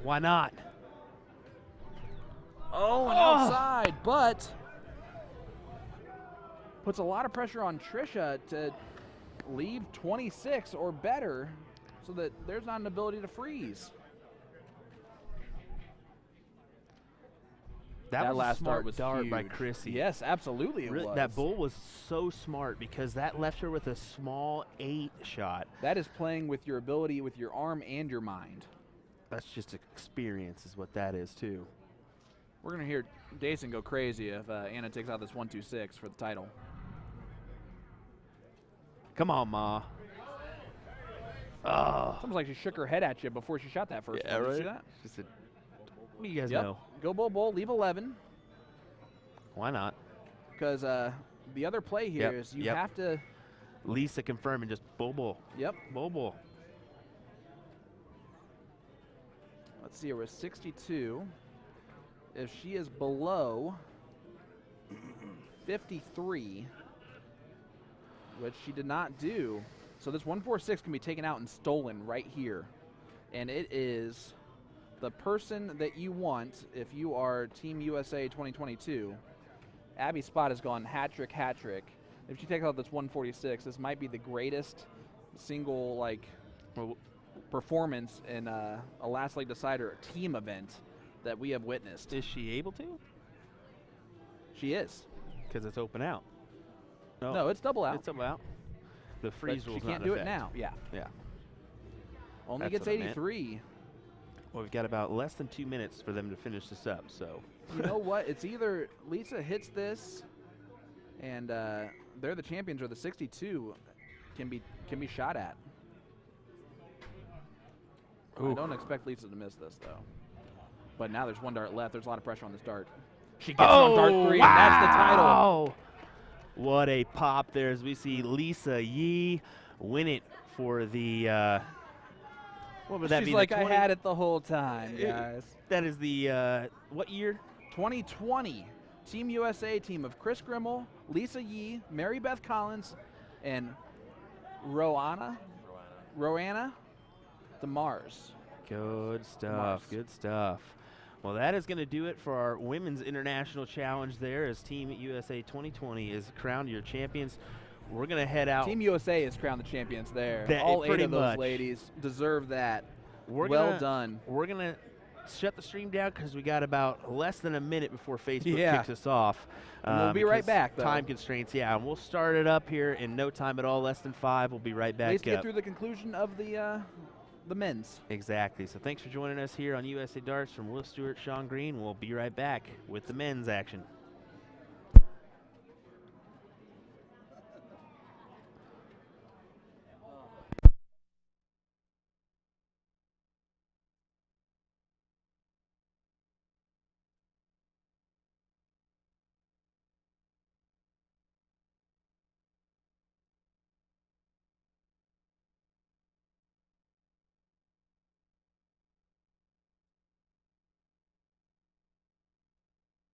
Why not? Oh, and outside, but puts a lot of pressure on Trisha to leave 26 or better so that there's not an ability to freeze. That was a last smart dart was by huge. Chrissy. Yes, absolutely it Really, was. that bull was so smart because that left her with a small 8 shot. That is playing with your ability, with your arm and your mind. That's just experience is what that is, too. We're going to hear Dason go crazy if Anna takes out this 1-2-6 for the title. Come on, Ma. Oh. It's almost like she shook her head at you before she shot that first Yeah, one. Did right? you see that? She said, what do you guys Yep. know? Go Bull Bull, leave 11. Why not? Because the other play here is you have to. Lisa confirming just bull. Yep. Bull. Let's see, we're 62. If she is below 53, which she did not do, so this 146 can be taken out and stolen right here. And it is the person that you want if you are Team USA 2022. Abby's spot has gone hat trick. If she takes out this 146, this might be the greatest single performance in a last leg decider team event that we have witnessed. Is she able to? She is. Because it's open out. No, it's double out. It's double out. The freeze But rule's she not can't in do it effect. now. Yeah. Yeah. Only That's gets what I meant. 83. Well, we've got about less than 2 minutes for them to finish this up, so. You know what? It's either Lisa hits this, and they're the champions, or the 62 can be shot at. I don't expect Lisa to miss this though. But now there's one dart left. There's a lot of pressure on this dart. She gets it on dart 3, and that's the title. What a pop there as we see Lisa Yee win it for the. What would that She's be? like, I had it the whole time, guys. That is the what year? 2020 Team USA team of Chris Grimmel, Lisa Yee, Mary Beth Collins, and Roanna DeMars. Good stuff. Good stuff. Well, that is going to do it for our Women's International Challenge there as Team USA 2020 is crowned your champions. We're going to head out. Team USA is crowned the champions there. That- All 8 pretty of those much. ladies deserve that. Well Done. We're going to shut the stream down because we got about less than a minute before Facebook Yeah. kicks us off. And we'll be right because back, though. Time constraints, yeah. And we'll start it up here in no time at all, less than 5. We'll be right back At least get up. through the conclusion of the men's. Exactly. So thanks for joining us here on USA Darts from Will Stewart, Sean Green. We'll be right back with the men's action.